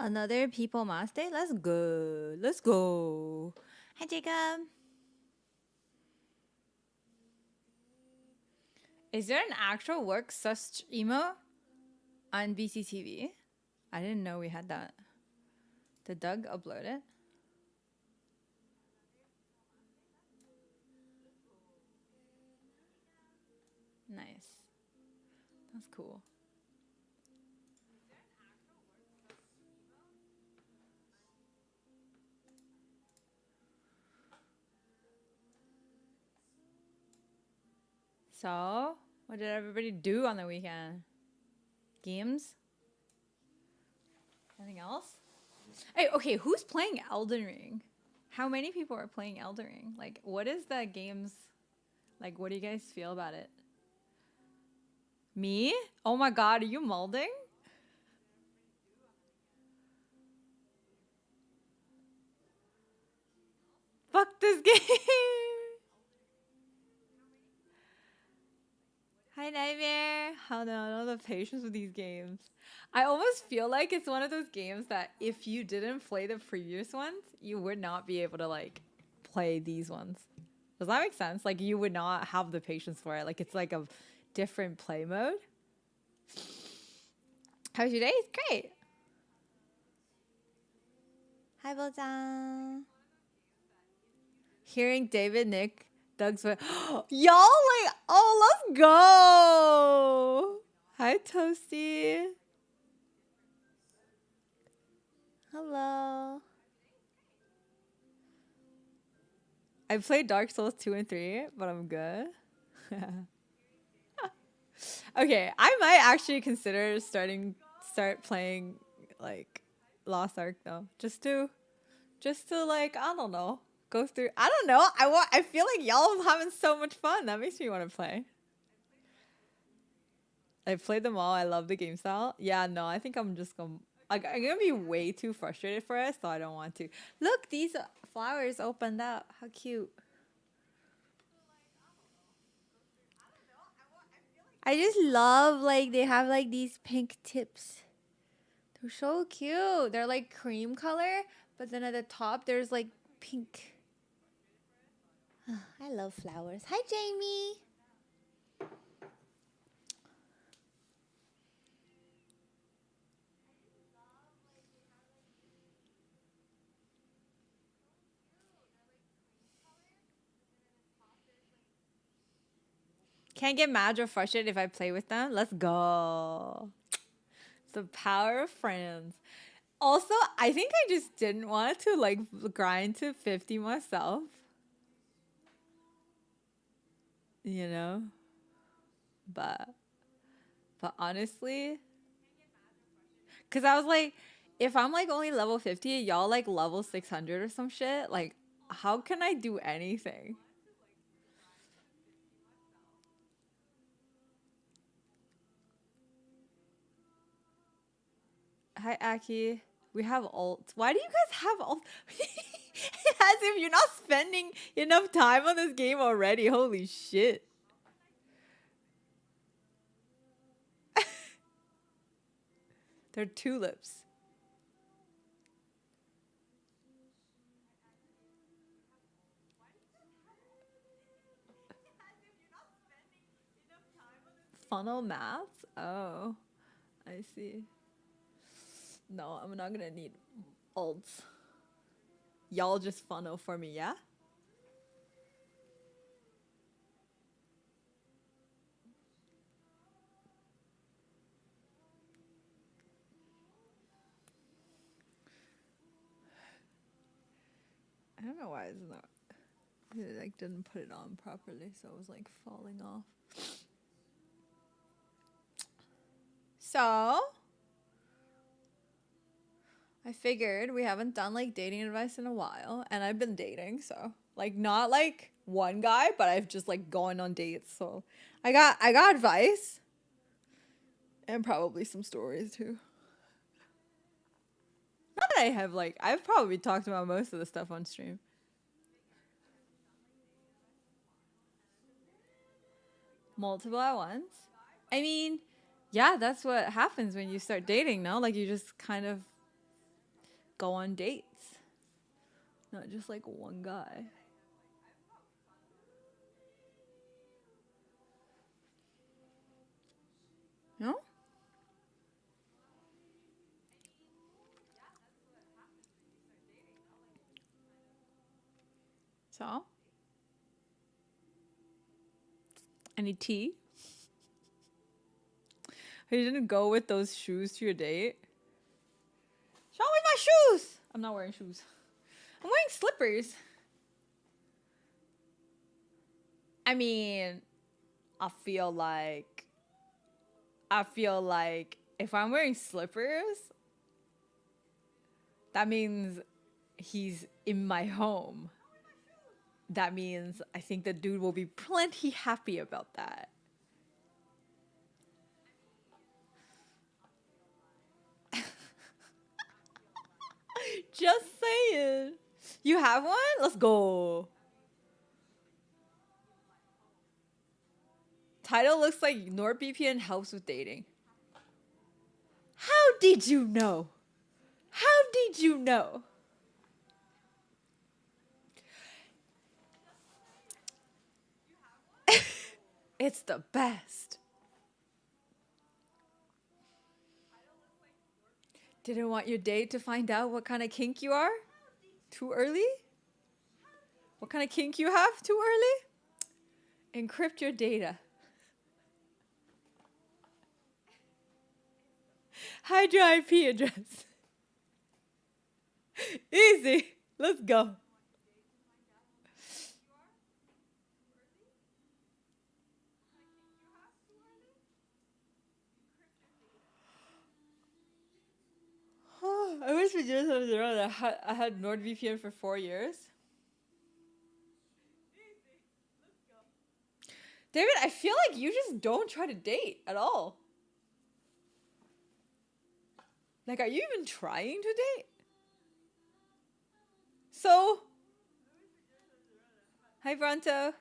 Another People Mass Day? Let's go. Let's go. Hi, Jacob. Is there an actual work sus emo on BCTV? I didn't know we had that. Did Doug upload it? Nice. That's cool. So, what did everybody do on the weekend? Games? Anything else? Hey, okay, who's playing Elden Ring? How many people are playing Elden Ring? Like, what is the game's... Like, what do you guys feel about it? Me? Oh my god, are you molding? Fuck this game! Hi, Nightmare. How no, I don't have the patience with these games. I almost feel like it's one of those games that if you didn't play the previous ones, you would not be able to like play these ones. Does that make sense? Like you would not have the patience for it. Like it's like a different play mode. How's your day? It's great. Hi, Bojang. Hearing David, Nick, Doug's voice. Y'all like, oh, let's go. Hi, Toasty. Hello. I played Dark Souls 2 and 3, but I'm good. Okay, I might actually consider start playing like Lost Ark though. Just to like, I don't know, go through. I don't know. I feel like y'all are having so much fun. That makes me want to play. I played them all. I love the game style. Yeah, no, I think I'm just gonna like I'm gonna be way too frustrated for it, so I don't want to. Look, these flowers opened up. How cute. I just love like they have like these pink tips. They're so cute. They're like cream color, but then at the top there's like pink. I love flowers. Hi, Jamie. Can't get mad or frustrated if I play with them. Let's go. It's the power of friends. Also, I think I just didn't want to like grind to 50 myself. You know? But honestly, cuz I was like if I'm like only level 50, y'all like level 600 or some shit, like how can I do anything? Hi, Aki. We have alts. Why do you guys have alts? As if you're not spending enough time on this game already. Holy shit. They're tulips. Funnel maths? Oh, I see. No, I'm not gonna need alts. Y'all just funnel for me, yeah? I don't know why it's not. It like didn't put it on properly, so it was like falling off. So I figured we haven't done like dating advice in a while, and I've been dating, so like not like one guy, but I've just like gone on dates. So I got advice and probably some stories too. Not that I have like I've probably talked about most of the stuff on stream. Multiple at once. I mean, yeah, that's what happens when you start dating, no? Like you just kind of go on dates. Not just like one guy. No? So? Any tea? You didn't go with those shoes to your date? Show me my shoes! I'm not wearing shoes. I'm wearing slippers. I mean, I feel like if I'm wearing slippers, that means he's in my home. That means I think the dude will be plenty happy about that. Just saying. You have one? Let's go. Title looks like NordVPN helps with dating. How did you know? How did you know? It's the best. Didn't want your date to find out what kind of kink you are? Too early? What kind of kink you have too early? Encrypt your data. Hide your IP address. Easy. Let's go. I wish we did something around. I had NordVPN for 4 years. David, I feel like you just don't try to date at all. Like, are you even trying to date? So, hi Bronto.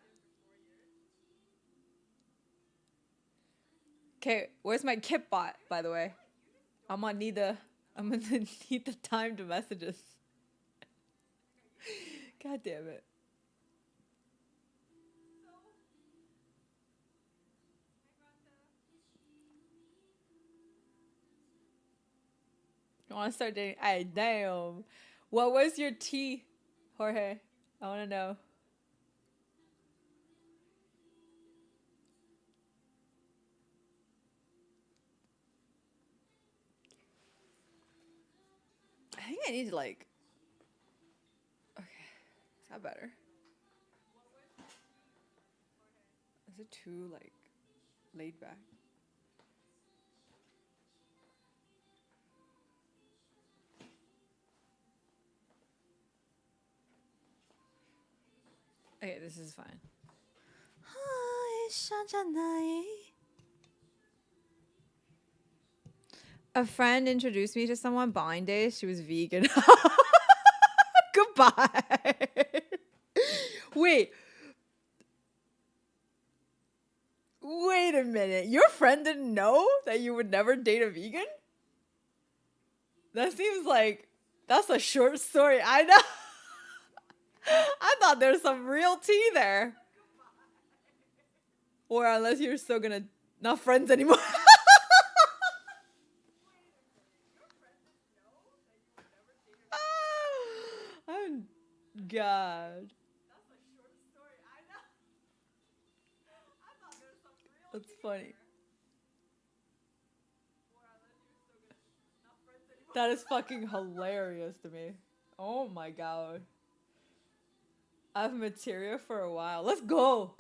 Okay, where's my kip bot, by the way? I'm gonna need the timed messages. God damn it. I want to start dating. Ay, damn. What was your tea, Jorge? I want to know. I think I need to like. Okay, is that better? Is it too like laid back? Okay, this is fine. A friend introduced me to someone blind days. She was vegan. Goodbye. Wait. Wait a minute. Your friend didn't know that you would never date a vegan? That seems like that's a short story. I know. I thought there was some real tea there. Or unless you're still gonna not friends anymore. Oh God. That's funny. That is fucking hilarious to me. Oh my God. I've materia for a while. Let's go.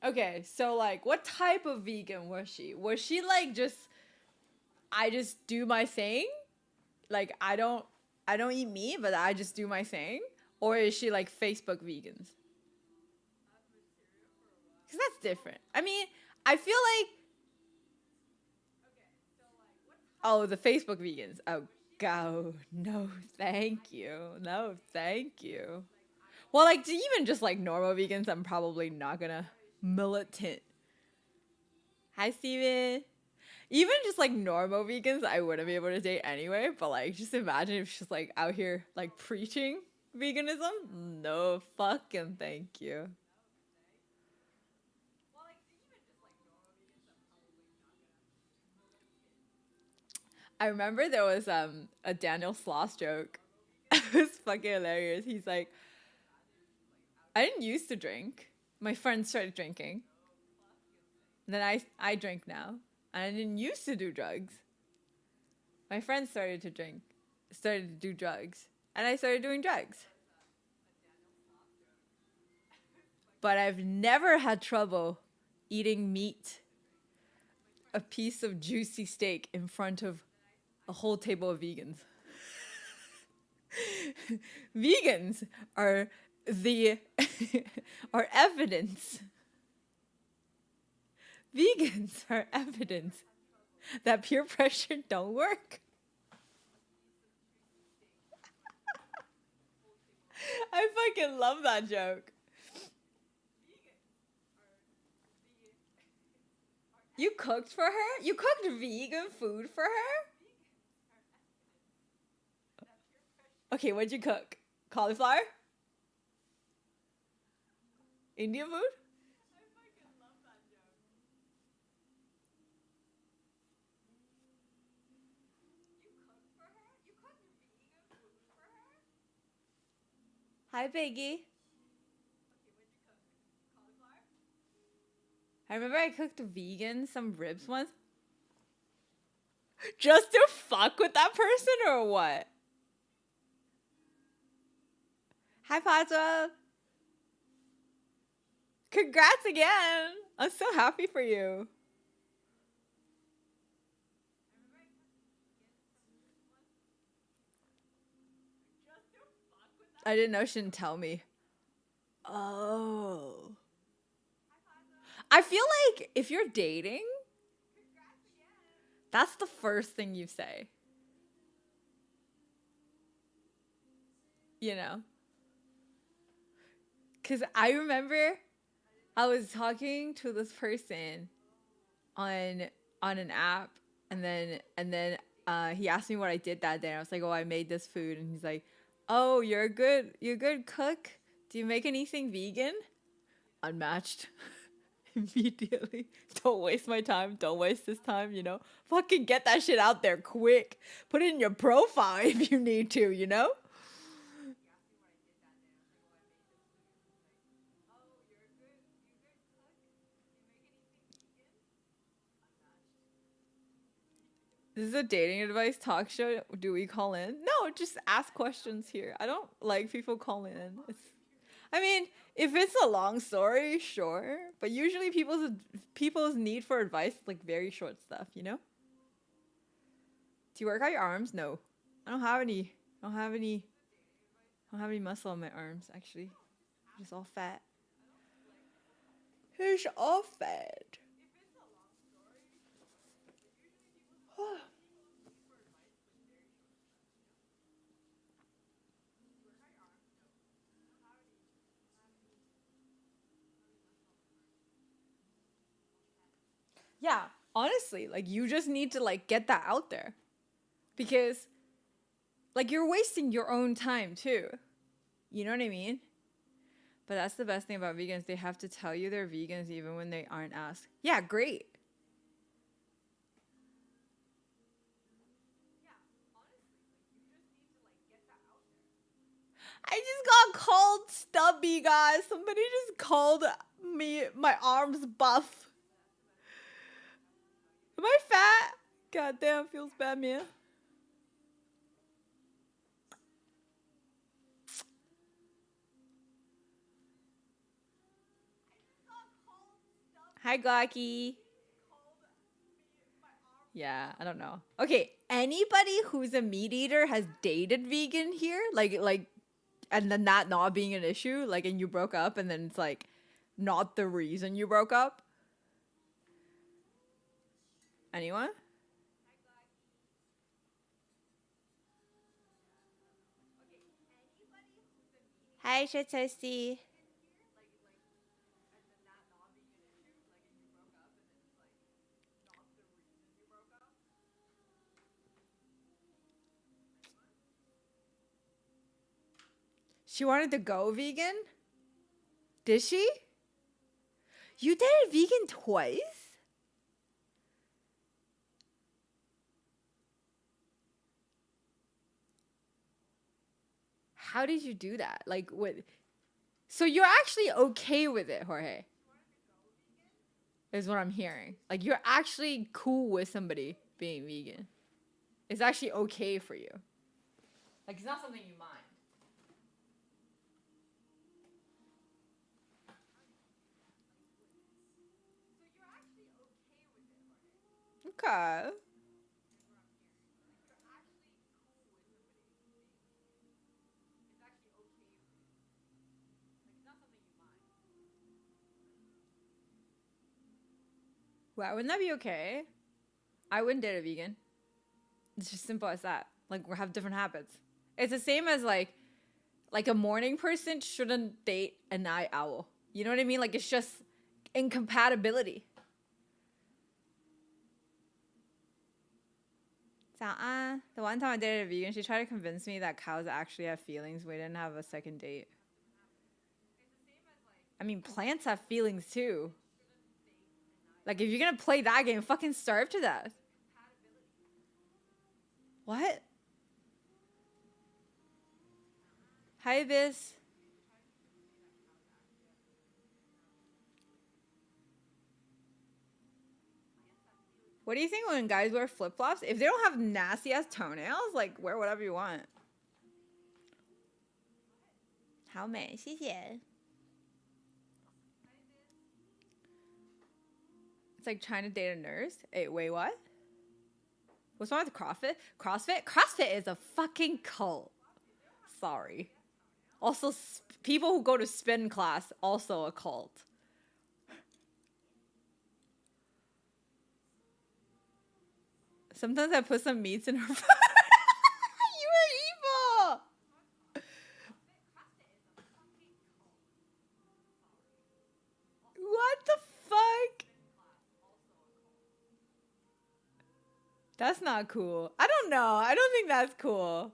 Okay, so like what type of vegan was she? Was she like just I just do my thing? Like I don't eat meat, but I just do my thing? Or is she like Facebook vegans? Cuz that's different. I mean, I feel like oh, the Facebook vegans. Oh, go. No, thank you. No, thank you. Well, like, even just like normal vegans, I'm probably not gonna militant. Hi, Steven. Even just like normal vegans, I wouldn't be able to date anyway. But like, just imagine if she's like out here like preaching veganism. No fucking thank you. I remember there was a Daniel Sloss joke. It was fucking hilarious. He's like, I didn't used to drink. My friends started drinking. And then I drink now. And I didn't used to do drugs. My friends started to drink, started to do drugs, and I started doing drugs. But I've never had trouble eating meat, a piece of juicy steak in front of a whole table of vegans. Vegans are the are evidence. Vegans are evidence that peer pressure don't work. I fucking love that joke. You cooked for her? You cooked vegan food for her? Okay, what'd you cook? Cauliflower? Indian food? Hi, Peggy. I remember I cooked vegan some ribs once. Just to fuck with that person or what? Hi, Pazza. Congrats again. I'm so happy for you. I didn't know she didn't tell me. Oh. I feel like if you're dating, that's the first thing you say. You know? Because I remember I was talking to this person on an app, and then he asked me what I did that day. And I was like, "Oh, I made this food," and he's like, "Oh, you're a good cook. Do you make anything vegan?" Unmatched. Immediately. Don't waste my time. Don't waste this time. You know, fucking get that shit out there quick. Put it in your profile if you need to. You know. This is a dating advice talk show. Do we call in? No, just ask questions here. I don't like people call in. I mean, if it's a long story, sure. But usually people's need for advice is like very short stuff, you know? Do you work out your arms? No. I don't have any. I don't have any. I don't have any muscle on my arms, actually. I'm just all fat. It's all fat. Yeah, honestly, like you just need to like get that out there. Because like you're wasting your own time too. You know what I mean? But that's the best thing about vegans. They have to tell you they're vegans even when they aren't asked. Yeah, great. I just got called stubby, guys. Somebody just called me my arms buff. Am I fat? God damn, feels bad, man. Hi, Glocky. Yeah, I don't know. Okay, anybody who's a meat eater has dated vegan here? And then that not being an issue? Like, and you broke up and then it's like not the reason you broke up? Anyone? Hi, Shatosti. She wanted to go vegan? Did she? You dated vegan twice? How did you do that? Like, what? So you're actually okay with it, Jorge? Is what I'm hearing. Like, you're actually cool with somebody being vegan. It's actually okay for you. Like, it's not something you mind. Okay. Wow, wouldn't that be okay? I wouldn't date a vegan. It's just simple as that. Like, we have different habits. It's the same as like a morning person shouldn't date a night owl. You know what I mean? Like, it's just incompatibility. 早安. The one time I dated a vegan, she tried to convince me that cows actually have feelings. We didn't have a second date. I mean, plants have feelings too. Like, if you're gonna play that game, fucking starve to death. What? Hi, Biz. What do you think when guys wear flip-flops? If they don't have nasty-ass toenails, like, wear whatever you want. 好美，谢谢. It's like trying to date a nurse. Hey, wait, what? What's wrong with CrossFit? CrossFit is a fucking cult. Sorry. Also, people who go to spin class, also a cult. Sometimes I put some meats in her food. You are evil. What the fuck? That's not cool. I don't know. I don't think that's cool.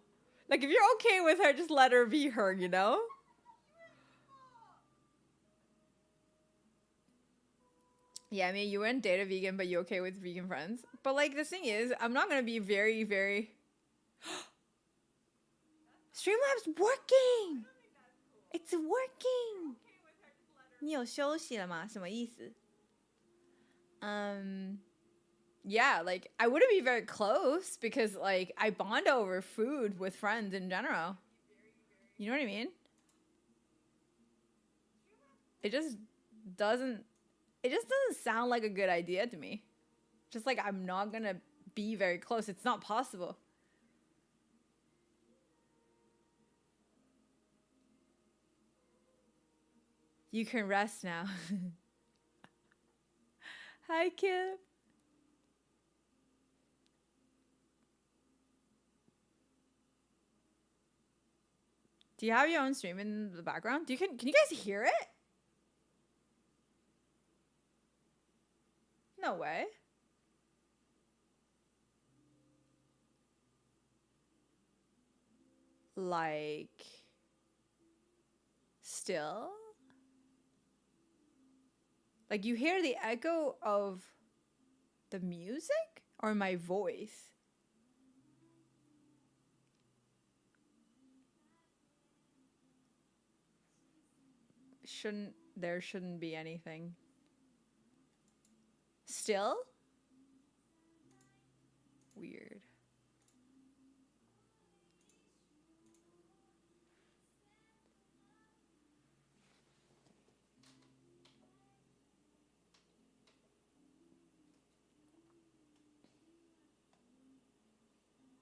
Like, if you're okay with her, just let her be her, you know? Yeah, I mean, you wouldn't date a vegan, but you're okay with vegan friends. But, like, the thing is, I'm not going to be very, very... Streamlabs working! It's working! 你有休息了吗？什么意思? Yeah, like, I wouldn't be very close because, like, I bond over food with friends in general. You know what I mean? It just doesn't sound like a good idea to me. Just like, I'm not gonna be very close. It's not possible. You can rest now. Hi, Kim. Do you have your own stream in the background? Can you guys hear it? No way. Like, still? Like, you hear the echo of the music or my voice? There shouldn't be anything. Still? Weird.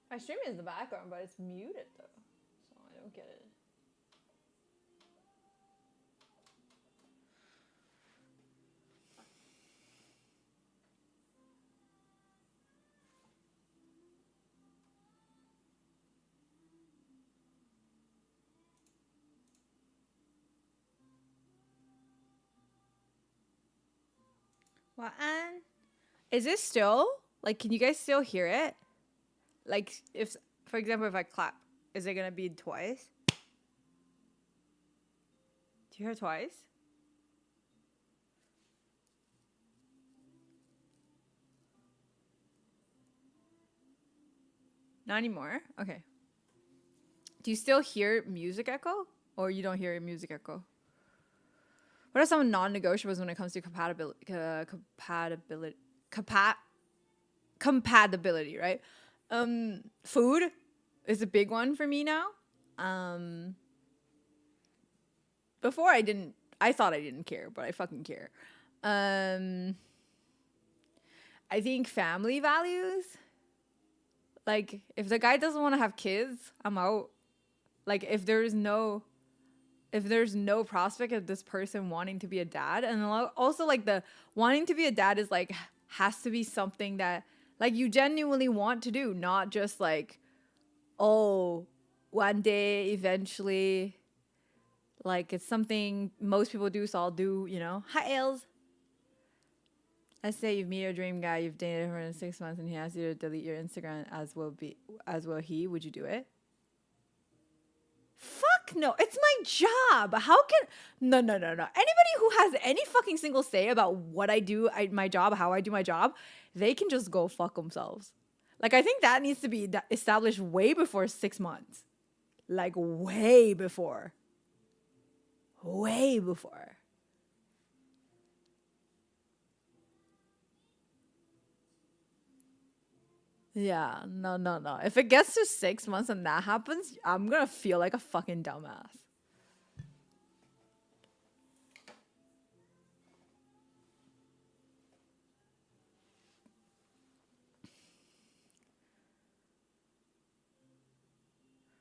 My stream is in the background, but it's muted though, so I don't get it. Wa'an. Is it still? Like, can you guys still hear it? Like, if, for example, if I clap, is it gonna be twice? Do you hear twice? Not anymore? Okay. Do you still hear music echo? Or you don't hear music echo? What are some non-negotiables when it comes to compatibility, right? Food is a big one for me now. Before I thought I didn't care, but I fucking care. I think family values. Like, if the guy doesn't want to have kids, I'm out. Like, if there's no prospect of this person wanting to be a dad, and also like the wanting to be a dad is like has to be something that like you genuinely want to do, not just like, oh, one day eventually, like it's something most people do, so I'll do, you know. Hi, Els. Let's say you've met your dream guy, you've dated for 6 months, and he asks you to delete your Instagram as will he. Would you do it? Fuck no, it's my job. How can no. Anybody who has any fucking single say about what I do, my job, how I do my job, they can just go fuck themselves. Like, I think that needs to be established way before 6 months. Like, way before. Way before. Yeah, no. If it gets to 6 months and that happens, I'm gonna feel like a fucking dumbass.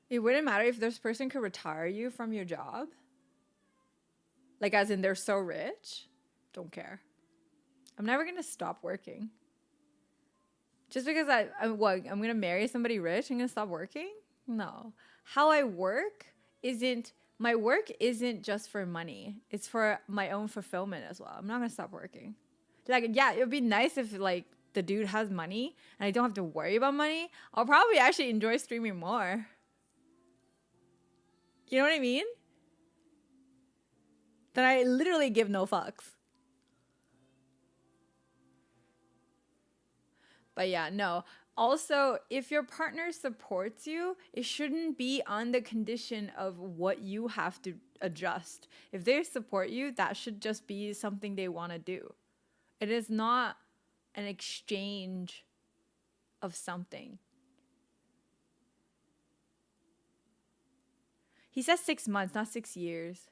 It wouldn't matter if this person could retire you from your job. Like, as in they're so rich. Don't care. I'm never gonna stop working. Just because I'm gonna marry somebody rich, I'm gonna stop working? No. How I work my work isn't just for money. It's for my own fulfillment as well. I'm not gonna stop working. Like, yeah, it would be nice if like the dude has money and I don't have to worry about money. I'll probably actually enjoy streaming more. You know what I mean? Then I literally give no fucks. But yeah, no. Also, if your partner supports you, it shouldn't be on the condition of what you have to adjust. If they support you, that should just be something they want to do. It is not an exchange of something. He says 6 months, not 6 years.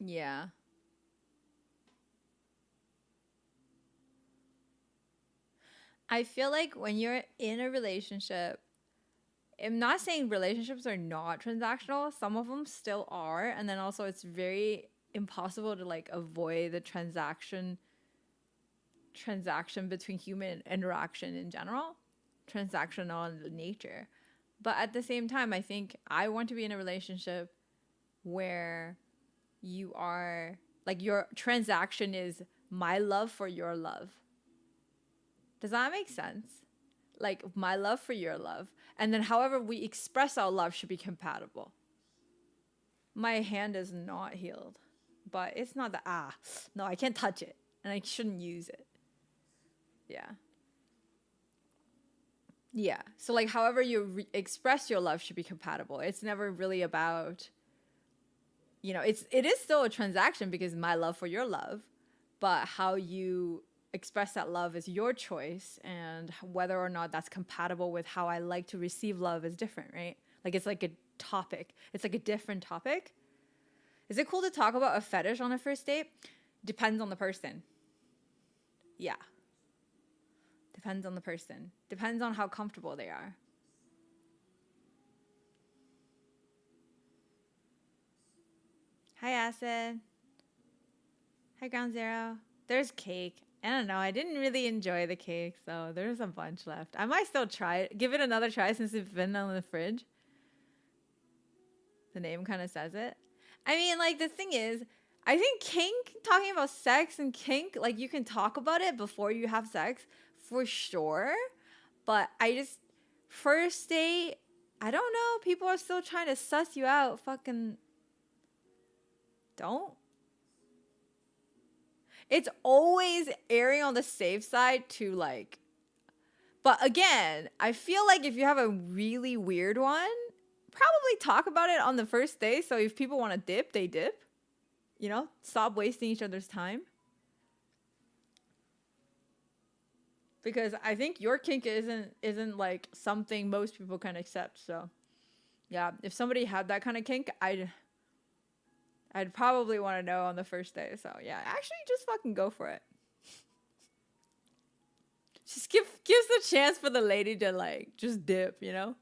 Yeah. I feel like when you're in a relationship, I'm not saying relationships are not transactional. Some of them still are. And then also it's very impossible to like avoid the transaction between human interaction in general. Transactional in nature. But at the same time, I think I want to be in a relationship where you are like your transaction is my love for your love. Does that make sense? Like my love for your love. And then however we express our love should be compatible. My hand is not healed. But it's not the no, I can't touch it. And I shouldn't use it. Yeah. Yeah. So like however you express your love should be compatible. It's never really about, you know, it is still a transaction because my love for your love, but how you express that love is your choice, and whether or not that's compatible with how I like to receive love is different, right? Like it's like a topic. It's like a different topic. Is it cool to talk about a fetish on a first date? Depends on the person. Yeah. Depends on the person. Depends on how comfortable they are. Hi, Acid. Hi, Ground Zero. There's cake. I don't know. I didn't really enjoy the cake, so there's a bunch left. I might still try it. Give it another try since it's been on the fridge. The name kind of says it. I mean, like, the thing is, I think kink, talking about sex and kink, like you can talk about it before you have sex for sure. But I just, first date, I don't know. People are still trying to suss you out. Fucking don't. It's always erring on the safe side to like, but again, I feel like if you have a really weird one, probably talk about it on the first day. So if people want to dip, they dip. You know, stop wasting each other's time. Because I think your kink isn't like something most people can accept. So yeah, if somebody had that kind of kink, I'd probably want to know on the first day. So yeah, actually just fucking go for it. Just gives the chance for the lady to like just dip, you know?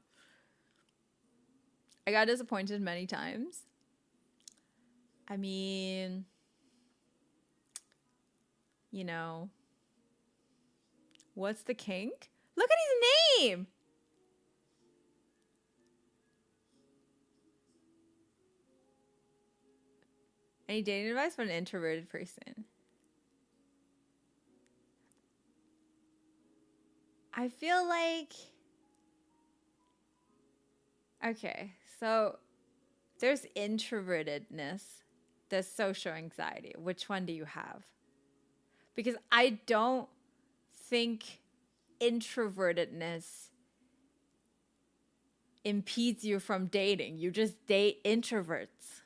I got disappointed many times. I mean, you know, what's the kink? Look at his name. Any dating advice for an introverted person? I feel like, okay, so there's introvertedness, there's social anxiety. Which one do you have? Because I don't think introvertedness impedes you from dating. You just date introverts.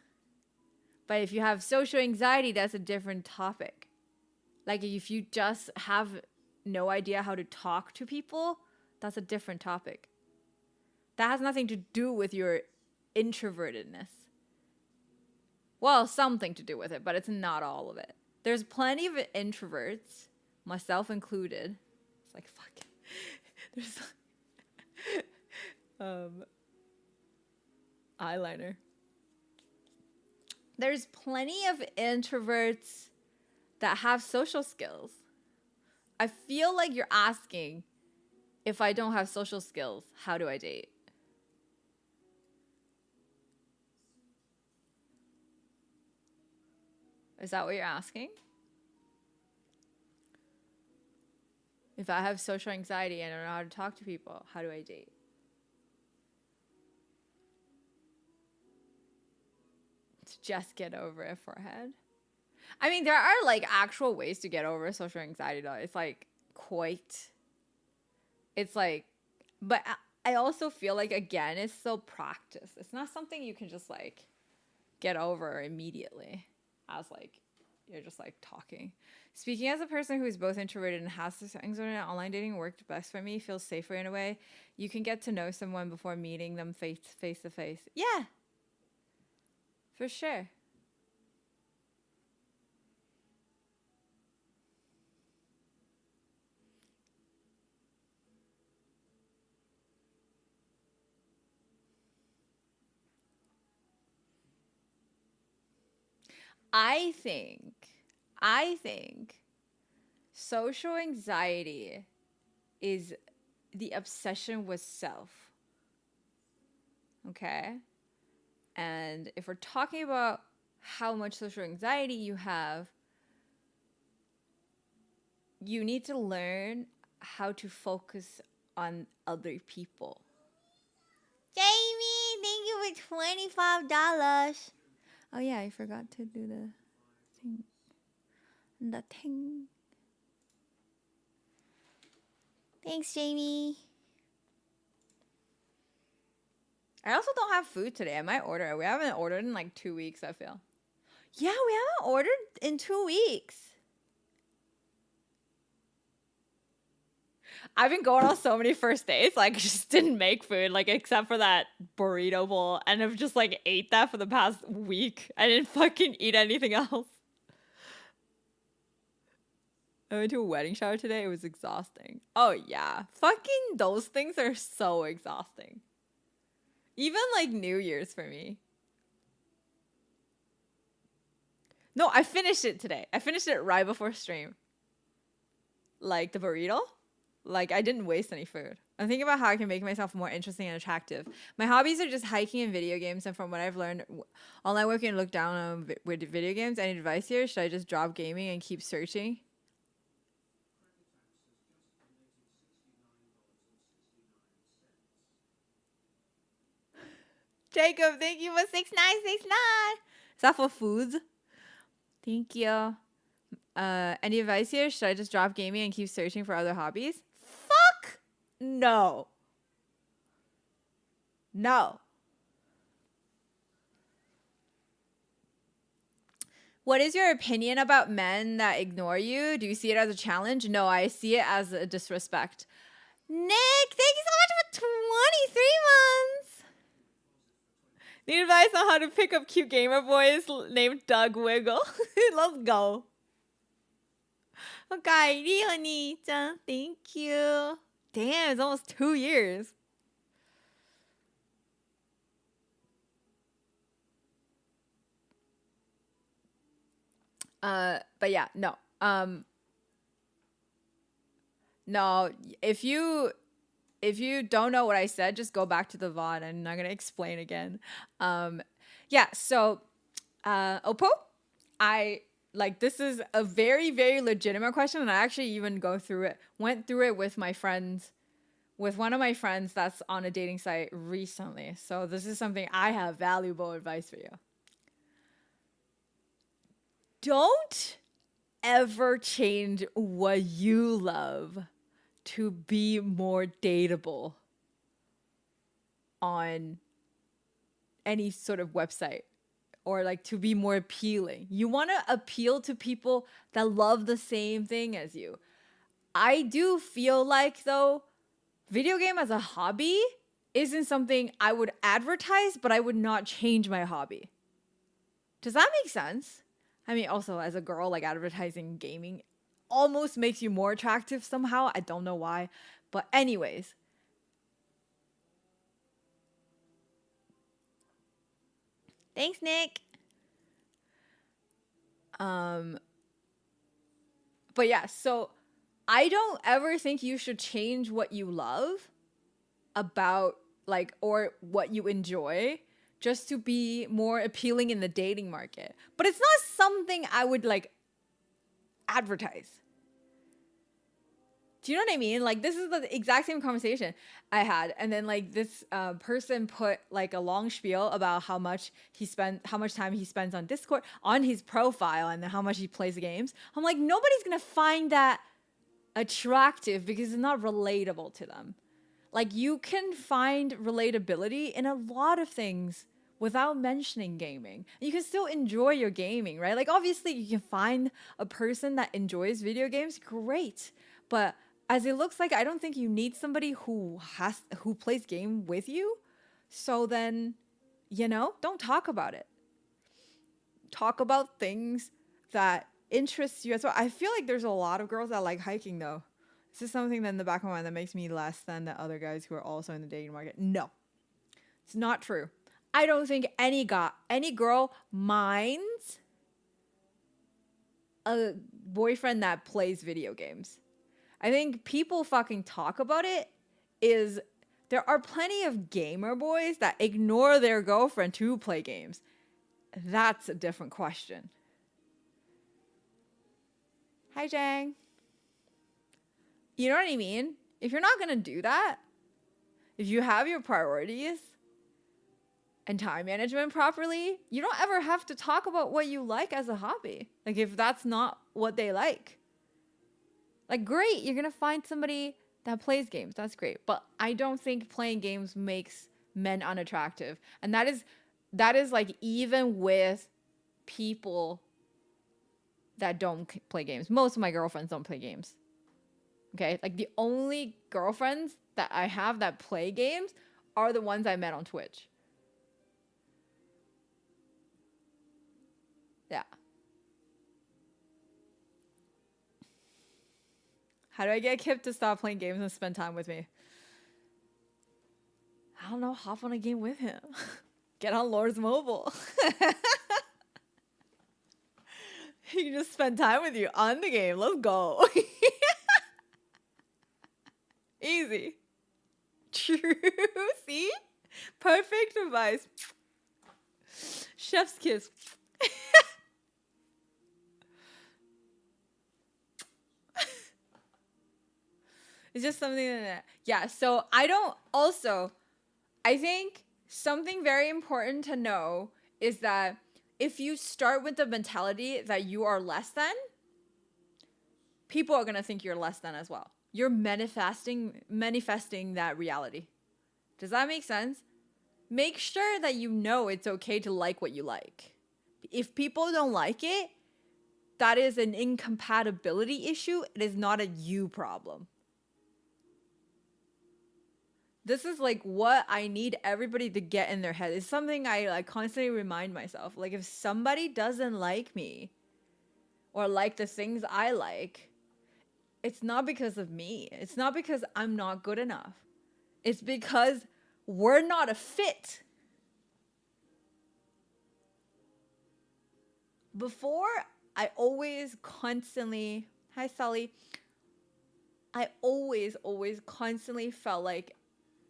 But if you have social anxiety, that's a different topic. Like if you just have no idea how to talk to people, that's a different topic. That has nothing to do with your introvertedness. Well, something to do with it, but it's not all of it. There's plenty of introverts, myself included. It's like, fuck it. There's eyeliner. There's plenty of introverts that have social skills. I feel like you're asking, if I don't have social skills, how do I date? Is that what you're asking? If I have social anxiety and I don't know how to talk to people, how do I date? To just get over a forehead. I mean, there are like actual ways to get over social anxiety though. It's like but I also feel like, again, it's still practice. It's not something you can just like get over immediately as like you're just like talking. Speaking as a person who is both introverted and has this anxiety, online dating worked best for me, feels safer in a way. You can get to know someone before meeting them face to face. Yeah, for sure. I think, I think social anxiety is the obsession with self. Okay? And if we're talking about how much social anxiety you have, you need to learn how to focus on other people. Jamie, thank you for $25. Oh yeah, I forgot to do the thing. The thing. Thanks, Jamie. I also don't have food today. I might order. We haven't ordered in like 2 weeks, I feel. Yeah, we haven't ordered in 2 weeks. I've been going on so many first dates, like just didn't make food, like except for that burrito bowl, and I've just like ate that for the past week. I didn't fucking eat anything else. I went to a wedding shower today. It was exhausting. Oh yeah, fucking those things are so exhausting. Even like New Year's for me. No, I finished it today. I finished it right before stream. Like the burrito. Like I didn't waste any food. I'm thinking about how I can make myself more interesting and attractive. My hobbies are just hiking and video games, and from what I've learned, online working and look down on with video games. Any advice here? Should I just drop gaming and keep searching? Jacob, thank you for 6969. Is that for foods? Thank you. Any advice here? Should I just drop gaming and keep searching for other hobbies? Fuck no. No. What is your opinion about men that ignore you? Do you see it as a challenge? No, I see it as a disrespect. Nick, thank you so much for 23 months. Need advice on how to pick up cute gamer boys named Doug Wiggle. Let's go. Okay, Leonie-chan, thank you. Damn, it's almost 2 years. But yeah, no. No, if you don't know what I said, just go back to the VOD. I'm not gonna explain again. Yeah, so Oppo, I like this is a very, very legitimate question, and I actually even went through it with my friends, with one of my friends that's on a dating site recently. So this is something I have valuable advice for you. Don't ever change what you love to be more dateable on any sort of website, or like to be more appealing. You want to appeal to people that love the same thing as you. I do feel like, though, video game as a hobby isn't something I would advertise, but I would not change my hobby. Does that make sense? I mean, also as a girl, like advertising gaming almost makes you more attractive somehow. I don't know why. But anyways. Thanks, Nick. But yeah, so I don't ever think you should change what you love about like, or what you enjoy, just to be more appealing in the dating market. But it's not something I would like advertise. Do you know what I mean? Like, this is the exact same conversation I had. And then like this person put like a long spiel about how much time he spends on Discord, on his profile, and how much he plays the games. I'm like, nobody's gonna find that attractive because it's not relatable to them. Like, you can find relatability in a lot of things without mentioning gaming. You can still enjoy your gaming, right? Like, obviously you can find a person that enjoys video games, great. But as it looks like, I don't think you need somebody who plays game with you. So then, don't talk about it. Talk about things that interest you as well. I feel like there's a lot of girls that like hiking, though. This is something that in the back of my mind that makes me less than the other guys who are also in the dating market. No, it's not true. I don't think any girl minds a boyfriend that plays video games. I think people fucking talk about it is there are plenty of gamer boys that ignore their girlfriend to play games. That's a different question. Hi, Jang. You know what I mean? If you're not going to do that, if you have your priorities and time management properly, you don't ever have to talk about what you like as a hobby. Like, if that's not what they like. Like, great, you're going to find somebody that plays games. That's great. But I don't think playing games makes men unattractive. And that is like, even with people that don't play games. Most of my girlfriends don't play games. Okay, like the only girlfriends that I have that play games are the ones I met on Twitch. Yeah. How do I get Kip to stop playing games and spend time with me? I don't know, hop on a game with him. Get on Lord's Mobile. He can just spend time with you on the game. Let's go. Easy. True. See? Perfect advice. Chef's kiss. It's just something that, yeah. So I think something very important to know is that if you start with the mentality that you are less than, people are going to think you're less than as well. You're manifesting that reality. Does that make sense? Make sure that you know it's okay to like what you like. If people don't like it, that is an incompatibility issue. It is not a you problem. This is like what I need everybody to get in their head. It's something I like constantly remind myself. Like if somebody doesn't like me or like the things I like, it's not because of me. It's not because I'm not good enough. It's because we're not a fit. Before, I always constantly, hi Sally, I always constantly felt like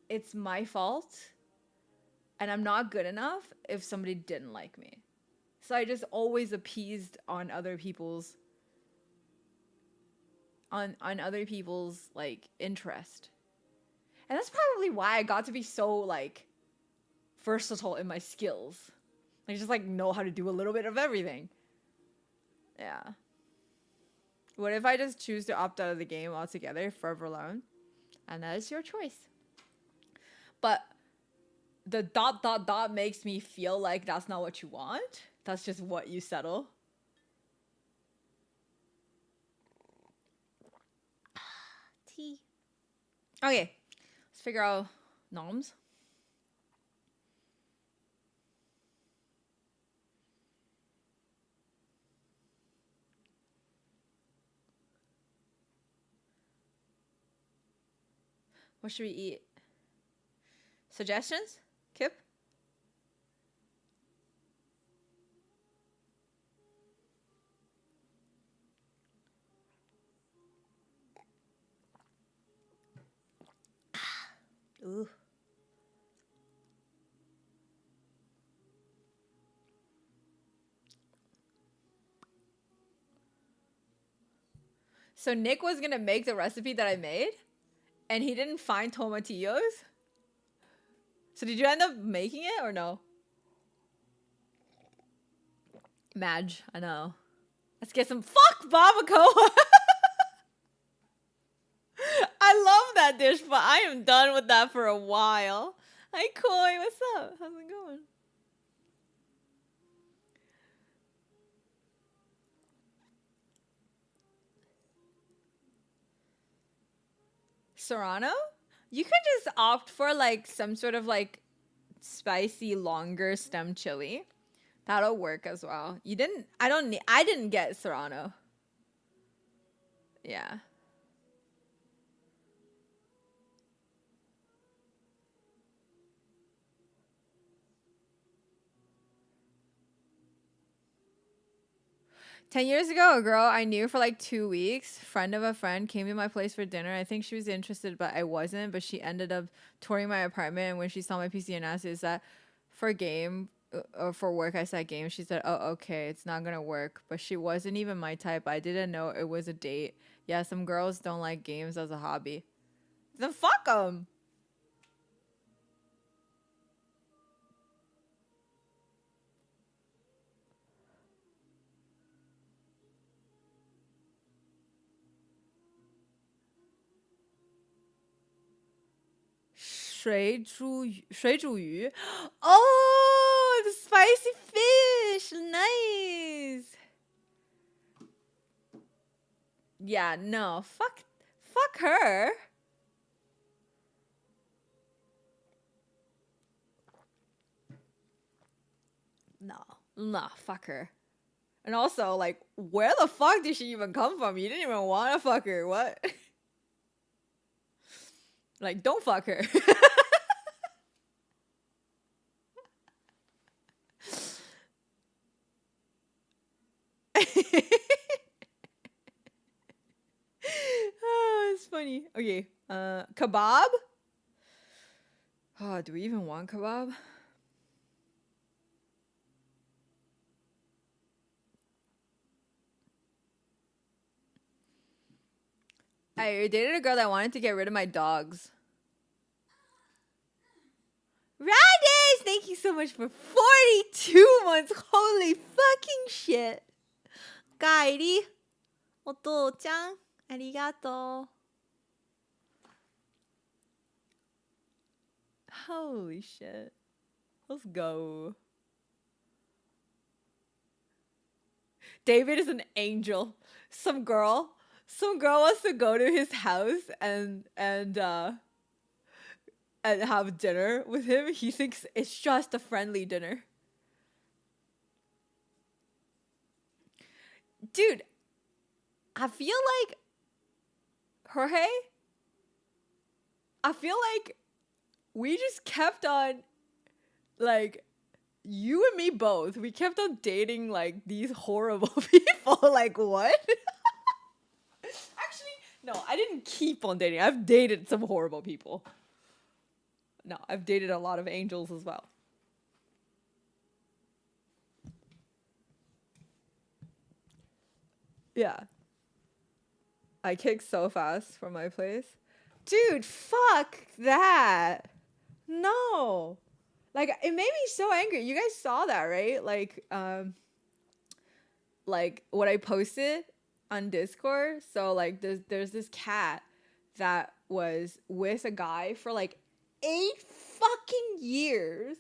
it's my fault and I'm not good enough if somebody didn't like me. So I just always appeased on other people's other people's like interest. And that's probably why I got to be so like versatile in my skills. I just like know how to do a little bit of everything. Yeah. What if I just choose to opt out of the game altogether, forever alone? And that is your choice. But the ... makes me feel like that's not what you want. That's just what you settle. Tea. Okay. Let's figure out noms. What should we eat? Suggestions? Kip? Ooh. So Nick was gonna make the recipe that I made, and he didn't find tomatillos. So did you end up making it or no? Madge, I know. Let's get some fuck barbacoa. I love that dish, but I am done with that for a while. Hi Koi, what's up? How's it going? Serrano? You could just opt for like some sort of like spicy longer stem chili. That'll work as well. I didn't get Serrano. Yeah. Ten years ago, a girl I knew for like 2 weeks, friend of a friend, came to my place for dinner. I think she was interested, but I wasn't. But she ended up touring my apartment. And when she saw my PC and asked, "Is that for game or for work?" I said game. She said, "Oh, okay, it's not gonna work." But she wasn't even my type. I didn't know it was a date. Yeah, some girls don't like games as a hobby. Then fuck them. 水煮鱼. Oh, the spicy fish. Nice. Yeah, no. Fuck her. No, fuck her. And also, like, where the fuck did she even come from? You didn't even want to fuck her. What? Like, don't fuck her. Oh, it's funny. Okay. Kebab? Oh, do we even want kebab? I dated a girl that wanted to get rid of my dogs. Radish, thank you so much for 42 months. Holy fucking shit. Kairi, お父ちゃん、ありがとう. Holy shit. Let's go. David is an angel. Some girl wants to go to his house and have dinner with him. He thinks it's just a friendly dinner. Dude, I feel like Jorge, I feel like we just kept on, like, you and me both, we kept on dating, like, these horrible people. Like, what? Actually, no, I didn't keep on dating. I've dated some horrible people. No, I've dated a lot of angels as well. Yeah. I kicked so fast from my place. Dude, fuck that. No. Like, it made me so angry. You guys saw that, right? Like what I posted on Discord. So like there's this cat that was with a guy for like 8 fucking years,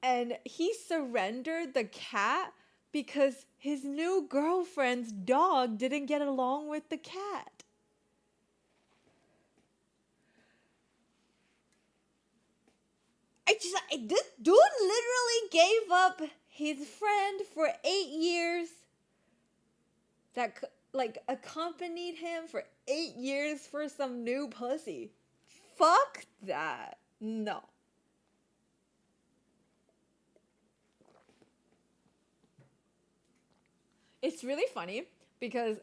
and he surrendered the cat because his new girlfriend's dog didn't get along with the cat. This dude literally gave up his friend for 8 years that like accompanied him for 8 years for some new pussy. Fuck that. No. It's really funny because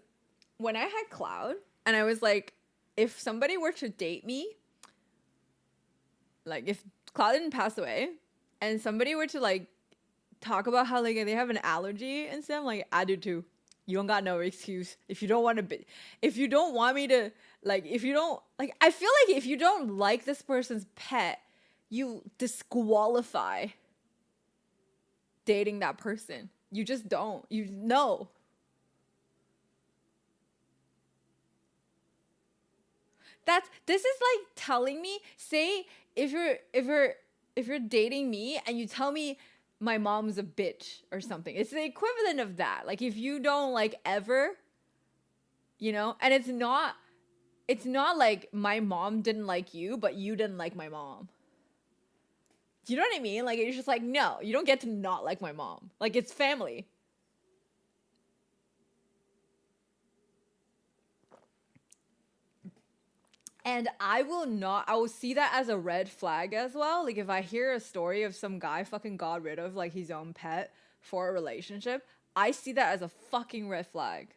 when I had Cloud and I was like, if somebody were to date me, like if Cloud didn't pass away and somebody were to like talk about how like they have an allergy and stuff, like I do too. You don't got no excuse. If you don't want to be, if you don't want me to, like, if you don't, like, I feel like if you don't like this person's pet, you disqualify dating that person. You just don't. You know. This is like telling me, say if you're dating me and you tell me my mom's a bitch or something. It's the equivalent of that. Like if you don't like ever, you know, and it's not like my mom didn't like you, but you didn't like my mom. Do you know what I mean? Like it's just like, no, you don't get to not like my mom. Like it's family. And I will see that as a red flag as well. Like if I hear a story of some guy fucking got rid of like his own pet for a relationship, I see that as a fucking red flag.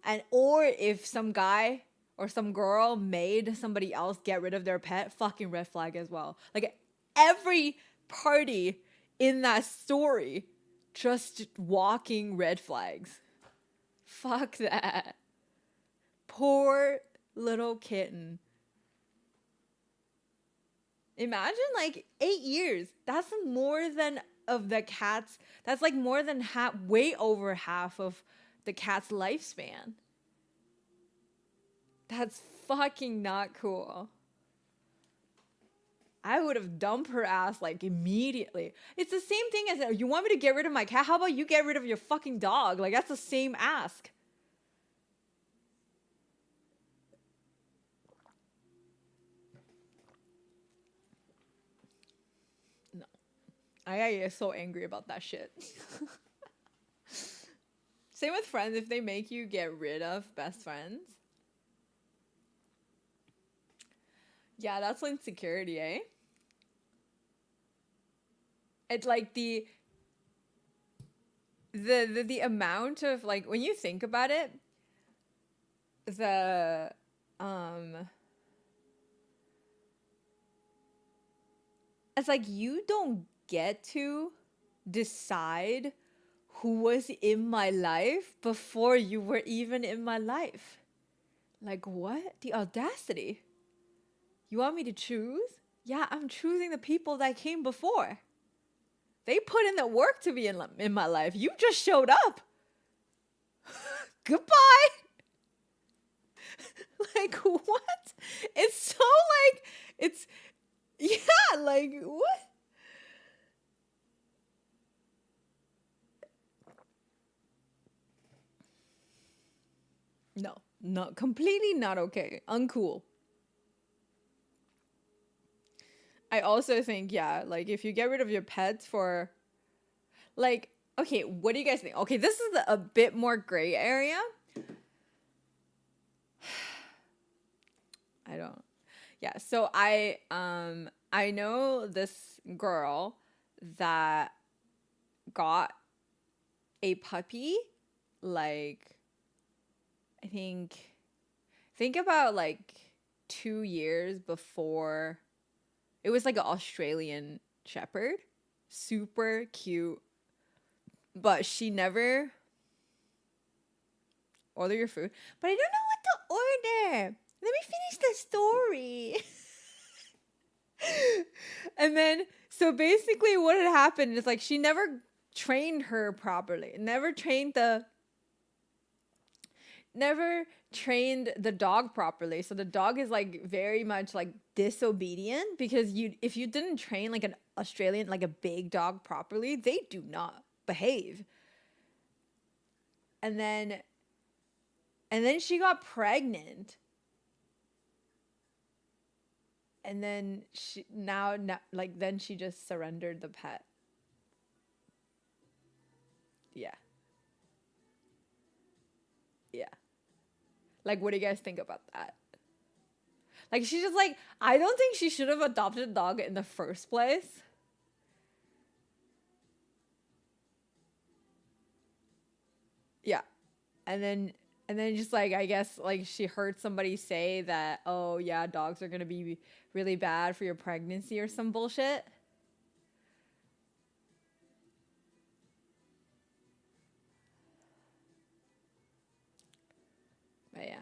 And or if some guy or some girl made somebody else get rid of their pet, fucking red flag as well. Like every party in that story, just walking red flags. Fuck that. Poor little kitten. Imagine like 8 years. That's more than of the cat's. That's like more than half, way over half of the cat's lifespan. That's fucking not cool. I would have dumped her ass like immediately. It's the same thing as you want me to get rid of my cat? How about you get rid of your fucking dog? Like that's the same ask. I get so angry about that shit. Same with friends. If they make you get rid of best friends. Yeah, that's insecurity, eh? It's like the amount of like when you think about it, the it's like you don't get to decide who was in my life before you were even in my life. Like, what? The audacity. You want me to choose? Yeah, I'm choosing the people that came before. They put in the work to be in my life. You just showed up. Goodbye. Like, what? It's so like, it's, yeah, like, what? No, not completely not okay. Uncool. I also think, yeah, like if you get rid of your pets for, like, okay, what do you guys think? Okay, this is a bit more gray area. I don't. Yeah, so I know this girl that got a puppy, like, I think about like 2 years before. It was like an Australian Shepherd, super cute, but she never order your food. But I don't know what to order. Let me finish the story. And then, so basically, what had happened is like she never trained her properly. Never trained the dog properly. So the dog is like very much like disobedient, because if you didn't train like an Australian, like a big dog properly, they do not behave. And then she got pregnant. And then she now like then she just surrendered the pet. Yeah. Yeah. Like, what do you guys think about that? Like, she's just like, I don't think she should have adopted a dog in the first place. Yeah. And then just like, I guess like she heard somebody say that, oh yeah, dogs are gonna be really bad for your pregnancy or some bullshit. But yeah.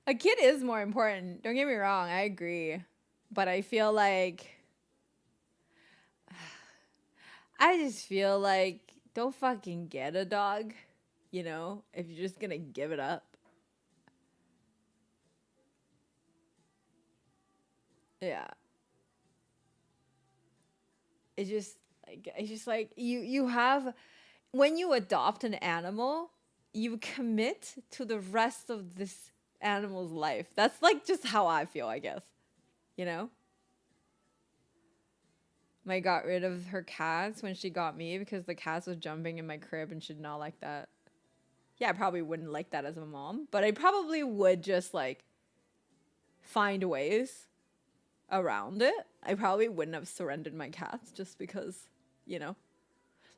A kid is more important. Don't get me wrong, I agree. But I just feel like don't fucking get a dog, if you're just gonna give it up. Yeah. It's just like you have, when you adopt an animal, you commit to the rest of this animal's life. That's like just how I feel, I guess. You know? I got rid of her cats when she got me because the cats was jumping in my crib and she did not like that. Yeah, I probably wouldn't like that as a mom, but I probably would just like find ways around it. I probably wouldn't have surrendered my cats just because, you know.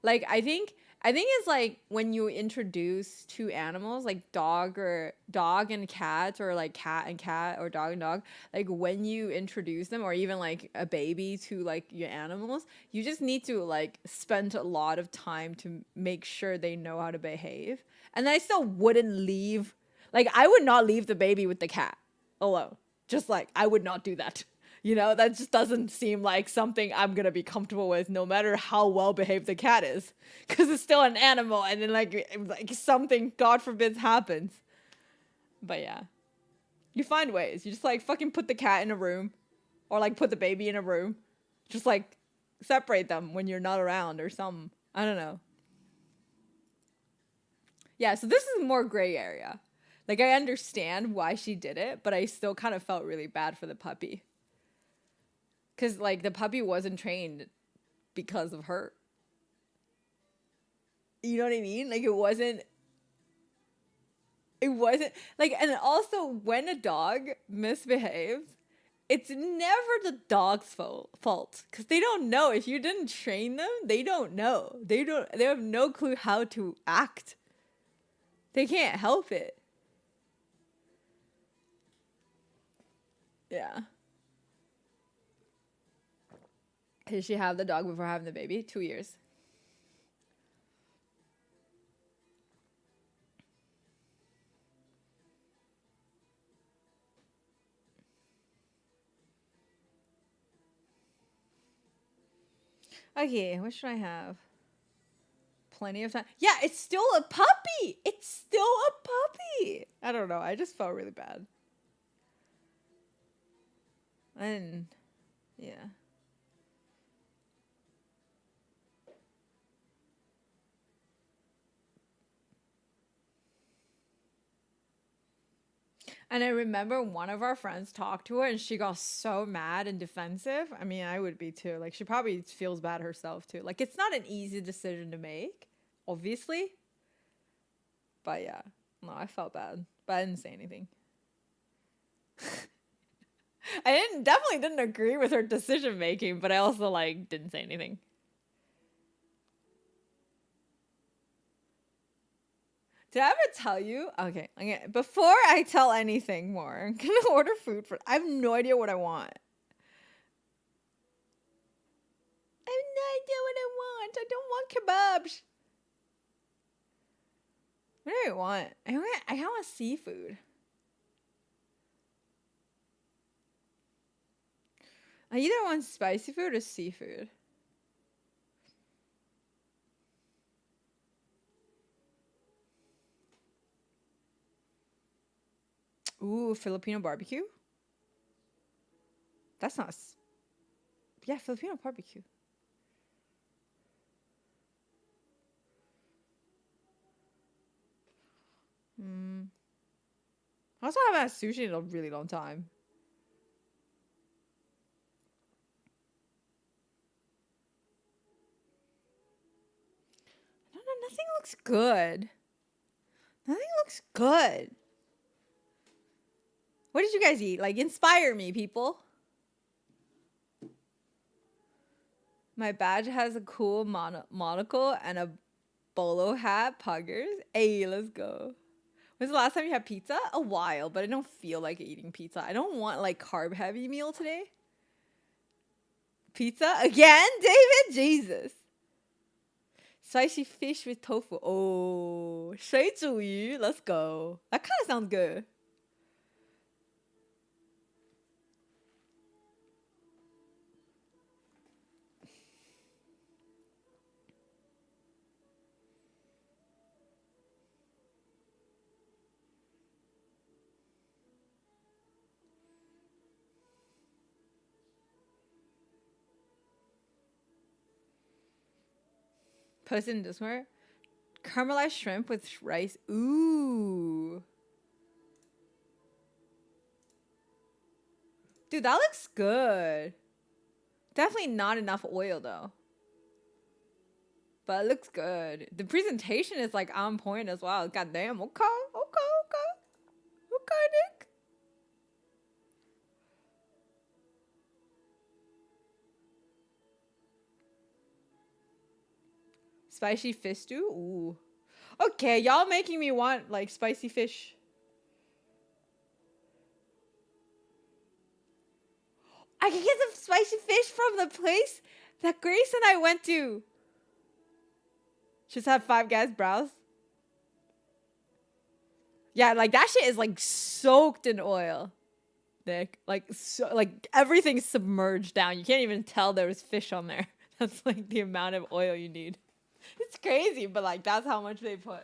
Like I think it's like when you introduce two animals, like dog and cat, or like cat and cat, or dog and dog, like when you introduce them, or even like a baby to like your animals, you just need to like spend a lot of time to make sure they know how to behave. And I still wouldn't leave, like I would not leave the baby with the cat alone. Just like I would not do that. That just doesn't seem like something I'm gonna be comfortable with, no matter how well behaved the cat is, because it's still an animal, and then like something, God forbid, happens. But yeah, you find ways. You just like fucking put the cat in a room, or like put the baby in a room, just like separate them when you're not around or something. I don't know. Yeah, so this is more gray area. Like I understand why she did it, but I still kind of felt really bad for the puppy. Because, like, the puppy wasn't trained because of her. You know what I mean? Like, like, and also when a dog misbehaves, it's never the dog's fault. Because they don't know. If you didn't train them, they don't know. They have no clue how to act. They can't help it. Yeah. Did she have the dog before having the baby? 2 years. Okay, what should I have? Plenty of time. Yeah, it's still a puppy. It's still a puppy. I don't know. I just felt really bad. And yeah. And I remember one of our friends talked to her and she got so mad and defensive. I mean, I would be too. Like, she probably feels bad herself too. Like, it's not an easy decision to make, obviously. But yeah, no, I felt bad. But I didn't say anything. I definitely didn't agree with her decision making, but I also like didn't say anything. Did I ever tell you? Okay, before I tell anything more, I'm gonna order food for. I have no idea what I want. I have no idea what I want. I don't want kebabs. What do I want? I want seafood. I either want spicy food or seafood. Ooh, Filipino barbecue? That's not... Yeah, Filipino barbecue. I also haven't had sushi in a really long time. No, nothing looks good. Nothing looks good. What did you guys eat? Like, inspire me, people. My badge has a cool monocle and a bolo hat. Puggers. Hey, let's go. When's the last time you had pizza? A while, but I don't feel like eating pizza. I don't want, like, carb-heavy meal today. Pizza? Again, David? Jesus. Spicy fish with tofu. Oh, 水煮鱼. Let's go. That kind of sounds good. Post it in Discord. Caramelized shrimp with rice. Ooh. Dude, that looks good. Definitely not enough oil, though. But it looks good. The presentation is, like, on point as well. Goddamn. Okay. Okay, Nick. Spicy fish stew? Ooh. Okay, y'all making me want, like, spicy fish. I can get some spicy fish from the place that Grace and I went to. Just have Five Guys brows. Yeah, like, that shit is, like, soaked in oil. Nick. Like, so, like, everything's submerged down. You can't even tell there was fish on there. That's, like, the amount of oil you need. It's crazy, but, like, that's how much they put.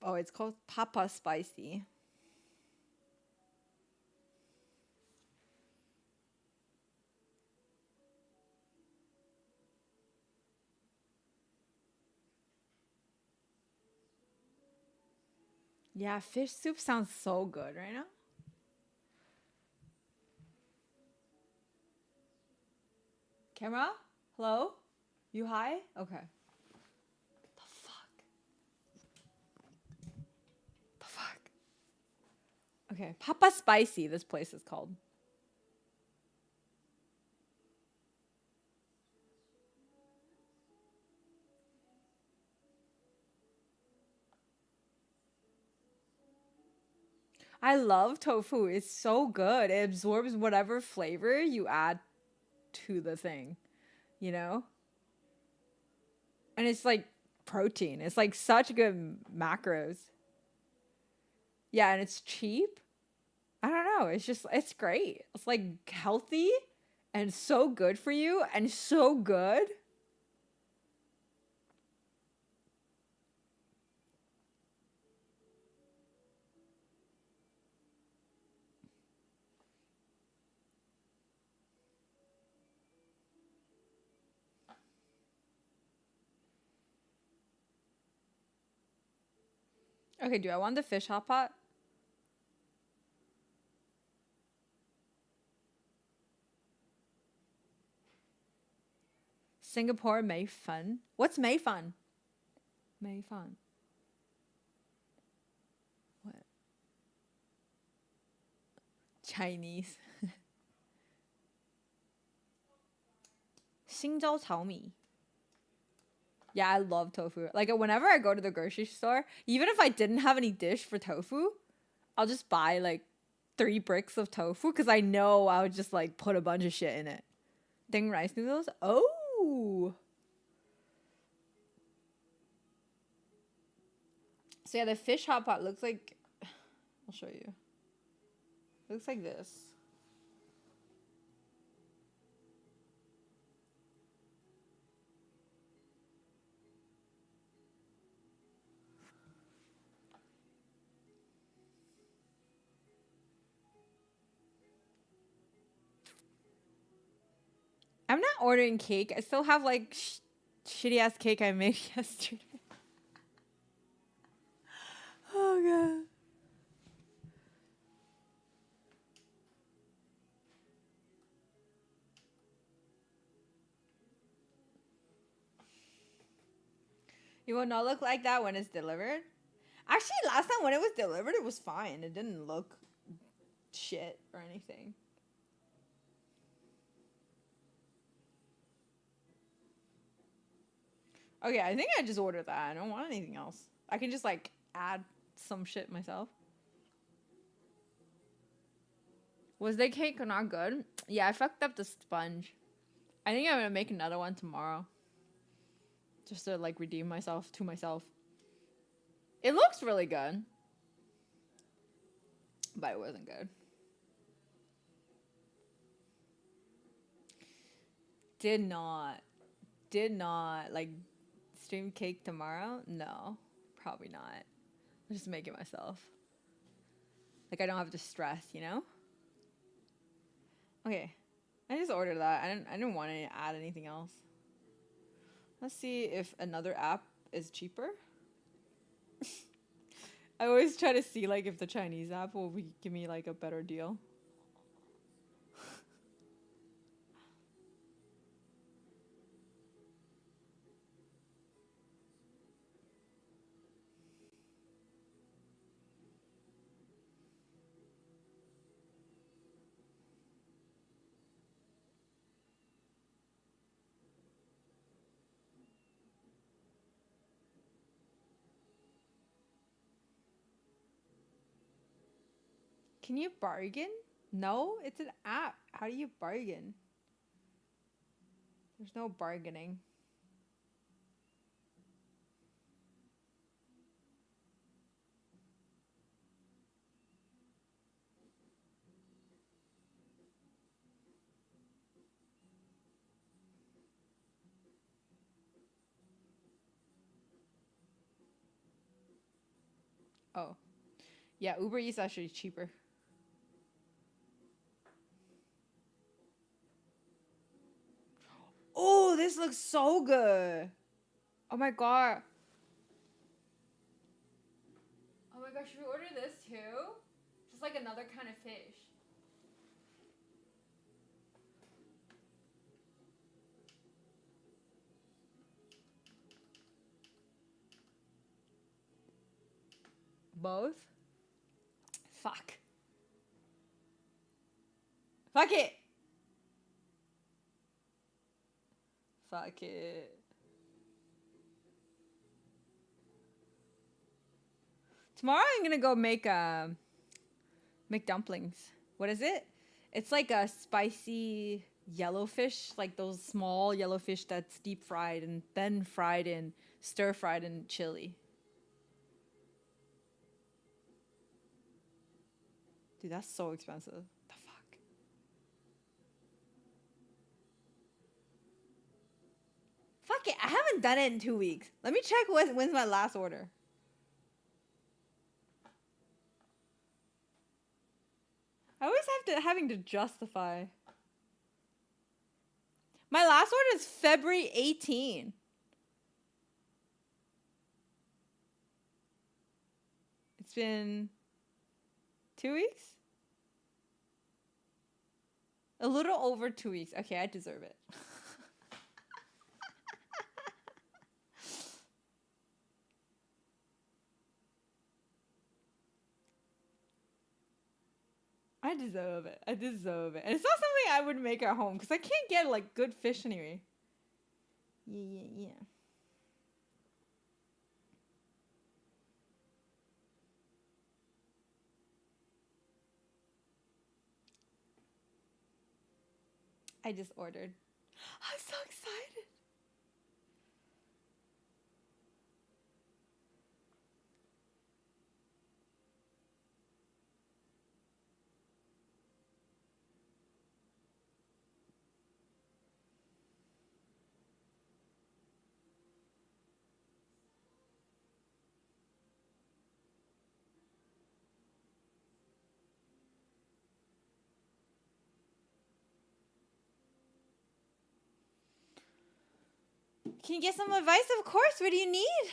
Oh, it's called Papa Spicy. Yeah, fish soup sounds so good right now. Camera? Hello? You high? Okay. The fuck? Okay, Papa Spicy, this place is called. I love tofu. It's so good. It absorbs whatever flavor you add to the thing, you know? And it's like protein. It's like such good macros. Yeah, and it's cheap. I don't know. It's just, it's great. It's like healthy and so good for you and so good. Okay, do I want the fish hot pot? Singapore Mei Fun. What's Mei Fun? Mei Fun. What? Chinese. 星洲炒米. Yeah, I love tofu. Like whenever I go to the grocery store, even if I didn't have any dish for tofu, I'll just buy like 3 bricks of tofu because I know I would just like put a bunch of shit in it. Ding rice noodles. Oh. So yeah, the fish hot pot looks like, I'll show you. It looks like this. I'm not ordering cake. I still have like shitty ass cake I made yesterday. Oh god. It will not look like that when it's delivered. Actually, last time when it was delivered, it was fine. It didn't look shit or anything. Okay, I think I just ordered that. I don't want anything else. I can just like add some shit myself. Was the cake not good? Yeah, I fucked up the sponge. I think I'm gonna make another one tomorrow. Just to like redeem myself to myself. It looks really good. But it wasn't good. Did not like stream cake tomorrow. No, probably not. I'll just make it myself. Like I don't have to stress, you know. Okay, I just ordered that. I didn't want to add anything else. Let's see if another app is cheaper. I always try to see like if the Chinese app will give me like a better deal. Can you bargain? No, it's an app. How do you bargain? There's no bargaining. Oh. Yeah, Uber Eats actually cheaper. Oh, this looks so good. Oh my god. Oh my gosh, should we order this too? Just like another kind of fish. Both? Fuck. Fuck it. Fuck it. Tomorrow I'm gonna go make dumplings. What is it? It's like a spicy yellowfish, like those small yellowfish that's deep fried and then fried in stir fried in chili. Dude, that's so expensive. The fuck? Fuck it. I haven't done it in 2 weeks. Let me check when's my last order. I always having to justify. My last order is February 18. It's been 2 weeks? A little over 2 weeks. Okay, I deserve it. I deserve it. I deserve it. And it's not something I would make at home because I can't get like good fish anyway. Yeah. I just ordered. I'm so excited. Can you get some advice? Of course. What do you need?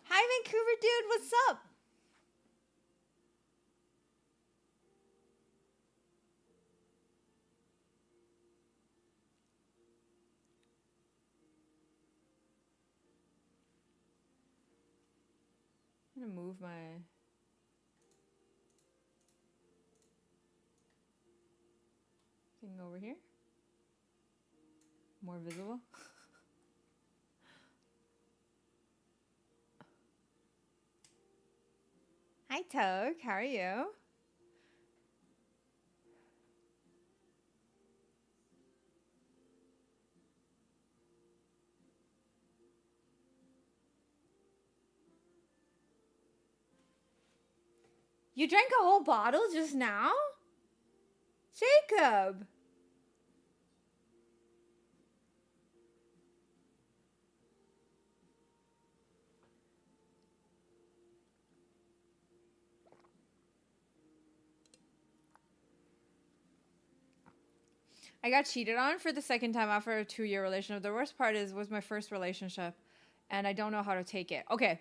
Hi, Vancouver dude. What's up? I'm gonna move my thing over here. More visible. Hi, Toad. How are you? You drank a whole bottle just now? Jacob! I got cheated on for the second time after a 2-year relationship. The worst part was my first relationship, and I don't know how to take it. Okay,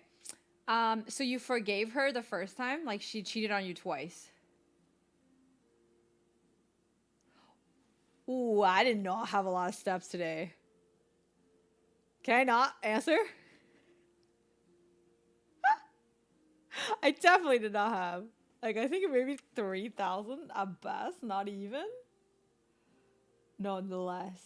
so you forgave her the first time? Like, she cheated on you twice. Ooh, I did not have a lot of steps today. Can I not answer? I definitely did not have. Like, I think maybe 3,000 at best, not even. Nonetheless.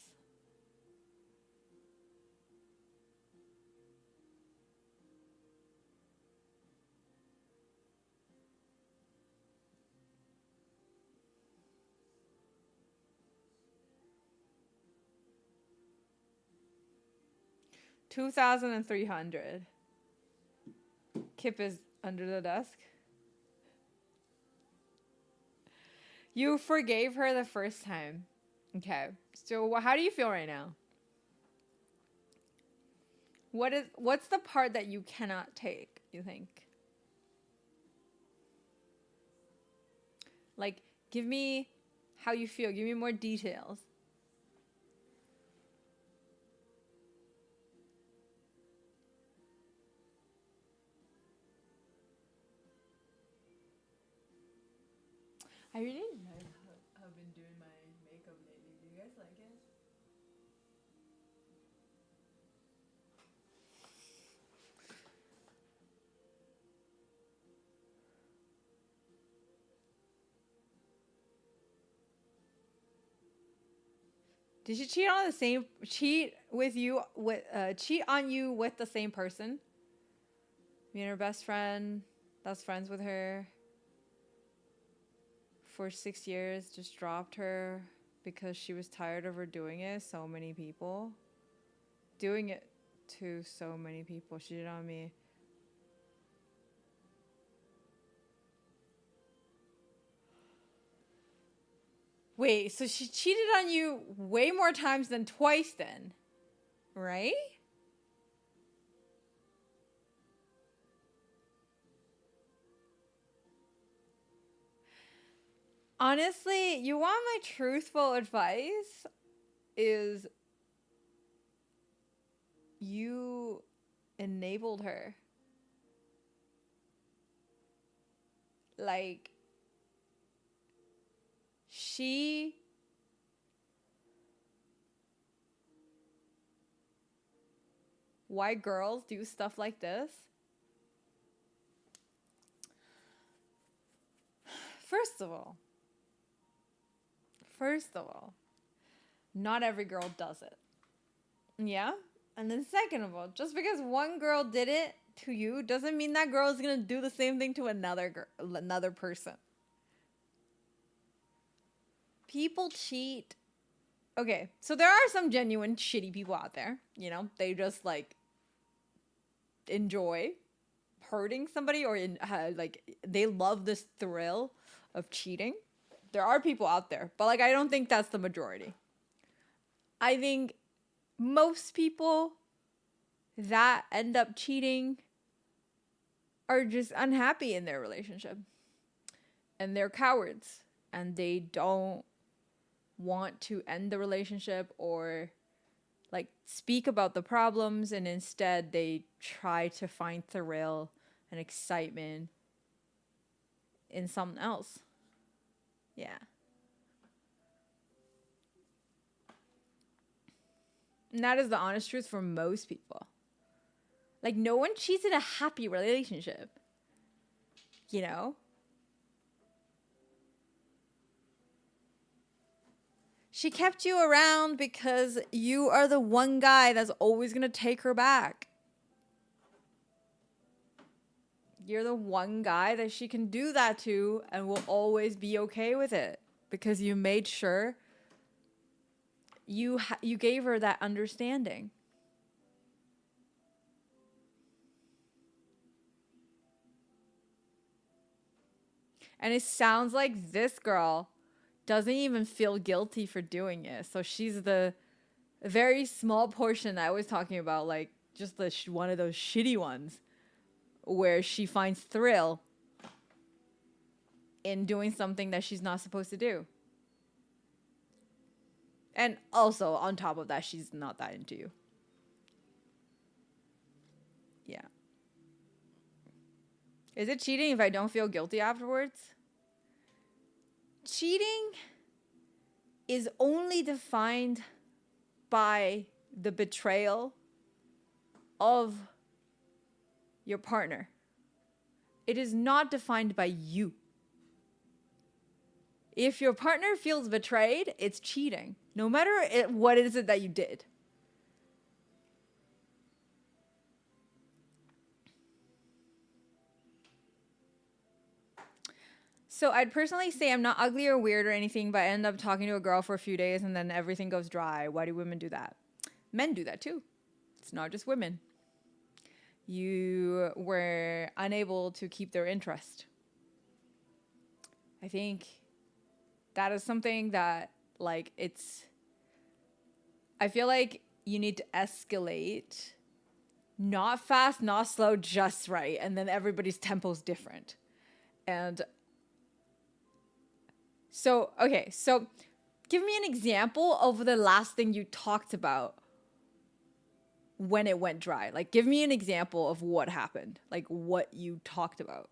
$2,300. Kip is under the desk. You forgave her the first time. Okay. So how do you feel right now? What's the part that you cannot take, you think? Like, give me how you feel. Give me more details. I really have been doing my makeup lately. Do you guys like it? Did she cheat on you with the same person? Me and her best friend that's friends with her for 6 years just dropped her because she was tired of her doing it. So many people. Doing it to so many people. She did it on me. Wait, so she cheated on you way more times than twice then, right? Honestly, you want my truthful advice is you enabled her. Like, why girls do stuff like this? First of all, not every girl does it. Yeah? And then second of all, just because one girl did it to you doesn't mean that girl is going to do the same thing to another person. People cheat. Okay, so there are some genuine shitty people out there, you know? They just like enjoy hurting somebody or like they love this thrill of cheating. There are people out there, but like I don't think that's the majority. I think most people that end up cheating are just unhappy in their relationship. And they're cowards and they don't want to end the relationship or like speak about the problems, and instead they try to find thrill and excitement in something else. Yeah. And that is the honest truth for most people. Like, no one cheats in a happy relationship. You know? She kept you around because you are the one guy that's always going to take her back. You're the one guy that she can do that to and will always be okay with it because you made sure you gave her that understanding. And it sounds like this girl doesn't even feel guilty for doing it. So she's the very small portion I was talking about, like just one of those shitty ones where she finds thrill in doing something that she's not supposed to do. And also, on top of that, she's not that into you. Yeah. Is it cheating if I don't feel guilty afterwards? Cheating is only defined by the betrayal of your partner. It is not defined by you. If your partner feels betrayed, it's cheating. No matter what is it that you did. So I'd personally say I'm not ugly or weird or anything, but I end up talking to a girl for a few days and then everything goes dry. Why do women do that? Men do that too. It's not just women. You were unable to keep their interest. I think that is something that, like, I feel like you need to escalate. Not fast, not slow, just right. And then everybody's tempo's different. And so, okay, so give me an example of the last thing you talked about when it went dry. Like, give me an example of what happened. Like, what you talked about.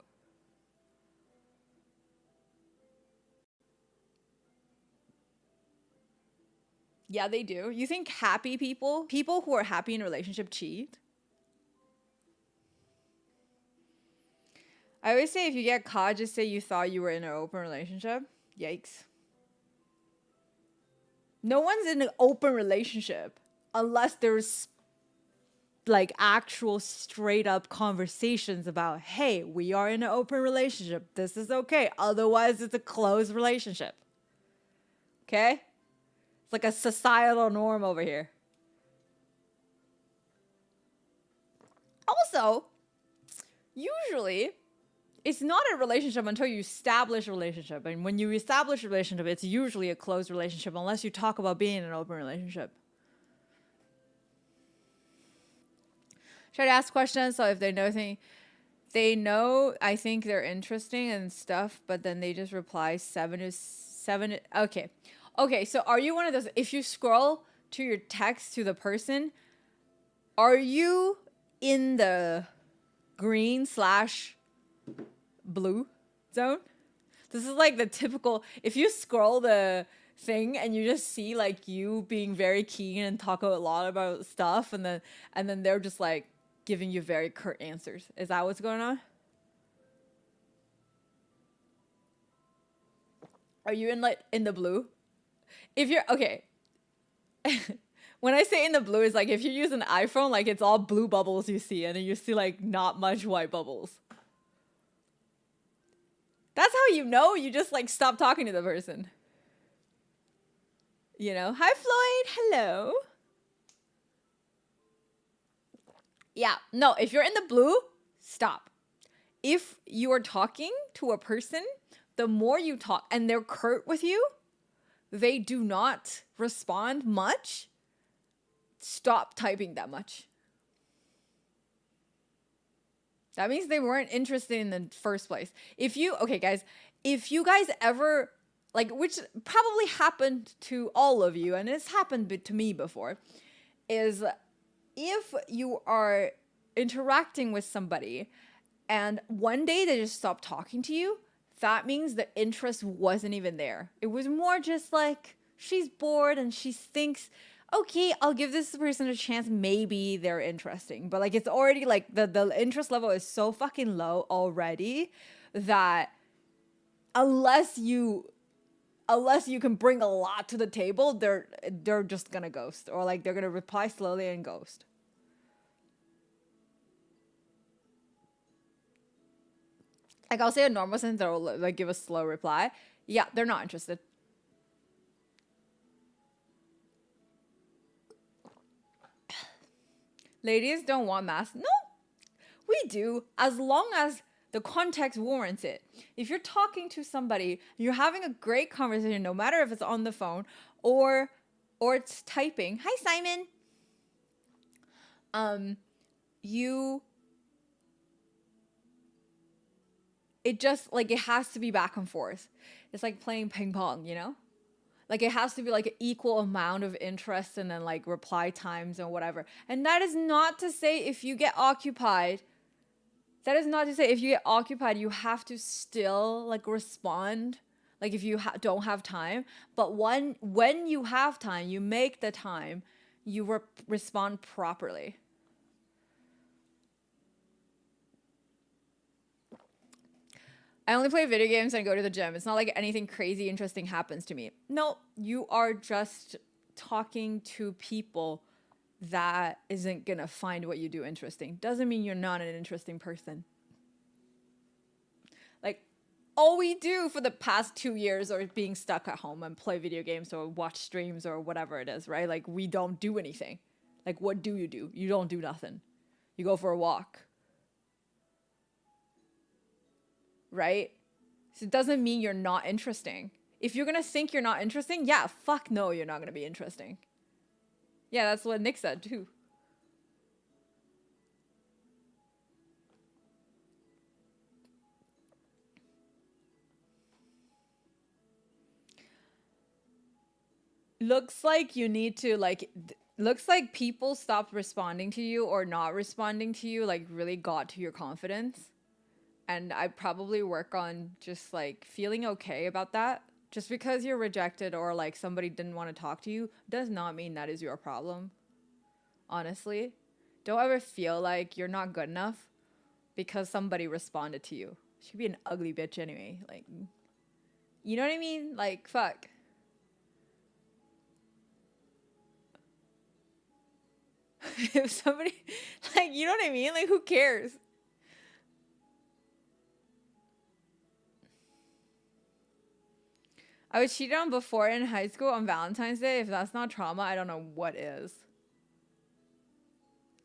Yeah, they do. You think happy people who are happy in a relationship cheat? I always say if you get caught, just say you thought you were in an open relationship. Yikes. No one's in an open relationship unless there's like actual straight up conversations about, hey, we are in an open relationship. This is okay. Otherwise, it's a closed relationship. Okay? It's like a societal norm over here. Also, usually, it's not a relationship until you establish a relationship. And when you establish a relationship, it's usually a closed relationship unless you talk about being in an open relationship. Try to ask questions, so if they know anything, they know I think they're interesting and stuff, but then they just reply 7 to 7. Okay. Okay, so are you one of those, if you scroll to your text to the person, are you in the green / blue zone? This is like the typical, if you scroll the thing and you just see like you being very keen and talk a lot about stuff, and then they're just like giving you very curt answers. Is that what's going on? Are you in the blue? If you're okay. When I say in the blue, is like if you use an iPhone, like it's all blue bubbles you see, and then you see like not much white bubbles. That's how you know you just like stop talking to the person. You know, hi Floyd, hello. Yeah, no, if you're in the blue, stop. If you are talking to a person, the more you talk and they're curt with you, they do not respond much, stop typing that much. That means they weren't interested in the first place. Okay guys, if you guys ever, like, which probably happened to all of you, and it's happened to me before, is if you are interacting with somebody and one day they just stop talking to you, that means the interest wasn't even there. It was more just like she's bored and she thinks, okay, I'll give this person a chance. Maybe they're interesting. But like it's already like the interest level is so fucking low already that unless you can bring a lot to the table, they're just gonna ghost, or like they're gonna reply slowly and ghost. Like I'll say a normal sentence, they'll like give a slow reply. Yeah, they're not interested. Ladies don't want masks. No, we do, as long as the context warrants it. If you're talking to somebody, you're having a great conversation, no matter if it's on the phone or it's typing. Hi, Simon. It just like it has to be back and forth. It's like playing ping pong, you know? Like it has to be like an equal amount of interest and then like reply times and whatever. And that is not to say if you get occupied, you have to still like respond. Like if you don't have time, but when you have time, you make the time, you respond properly. I only play video games and go to the gym. It's not like anything crazy interesting happens to me. No, you are just talking to people that isn't gonna find what you do interesting. Doesn't mean you're not an interesting person. Like, all we do for the past 2 years are being stuck at home and play video games or watch streams or whatever it is, right? Like, we don't do anything. Like, what do? You don't do nothing. You go for a walk. Right? So it doesn't mean you're not interesting. If you're gonna think you're not interesting, yeah, fuck no, you're not gonna be interesting. Yeah, that's what Nick said too. Looks like you need to looks like people stopped responding to you or not responding to you, like really got to your confidence. And I probably work on just like feeling okay about that. Just because you're rejected or like somebody didn't want to talk to you does not mean that is your problem. Honestly, don't ever feel like you're not good enough because somebody responded to you. She'd be an ugly bitch anyway. Like, you know what I mean? Like, fuck. if somebody, like, you know what I mean? Like, who cares? I was cheated on before in high school on Valentine's Day. If that's not trauma, I don't know what is.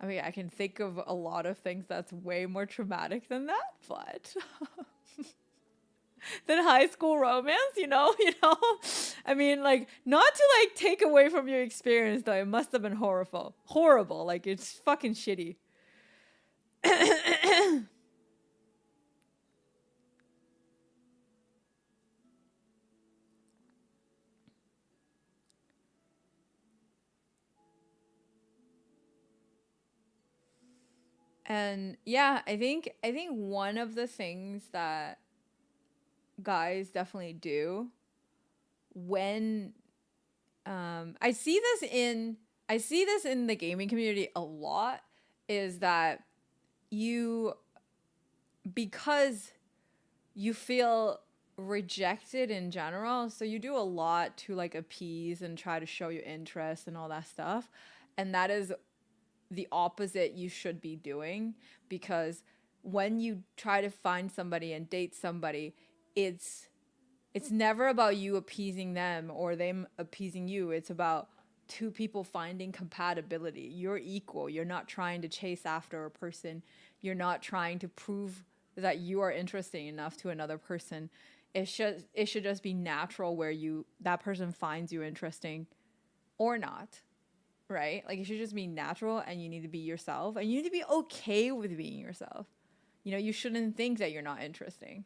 I mean, I can think of a lot of things that's way more traumatic than that, but than high school romance, you know. I mean, like, not to like take away from your experience though. It must have been horrible. Like, it's fucking shitty. And yeah, I think one of the things that guys definitely do when I see this in the gaming community a lot is that you because you feel rejected in general, so you do a lot to like appease and try to show your interest and all that stuff, and that is the opposite you should be doing, because when you try to find somebody and date somebody, it's never about you appeasing them or them appeasing you. It's about two people finding compatibility. You're equal. You're not trying to chase after a person. You're not trying to prove that you are interesting enough to another person. It should just be natural where that person finds you interesting or not. Right? Like, it should just be natural, and you need to be yourself, and you need to be okay with being yourself. You shouldn't think that you're not interesting.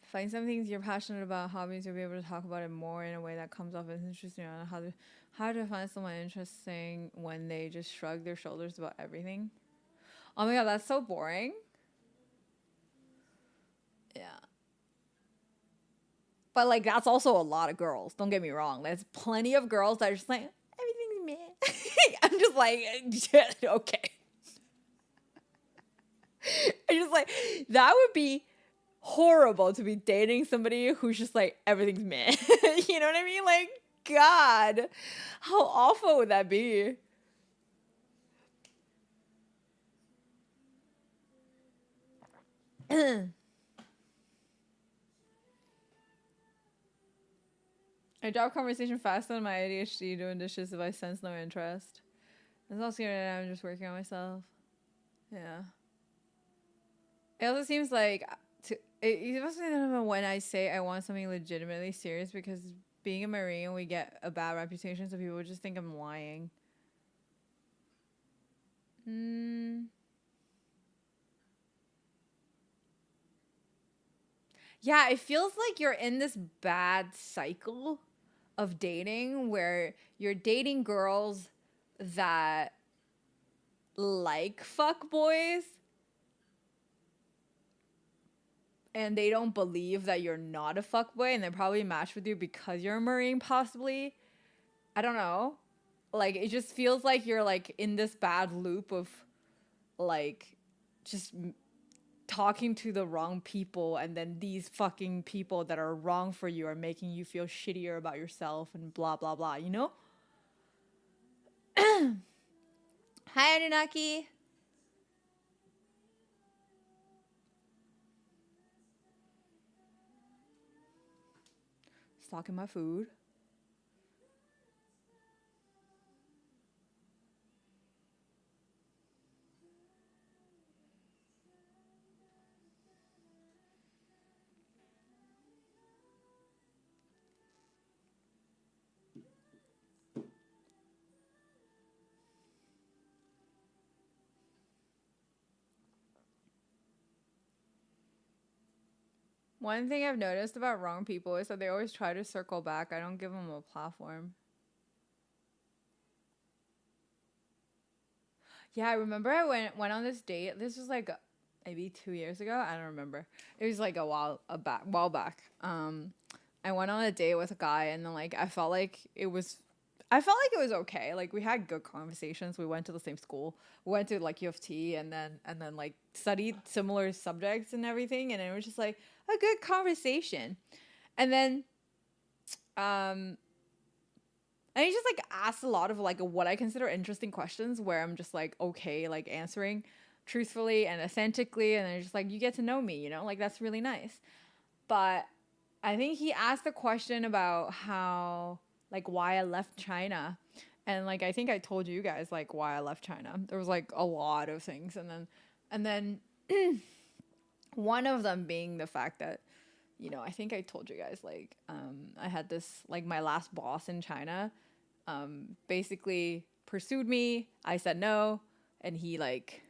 Find some things you're passionate about, hobbies, you'll be able to talk about it more in a way that comes off as interesting. On how to find someone interesting when they just shrug their shoulders about everything. Oh my god, that's so boring. Yeah. But like, that's also a lot of girls. Don't get me wrong. There's plenty of girls that are just like, everything's meh. I'm just like, okay. I'm just like, that would be horrible to be dating somebody who's just like, everything's meh. You know what I mean? Like, God, how awful would that be? I drop conversation faster than my ADHD doing dishes if I sense no interest. It's also I'm just working on myself. Yeah. It also seems like it must be when I say I want something legitimately serious, because being a Marine, we get a bad reputation, so people just think I'm lying. Yeah, it feels like you're in this bad cycle of dating where you're dating girls that like fuck boys, and they don't believe that you're not a fuckboy, and they probably match with you because you're a Marine, possibly. I don't know. Like, it just feels like you're like in this bad loop of like just talking to the wrong people, and then these fucking people that are wrong for you are making you feel shittier about yourself and blah blah blah, you know? Hi, Anunnaki. Stalking my food. One thing I've noticed about wrong people is that they always try to circle back. I don't give them a platform. Yeah, I remember I went on this date. This was like maybe 2 years ago. I don't remember. It was like a while back. I went on a date with a guy, and then like I felt like it was okay. Like, we had good conversations. We went to the same school. We went to like U of T, and then like studied similar subjects and everything, and it was just like a good conversation. And then Um, and he just like asks a lot of like what I consider interesting questions where I'm just like, okay, like answering truthfully and authentically. And they're just like, you get to know me, you know, like that's really nice. But I think he asked a question about how, like, why I left China. And like, I think I told you guys like why I left China. There was like a lot of things. And then one of them being the fact that, you know, I think I told you guys like I had this like my last boss in China basically pursued me. I said no, and he like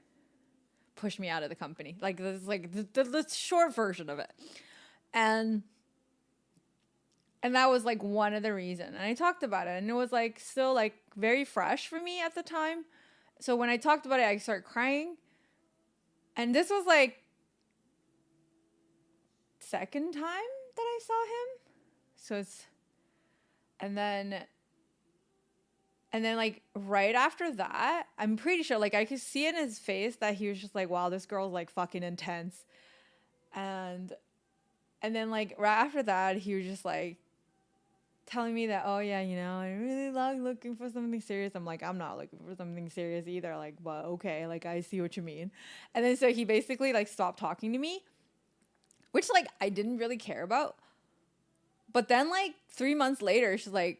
pushed me out of the company. Like this is like the short version of it. And that was like one of the reasons. And I talked about it, and it was like still like very fresh for me at the time. So when I talked about it, I started crying. And this was like second time that I saw him. So it's and then like right after that, I'm pretty sure like I could see in his face that he was just like, wow, this girl's like fucking intense. And then like right after that, he was just like telling me that, oh yeah, you know, I really love looking for something serious. I'm like, I'm not looking for something serious either. Like, but okay, like I see what you mean. And then so he basically like stopped talking to me, which like I didn't really care about. But then like 3 months later, she's like,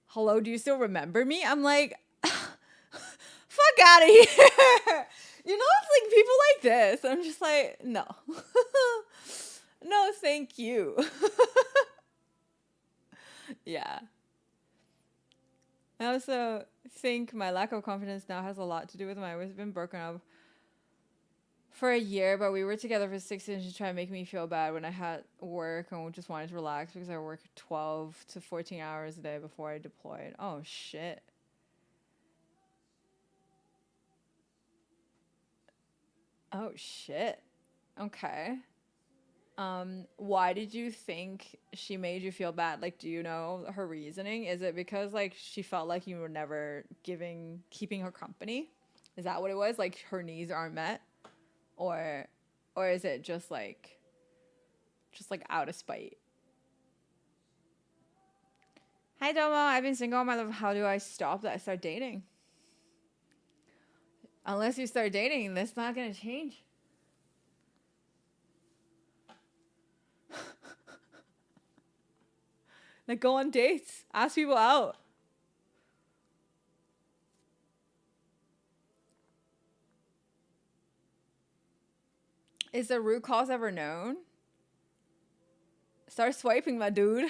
hello, do you still remember me? I'm like, fuck out of here. You know, it's like people like this. I'm just like, no. No, thank you. Yeah. I also think my lack of confidence now has a lot to do with we've been broken up for a year, but we were together for 6 years to try and make me feel bad when I had work and just wanted to relax because I worked 12 to 14 hours a day before I deployed. Oh, shit. Oh, shit. Okay. Why did you think she made you feel bad? Like, do you know her reasoning? Is it because like she felt like you were never keeping her company? Is that what it was? Like her needs aren't met? Or is it just like out of spite? Hi Domo, I've been single all my life. How do I stop that? I start dating. Unless you start dating, that's not gonna change. Like go on dates. Ask people out. Is the root cause ever known? Start swiping, my dude.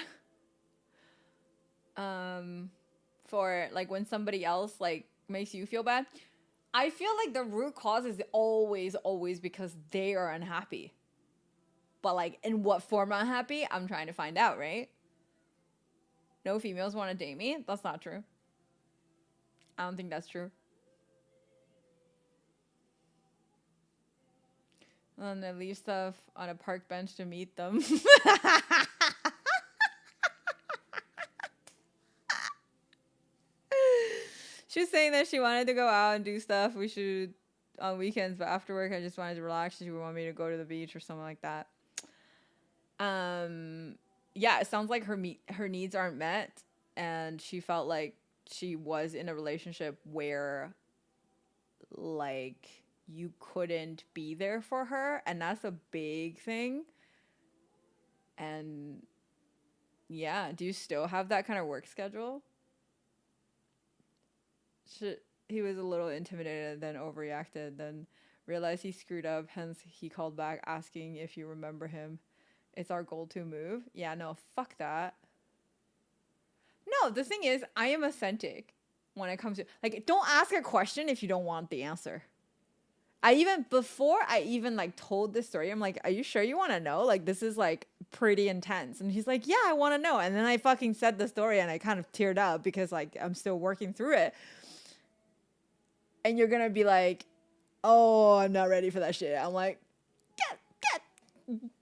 For like when somebody else like makes you feel bad. I feel like the root cause is always because they are unhappy. But like in what form unhappy, I'm trying to find out, right? No females want to date me? That's not true. I don't think that's true. And then they leave stuff on a park bench to meet them. She was saying that she wanted to go out and do stuff we should on weekends, but after work I just wanted to relax. She would want me to go to the beach or something like that. Yeah, it sounds like her needs aren't met, and she felt like she was in a relationship where like you couldn't be there for her, and that's a big thing. And yeah, do you still have that kind of work schedule? He was a little intimidated, then overreacted, then realized he screwed up, hence he called back asking if you remember him. It's our goal to move. Yeah, no, fuck that. No, the thing is, I am authentic when it comes to like don't ask a question if you don't want the answer. Before I even like told this story, I'm like, are you sure you want to know? Like this is like pretty intense. And he's like, yeah, I want to know. And then I fucking said the story and I kind of teared up because like I'm still working through it. And you're gonna be like, oh, I'm not ready for that shit. I'm like,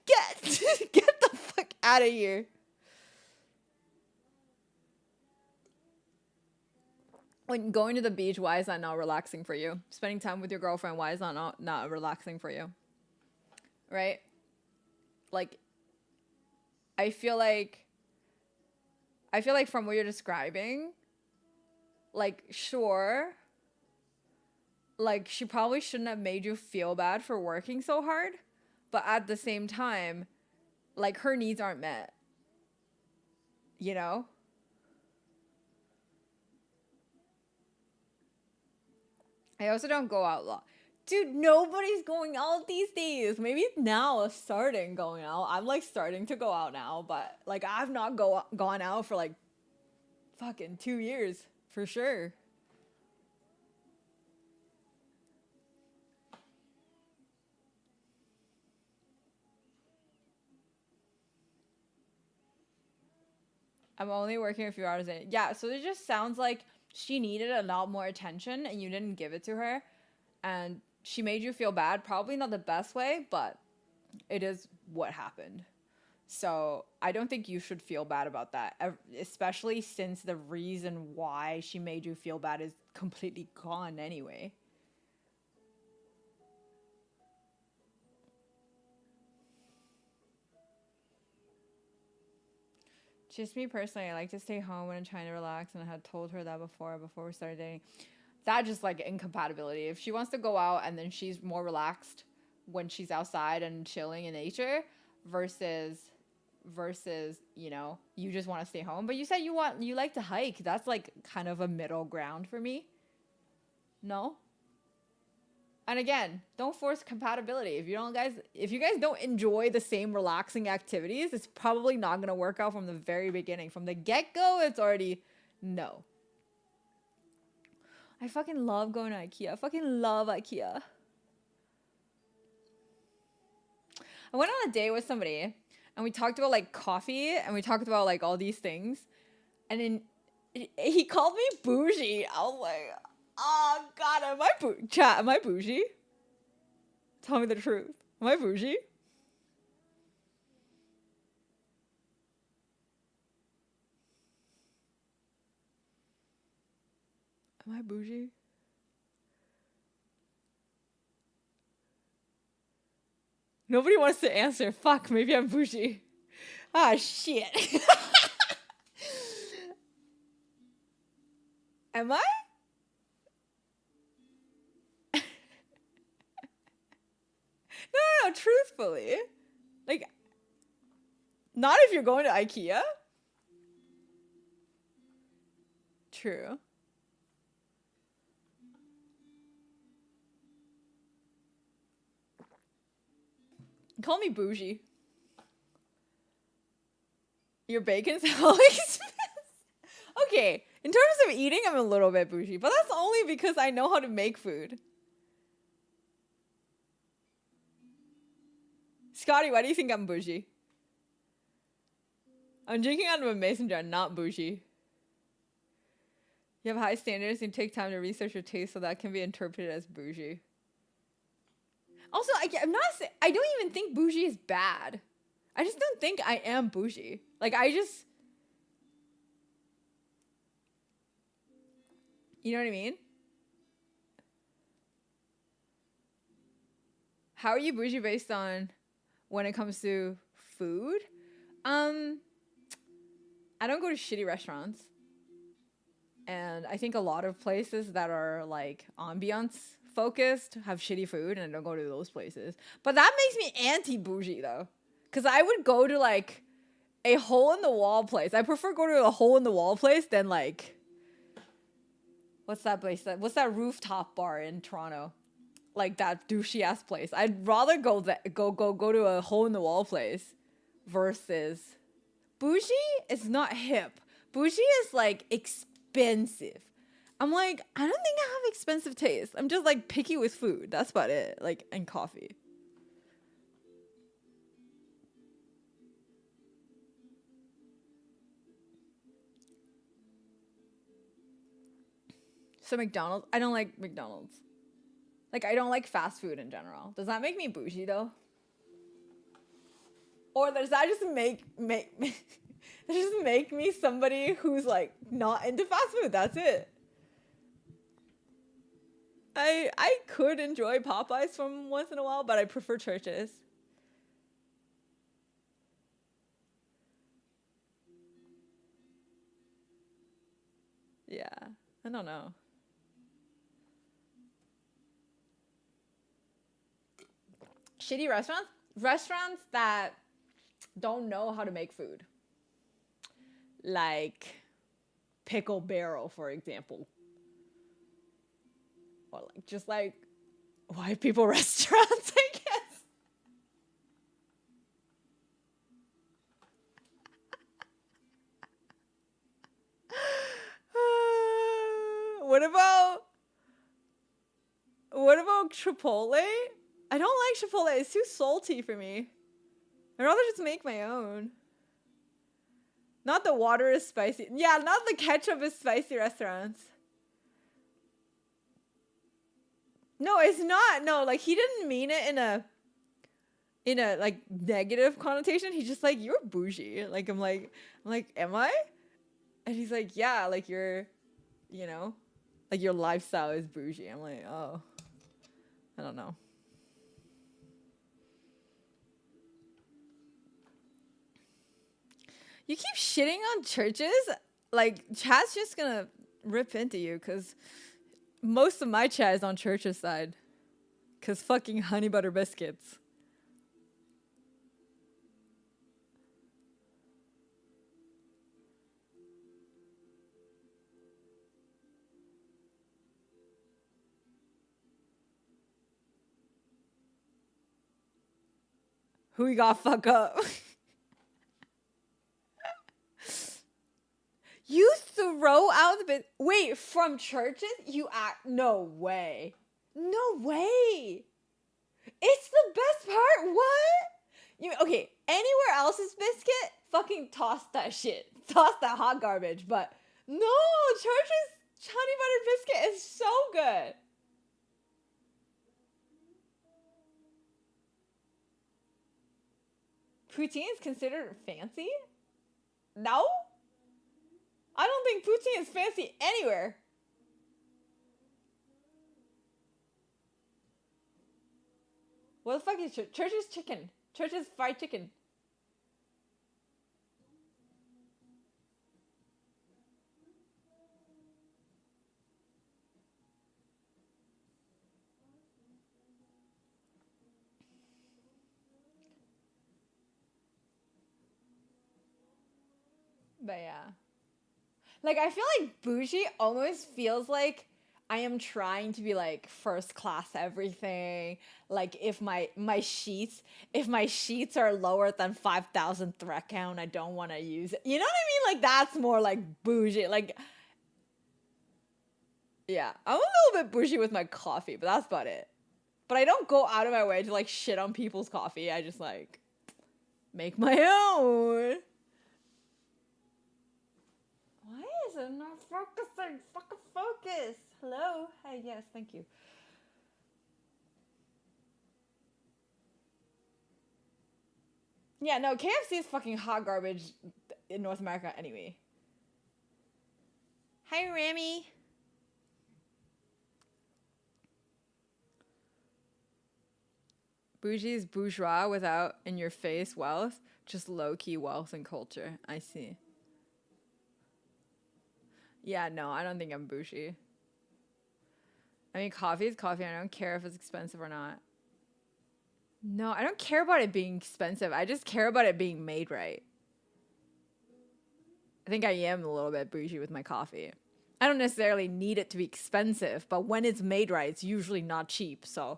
get the fuck out of here. When going to the beach, why is that not relaxing for you? Spending time with your girlfriend, why is that not relaxing for you? Right? Like, I feel like I feel like from what you're describing, like, sure, like, she probably shouldn't have made you feel bad for working so hard, but at the same time, like, her needs aren't met, you know? I also don't go out a lot. Dude, nobody's going out these days. Maybe now starting going out. I'm like starting to go out now, but like I've not gone out for like fucking 2 years for sure. I'm only working a few hours a day. Yeah, so it just sounds like she needed a lot more attention and you didn't give it to her. And she made you feel bad. Probably not the best way, but it is what happened. So I don't think you should feel bad about that, especially since the reason why she made you feel bad is completely gone anyway. Just me personally, I like to stay home when I'm trying to relax, and I had told her that before we started dating. That just like incompatibility. If she wants to go out and then she's more relaxed when she's outside and chilling in nature versus you just want to stay home. But you said you like to hike. That's like kind of a middle ground for me. No? And again, don't force compatibility. If you guys don't enjoy the same relaxing activities, it's probably not going to work out from the very beginning. From the get-go, it's already no. I fucking love going to IKEA. I fucking love IKEA. I went on a date with somebody and we talked about like coffee and we talked about like all these things. And then he called me bougie. I was like, oh God, am I bougie? Tell me the truth. Am I bougie? Am I bougie? Nobody wants to answer. Fuck, maybe I'm bougie. Ah, shit. Am I? No, truthfully. Like, not if you're going to IKEA. True. Call me bougie. Your bacon's how expensive. Okay, in terms of eating, I'm a little bit bougie, but that's only because I know how to make food. Scotty, why do you think I'm bougie? I'm drinking out of a mason jar, not bougie. You have high standards and take time to research your taste so that can be interpreted as bougie. Also, I don't even think bougie is bad. I just don't think I am bougie. Like, you know what I mean? How are you bougie based on when it comes to food? I don't go to shitty restaurants. And I think a lot of places that are like ambiance focused have shitty food, and I don't go to those places. But that makes me anti-bougie though. Cause I would go to like a hole in the wall place. I prefer go to a hole in the wall place than like, what's that place? What's that rooftop bar in Toronto? Like that douchey ass place. I'd rather go to a hole in the wall place versus bougie is not hip. Bougie is like expensive. I'm like, I don't think I have expensive taste. I'm just like picky with food. That's about it. Like, and coffee. So McDonald's, I don't like McDonald's. Like, I don't like fast food in general. Does that make me bougie though? Or does that just make me somebody who's like not into fast food? That's it. I could enjoy Popeyes from once in a while, but I prefer Church's. I don't know. Shitty restaurants? Restaurants that don't know how to make food. Like Pickle Barrel, for example. Or like just like white people restaurants, I guess. What about Chipotle? I don't like Chipotle. It's too salty for me. I'd rather just make my own. Not the water is spicy. Yeah, not the ketchup is spicy restaurants. No, it's not. No, like he didn't mean it in a like negative connotation. He's just like, you're bougie. Like I'm like, am I? And he's like, yeah, like you're, you know, like your lifestyle is bougie. I'm like, oh, I don't know. You keep shitting on churches? Like, chat's just gonna rip into you, because most of my chat is on church's side. Because fucking honey butter biscuits. Who we got fuck up? You throw out the bit. Wait, from churches? You act. No way. No way. It's the best part. What? You okay? Anywhere else's biscuit? Fucking toss that shit. Toss that hot garbage. But no, church's honey butter biscuit is so good. Poutine is considered fancy? No? I don't think poutine is fancy anywhere. What the fuck is church? Church's chicken. Church's fried chicken. But yeah. Like, I feel like bougie almost feels like I am trying to be like first class everything. Like if my sheets are lower than 5,000 thread count, I don't want to use it. You know what I mean? Like that's more like bougie. Like yeah, I'm a little bit bougie with my coffee, but that's about it. But I don't go out of my way to like shit on people's coffee. I just like make my own. Why is it not focusing? Fucking focus. Hello? Hey, yes, thank you. Yeah, no, KFC is fucking hot garbage in North America anyway. Hi, Rami. Bougie is bourgeois without in your face wealth. Just low key wealth and culture. I see. Yeah, no, I don't think I'm bougie. I mean, coffee is coffee. I don't care if it's expensive or not. No, I don't care about it being expensive. I just care about it being made right. I think I am a little bit bougie with my coffee. I don't necessarily need it to be expensive, but when it's made right, it's usually not cheap. So,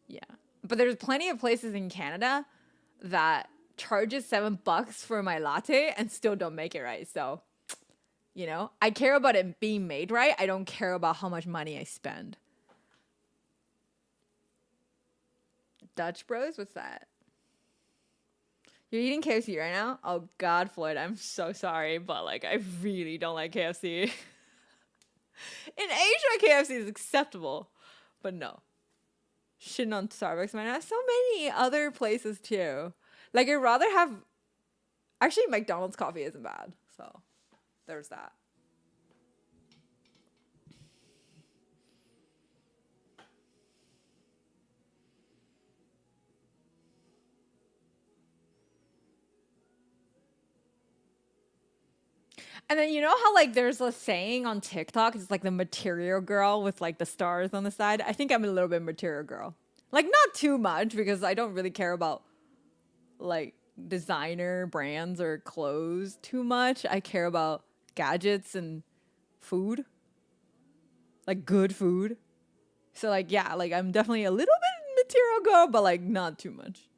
yeah. But there's plenty of places in Canada that charges $7 for my latte and still don't make it right. So, you know, I care about it being made right. I don't care about how much money I spend. Dutch Bros? What's that? You're eating KFC right now? Oh God, Floyd, I'm so sorry, but like I really don't like KFC. In Asia, KFC is acceptable, but no. Shitting on Starbucks right now. So many other places too. Like I'd rather have. Actually, McDonald's coffee isn't bad, so there's that. And then you know how like there's a saying on TikTok, it's like the material girl with like the stars on the side. I think I'm a little bit material girl. Like not too much because I don't really care about like designer brands or clothes too much. I care about gadgets and food. Like good food. So like yeah, like I'm definitely a little bit material girl, but like not too much.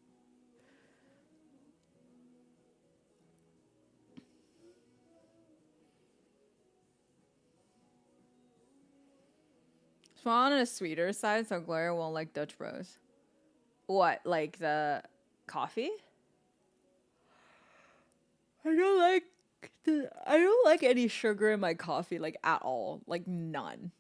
Swan on a sweeter side, so Gloria won't like Dutch Bros. What, like the coffee? I don't like I don't like any sugar in my coffee, like at all. Like none.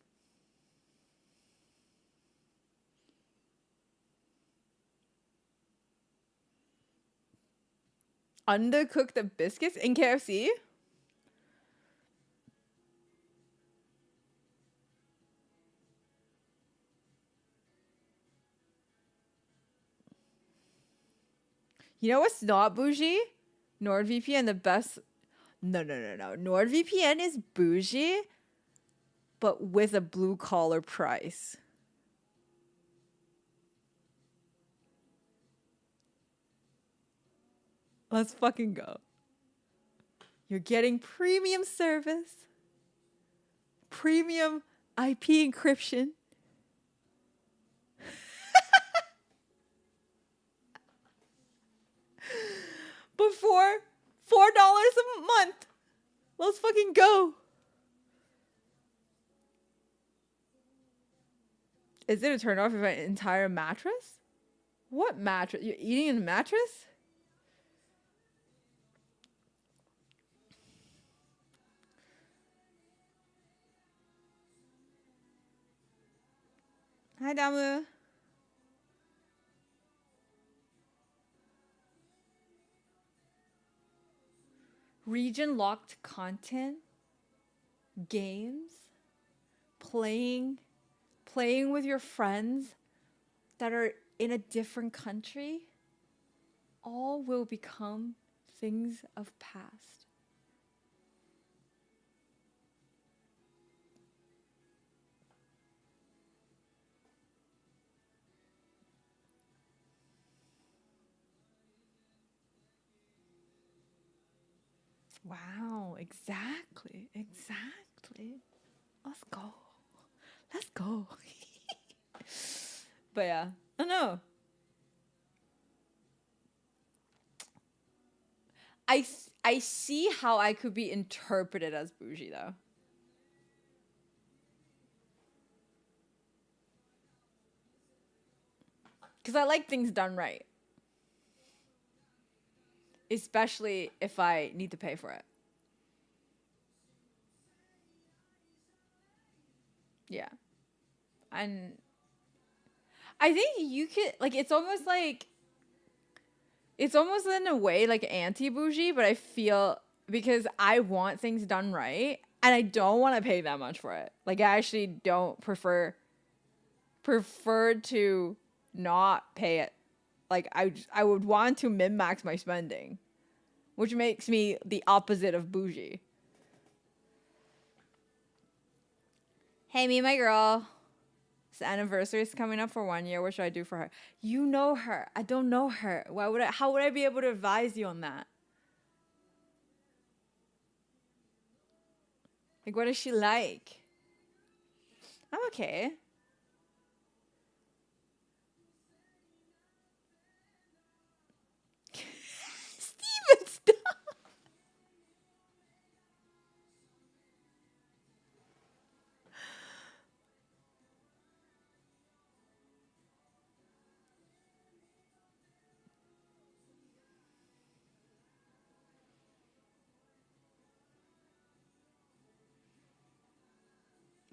Undercook the biscuits in KFC? You know what's not bougie? NordVPN, the best. No, no, no, no. NordVPN is bougie, but with a blue collar price. Let's fucking go. You're getting premium service, premium IP encryption. But for $4 a month. Let's fucking go. Is it a turn off if an entire mattress? What mattress? You're eating in a mattress? Hi, Damu. Region locked content, games, playing with your friends that are in a different country, all will become things of past. Wow, exactly. Exactly. Let's go. Let's go. But yeah, I don't know. I see how I could be interpreted as bougie though. Because I like things done right. Especially if I need to pay for it. Yeah. And I think you could like it's almost in a way like anti bougie, but I feel because I want things done right and I don't want to pay that much for it. Like I actually don't prefer to not pay it. Like I would want to min max my spending, which makes me the opposite of bougie. Hey, me, my girl. This anniversary is coming up for 1 year. What should I do for her? You know her. I don't know her. Why would I? How would I be able to advise you on that? Like, what is she like? I'm okay. Steven, stop.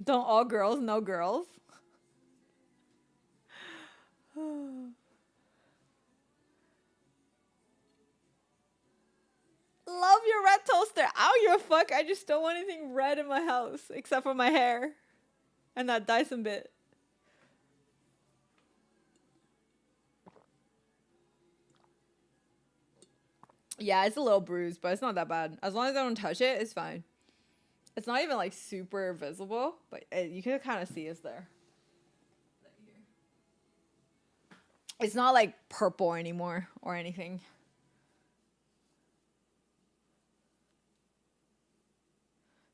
Don't all girls know girls? Love your red toaster. I don't give a fuck. I just don't want anything red in my house except for my hair and that Dyson bit. Yeah, it's a little bruised, but it's not that bad. As long as I don't touch it, it's fine. It's not even like super visible, but you can kind of see it's there. It's not like purple anymore or anything.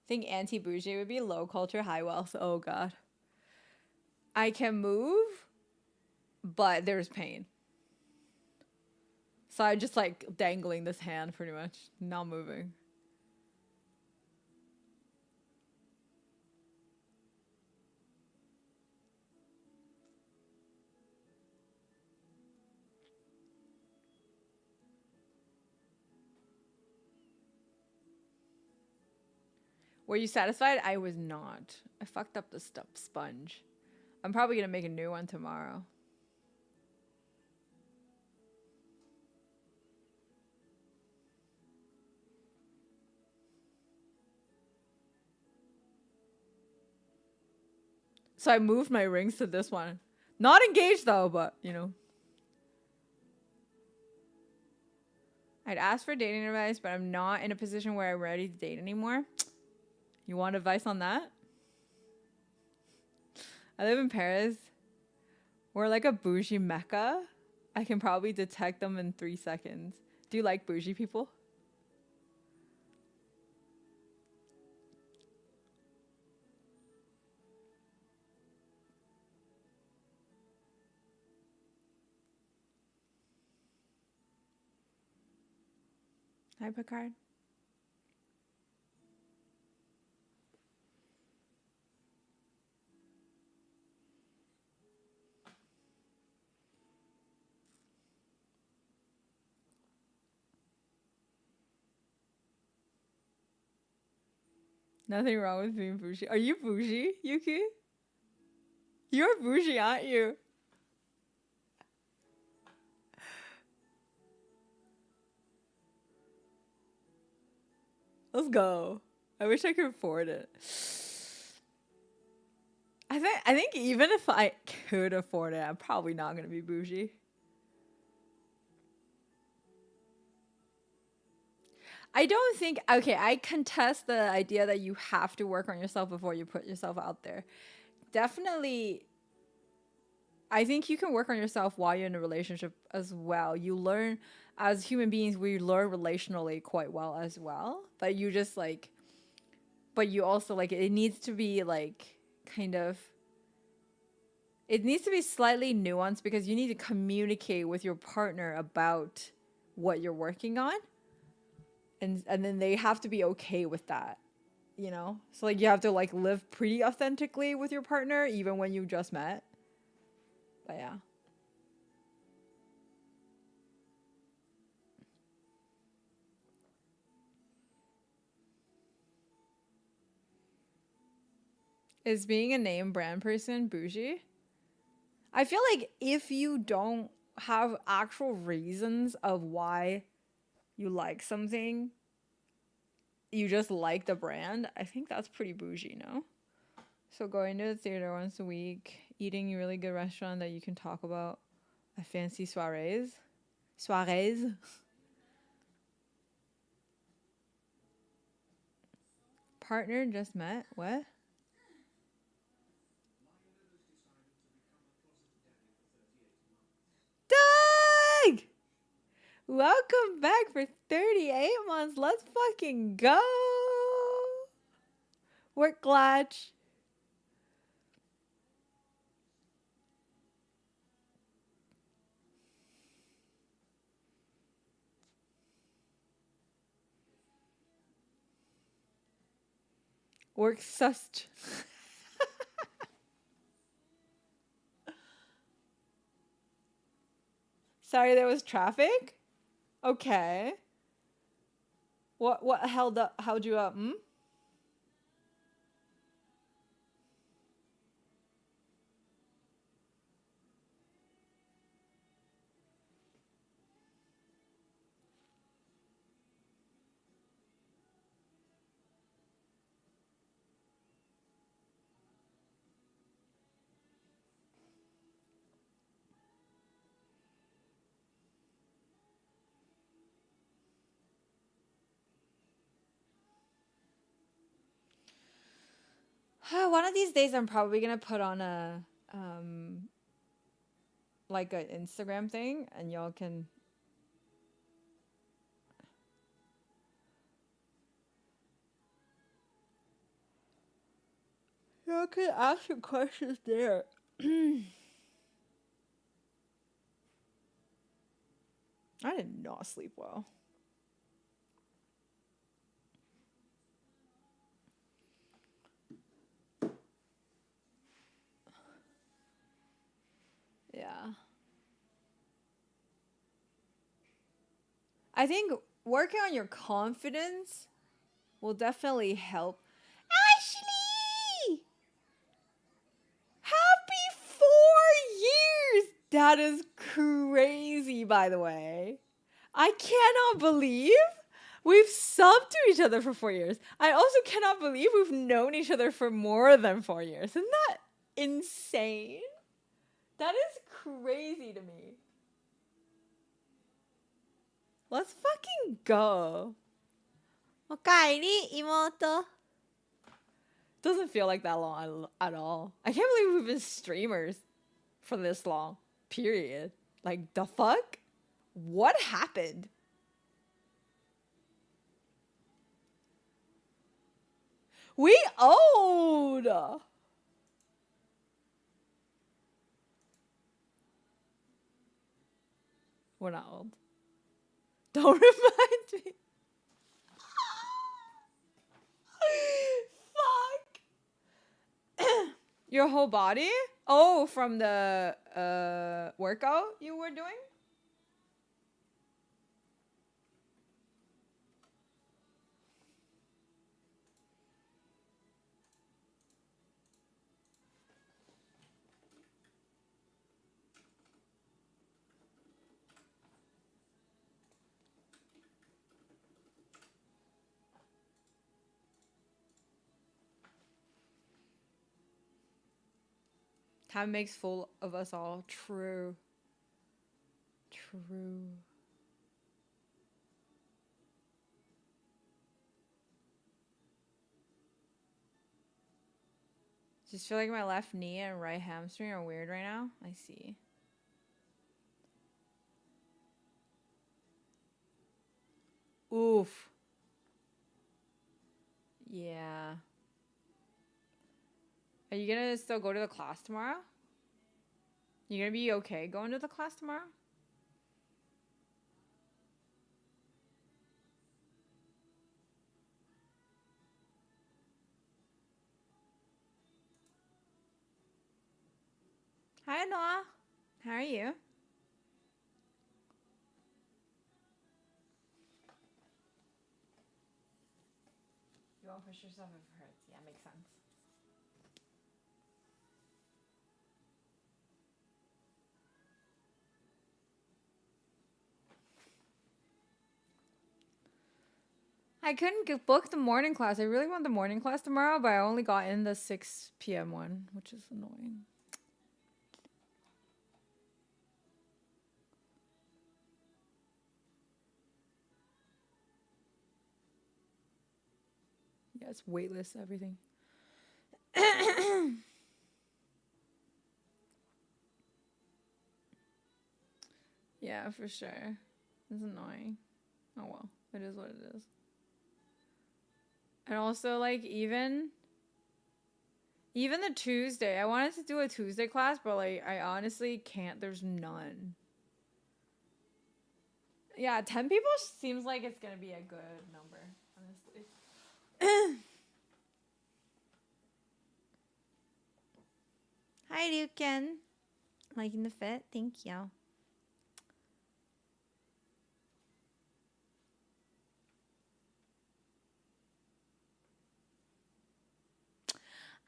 I think anti-bougie would be low culture, high wealth. Oh god. I can move, but there's pain. So I'm just like dangling this hand pretty much, not moving. Were you satisfied? I was not. I fucked up the sponge. I'm probably gonna make a new one tomorrow. So I moved my rings to this one. Not engaged though, but you know. I'd ask for dating advice, but I'm not in a position where I'm ready to date anymore. You want advice on that? I live in Paris. We're like a bougie mecca. I can probably detect them in 3 seconds. Do you like bougie people? Hi, Picard. Nothing wrong with being bougie. Are you bougie, Yuki? You're bougie, aren't you? Let's go. I wish I could afford it. I think even if I could afford it, I'm probably not gonna be bougie. I don't think okay, I contest the idea that you have to work on yourself before you put yourself out there. Definitely I think you can work on yourself while you're in a relationship as well. You learn as human beings, we learn relationally quite well as well. But you just like but you also like it needs to be like kind of it needs to be slightly nuanced because you need to communicate with your partner about what you're working on. And then they have to be okay with that, you know? So like you have to like live pretty authentically with your partner even when you just met. But yeah. Is being a name brand person bougie? I feel like if you don't have actual reasons of why you like something, you just like the brand, I think that's pretty bougie, no? So going to the theater once a week, eating a really good restaurant that you can talk about at fancy soirees. Soirees. Partner just met. What? Doug! Welcome back for 38 months. Let's fucking go. Work clutch. Work sussed. Sorry, there was traffic? Okay. What held you up? Hmm? One of these days I'm probably gonna put on a like an Instagram thing and y'all can ask your questions there. I did not sleep well. Yeah. I think working on your confidence will definitely help. Ashley! Happy 4 years! That is crazy, by the way. I cannot believe we've subbed to each other for 4 years. I also cannot believe we've known each other for more than 4 years. Isn't that insane? That is crazy to me. Let's fucking go. Okaeri, imoto. Doesn't feel like that long at all. I can't believe we've been streamers for this long. Period. Like, the fuck? What happened? We old. We're not old. Don't remind me. Fuck. Your whole body? Oh, from the workout you were doing? Time makes fool of us all. True. True. Just feel like my left knee and right hamstring are weird right now. I see. Oof. Yeah. Are you gonna still go to the class tomorrow? You gonna be okay going to the class tomorrow? Hi, Noah. How are you? You won't push yourself if it hurts. Yeah, makes sense. I couldn't book the morning class. I really want the morning class tomorrow, but I only got in the 6 p.m. one, which is annoying. Yeah, it's weightless, everything. Yeah, for sure. It's annoying. Oh well, it is what it is. And also, like, even the Tuesday, I wanted to do a Tuesday class, but like, I honestly can't. There's none. Yeah, 10 people seems like it's gonna be a good number, honestly. Hi, Ryuken. Liking the fit? Thank you.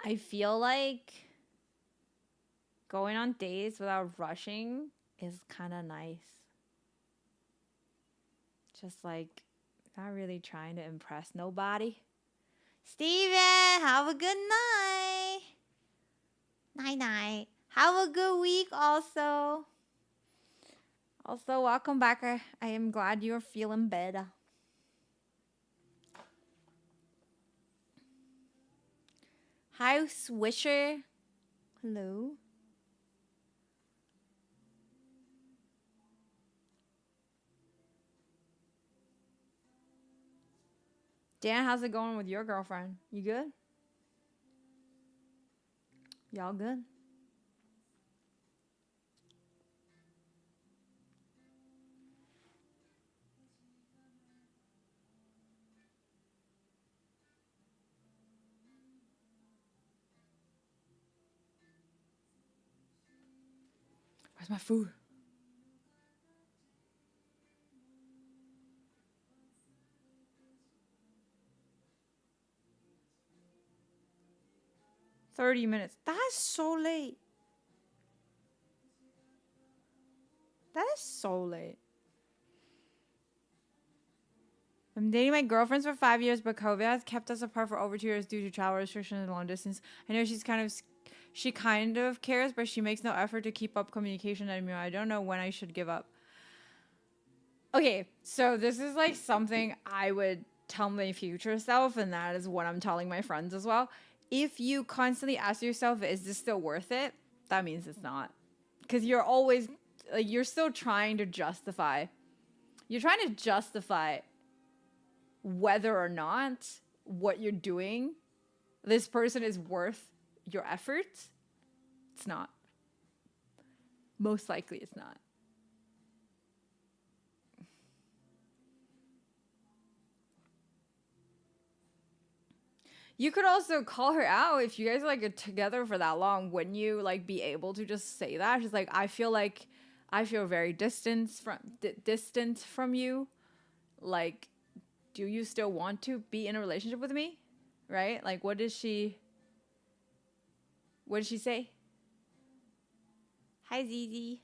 I feel like going on dates without rushing is kind of nice. Just like not really trying to impress nobody. Steven, have a good night. Night night. Have a good week also. Also, welcome back. I am glad you're feeling better. Hi, Swisher. Hello. Dan, how's it going with your girlfriend? You good? Y'all good? Where's my food? $30. That's so late. That is so late. I'm dating my girlfriends for 5 years, but COVID has kept us apart for over 2 years due to travel restrictions and long distance. I know she kind of cares, but she makes no effort to keep up communication anymore. I don't know when I should give up. Okay, so this is like something I would tell my future self, and that is what I'm telling my friends as well. If you constantly ask yourself, is this still worth it? That means it's not. Because you're always, like, you're still trying to justify. You're trying to justify whether or not what you're doing, this person is worth your effort. It's not. Most likely it's not. You could also call her out if you guys are like together for that long. Wouldn't you like be able to just say that? She's like, I feel very distant from you. Like, do you still want to be in a relationship with me? Right? Like, what did she say? Hi, Zizi.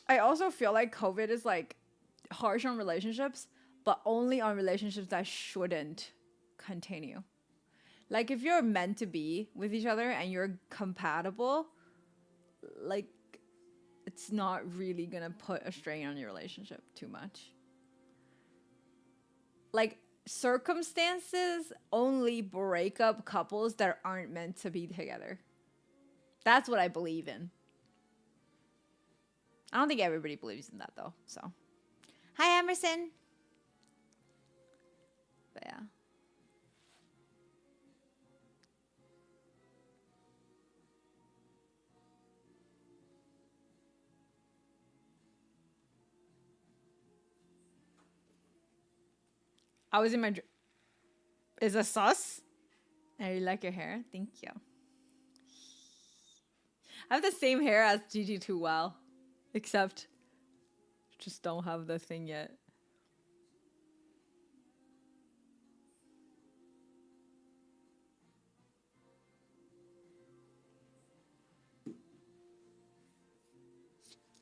I also feel like COVID is like harsh on relationships, but only on relationships that shouldn't continue. Like if you're meant to be with each other and you're compatible, like it's not really gonna put a strain on your relationship too much. Like circumstances only break up couples that aren't meant to be together. That's what I believe in. I don't think everybody believes in that though. So, hi Emerson. But yeah. I was in my. Is a sus? I really like your hair. Thank you. I have the same hair as Gigi too well, except just don't have the thing yet.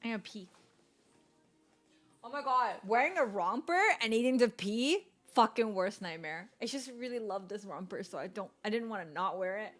I'm gonna pee. Oh my god, wearing a romper and needing to pee, fucking worst nightmare. I just really love this romper, so I didn't want to not wear it.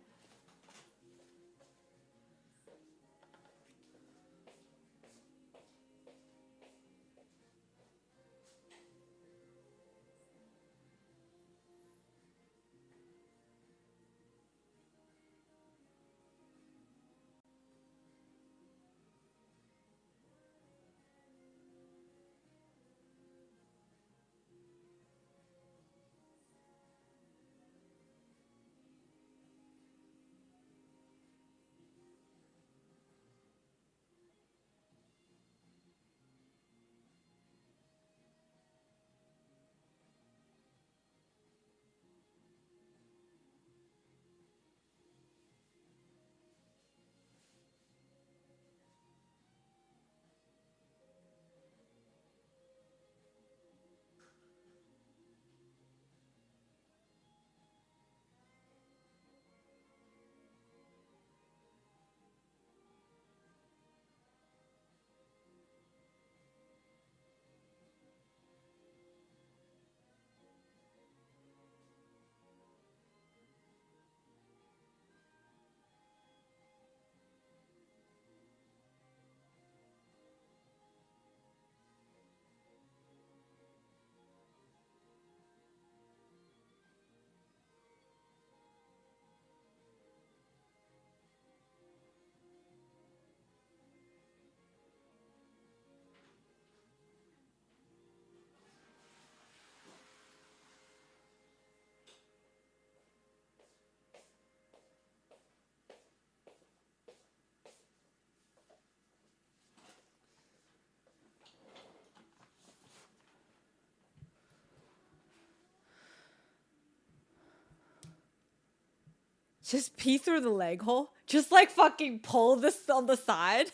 Just pee through the leg hole? Just like fucking pull this on the side?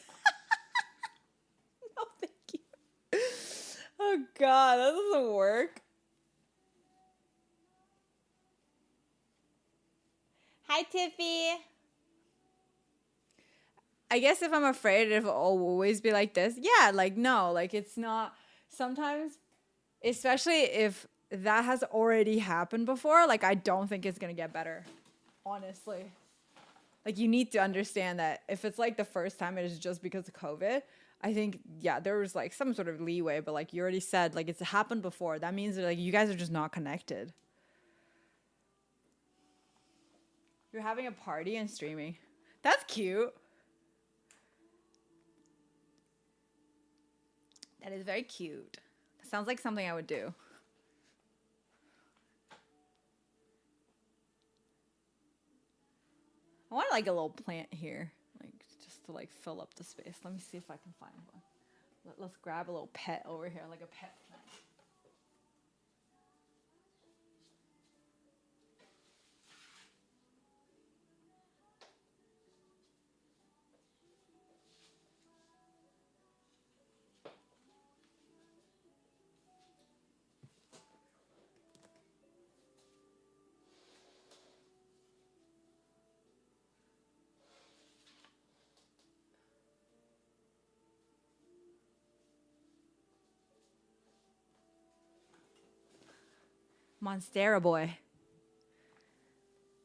No, thank you. Oh god, that doesn't work. Hi, Tiffy. I guess if I'm afraid it'll always be like this, yeah, like no, like it's not. Sometimes, especially if that has already happened before, like I don't think it's gonna get better. Honestly. Like you need to understand that if it's like the first time it is just because of COVID, I think yeah, there was like some sort of leeway, but like you already said, like it's happened before. That means that like you guys are just not connected. You're having a party and streaming. That's cute. That is very cute. That sounds like something I would do. I want like a little plant here, like just to like fill up the space. Let me see if I can find one. Let's grab a little pet over here, like a pet plant. Monstera boy.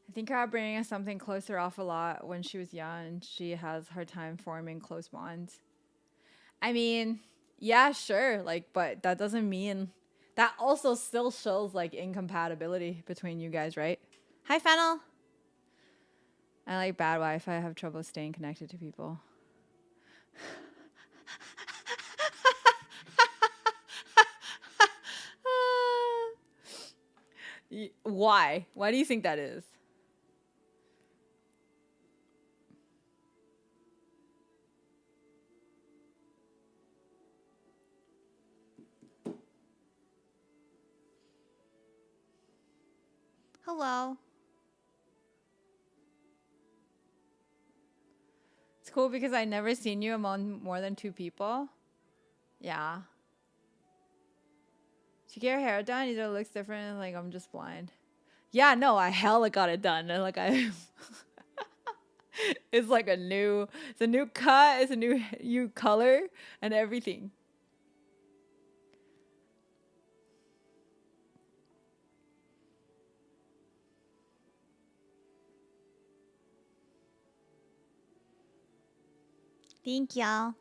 I think her upbringing is something closer off a lot when she was young. She has hard time forming close bonds. I mean, yeah, sure. Like, but that doesn't mean that also still shows like incompatibility between you guys, right? Hi, Fennel. I like bad Wi-Fi. I have trouble staying connected to people. Why? Why do you think that is? Hello. It's cool because I never seen you among more than 2 people. Yeah. Did you get your hair done? Either it looks different, like I'm just blind. Yeah, no, I hella got it done. And like I it's like it's a new cut, it's a new color and everything. Thank y'all.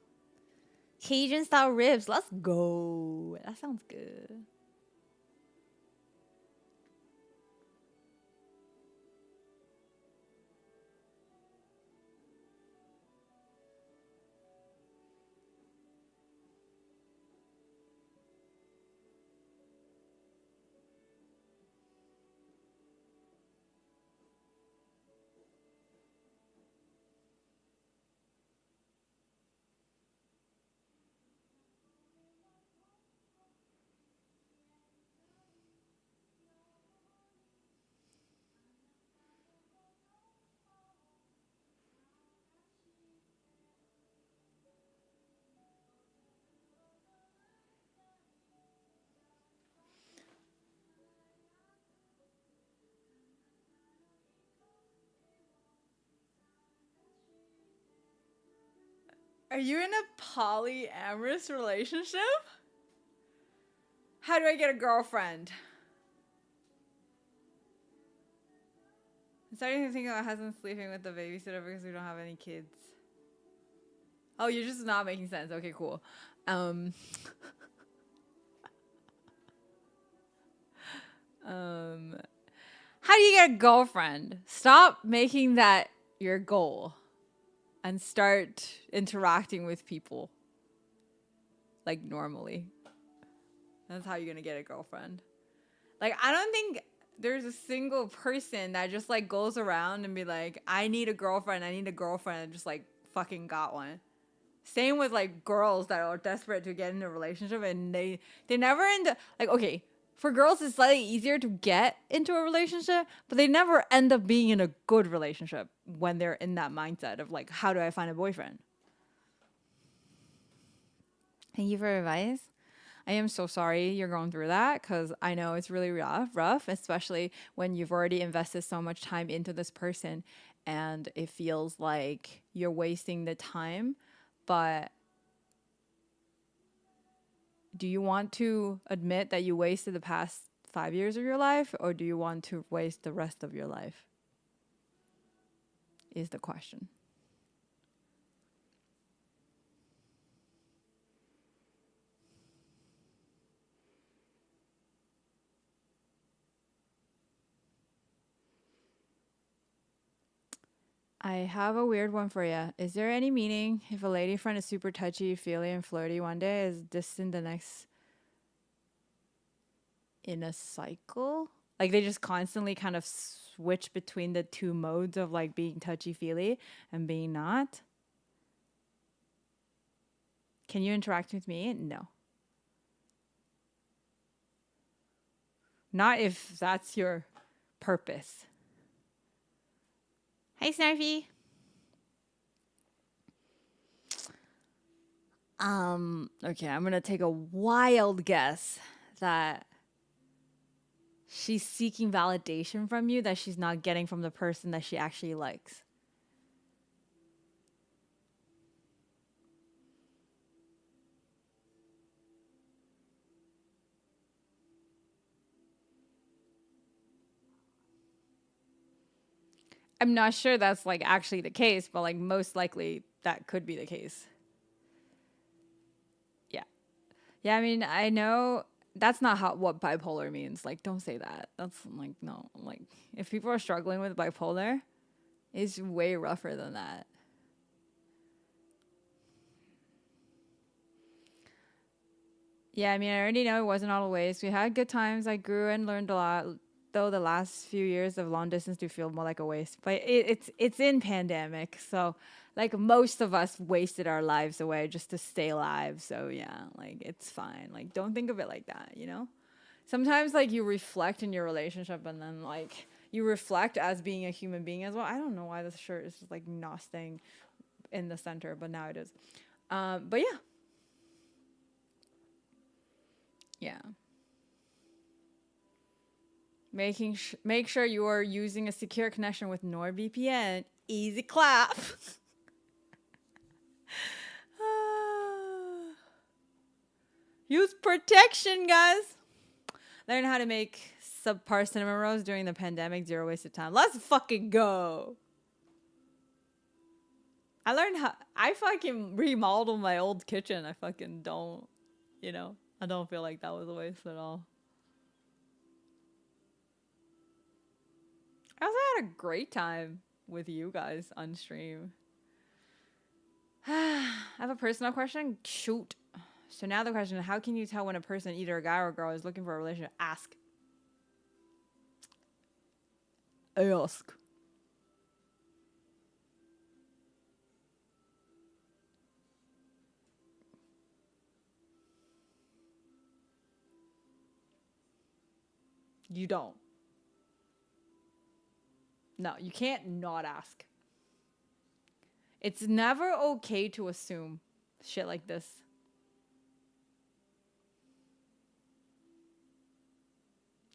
Cajun style ribs. Let's go. That sounds good. Are you in a polyamorous relationship? How do I get a girlfriend? I'm starting to think about husband sleeping with the babysitter because we don't have any kids. Oh, you're just not making sense. Okay, cool. How do you get a girlfriend? Stop making that your goal and start interacting with people like normally. That's how you're gonna get a girlfriend. Like, I don't think there's a single person that just like goes around and be like, I need a girlfriend, and just like fucking got one. Same with like girls that are desperate to get in a relationship and they never end up, like, okay, for girls, it's slightly easier to get into a relationship, but they never end up being in a good relationship when they're in that mindset of like, how do I find a boyfriend? Thank you for advice. I am so sorry you're going through that because I know it's really rough, especially when you've already invested so much time into this person and it feels like you're wasting the time. But do you want to admit that you wasted the past 5 years of your life, or do you want to waste the rest of your life? Is the question. I have a weird one for you. Is there any meaning if a lady friend is super touchy, feely, and flirty one day, is distant the next in a cycle? Like they just constantly kind of switch between the two modes of like being touchy feely and being not? Can you interact with me? No. Not if that's your purpose. Hi, Snarfy. Okay, I'm gonna take a wild guess that she's seeking validation from you that she's not getting from the person that she actually likes. I'm not sure that's like actually the case, but like most likely that could be the case. Yeah. Yeah, I mean, I know that's not what bipolar means. Like, don't say that. That's like, no. Like, if people are struggling with bipolar, it's way rougher than that. Yeah, I mean, I already know it wasn't all a waste. We had good times. I grew and learned a lot. Though the last few years of long distance do feel more like a waste, but it's in pandemic, so like most of us wasted our lives away just to stay alive. So yeah, like it's fine. Like don't think of it like that, you know? Sometimes like you reflect in your relationship and then like you reflect as being a human being as well. I don't know why this shirt is just like not staying in the center, but now it is. But yeah. Yeah. Make sure you are using a secure connection with NordVPN. Easy clap. Use protection, guys. Learn how to make subpar cinnamon rolls during the pandemic. Zero waste of time. Let's fucking go. I learned how. I fucking remodeled my old kitchen. I fucking don't, I don't feel like that was a waste at all. I also had a great time with you guys on stream. I have a personal question. Shoot. So now the question is, how can you tell when a person, either a guy or a girl, is looking for a relationship? Ask. Ask. You don't. No, you can't not ask. It's never okay to assume shit like this.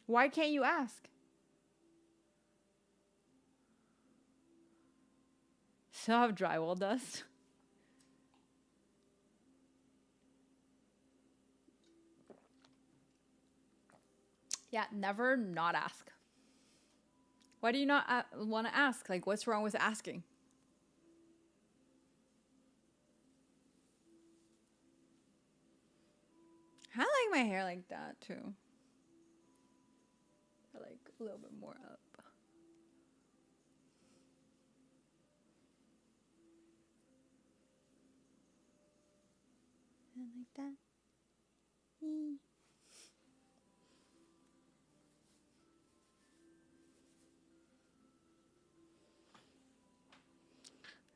Why can't you ask? Still have drywall dust. Yeah, never not ask. Why do you not want to ask? Like, what's wrong with asking? I like my hair like that too. I like a little bit more up. I like that.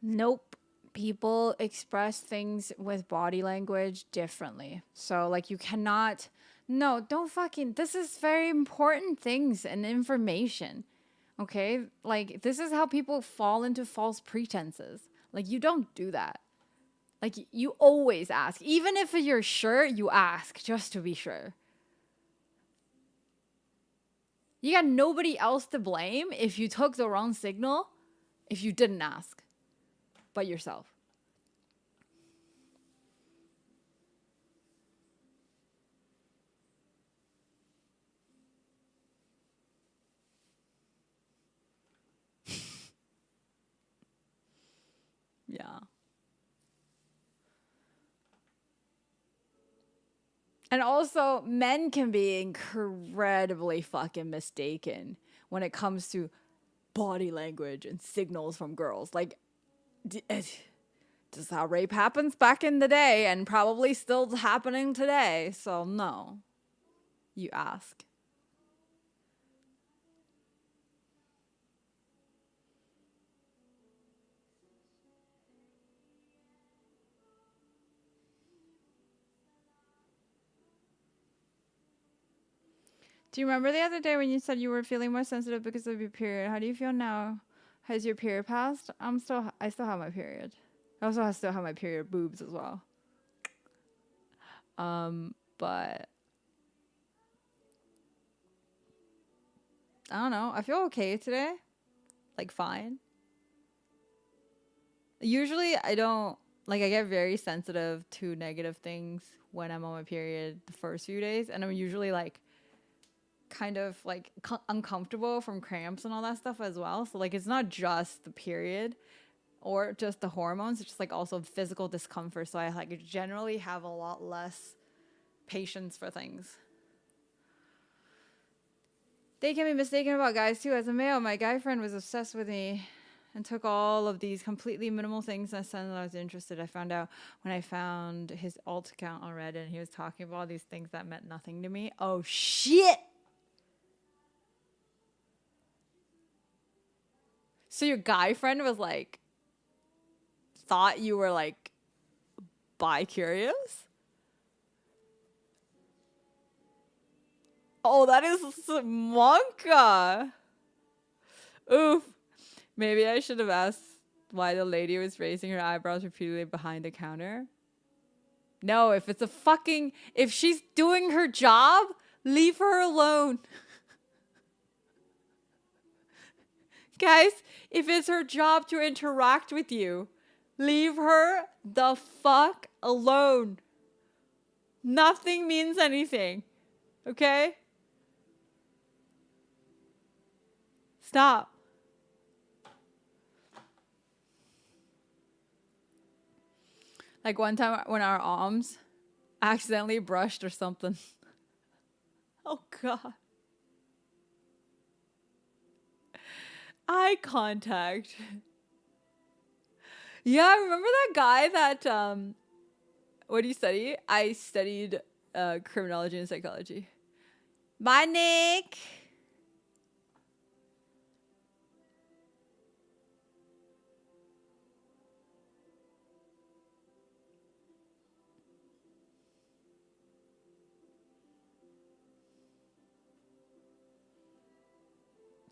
Nope. People express things with body language differently. So, like, you cannot No, don't fucking. This is very important things and information. Okay? Like, this is how people fall into false pretenses. Like, you don't do that. Like, you always ask. Even if you're sure, you ask just to be sure. You got nobody else to blame if you took the wrong signal, if you didn't ask, but yourself. Yeah. And also, men can be incredibly fucking mistaken when it comes to body language and signals from girls. Like, this is how rape happens back in the day and probably still happening today. So, no. You ask. Do you remember the other day when you said you were feeling more sensitive because of your period? How do you feel now? Has your period passed? I still have my period. I also still have my period boobs as well. But I don't know. I feel okay today. Like, fine. Usually I don't, like, I get very sensitive to negative things when I'm on my period the first few days, and I'm usually like kind of like uncomfortable from cramps and all that stuff as well. So like, it's not just the period or just the hormones, it's just like also physical discomfort. So I like generally have a lot less patience for things. They can be mistaken about guys too. As a male, my guy friend was obsessed with me and took all of these completely minimal things and said that I was interested. I found out when I found his alt account on Reddit and he was talking about all these things that meant nothing to me. Oh shit! So your guy friend was like, thought you were like bi-curious? Oh, that is Monka. Oof. Maybe I should have asked why the lady was raising her eyebrows repeatedly behind the counter. No, if she's doing her job, leave her alone. Guys, if it's her job to interact with you, leave her the fuck alone. Nothing means anything. Okay? Stop. Like one time when our arms accidentally brushed or something. Oh God. Eye contact. Yeah, remember that guy that what do you study? I studied criminology and psychology. Bye, Nick.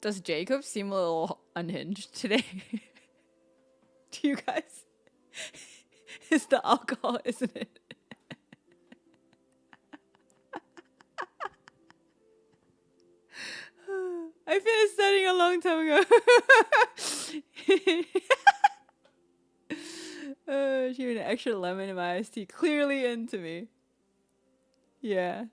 Does Jacob seem a little unhinged today? Do you guys? It's the alcohol, isn't it? I finished studying a long time ago. She had an extra lemon in my iced tea. Clearly into me. Yeah.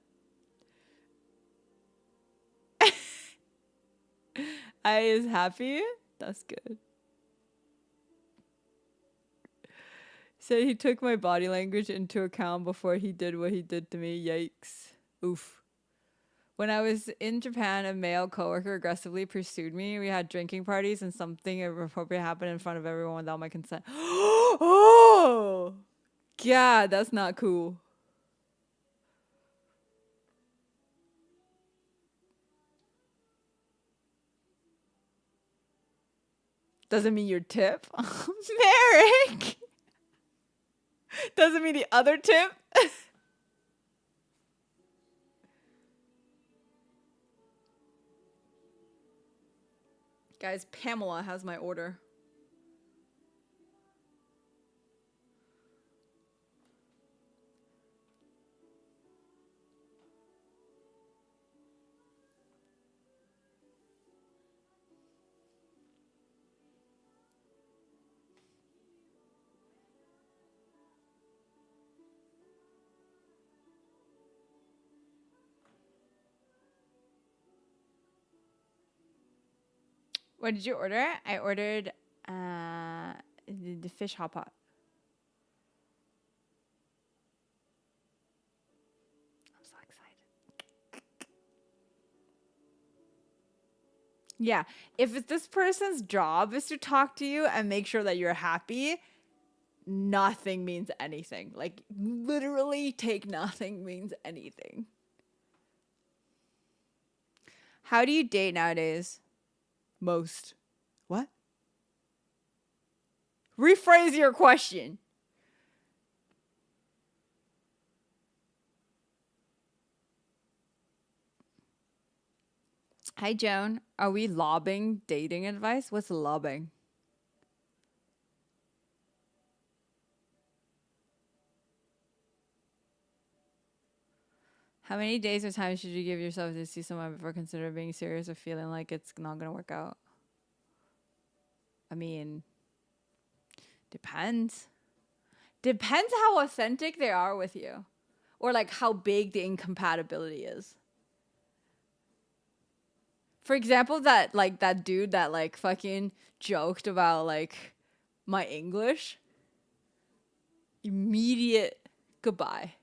I is happy? That's good. Said he took my body language into account before he did what he did to me. Yikes. Oof. When I was in Japan, a male coworker aggressively pursued me. We had drinking parties and something inappropriate happened in front of everyone without my consent. Oh! God, that's not cool. Doesn't mean your tip. Merrick! Doesn't mean the other tip. Guys, Pamela has my order. What did you order? I ordered the fish hot pot. I'm so excited. Yeah, if it's this person's job is to talk to you and make sure that you're happy, nothing means anything. Like, literally, take nothing means anything. How do you date nowadays? Most. What? Rephrase your question. Hi, Joan. Are we lobbing dating advice? What's lobbing? How many days or time should you give yourself to see someone before consider being serious or feeling like it's not going to work out? I mean, depends. Depends how authentic they are with you. Or like how big the incompatibility is. For example, that dude that like fucking joked about like my English. Immediate goodbye.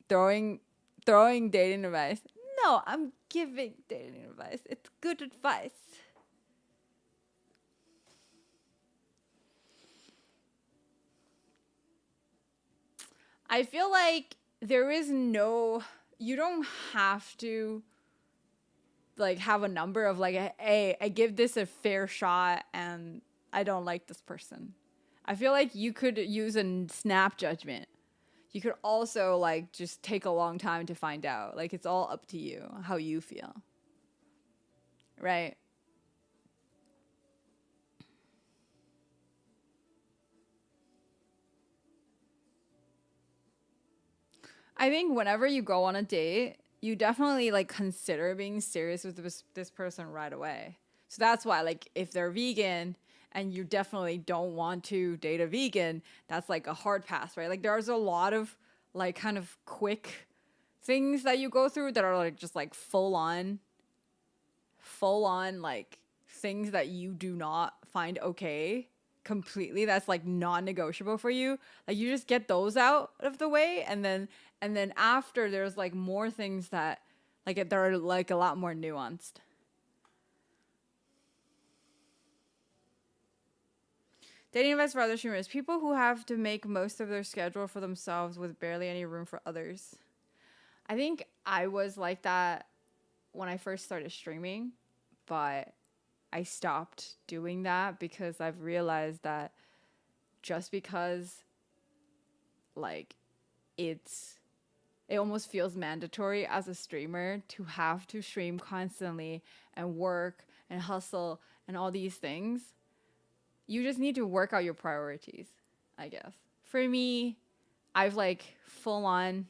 Throwing dating advice. No, I'm giving dating advice. It's good advice. I feel like there is no, you don't have to like have a number of like, hey, I give this a fair shot and I don't like this person. I feel like you could use a snap judgment. You could also like just take a long time to find out. Like, it's all up to you how you feel. Right? I think whenever you go on a date, you definitely like consider being serious with this person right away. So that's why, like, if they're vegan and you definitely don't want to date a vegan, that's like a hard pass, right? Like, there's a lot of like kind of quick things that you go through that are like just like full on like things that you do not find okay completely, that's like non-negotiable for you. Like, you just get those out of the way, and then after there's like more things that like they're like a lot more nuanced. Dating advice for other streamers: people who have to make most of their schedule for themselves with barely any room for others. I think I was like that when I first started streaming, but I stopped doing that because I've realized that just because like it almost feels mandatory as a streamer to have to stream constantly and work and hustle and all these things, you just need to work out your priorities, I guess. For me, I've full on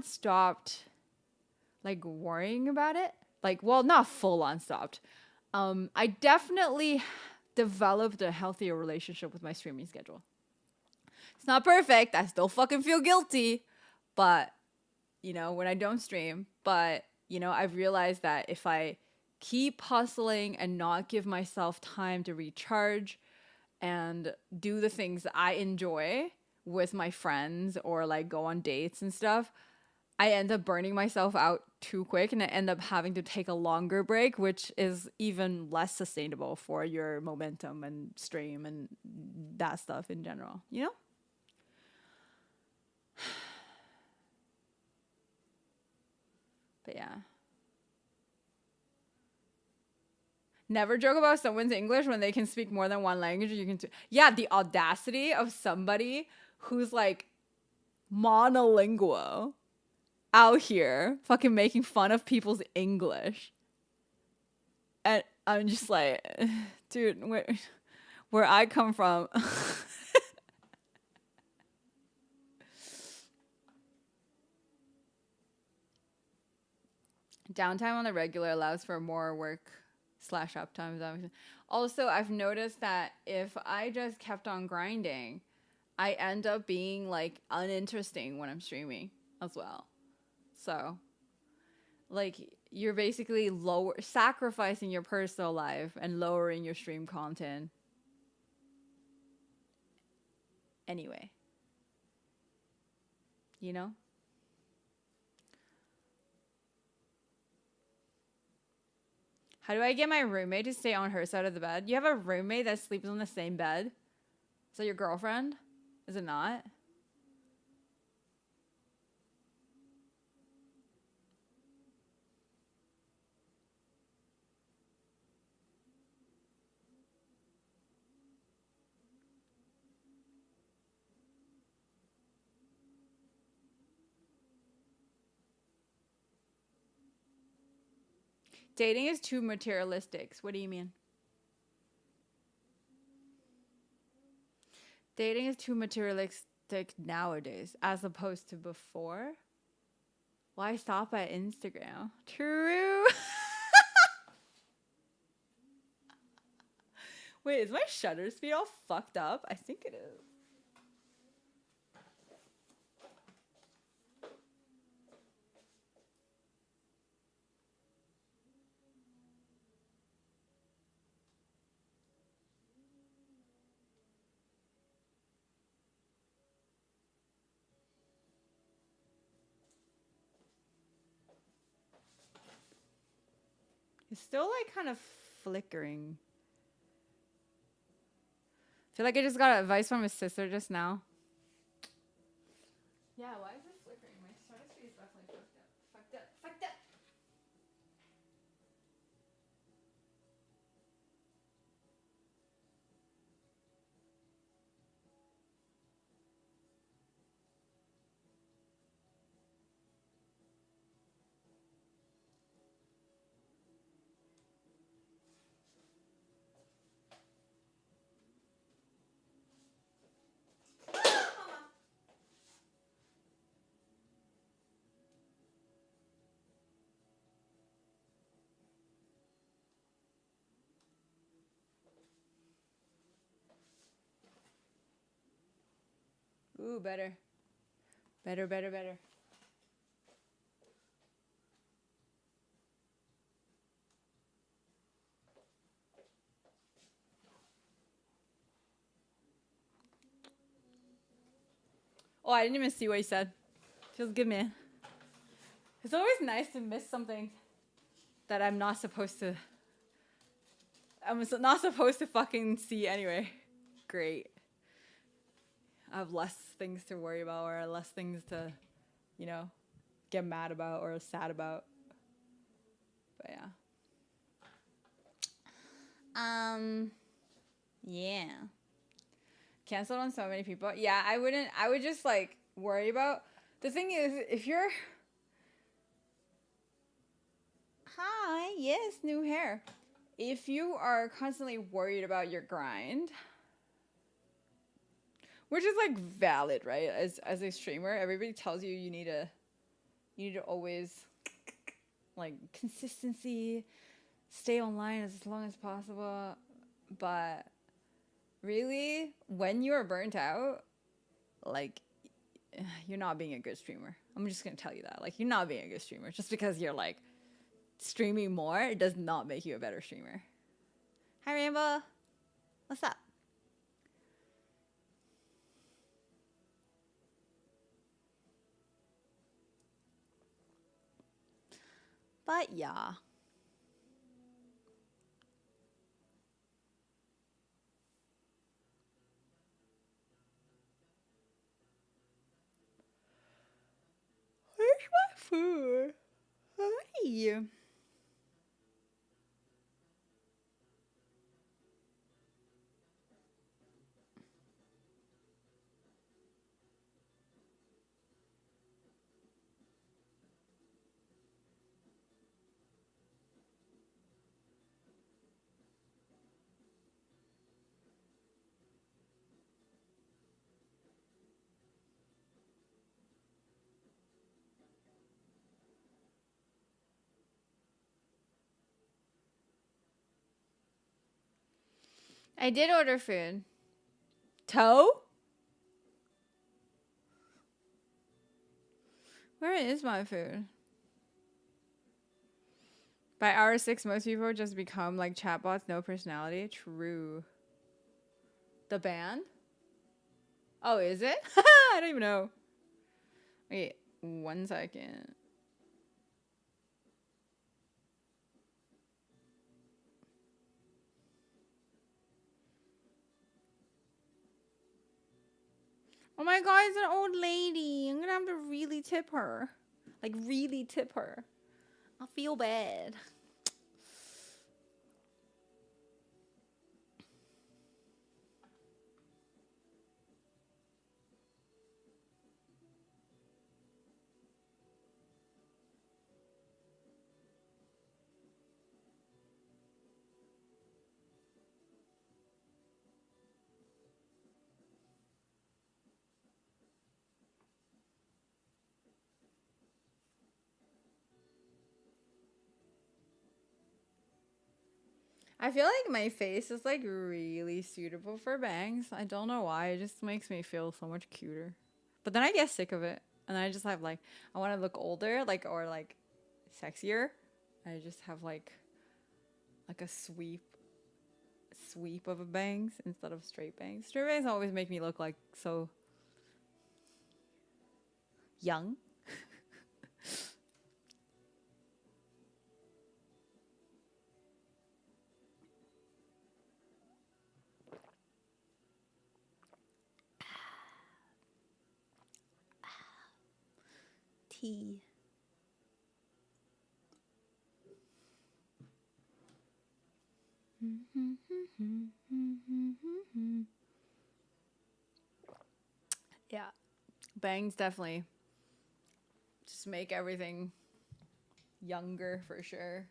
stopped like worrying about it. Like, well, not full on stopped. I definitely developed a healthier relationship with my streaming schedule. It's not perfect. I still fucking feel guilty, but when I don't stream, but I've realized that if I keep hustling and not give myself time to recharge and do the things that I enjoy with my friends or like go on dates and stuff, I end up burning myself out too quick and I end up having to take a longer break, which is even less sustainable for your momentum and stream and that stuff in general, But yeah. Never joke about someone's English when they can speak more than one language. Yeah, the audacity of somebody who's like monolingual out here fucking making fun of people's English. And I'm just like, dude, where I come from, downtime on the regular allows for more work slash uptime. Also, I've noticed that if I just kept on grinding, I end up being like uninteresting when I'm streaming as well. So, like, you're basically sacrificing your personal life and lowering your stream content. Anyway, you know? How do I get my roommate to stay on her side of the bed? You have a roommate that sleeps on the same bed? Is that your girlfriend? Is it not? Dating is too materialistic. What do you mean? Dating is too materialistic nowadays as opposed to before. Why stop at Instagram? True. Wait, is my shutter speed all fucked up? I think it is. It's still like kind of flickering. I feel like I just got advice from his sister just now. Yeah, why is it flickering? My shutter speed is definitely fucked up. Fucked up. Fucked up. Ooh, better. Better, better, better. Oh, I didn't even see what he said. Feels good, man. It's always nice to miss something that I'm not supposed to. I'm not supposed to fucking see anyway. Great. I have less things to worry about or less things to, you know, get mad about or sad about. But yeah. Yeah. Canceled on so many people. Yeah, I wouldn't. I would just like worry about. The thing is, if you're. Hi, yes, new hair. If you are constantly worried about your grind, which is like valid, right? As a streamer, everybody tells you you need to always like consistency, stay online as long as possible. But really, when you are burnt out, like you're not being a good streamer. I'm just gonna tell you that. Like you're not being a good streamer. Just because you're like streaming more, it does not make you a better streamer. Hi Rainbow. What's up? But yeah. Where's my food? Hi. I did order food. Toe? Where is my food? By hour 6, most people just become like chatbots, no personality. True. The band? Oh, is it? I don't even know. Wait, 1 second. Oh my god, it's an old lady. I'm gonna have to really tip her. Like, really tip her. I feel bad. I feel like my face is like really suitable for bangs. I don't know why. It just makes me feel so much cuter. But then I get sick of it. And I just have like, I want to look older, like, or like sexier. I just have like a sweep of a bangs instead of straight bangs. Straight bangs always make me look like so young. Tea. Yeah, bangs definitely just make everything younger for sure.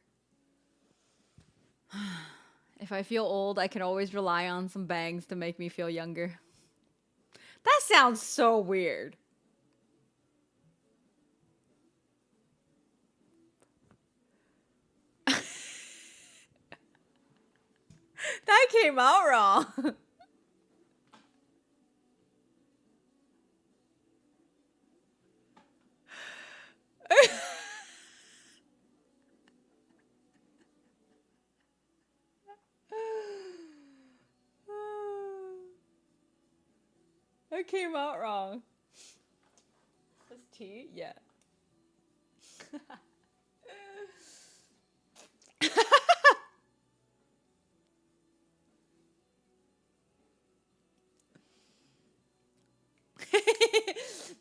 If I feel old, I can always rely on some bangs to make me feel younger. That sounds so weird. That came out wrong. That came out wrong. That's tea? Yeah.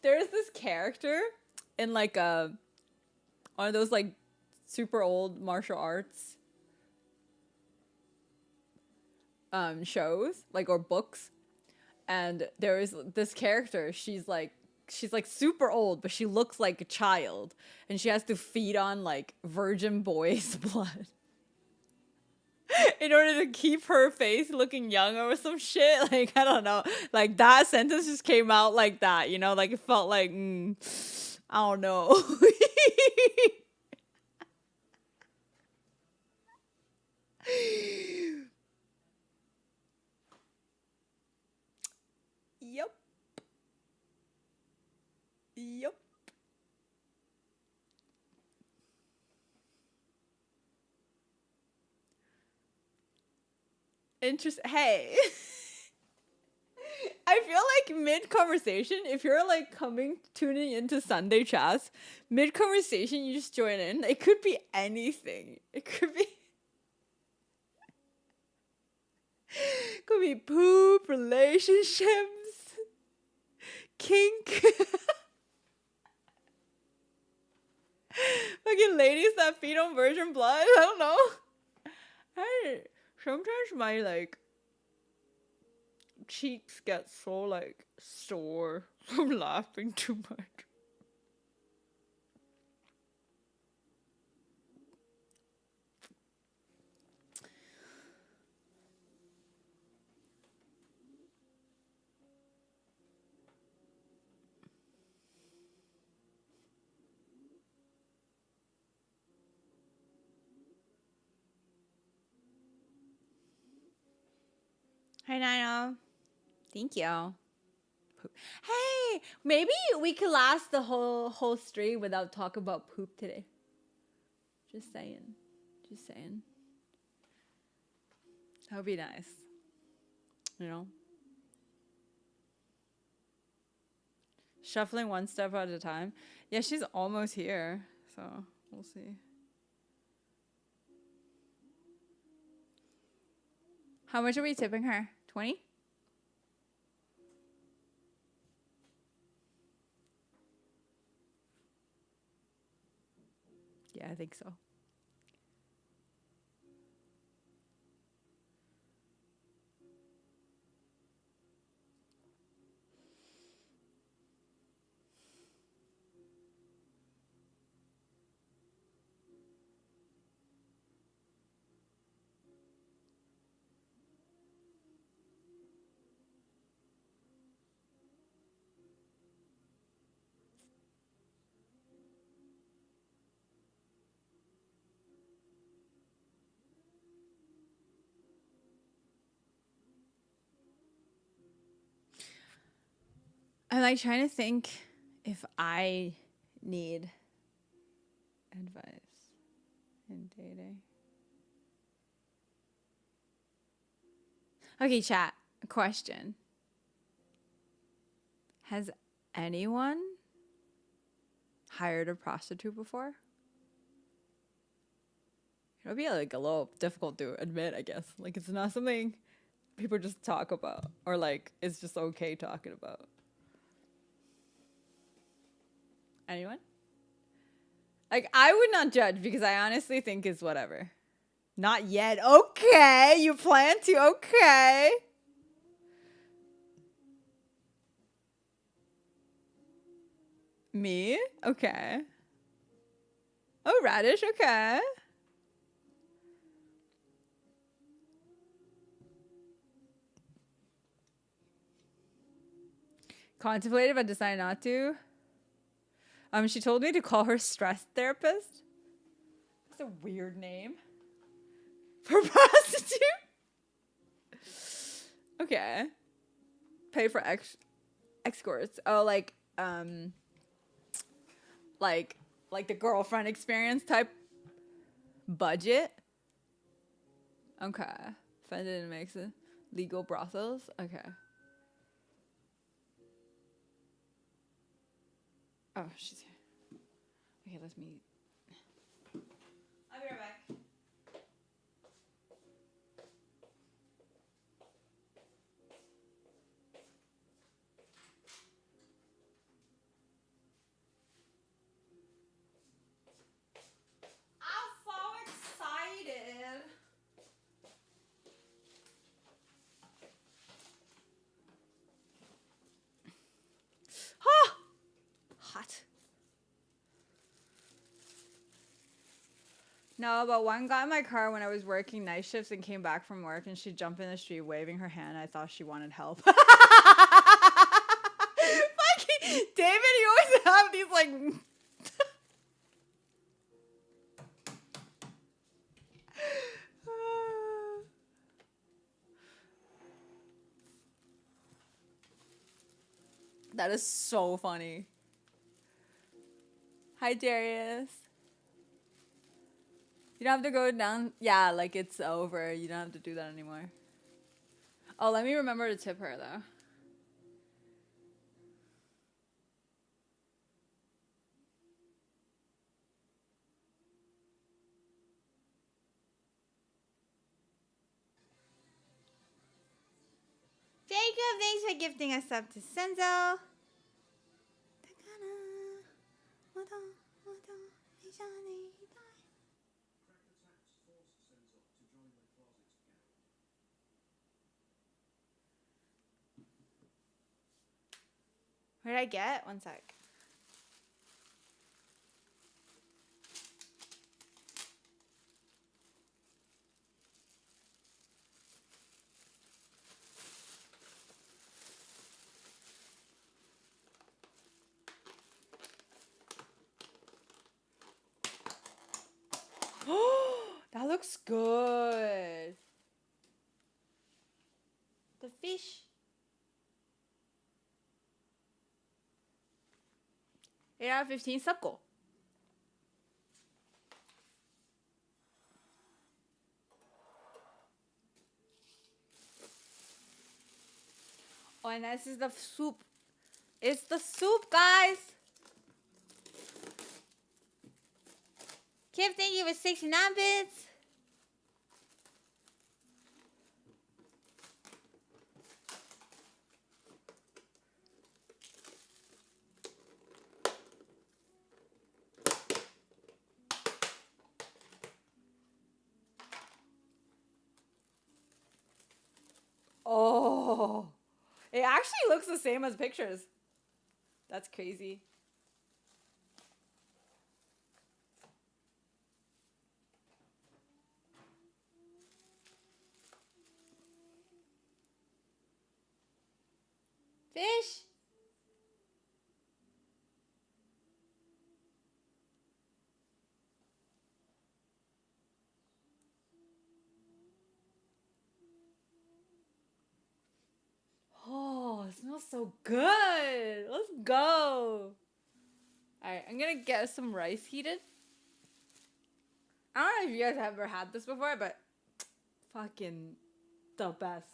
There's this character in like one of those like super old martial arts shows, like, or books, and there is this character. She's like super old, but she looks like a child, and she has to feed on like virgin boys' blood in order to keep her face looking young or some shit. Like, I don't know. Like, that sentence just came out like that, you know? Like, it felt like, I don't know. Yep. Yep. Hey. I feel like mid conversation, if you're like tuning into Sunday chats, mid conversation, you just join in. It could be anything. It could be poop, relationships, kink, fucking ladies that feed on virgin blood. I don't know. Sometimes my like cheeks get so like sore from laughing too much. Hi, Nino. Thank you. Poop. Hey, maybe we could last the whole stream without talking about poop today. Just saying. Just saying. That would be nice. You know? Shuffling one step at a time. Yeah, she's almost here. So, we'll see. How much are we tipping her? 20? Yeah, I think so. I'm like trying to think if I need advice in dating. Okay, chat. A question. Has anyone hired a prostitute before? It'll be like a little difficult to admit, I guess. Like it's not something people just talk about, or like it's just okay talking about. Anyone? Like I would not judge because I honestly think it's whatever. Not yet. Okay, you plan to. Okay. Me? Okay. Oh, Radish. Okay. Contemplated but decided not to. She told me to call her stress therapist. That's a weird name for prostitute. Okay. Pay for escorts. Oh, like the girlfriend experience type budget. Okay. Funded and makes it legal brothels. Okay. Oh, she's here. Okay, let's meet. I'll be right back. I'm so excited. Hot. No, but one got in my car when I was working night shifts and came back from work, and she jumped in the street waving her hand. I thought she wanted help. Fucking David, you always have these like. That is so funny. Hi, Darius. You don't have to go down. Yeah, like it's over. You don't have to do that anymore. Oh, let me remember to tip her, though. Jacob, thanks for gifting us up to Senzo. What did I get? One sec. That looks good. fish. 8 out of 15 सबको. Oh, and this is the soup. It's the soup, guys. Kim, thank you for 69 bits. Oh, it actually looks the same as pictures. That's crazy. Fish. Oh, it smells so good. Let's go. Alright, I'm gonna get some rice heated. I don't know if you guys have ever had this before, but fucking the best.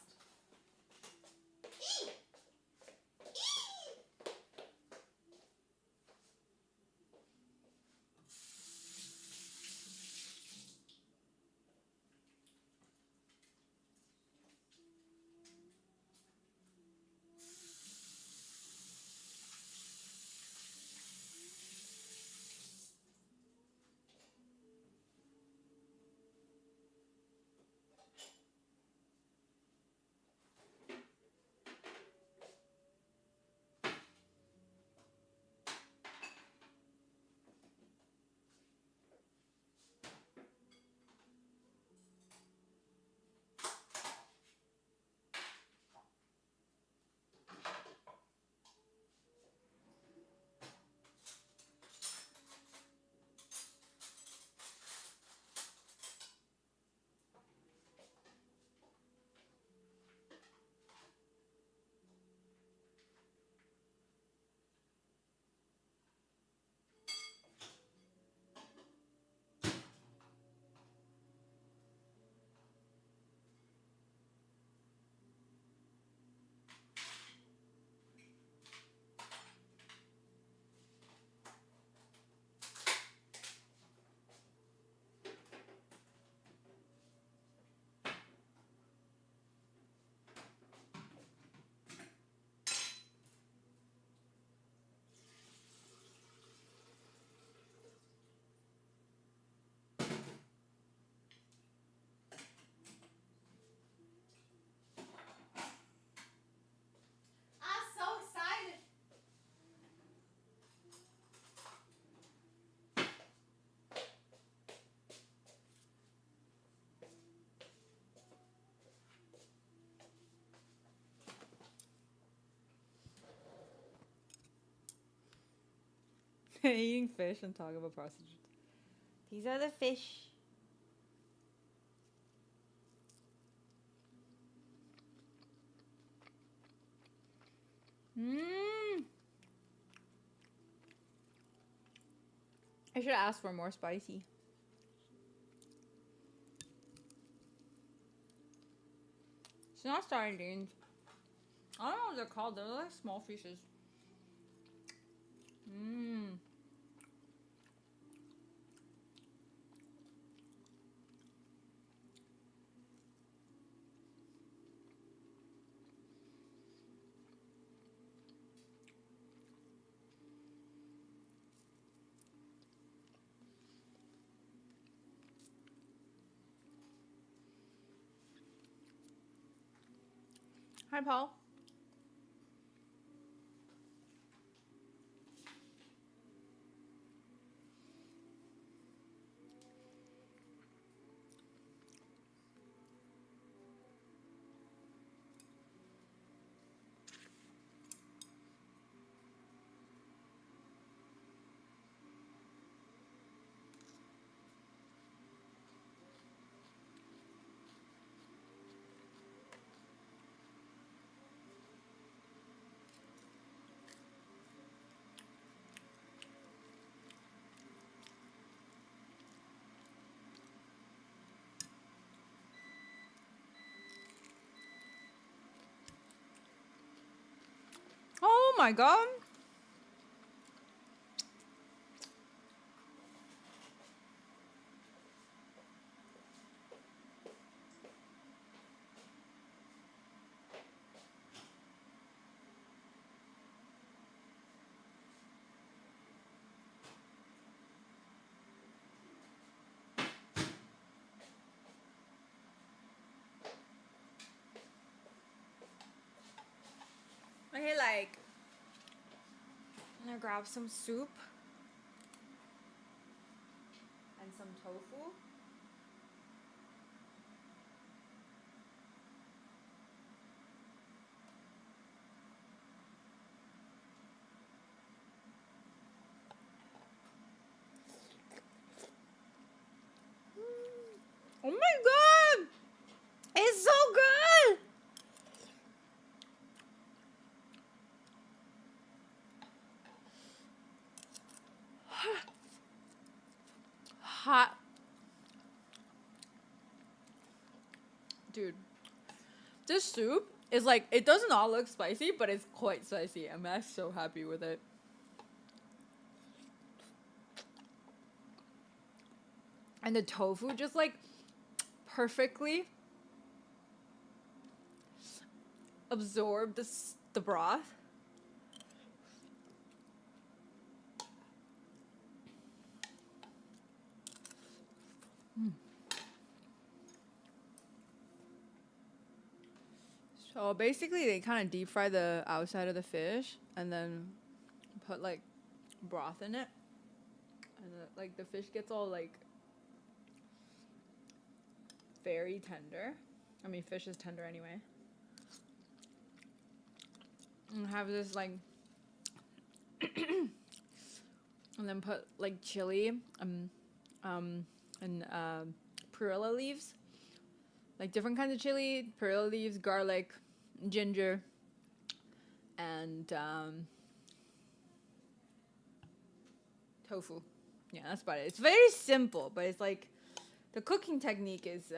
Eating fish and talking about prostitutes. These are the fish. Mmm. I should ask for more spicy. It's not sardines. I don't know what they're called. They're like small fishes. Mmm. Hi, Paul. my god. Okay, like, I'm gonna grab some soup and some tofu. Oh my god! It's so good! Hot. Dude, this soup is like, it doesn't all look spicy, but it's quite spicy. I'm actually so happy with it. And the tofu just like perfectly absorbed the broth. So basically, they kind of deep fry the outside of the fish and then put like broth in it, and like the fish gets all like very tender. I mean, fish is tender anyway. And have this like, and then put like chili, and perilla leaves, like different kinds of chili, perilla leaves, garlic, ginger, and tofu. Yeah, that's about it. It's very simple, but it's like the cooking technique is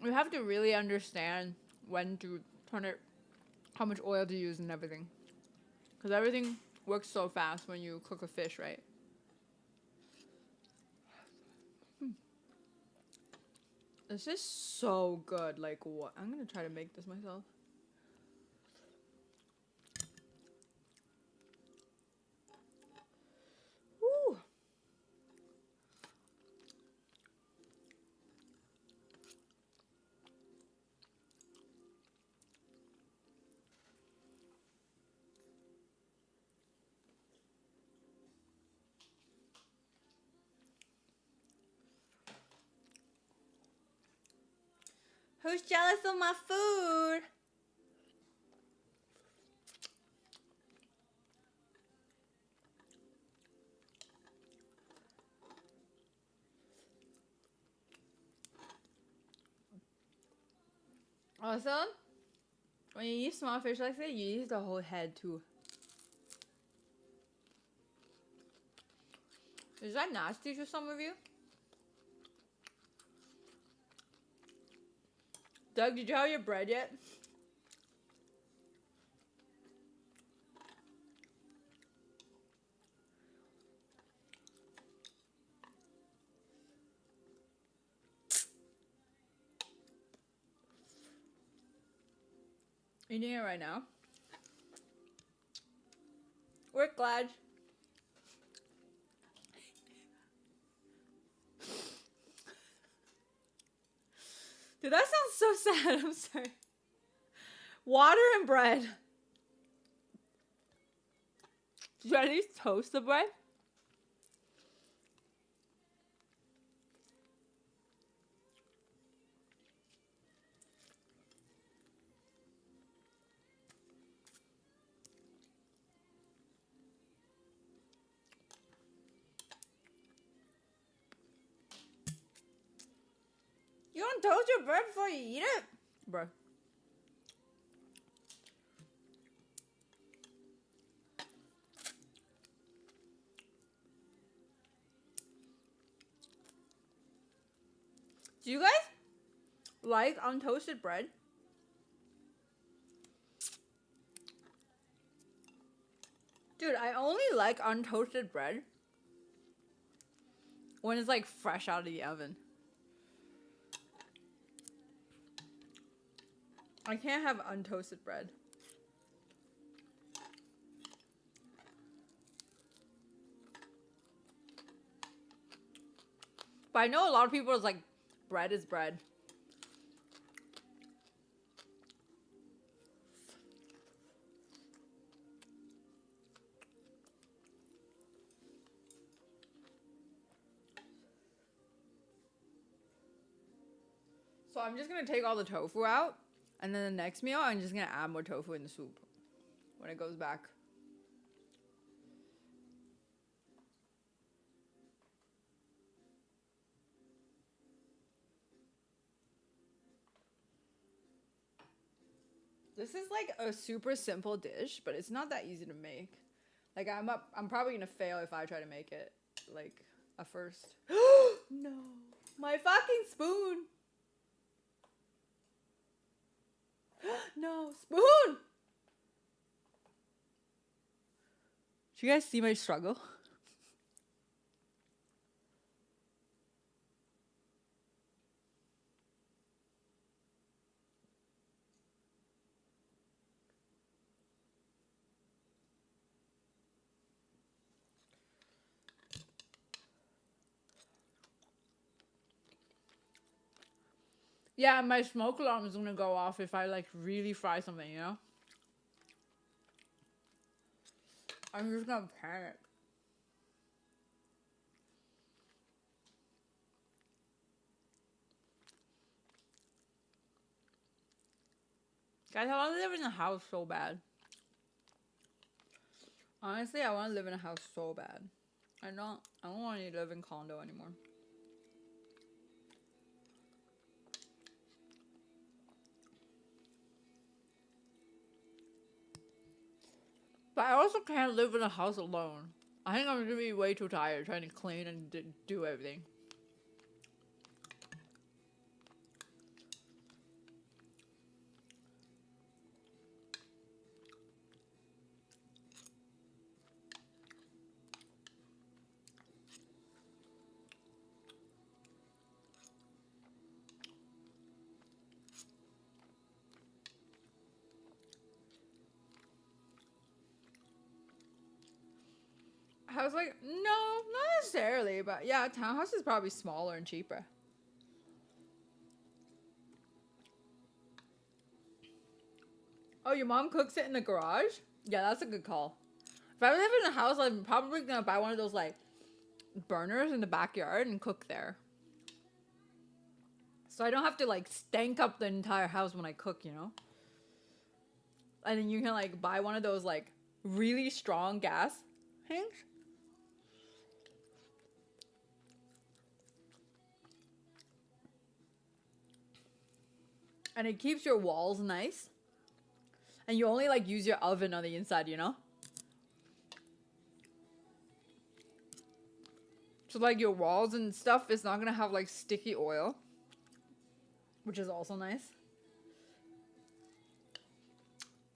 you have to really understand when to turn it, how much oil to use and everything, because everything works so fast when you cook a fish, right? This is so good. Like, what? I'm gonna try to make this myself. Woo! Who's jealous of my food? Also, when you eat small fish like that, you use the whole head too. Is that nasty to some of you? Doug, did you have your bread yet? Eating it right now. We're glad. Dude, that sounds so sad. I'm sorry. Water and bread. Did you at least toast the bread? You don't toast your bread before you eat it? Bro. Do you guys like untoasted bread? like untoasted bread when it's like fresh out of the oven. I can't have untoasted bread. But I know a lot of people is like, bread is bread. So I'm just gonna take all the tofu out, and then the next meal I'm just gonna add more tofu in the soup when it goes back. This is like a super simple dish, but it's not that easy to make. Like I'm probably gonna fail if I try to make it like at first. No, my fucking spoon. No, spoon! Do you guys see my struggle? Yeah, my smoke alarm is gonna go off if I like really fry something, you know? I'm just gonna panic. Guys, I want to live in a house so bad. Honestly, I want to live in a house so bad. I don't want to live in condo anymore. But I also can't live in a house alone. I think I'm gonna be way too tired trying to clean and do everything. I was like, no, not necessarily, but yeah, a townhouse is probably smaller and cheaper. Oh, your mom cooks it in the garage? Yeah, that's a good call. If I live in a house, I'm probably gonna buy one of those like burners in the backyard and cook there. So I don't have to like stank up the entire house when I cook, you know? And then you can like buy one of those like really strong gas things. And it keeps your walls nice. And you only like use your oven on the inside, you know? So like your walls and stuff is not gonna have like sticky oil, which is also nice.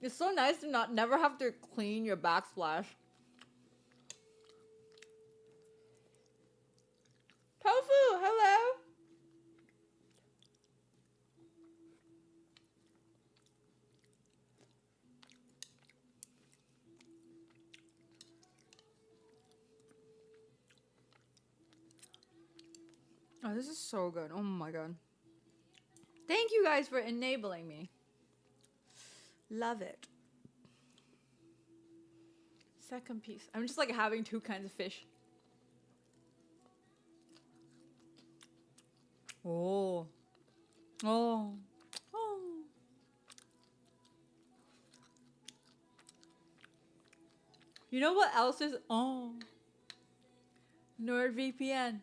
It's so nice to never have to clean your backsplash. Tofu, hello. Oh, this is so good. Oh my god. Thank you guys for enabling me. Love it. Second piece. I'm just like having two kinds of fish. Oh. Oh. Oh. You know what else is? Oh. NordVPN.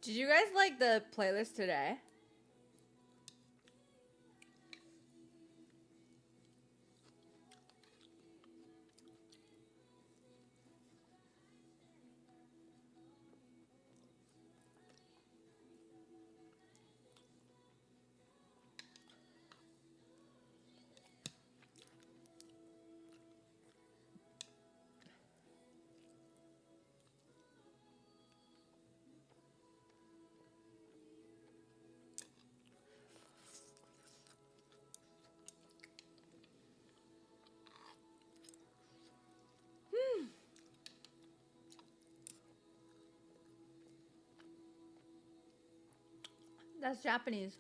Did you guys like the playlist today? That's Japanese.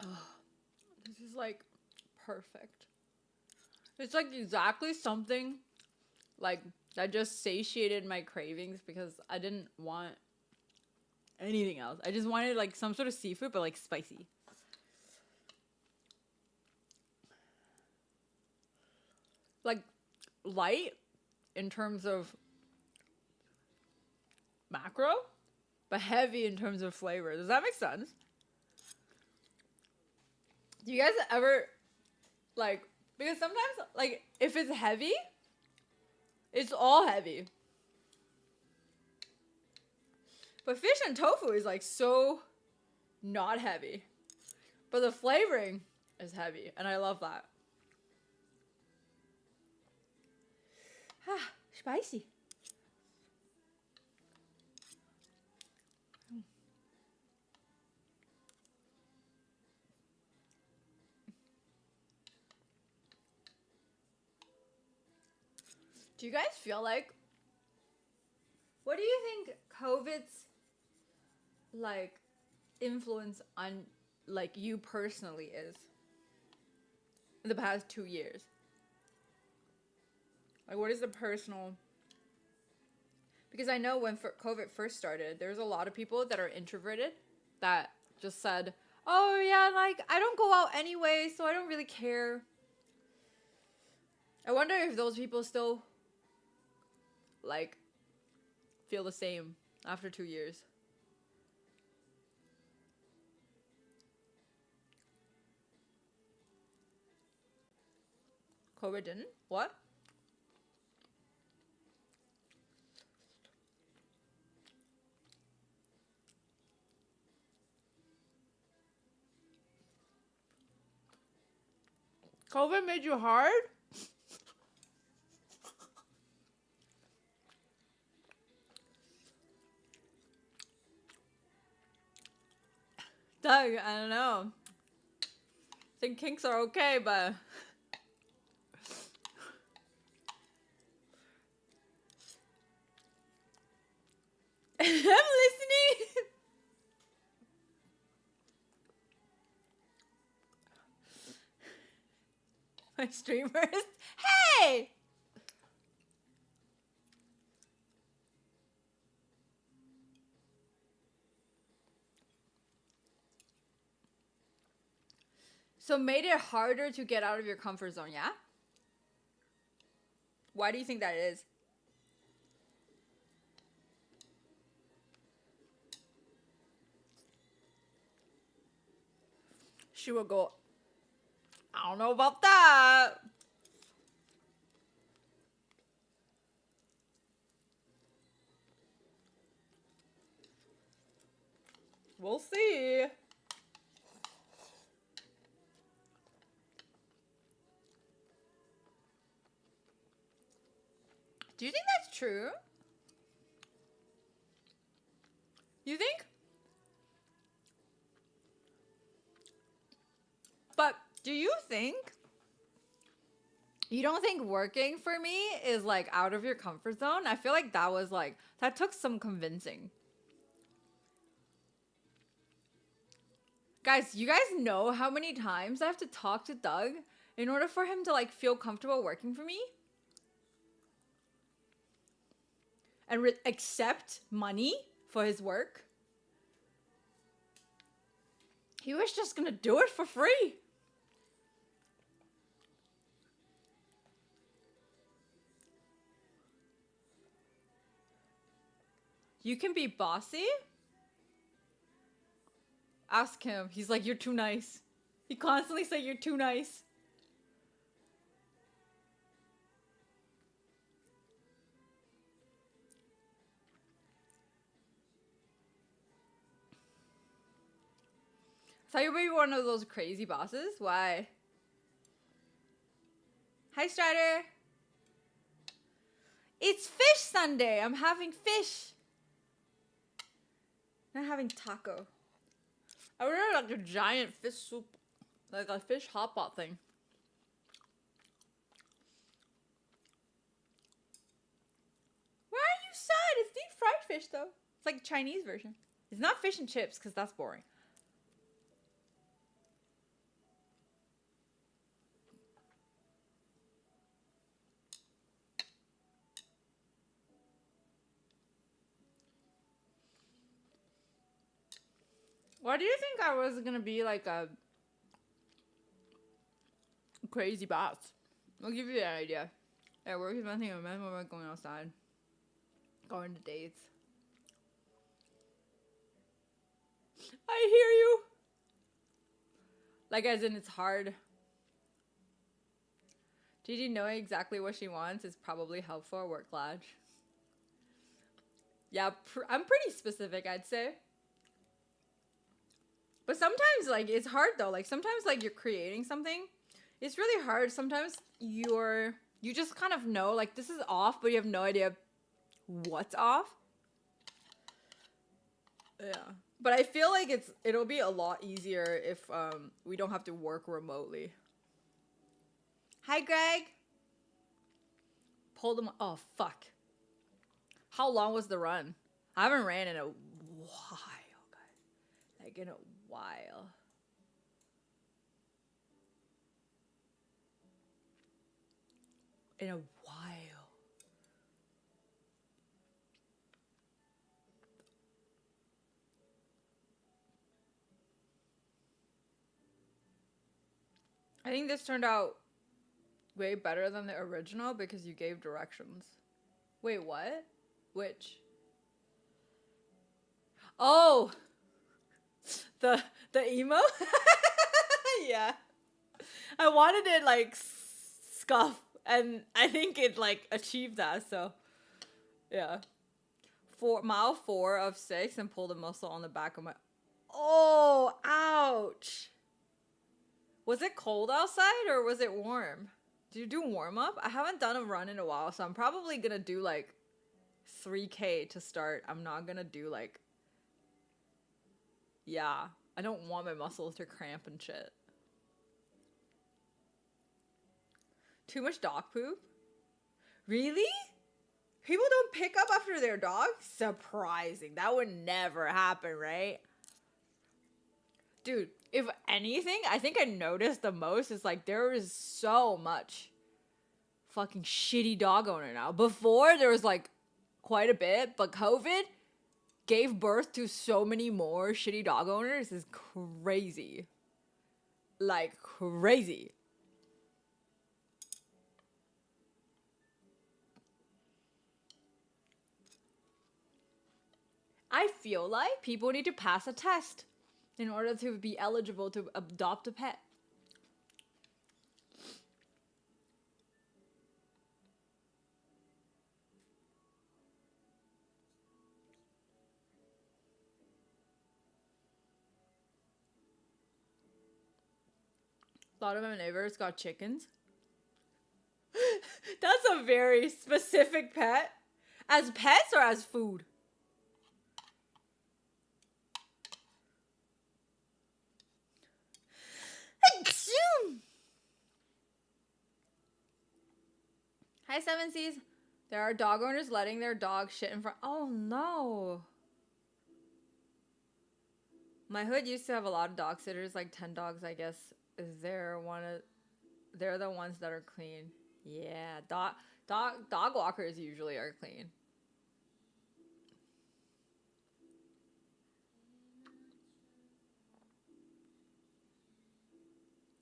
Oh, this is like perfect. It's like exactly something like that just satiated my cravings because I didn't want anything else. I just wanted like some sort of seafood, but like spicy. Like light in terms of macro, but heavy in terms of flavor. Does that make sense? Do you guys ever like, because sometimes like if it's heavy, it's all heavy. But fish and tofu is like so not heavy. But the flavoring is heavy, and I love that. Ah, spicy. Do you guys feel like, what do you think COVID's like influence on like you personally is in the past 2 years? Like, what is the personal? Because I know when COVID first started, there's a lot of people that are introverted that just said, oh yeah, like I don't go out anyway, so I don't really care. I wonder if those people still like feel the same after 2 years. COVID didn't? What? COVID made you hard? Doug, I don't know. I think kinks are okay, but I'm listening. My streamers. Hey! So made it harder to get out of your comfort zone, yeah? Why do you think that is? She will go, I don't know about that. We'll see. Do you think that's true? You think? But do you think? You don't think working for me is like out of your comfort zone? I feel like that was like, that took some convincing. Guys, you guys know how many times I have to talk to Doug in order for him to like feel comfortable working for me and accept money for his work, he was just gonna do it for free. You can be bossy? Ask him. He's like, you're too nice. He constantly say you're too nice. I thought you would be one of those crazy bosses. Why? Hi, Strider. It's fish Sunday. I'm having fish. I'm having taco. I really like a giant fish soup. Like a fish hot pot thing. Why are you sad? It's deep fried fish though. It's like Chinese version. It's not fish and chips because that's boring. Why do you think I was gonna be like a crazy boss? I'll give you an idea. At work is one thing. I remember going outside, going to dates. I hear you. Like as in it's hard. Gigi knowing exactly what she wants is probably helpful at work, Lodge. Yeah, I'm pretty specific, I'd say. But sometimes, like, it's hard, though. Like, sometimes, like, you're creating something. It's really hard. Sometimes you just kind of know, like, this is off, but you have no idea what's off. Yeah. But I feel like it'll be a lot easier if we don't have to work remotely. Hi, Greg. Pulled them. Oh, fuck. How long was the run? I haven't ran in a while, guys. Like, in a while. In a while. I think this turned out way better than the original because you gave directions. Wait, what? Which? Oh! The emo? Yeah. I wanted it like scuff and I think it like achieved that, so yeah. Mile 4 of 6 and pulled a muscle on the back of my. Oh, ouch. Was it cold outside or was it warm? Did you do warm up? I haven't done a run in a while, so I'm probably gonna do like 3K to start. I'm not gonna do like. Yeah, I don't want my muscles to cramp and shit. Too much dog poop? Really? People don't pick up after their dog? Surprising. That would never happen, right? Dude, if anything, I think I noticed the most is like there is so much fucking shitty dog owner now. Before there was like quite a bit, but COVID gave birth to so many more shitty dog owners. Is crazy. Like crazy. I feel like people need to pass a test in order to be eligible to adopt a pet. A lot of my neighbors got chickens. That's a very specific pet. As pets or as food? Hi, Seven Seas. There are dog owners letting their dog shit in front. Oh no. My hood used to have a lot of dog sitters, like 10 dogs, I guess. Is there one of. They're the ones that are clean. Yeah, dog walkers usually are clean.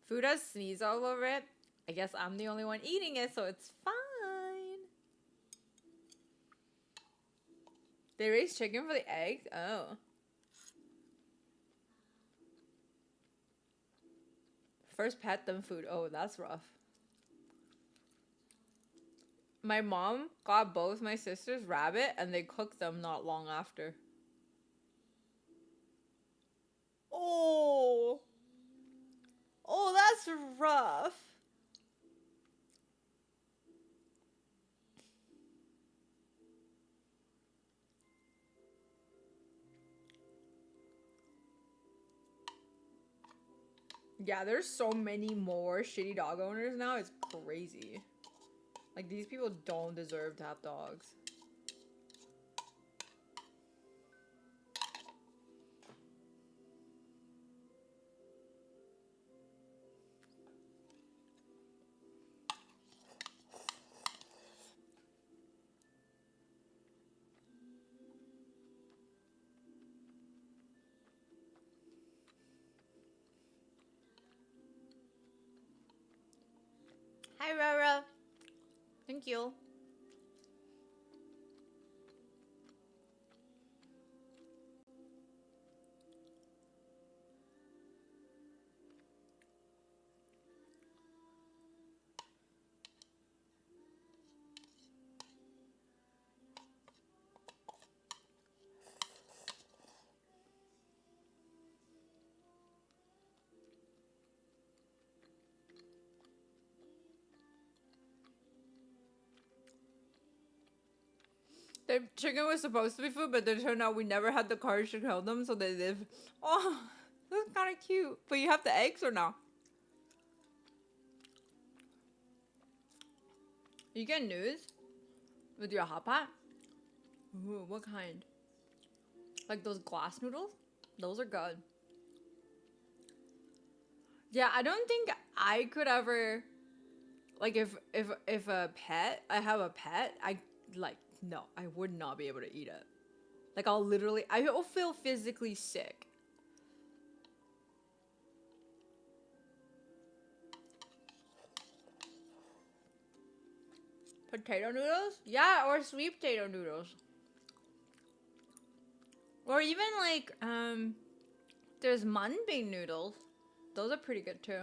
Food has sneeze all over it. I guess I'm the only one eating it, so it's fine. They raise chicken for the eggs? Oh. First pet, then food. Oh, that's rough. My mom got both my sisters rabbit and they cooked them not long after. Oh. Oh, that's rough. Yeah, there's so many more shitty dog owners now. It's crazy. Like, these people don't deserve to have dogs. Hi, Rara. Thank you. The chicken was supposed to be food, but it turned out we never had the courage to kill them, so they live. Oh, that's kind of cute. But you have the eggs or no? You get news with your hot pot? Ooh, what kind? Like those glass noodles? Those are good. Yeah, I don't think I could ever, like, if a pet, I have a pet, I like, no, I would not be able to eat it. Like, I'll literally, I will feel physically sick. Potato noodles? Yeah, or sweet potato noodles. Or even like, there's mung bean noodles. Those are pretty good too.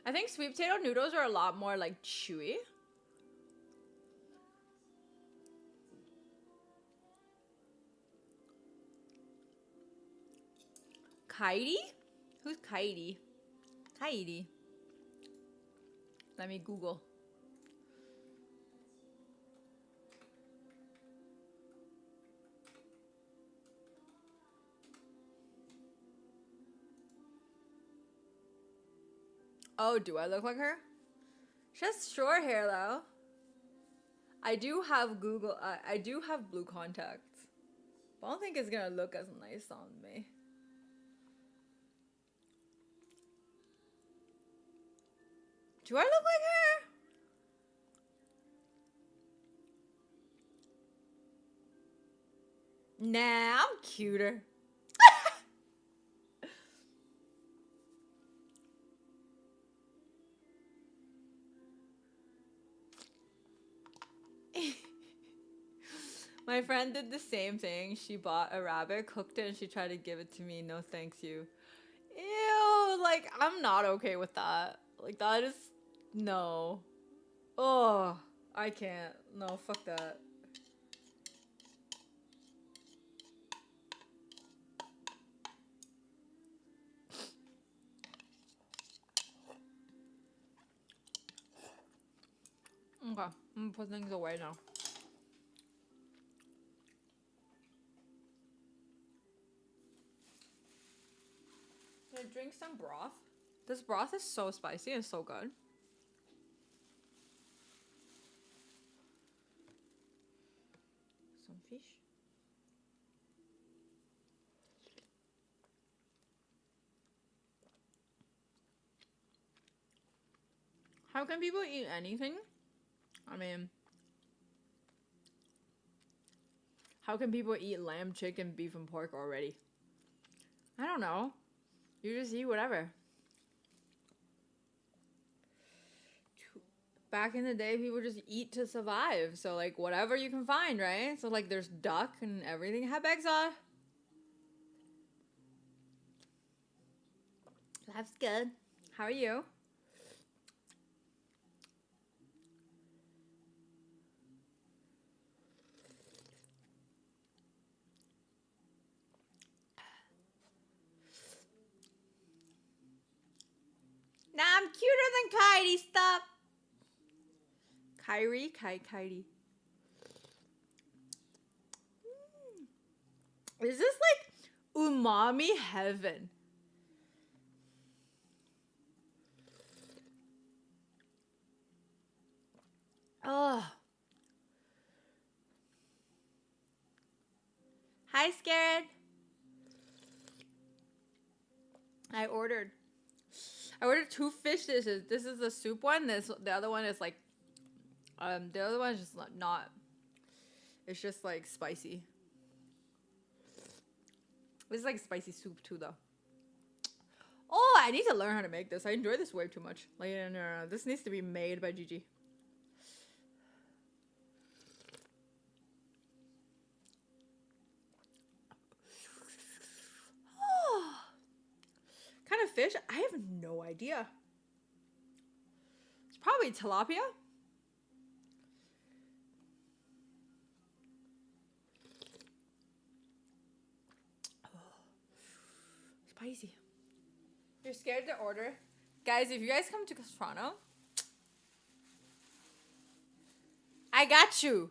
I think sweet potato noodles are a lot more like chewy. Kaidi? Who's Kaidi? Kaidi. Let me Google. Oh, do I look like her? She has short hair though. I do have I do have blue contacts. But I don't think it's gonna look as nice on me. Do I look like her? Nah, I'm cuter. My friend did the same thing. She bought a rabbit, cooked it, and she tried to give it to me. No, thanks you. Ew, like, I'm not okay with that. Like, that is, no. Oh, I can't. No, fuck that. Okay, I'm gonna put things away now. Can I drink some broth? This broth is so spicy and so good. Some fish. How can people eat anything? I mean, how can people eat lamb, chicken, beef, and pork already? I don't know. You just eat whatever. Back in the day, people just eat to survive. So, like, whatever you can find, right? So, like, there's duck and everything. Hi, Begza. That's good. How are you? Nah, I'm cuter than Kylie. Stop. Kyrie. Is this like umami heaven? Oh. Hi, Scared. I ordered 2 fish dishes. This is the soup one. The other one is like the other one is just not it's just like spicy. This is like spicy soup too though. Oh, I need to learn how to make this. I enjoy this way too much. Like no. This needs to be made by Gigi. Kind of fish? I have no idea. It's probably tilapia. Spicy. You're scared to order? Guys, if you guys come to Toronto, I got you.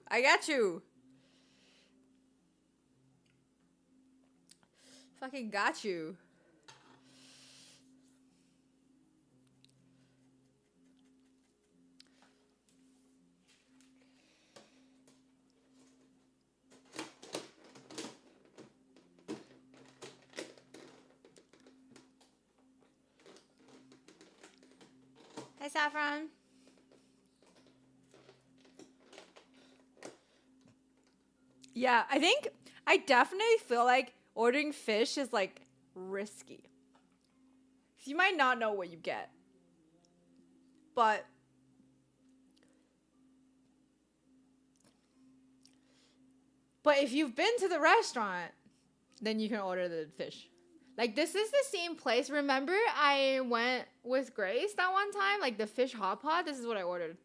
Fucking got you. Hi, Saffron. Yeah, I definitely feel like ordering fish is like risky. You might not know what you get. But if you've been to the restaurant, then you can order the fish. Like, this is the same place. Remember I went with Grace that one time? Like, the fish hot pot? This is what I ordered.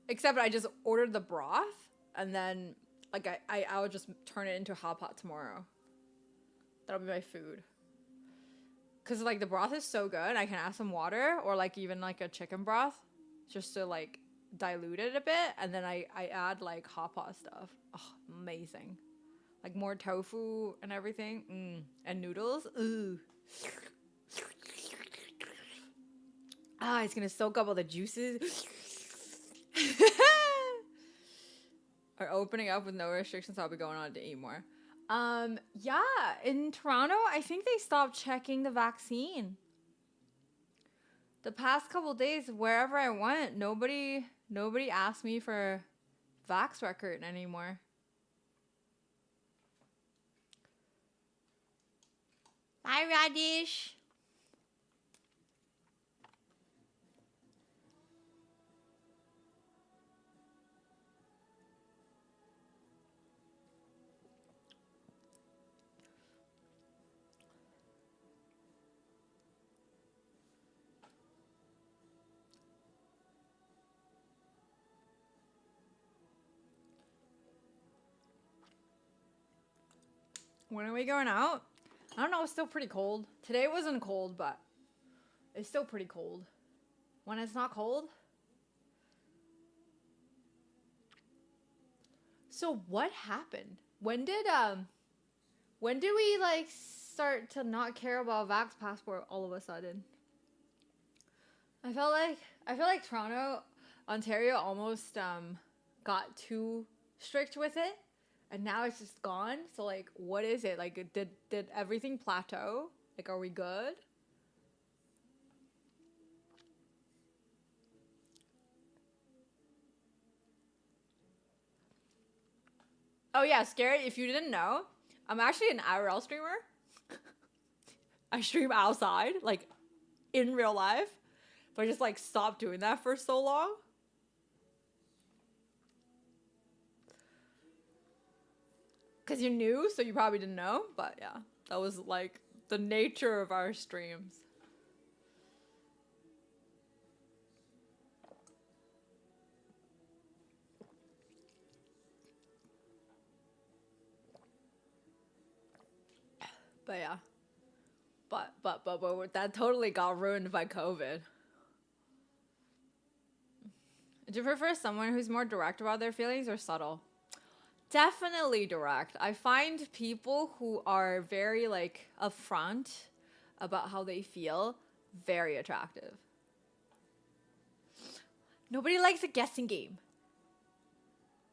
Except I just ordered the broth, and then, like, I'll just turn it into a hot pot tomorrow. That'll be my food. Because, like, the broth is so good. I can add some water, or, like, even, like, a chicken broth. Just to, like, dilute it a bit. And then I add, like, hot pot stuff. Oh, amazing. Like more tofu and everything. And noodles. Ooh. Ah, it's gonna soak up all the juices. Are opening up with no restrictions. I'll be going on to eat more. Yeah, in Toronto, I think they stopped checking the vaccine. The past couple days, wherever I went, nobody asked me for vax record anymore. Hi, Radish. When are we going out? I don't know, it's still pretty cold. Today wasn't cold, but it's still pretty cold. When it's not cold. So what happened? When did we like start to not care about Vax passport all of a sudden? I feel like Toronto, Ontario almost got too strict with it. And now it's just gone. So, like, what is it? Like, did everything plateau? Like, are we good? Oh yeah, scary. If you didn't know, I'm actually an IRL streamer. I stream outside, like in real life, but I just like stopped doing that for so long. Cause you're new, so you probably didn't know. But yeah, that was like the nature of our streams. But yeah. But that totally got ruined by COVID. Do you prefer someone who's more direct about their feelings or subtle? Definitely direct. I find people who are very like upfront about how they feel very attractive. Nobody likes a guessing game.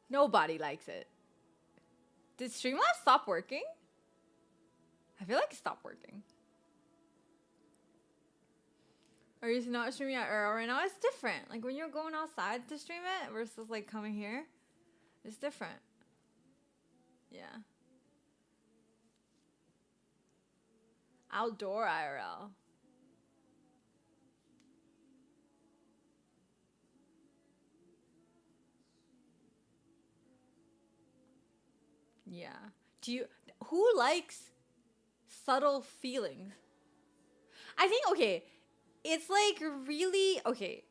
Nobody likes it. Did Streamlabs stop working? I feel like it stopped working. Are you not streaming at IRL right now? It's different. Like when you're going outside to stream it versus like coming here, it's different. Yeah. Outdoor IRL. Yeah. Who likes subtle feelings? I think, okay, it's like really, okay,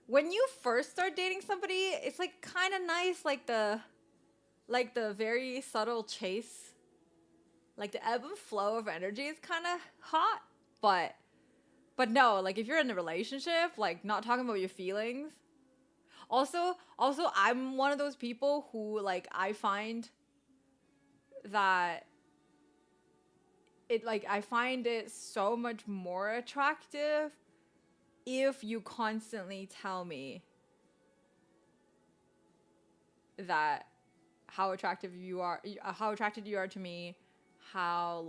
when you first start dating somebody, it's like kind of nice, like the very subtle chase. Like the ebb and flow of energy is kind of hot, but no, like if you're in a relationship, like not talking about your feelings. Also, I'm one of those people who like I find that I find it so much more attractive if you constantly tell me that how attracted you are to me, how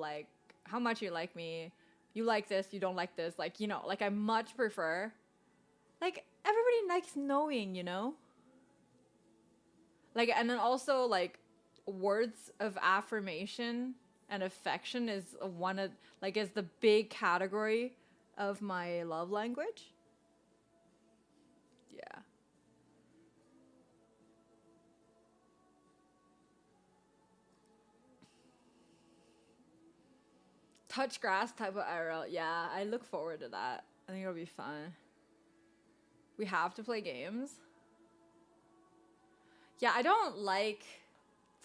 much you like me, you like this, you don't like this, like, you know, like I much prefer, like everybody likes knowing, you know, like, and then also like words of affirmation and affection is is the big category of my love language. Yeah. Touch grass type of IRL. Yeah, I look forward to that. I think it'll be fun. We have to play games. Yeah, I don't like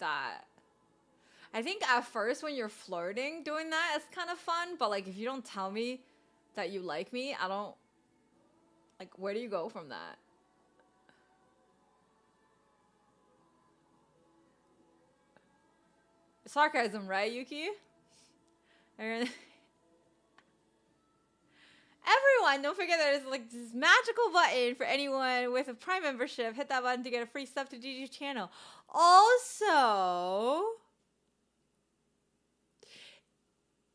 that. I think at first when you're flirting, doing that is kind of fun, but like if you don't tell me that you like me, I don't, like, where do you go from that? Sarcasm, right, Yuki? Everyone, don't forget there's like this magical button for anyone with a Prime membership. Hit that button to get a free sub to GG's channel. Also,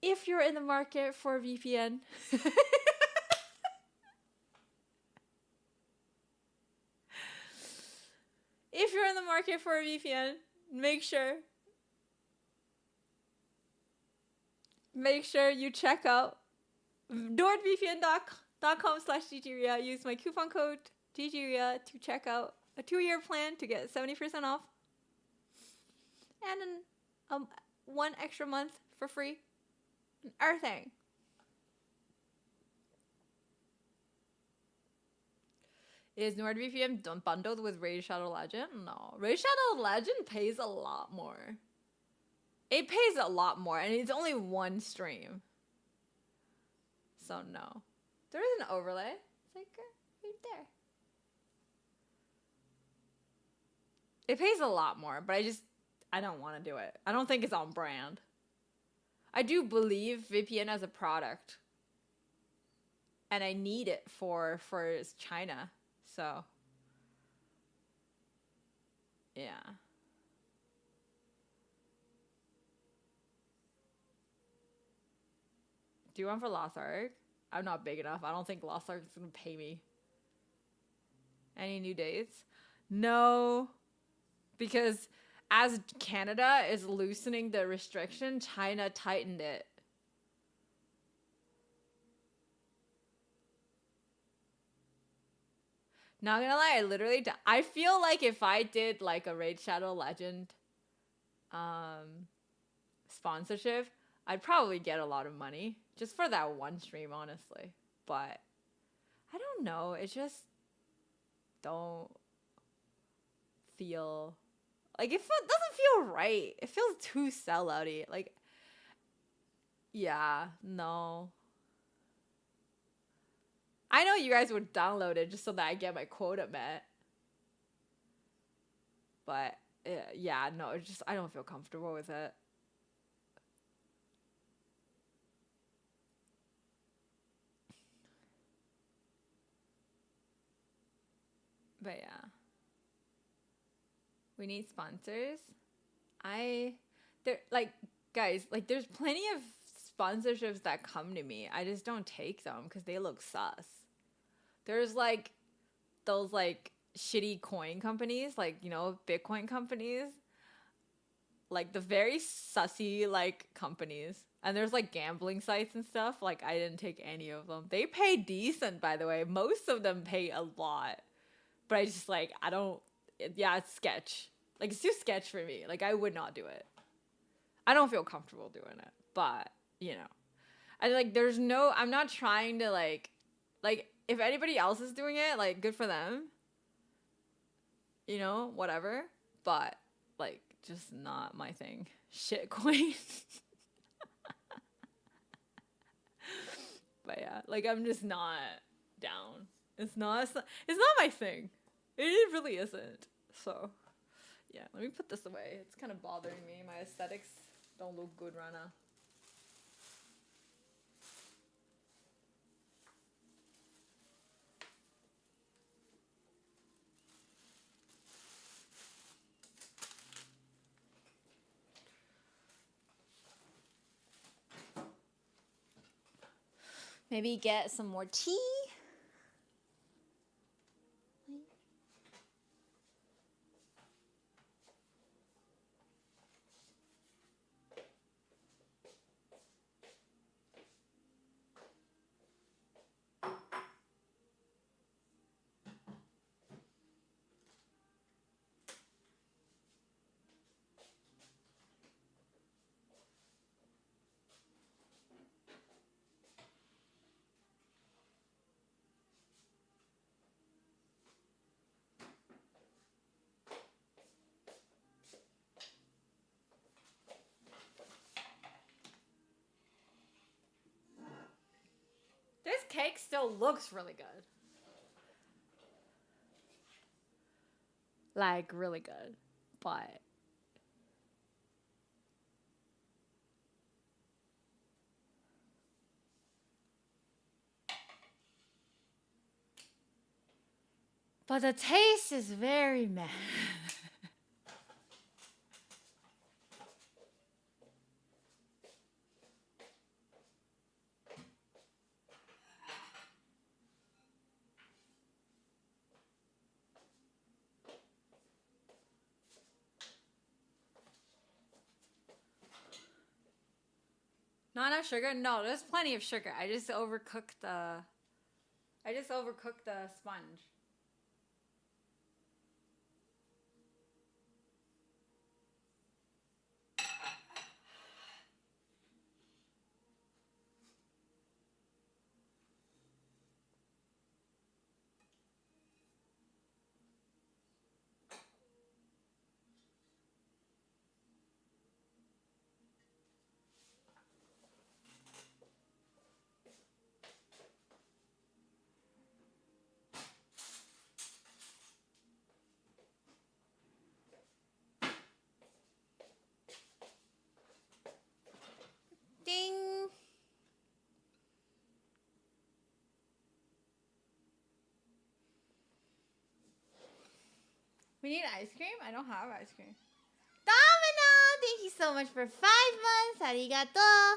if you're in the market for a VPN, if you're in the market for a VPN, make sure you check out nordvpn.com/GGria. Use my coupon code GGria to check out a 2-year plan to get 70% off and one extra month for free. Everything. Is NordVPN bundled with Raid Shadow Legend? No. Raid Shadow Legend pays a lot more. It pays a lot more, and it's only one stream. So no. There is an overlay. It's like right there. It pays a lot more, but I don't want to do it. I don't think it's on brand. I do believe VPN as a product. And I need it for China. So yeah. Do you want for Lost Ark? I'm not big enough. I don't think Lost Ark is gonna pay me. Any new dates? No, because as Canada is loosening the restriction, China tightened it. Not gonna lie, I feel like if I did like a Raid Shadow Legend sponsorship, I'd probably get a lot of money just for that one stream, honestly. But I don't know, it just don't feel like doesn't feel right. It feels too sellouty. Like, yeah, no. I know you guys would download it just so that I get my quota met. But yeah, no, it's just I don't feel comfortable with it. But yeah. We need sponsors. Guys, like there's plenty of sponsorships that come to me. I just don't take them because they look sus. There's like those like shitty coin companies, like, you know, Bitcoin companies. Like the very sussy like companies. And there's like gambling sites and stuff. Like I didn't take any of them. They pay decent, by the way. Most of them pay a lot. But I just like, I don't, yeah, it's sketch. Like it's too sketch for me. Like I would not do it. I don't feel comfortable doing it. But, you know. I'm not trying to like if anybody else is doing it, like good for them. You know, whatever. But like just not my thing. Shitcoin. But yeah, like I'm just not down. It's not my thing. It really isn't. So, yeah, let me put this away. It's kind of bothering me. My aesthetics don't look good right now. Maybe get some more tea. This cake still looks really good. Like, really good. But the taste is very meh. Not enough sugar? No, there's plenty of sugar. I just overcooked the sponge. Ding! We need ice cream? I don't have ice cream. Domino! Thank you so much for 5 months. Arigato.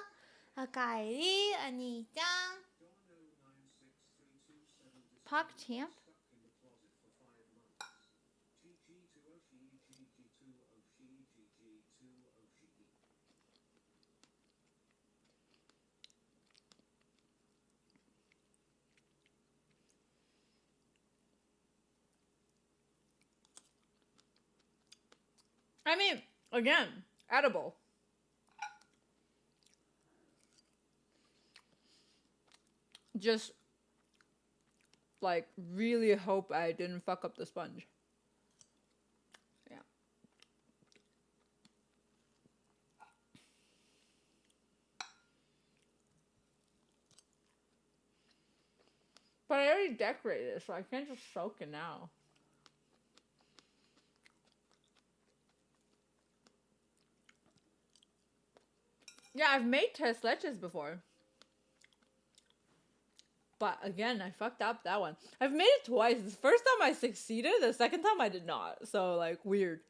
Akaeri, Ani-chan. Puck champ? I mean, again, edible. Just like really hope I didn't fuck up the sponge. Yeah. But I already decorated it, so I can't just soak it now. Yeah, I've made tres leches before. But again, I fucked up that one. I've made it twice. The first time I succeeded, the second time I did not. So, like, weird.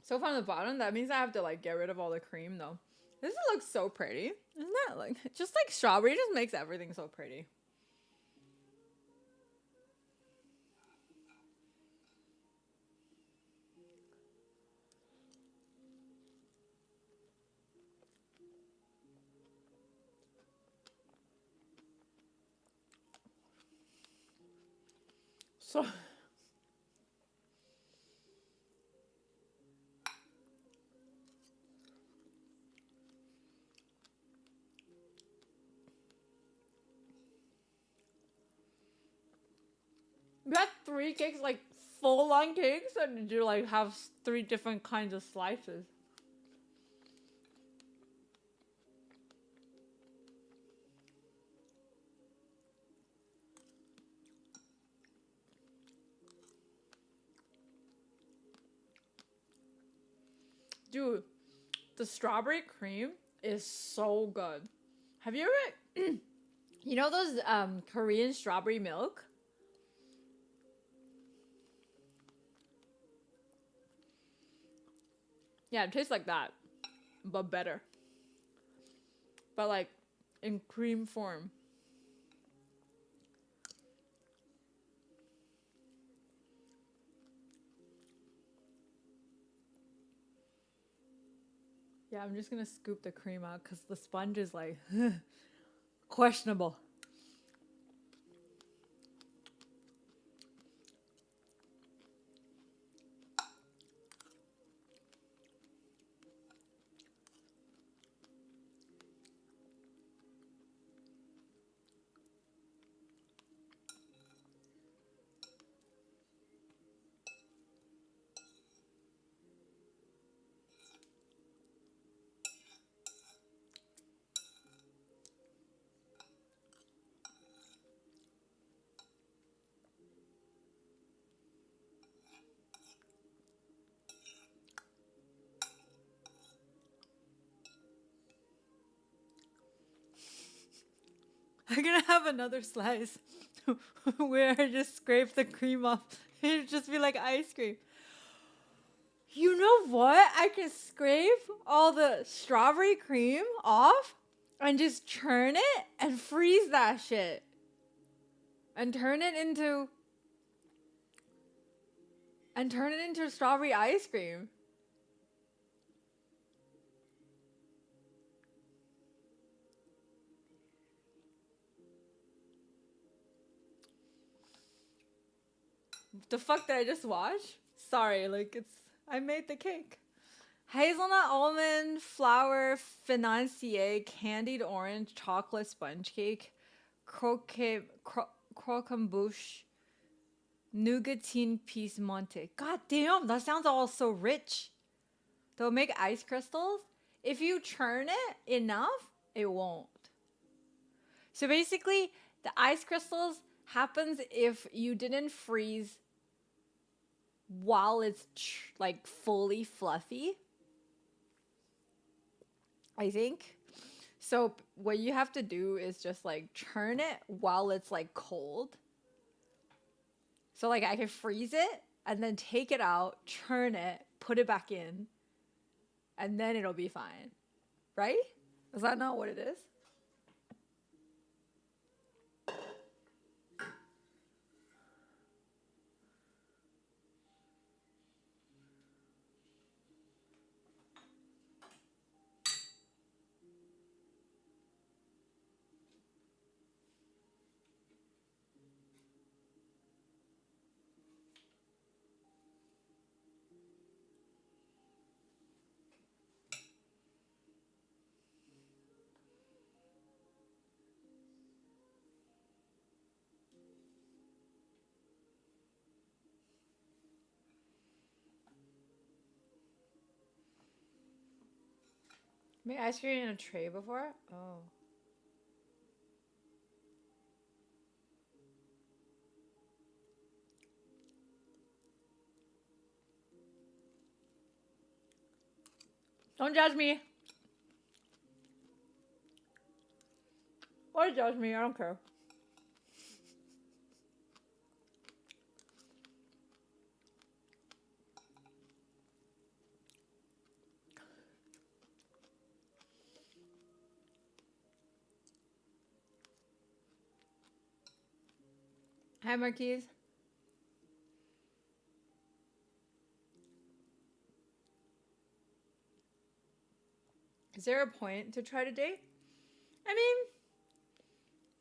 So from the bottom, that means I have to, like, get rid of all the cream, though. This looks so pretty. Isn't that, like, just like strawberry just makes everything so pretty. So... You had 3 cakes, like, full-on cakes? Or did you, like, have 3 different kinds of slices? Dude, the strawberry cream is so good. Have you ever... You know those Korean strawberry milk? Yeah, it tastes like that, but better. But like in cream form. Yeah, I'm just gonna scoop the cream out because the sponge is like questionable. I'm gonna have another slice where I just scrape the cream off. It'd just be like ice cream. You know what? I can scrape all the strawberry cream off and just churn it and freeze that shit. And turn it into strawberry ice cream. The fuck did I just watch? Sorry, like I made the cake. Hazelnut almond flour financier candied orange chocolate sponge cake, croquembouche, nougatine piece monte. God damn, that sounds all so rich. They'll make ice crystals. If you churn it enough, it won't. So basically, the ice crystals happens if you didn't freeze while it's like fully fluffy, I think. So what you have to do is just like churn it while it's like cold. So like I can freeze it and then take it out, churn it, put it back in, and then it'll be fine. Right? Is that not what it is? Made ice cream in a tray before? Oh. Don't judge me. Or judge me, I don't care. Hi, Marquise. Is there a point to try to date? I mean,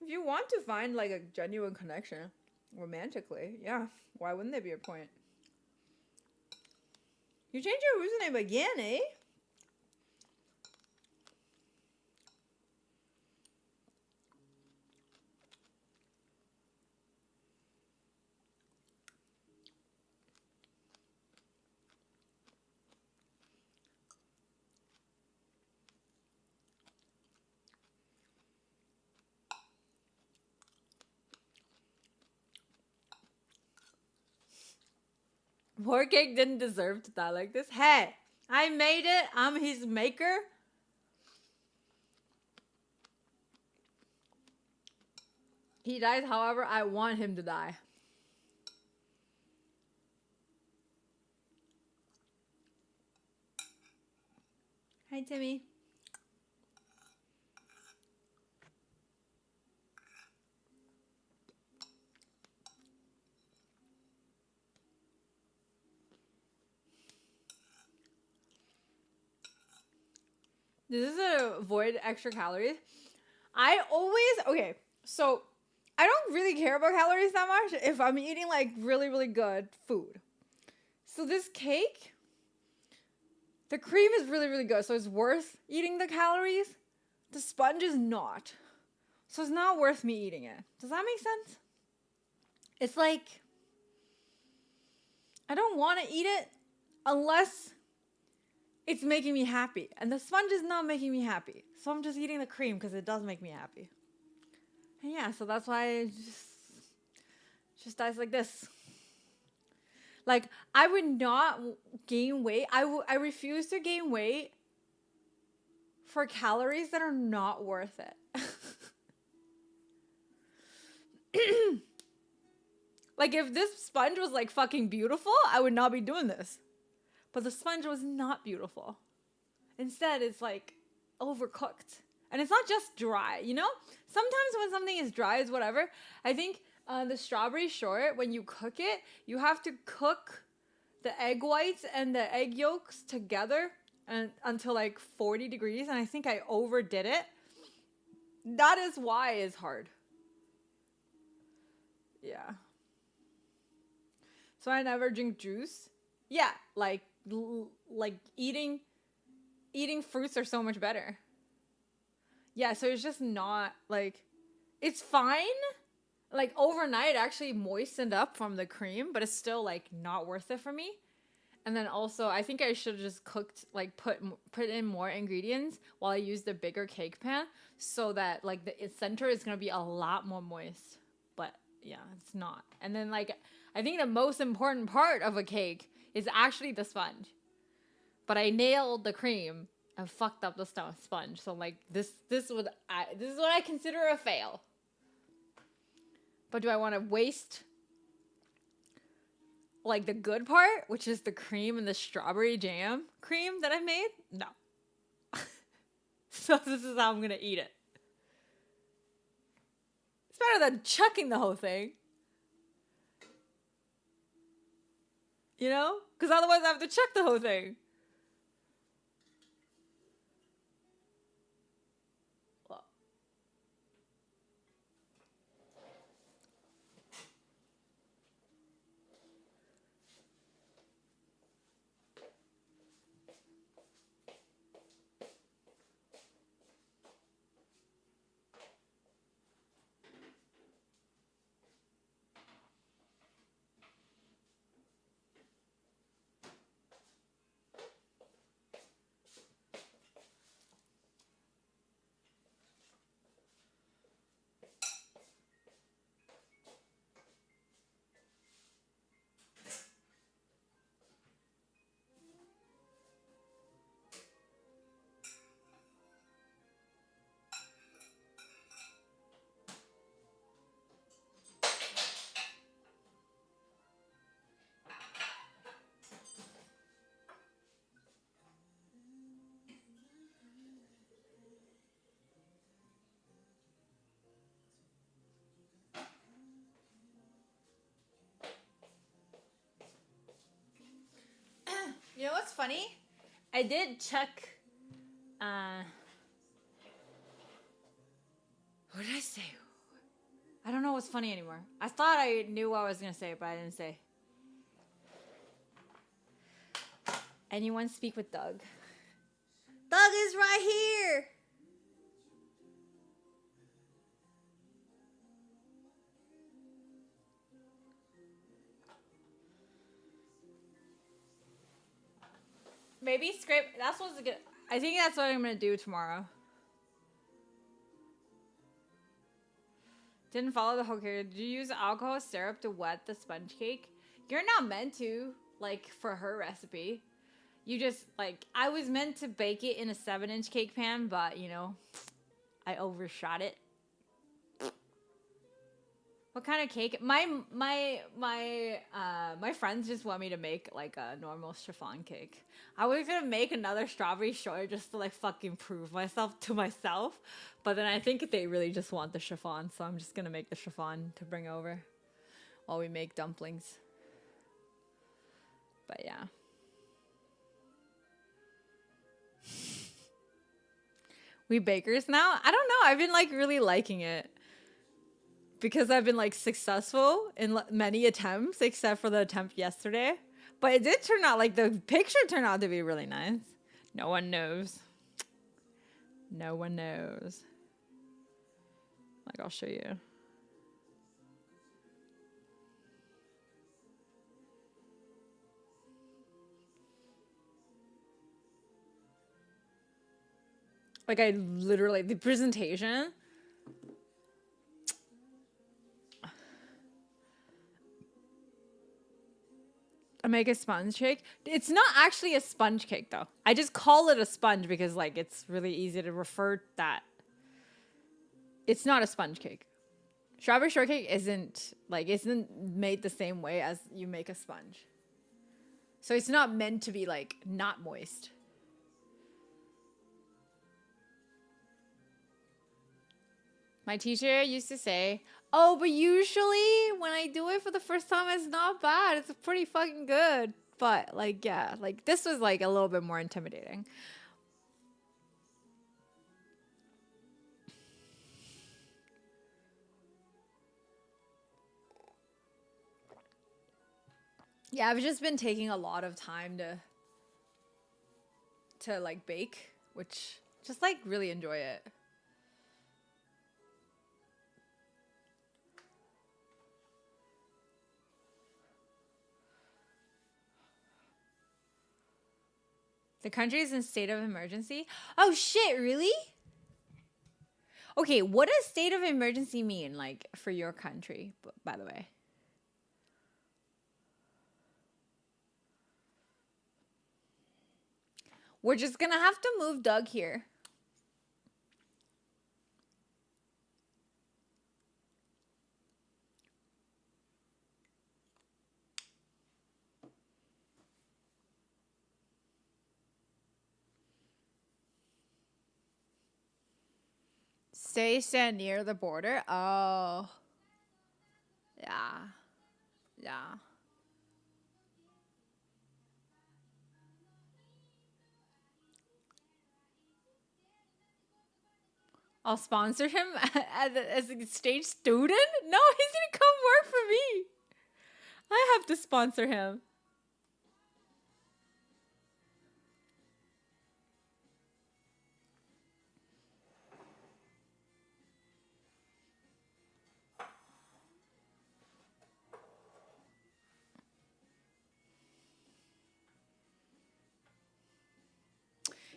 if you want to find like a genuine connection romantically, yeah, why wouldn't there be a point? You changed your username again, eh? Poor Cake didn't deserve to die like this. Hey, I made it. I'm his maker. He dies however I want him to die. Hi, Timmy. This is to avoid extra calories. I always, okay, so I don't really care about calories that much if I'm eating like really, really good food. So this cake, the cream is really, really good. So it's worth eating the calories. The sponge is not. So it's not worth me eating it. Does that make sense? It's like, I don't want to eat it unless it's making me happy. And the sponge is not making me happy. So I'm just eating the cream because it does make me happy. And yeah, so that's why it just dies like this. Like, I would not gain weight. I refuse to gain weight for calories that are not worth it. Like, if this sponge was like fucking beautiful, I would not be doing this. But the sponge was not beautiful. Instead, it's like overcooked. And it's not just dry, you know? Sometimes when something is dry is whatever. I think the strawberry short, when you cook it, you have to cook the egg whites and the egg yolks together and until like 40 degrees. And I think I overdid it. That is why it's hard. Yeah. So I never drink juice. Yeah, like eating fruits are so much better. Yeah, so it's just not like, it's fine. Like overnight actually moistened up from the cream, but it's still like not worth it for me. And then also I think I should have just cooked, like put in more ingredients while I use the bigger cake pan so that like the center is going to be a lot more moist. But yeah, it's not. And then like, I think the most important part of a cake is actually the sponge. But I nailed the cream and fucked up the sponge. So like this is what I consider a fail. But do I want to waste like the good part, which is the cream and the strawberry jam cream that I made? No. So this is how I'm going to eat it. It's better than chucking the whole thing. You know? Because otherwise I have to chuck the whole thing. what's funny? I did check. What did I say? I don't know what's funny anymore. I thought I knew what I was gonna say, but I didn't say. Anyone speak with Doug? Doug is right here. Maybe scrape. That's what's good. I think that's what I'm gonna do tomorrow. Didn't follow the whole character. Did you use alcohol syrup to wet the sponge cake? You're not meant to, like, for her recipe. You just, like, I was meant to bake it in a 7-inch cake pan, but, you know, I overshot it. What kind of cake? My friends just want me to make, like, a normal chiffon cake. I was gonna make another strawberry shortcake just to, like, fucking prove myself to myself. But then I think they really just want the chiffon, so I'm just gonna make the chiffon to bring over while we make dumplings. But yeah. We bakers now? I don't know. I've been, like, really liking it. Because I've been, like, successful in many attempts, except for the attempt yesterday. But it did turn out, like, the picture turned out to be really nice. No one knows. No one knows. Like, I'll show you. Like, I literally, the presentation. I make a sponge cake. It's not actually a sponge cake, though. I just call it a sponge because, like, it's really easy to refer that. It's not a sponge cake. Strawberry shortcake isn't made the same way as you make a sponge. So it's not meant to be, like, not moist. My teacher used to say, oh, but usually when I do it for the first time, it's not bad. It's pretty fucking good. But, like, yeah, like, this was, like, a little bit more intimidating. Yeah, I've just been taking a lot of time to like, bake, which just, like, really enjoy it. The country is in state of emergency? Oh, shit, really? Okay, what does state of emergency mean, like, for your country, by the way? We're just gonna have to move Doug here. Stay near the border? Oh. Yeah. Yeah. I'll sponsor him as a exchange student? No, he's gonna come work for me. I have to sponsor him.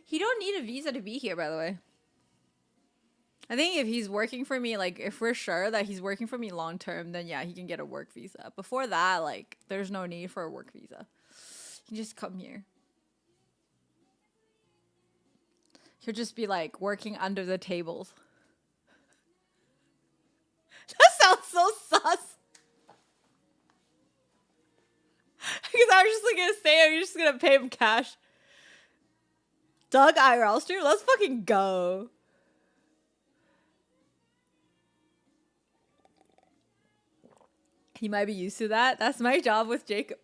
He don't need a visa to be here, by the way. I think if he's working for me, like, if we're sure that he's working for me long term, then yeah, he can get a work visa. Before that, like, there's no need for a work visa. He can just come here. He'll just be, like, working under the tables. That sounds so sus. Because I was just, like, gonna say, I'm just gonna pay him cash. Doug IRL stream? Let's fucking go. He might be used to that. That's my job with Jacob.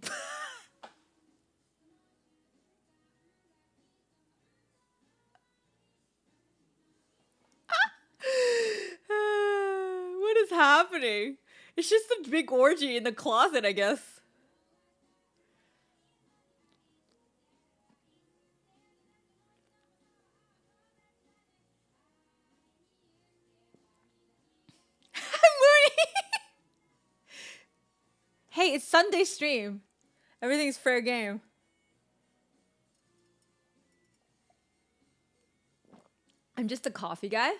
happening? It's just a big orgy in the closet, I guess. Mooney! Hey, it's Sunday stream. Everything's fair game. I'm just a coffee guy.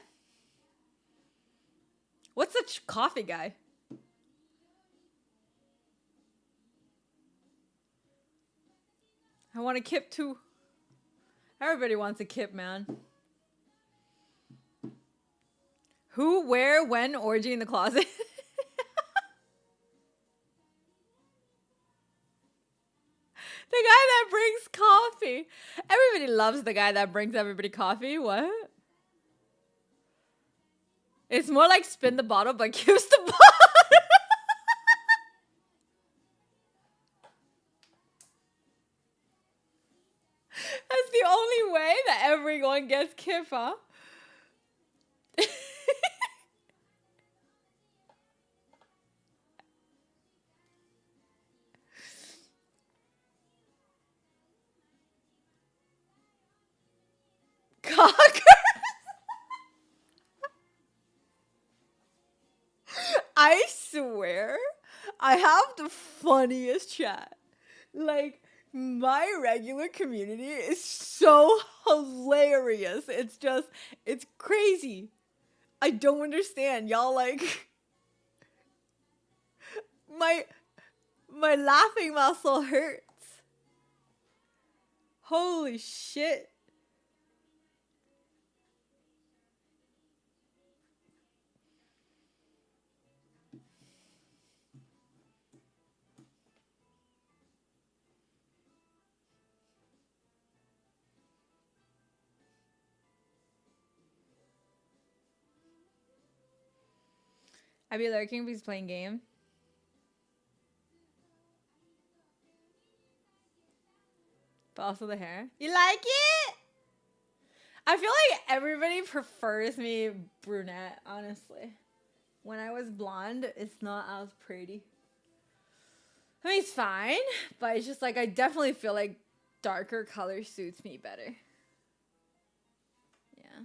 What's a coffee guy? I want a kip too. Everybody wants a kip, man. Who, where, when, orgy in the closet? The guy that brings coffee. Everybody loves the guy that brings everybody coffee. What? It's more like spin the bottle but gives the bottle. That's the only way that everyone gets kip, huh? Cockers. I swear, I have the funniest chat. Like, my regular community is so hilarious. It's just, it's crazy. I don't understand. Y'all like, my laughing muscle hurts. Holy shit. I'd be lurking if he's playing game. But also the hair. You like it? I feel like everybody prefers me brunette, honestly. When I was blonde, it's not as pretty. I mean, it's fine, but it's just like I definitely feel like darker color suits me better. Yeah.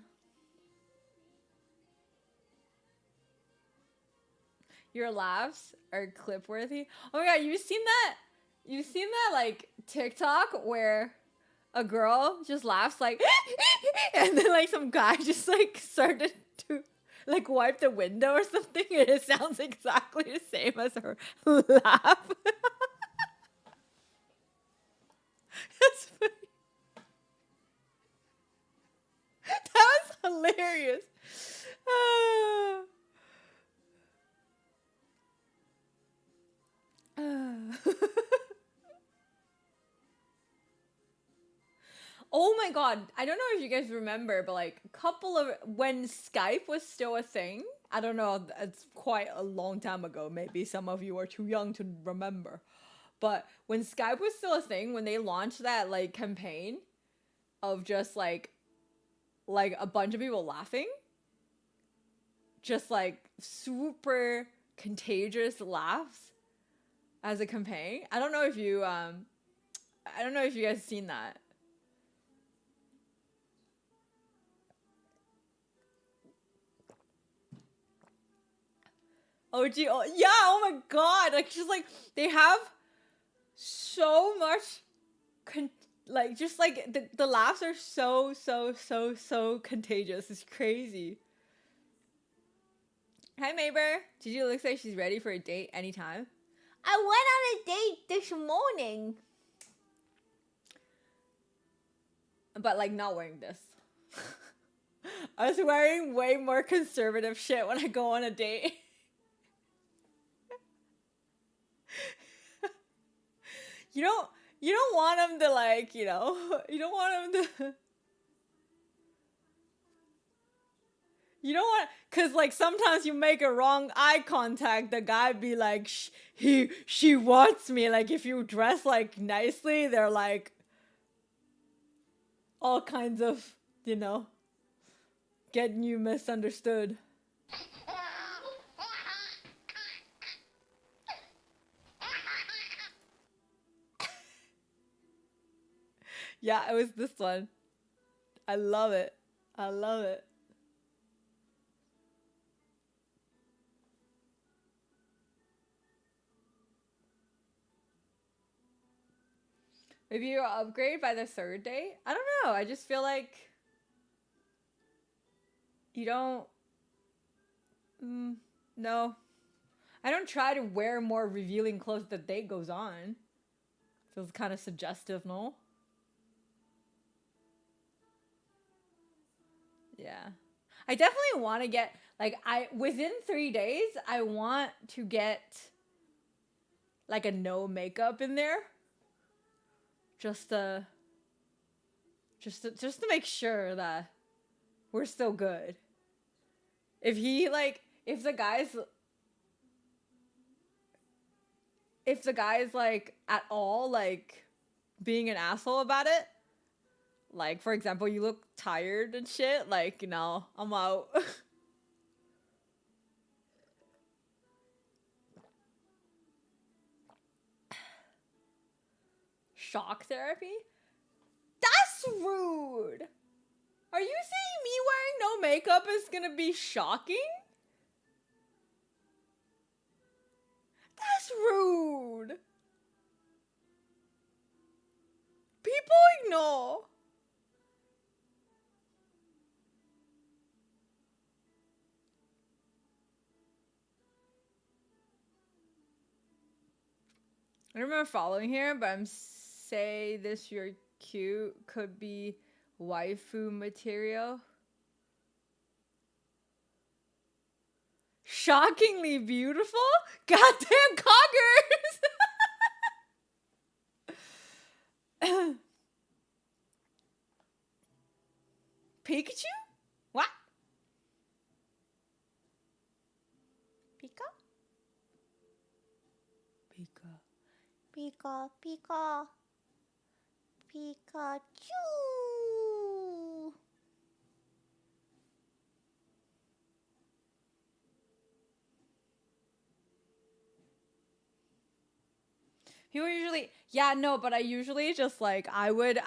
Your laughs are clip worthy. Oh my god, you've seen that? You've seen that like TikTok where a girl just laughs like and then like some guy just like started to like wipe the window or something and it sounds exactly the same as her laugh. That's funny. That was hilarious. Oh my god, I don't know if you guys remember, but like a couple of when Skype was still a thing, I don't know, it's quite a long time ago. Maybe some of you are too young to remember. But when Skype was still a thing, when they launched that like campaign of just like a bunch of people laughing, just like super contagious laughs as a campaign. I don't know if you guys seen that. OG, oh, yeah, oh my god, like just like they have so much like just like the laughs are so contagious. It's crazy. Hi Maber, Gigi looks like she's ready for a date anytime. I went on a date this morning, but like not wearing this. I was wearing way more conservative shit when I go on a date. You don't want them to like, you don't want them to. You don't want, cause like sometimes you make a wrong eye contact, the guy be like, she wants me. Like if you dress like nicely, they're like all kinds of, getting you misunderstood. Yeah, it was this one. I love it. I love it. Maybe you upgrade by the third day? I don't know. I just feel like you don't. No. I don't try to wear more revealing clothes the day goes on. Feels kind of suggestive, no? Yeah. I definitely want to get, like, within 3 days, I want to get, like, a no makeup in there. Just to make sure that we're still good. If he, like, if the guy's like at all like being an asshole about it, like for example, you look tired and shit, like, you know, I'm out. Shock therapy? That's rude. Are you saying me wearing no makeup is gonna be shocking? That's rude. People ignore. I don't remember following here, but I'm say this you're cute could be waifu material. Shockingly beautiful? Goddamn coggers! Pikachu? What? Pika? Pika. Pika, Pika. Pikachu! People usually, yeah, no, but I usually just like I would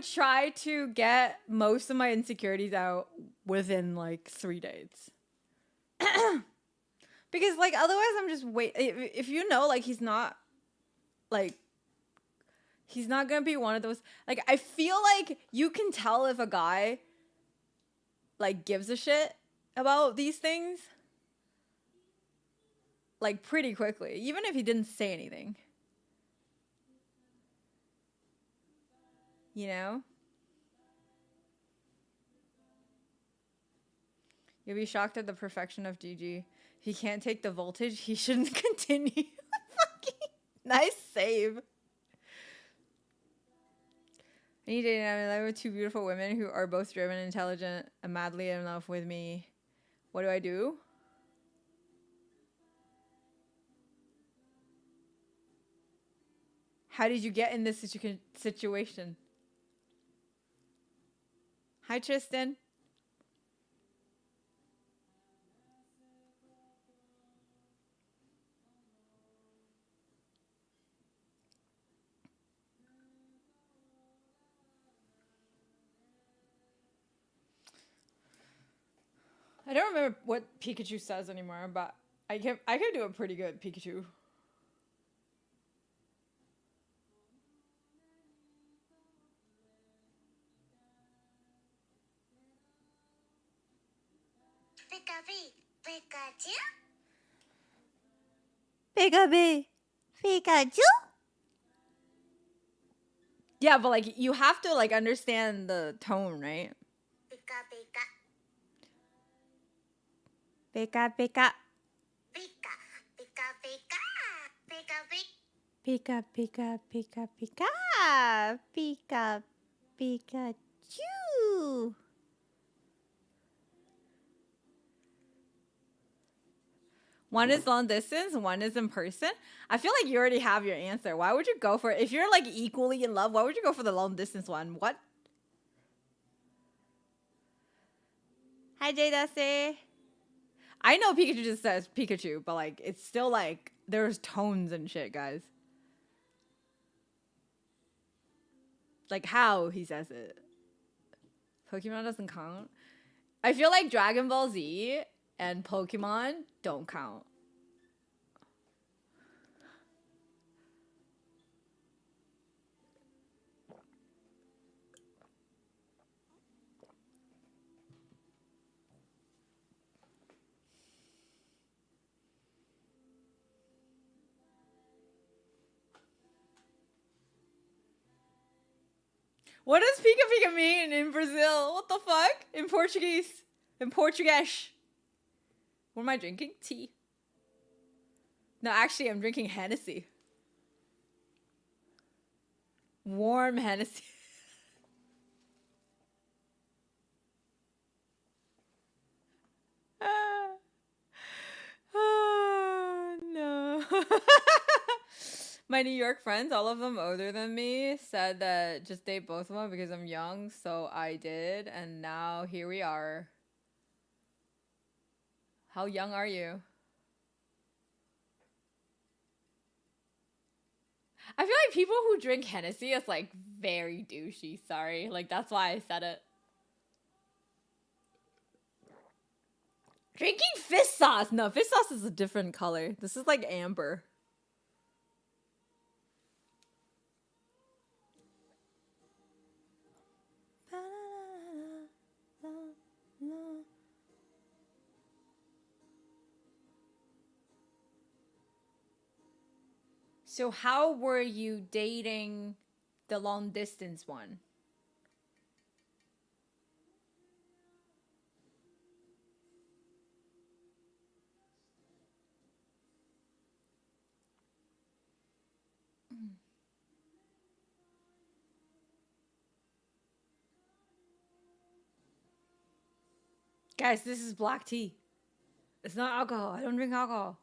try to get most of my insecurities out within like 3 days. Because like otherwise I'm just wait if you know like like he's not gonna be one of those, like I feel like you can tell if a guy like gives a shit about these things like pretty quickly, even if he didn't say anything. You know? You'll be shocked at the perfection of GG. He can't take the voltage, he shouldn't continue. Fucking nice save. I need dating. I'm in love with two beautiful women who are both driven, intelligent, and madly in love with me. What do I do? How did you get in this situation? Hi, Tristan. I don't remember what Pikachu says anymore, but I can do a pretty good Pikachu. Pikachu? Pikachu? Pikachu? Yeah, but like you have to like understand the tone, right? Pika pika. Pika pika. Pika pika pika. Pika pika. Pika pika pika pika. Pika Pikachu. One is long distance, one is in person. I feel like you already have your answer. Why would you go for it? If you're like equally in love, why would you go for the long distance one? What? Hi, Jada. I know Pikachu just says Pikachu, but like it's still like there's tones and shit, guys. like how he says it. Pokemon doesn't count. I feel like Dragon Ball Z and Pokemon don't count. What does Pika Pika mean in Brazil? What the fuck? In Portuguese. In Portuguese. What am I drinking? Tea. No, actually, I'm drinking Hennessy. Warm Hennessy. Oh, no. My New York friends, all of them older than me, said that just date both of them because I'm young, so I did, and now here we are. How young are you? I feel like people who drink Hennessy is like very douchey, sorry. Like that's why I said it. Drinking fish sauce. No, fish sauce is a different color. This is like amber. So how were you dating the long distance one? Guys, this is black tea. It's not alcohol. I don't drink alcohol.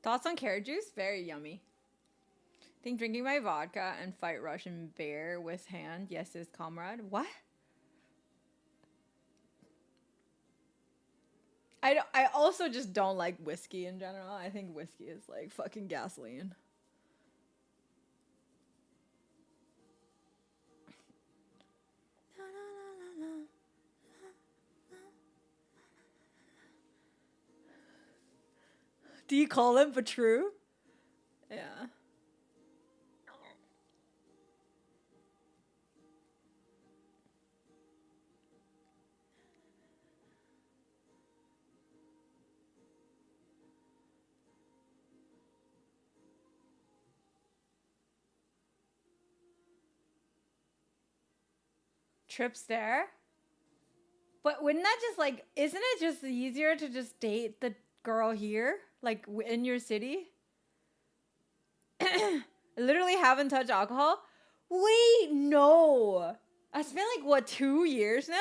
Thoughts on carrot juice? Very yummy. I think drinking my vodka and fight Russian bear with hand. Yes, is comrade. What? I also just don't like whiskey in general. I think whiskey is like fucking gasoline. Do you call it but true? Yeah. Trips there? But wouldn't that just like, isn't it just easier to just date the girl here? Like in your city? I literally haven't touched alcohol. Wait, no. It's been like, what, 2 years now?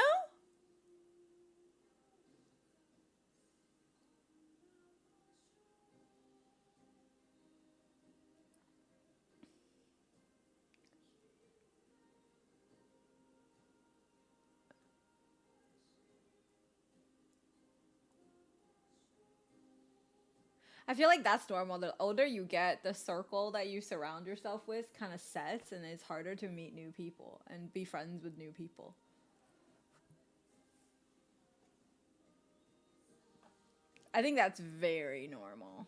I feel like that's normal. The older you get, the circle that you surround yourself with kind of sets, and it's harder to meet new people and be friends with new people. I think that's very normal.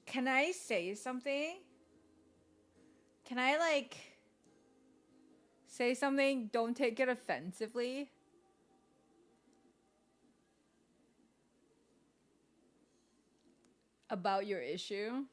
Can I say something? Can I like say something? Don't take it offensively. About your issue.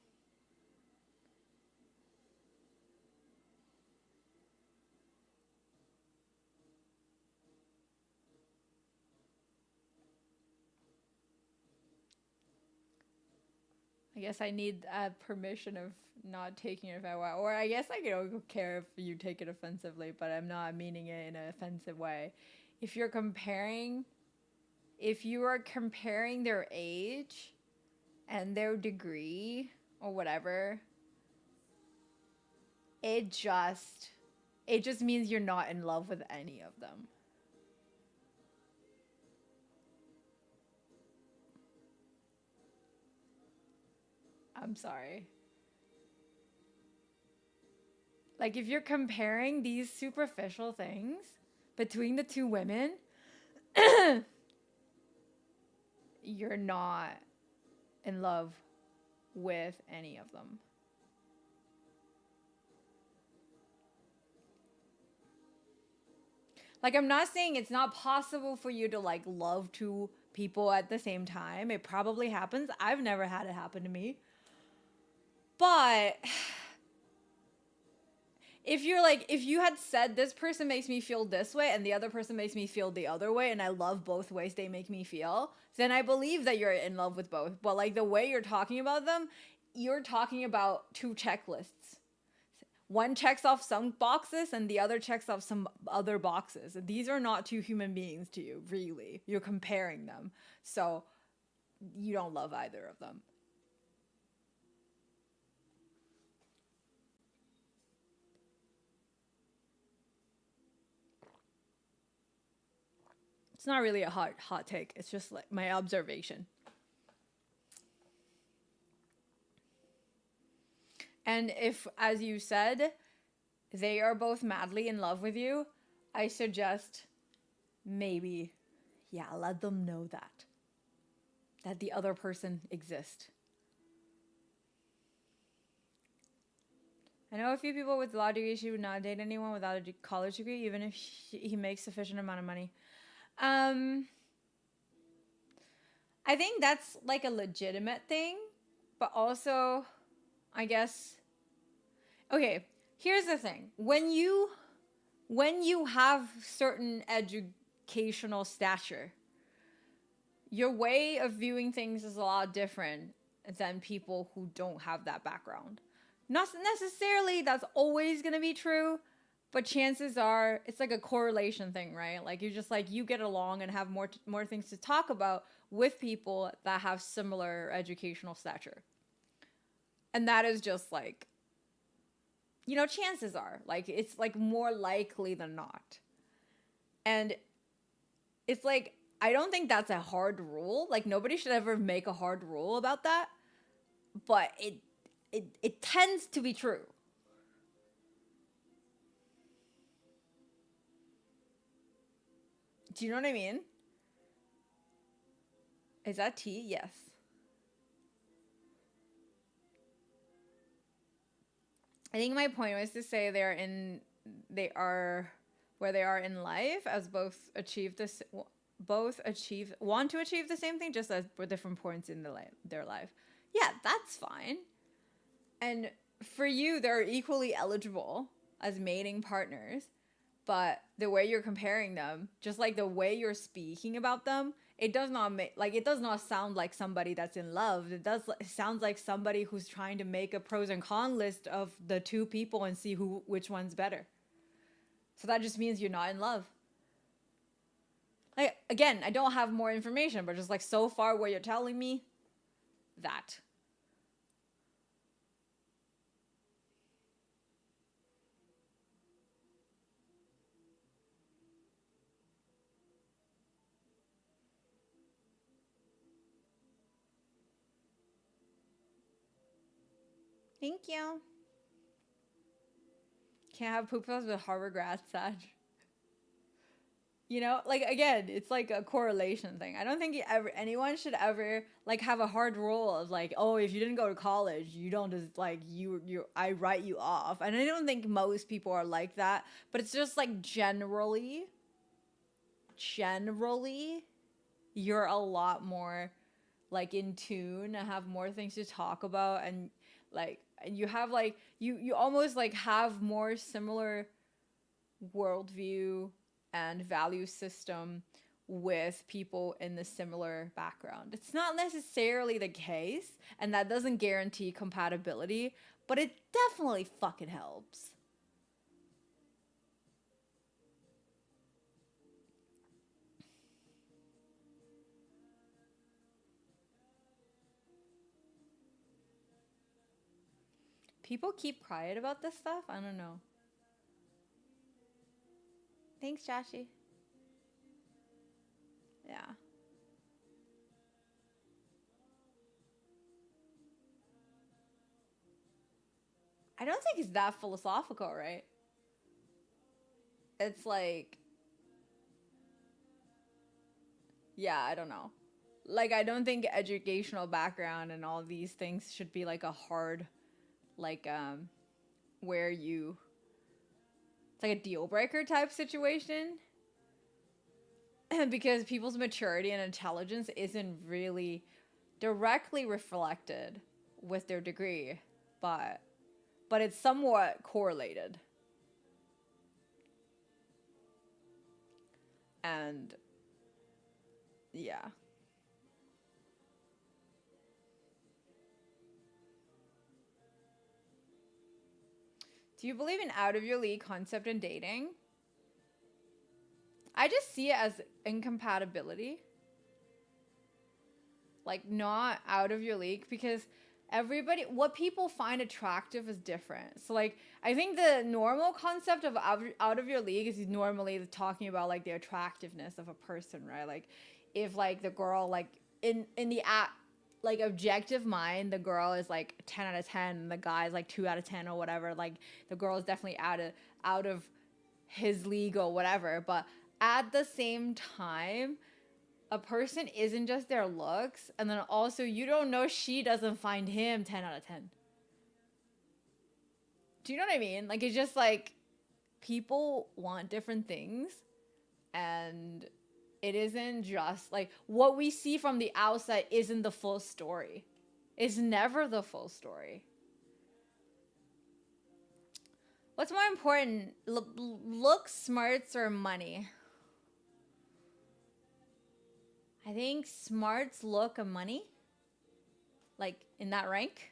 I guess I need permission of not taking it offensively. Or I guess I don't care if you take it offensively, but I'm not meaning it in an offensive way. If you're comparing if you are comparing their age and their degree or whatever, it just means you're not in love with any of them. I'm sorry. Like, if you're comparing these superficial things between the two women, you're not in love with any of them. Like, I'm not saying it's not possible for you to, like, love two people at the same time. It probably happens. I've never had it happen to me. But if you're like, if you had said this person makes me feel this way and the other person makes me feel the other way, and I love both ways they make me feel, then I believe that you're in love with both. But like the way you're talking about them, you're talking about two checklists. One checks off some boxes and the other checks off some other boxes. These are not two human beings to you, really. You're comparing them. So you don't love either of them. It's not really a hot take. It's just like my observation. And if, as you said, they are both madly in love with you, I suggest maybe, yeah, let them know that the other person exists. I know a few people with law degrees who would not date anyone without a college degree, even if he makes sufficient amount of money. I think that's like a legitimate thing, but also, I guess, okay, here's the thing. When you have certain educational stature, your way of viewing things is a lot different than people who don't have that background. Not necessarily that's always going to be true, but chances are it's like a correlation thing, right? Like you just like you get along and have more things to talk about with people that have similar educational stature. And that is just like, you know, chances are like it's like more likely than not. And it's like I don't think that's a hard rule. Like nobody should ever make a hard rule about that. But it tends to be true. Do you know what I mean? Is that tea? Yes. I think my point was to say they are where they are in life as want to achieve the same thing, just as for different points in their life. Yeah, that's fine. And for you, they're equally eligible as mating partners. But the way you're comparing them, just like the way you're speaking about them, it does not sound like somebody that's in love. It sounds like somebody who's trying to make a pros and cons list of the two people and see which one's better. So that just means you're not in love. Like again, I don't have more information, but just like so far what you're telling me, that. Thank you. Can't have poop fest with Harvard grad Sag. You know, like again, it's like a correlation thing. I don't think anyone should ever like have a hard rule of like, oh, if you didn't go to college, you don't just like I write you off. And I don't think most people are like that, but it's just like generally, you're a lot more like in tune and have more things to talk about, and like and you have like you almost like have more similar worldview and value system with people in the similar background. It's not necessarily the case, and that doesn't guarantee compatibility, but it definitely fucking helps. People keep quiet about this stuff. I don't know. Thanks, Joshy. Yeah. I don't think it's that philosophical, right? It's like, yeah, I don't know. Like, I don't think educational background and all these things should be like a hard, like, where you, it's like a deal breaker type situation. Because people's maturity and intelligence isn't really directly reflected with their degree, but it's somewhat correlated. And yeah. Do you believe in out of your league concept in dating? I just see it as incompatibility. Like, not out of your league, because everybody, what people find attractive is different. So like, I think the normal concept of out of your league is normally talking about like the attractiveness of a person, right? Like, if like the girl, like in the like objective mind, the girl is like 10 out of 10 and the guy is like 2 out of 10 or whatever, like the girl is definitely out of his league or whatever. But at the same time, a person isn't just their looks, and then also you don't know, she doesn't find him 10 out of 10. Do you know what I mean? Like, it's just like people want different things, and it isn't just like what we see from the outside isn't the full story. It's never the full story. What's more important, looks, smarts, or money? I think smarts, look, and money, like in that rank.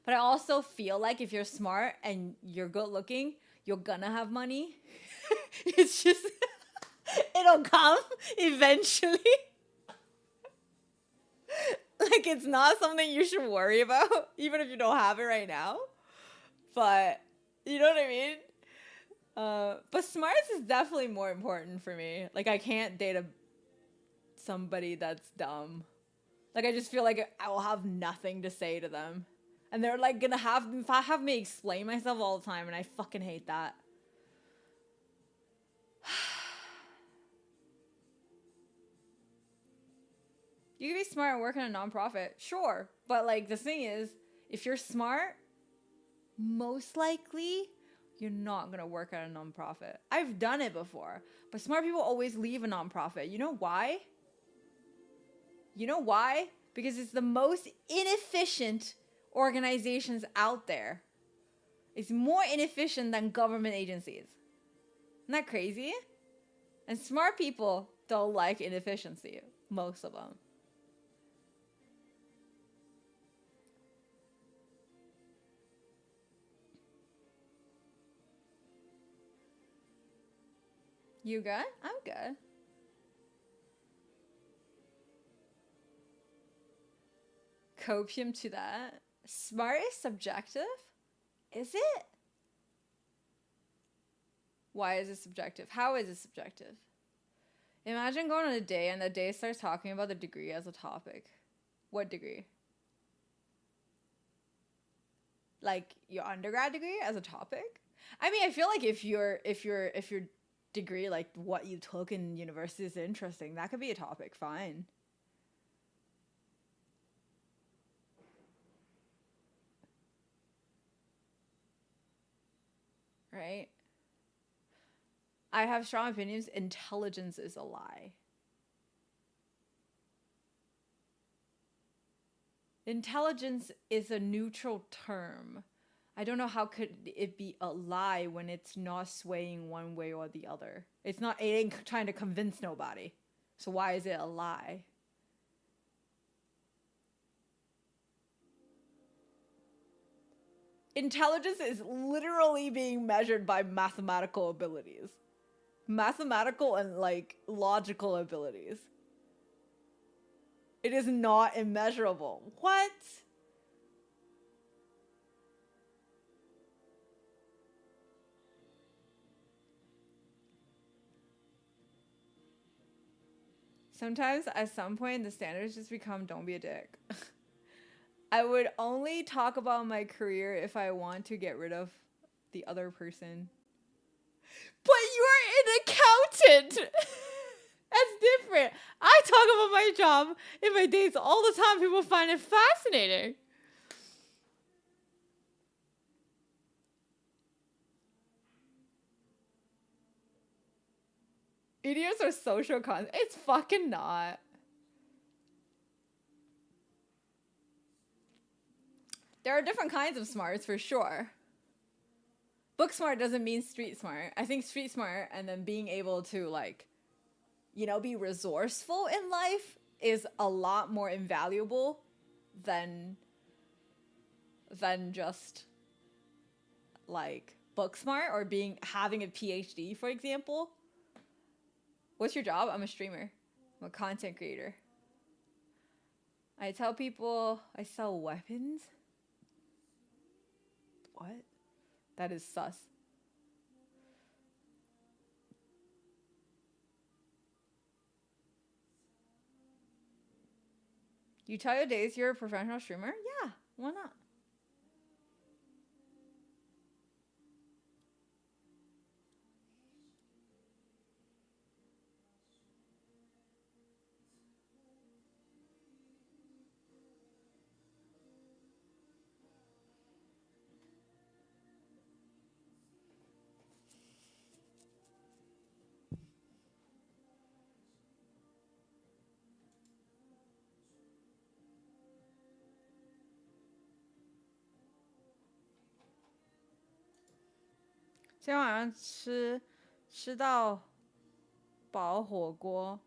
But I also feel like if you're smart and you're good looking, you're gonna have money. It's just, it'll come eventually. Like, it's not something you should worry about, even if you don't have it right now. But, you know what I mean? But smarts is definitely more important for me. Like, I can't date somebody that's dumb. Like, I just feel like I will have nothing to say to them. And they're like gonna have me explain myself all the time, and I fucking hate that. You can be smart and work in a nonprofit, sure. But like, the thing is, if you're smart, most likely you're not gonna work at a nonprofit. I've done it before. But smart people always leave a nonprofit. You know why? You know why? Because it's the most inefficient organizations out there. It's more inefficient than government agencies. Isn't that crazy? And smart people don't like inefficiency, most of them. You good? I'm good. Copium to that. Smart is subjective? Is it? Why is it subjective? How is it subjective? Imagine going on a day and the day starts talking about the degree as a topic. What degree? Like your undergrad degree as a topic? I mean, I feel like if your degree, like what you took in university, is interesting, that could be a topic, fine. Right? I have strong opinions. Intelligence is a lie. Intelligence is a neutral term. I don't know how could it be a lie when it's not swaying one way or the other. It ain't trying to convince nobody. So why is it a lie? Intelligence is literally being measured by mathematical abilities. Mathematical and like logical abilities. It is not immeasurable. What? Sometimes at some point the standards just become don't be a dick. I would only talk about my career if I want to get rid of the other person. But you're an accountant. That's different. I talk about my job in my dates all the time. People find it fascinating. Idiots are social cons. It's fucking not. There are different kinds of smarts for sure. Book smart doesn't mean street smart. I think street smart and then being able to like, you know, be resourceful in life is a lot more invaluable than just like book smart or having a PhD, for example. What's your job? I'm a streamer. I'm a content creator. I tell people I sell weapons. What? That is sus. You tell your days you're a professional streamer? Yeah, why not?今天晚上吃到饱火锅，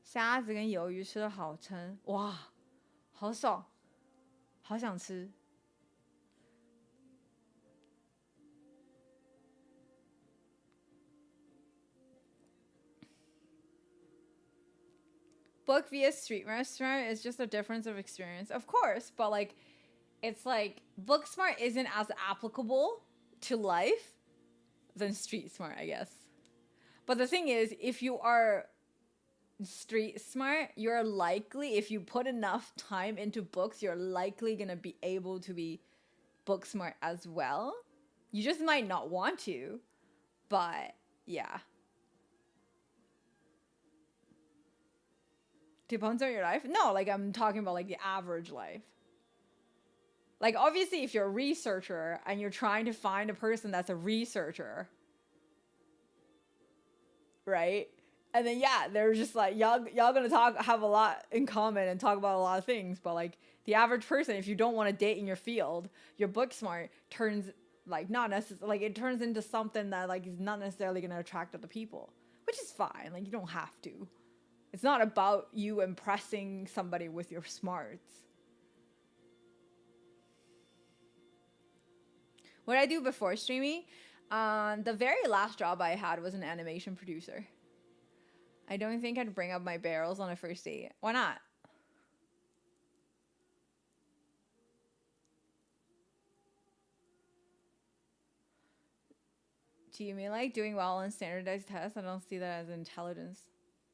虾子跟鱿鱼吃的好撑，哇，好爽，好想吃。Book via street restaurant is just a difference of experience, of course, but like, it's like book smart isn't as applicable to life than street smart, I guess. But the thing is, if you are street smart, you're likely, if you put enough time into books, you're likely gonna be able to be book smart as well. You just might not want to, but yeah. Depends on your life? No, like I'm talking about like the average life. Like obviously if you're a researcher and you're trying to find a person that's a researcher, right? And then yeah, they're just like y'all gonna have a lot in common and talk about a lot of things, but like the average person, if you don't want to date in your field, your book smart turns like not necessarily like it turns into something that like is not necessarily gonna attract other people, which is fine. Like you don't have to. It's not about you impressing somebody with your smarts. What did I do before streaming? The very last job I had was an animation producer. I don't think I'd bring up my barrels on a first date. Why not? Do you mean like doing well on standardized tests? I don't see that as intelligence.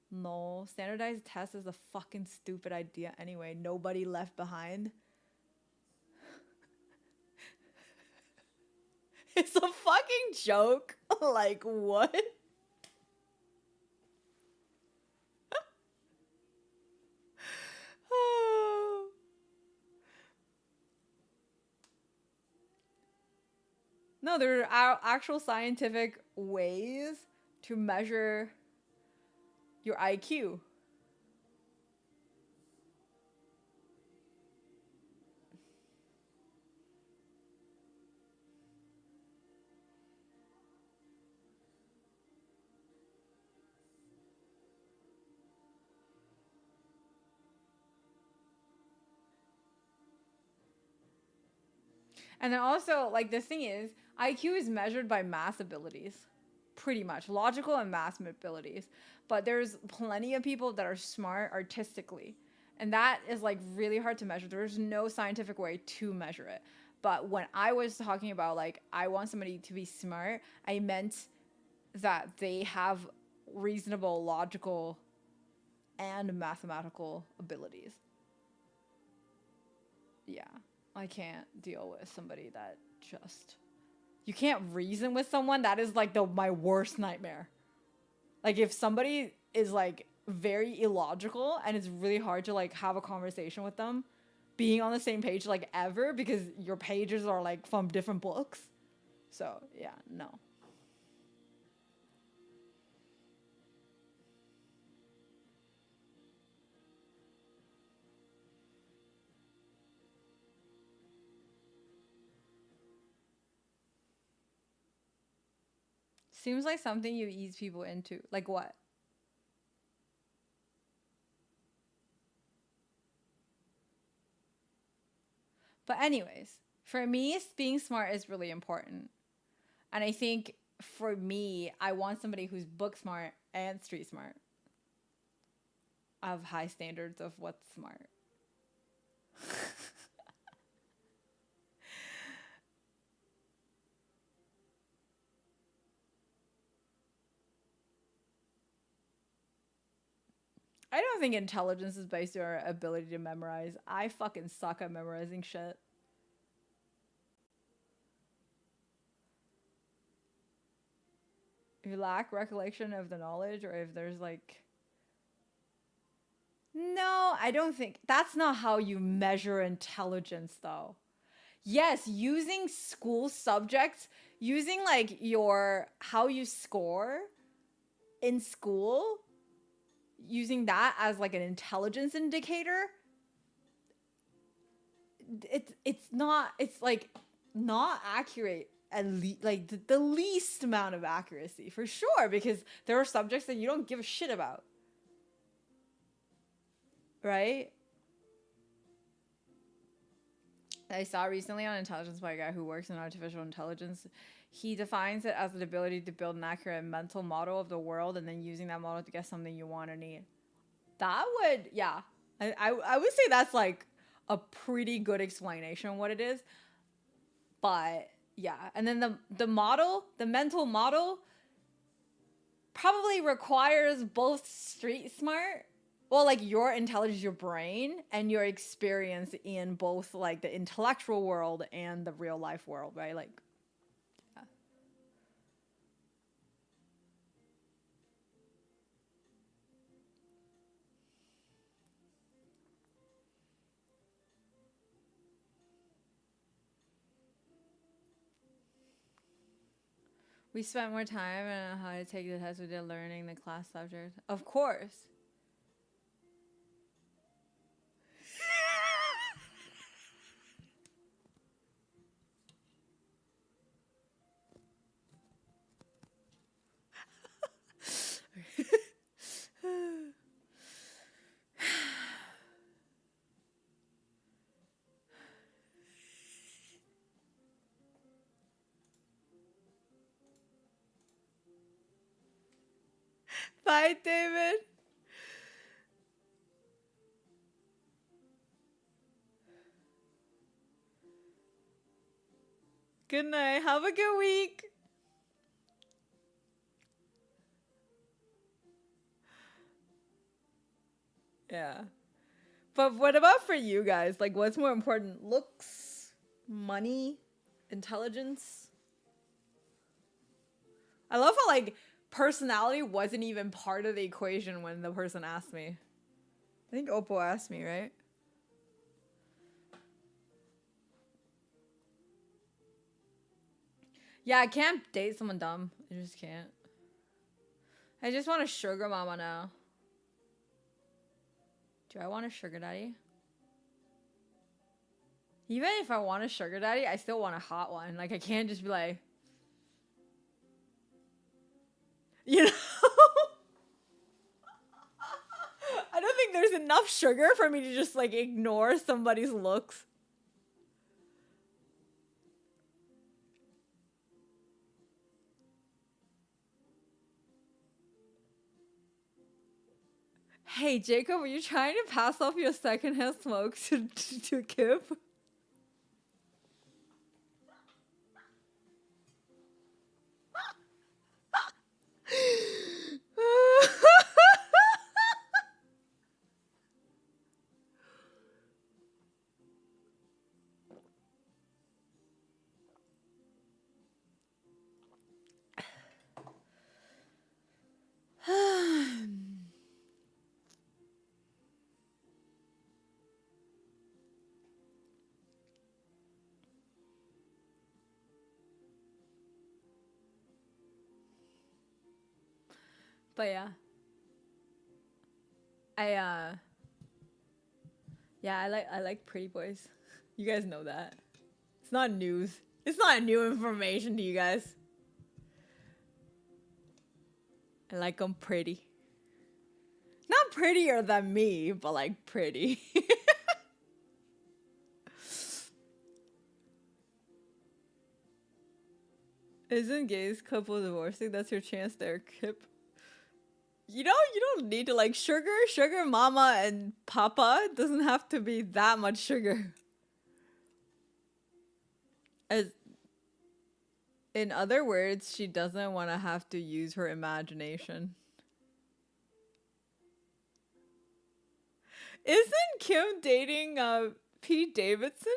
No, standardized test is a fucking stupid idea anyway. Nobody left behind. It's a fucking joke. Like, what? No, there are actual scientific ways to measure your IQ. And then also, like, the thing is, IQ is measured by math abilities. Pretty much. Logical and math abilities. But there's plenty of people that are smart artistically. And that is, like, really hard to measure. There's no scientific way to measure it. But when I was talking about, like, I want somebody to be smart, I meant that they have reasonable logical and mathematical abilities. Yeah, I can't deal with somebody that just, you can't reason with someone. That is like my worst nightmare. Like if somebody is like very illogical and it's really hard to like have a conversation with them, being on the same page like ever, because your pages are like from different books. So yeah, no. Seems like something you ease people into. Like what? But anyways, for me, being smart is really important. And I think for me, I want somebody who's book smart and street smart. I have high standards of what's smart. I don't think intelligence is based on our ability to memorize. I fucking suck at memorizing shit. If you lack recollection of the knowledge, or if there's like, no, I don't think that's not how you measure intelligence though. Yes, using school subjects, using like your how you score in school, using that as like an intelligence indicator, it's not, it's like not accurate, at least like the least amount of accuracy for sure, because there are subjects that you don't give a shit about, right? I saw recently on Intelligence by a guy who works in artificial intelligence. He defines it as the ability to build an accurate mental model of the world and then using that model to get something you want or need. That would, yeah. I would say that's like a pretty good explanation of what it is. But yeah. And then the model, the mental model, probably requires both street smart, well, like your intelligence, your brain, and your experience in both like the intellectual world and the real life world, right? Like, yeah. We spent more time on how to take the test we did learning the class subject. Of course. Bye, David. Good night. Have a good week. Yeah. But what about for you guys? Like, what's more important? Looks, money, intelligence? I love how, like, personality wasn't even part of the equation when the person asked me. I think Oppo asked me, right? Yeah, I can't date someone dumb. I just can't. I just want a sugar mama now. Do I want a sugar daddy? Even if I want a sugar daddy, I still want a hot one. Like, I can't just be like, you know? I don't think there's enough sugar for me to just, like, ignore somebody's looks. Hey, Jacob, are you trying to pass off your secondhand smoke to Kip? But yeah. I yeah, I like pretty boys. You guys know that. It's not news. It's not new information to you guys. I like them pretty. Not prettier than me, but like pretty. Isn't gays couple divorcing? That's your chance there, Kip. You don't need to like sugar mama and papa. It doesn't have to be that much sugar. As in other words, she doesn't want to have to use her imagination. Isn't Kim dating Pete Davidson?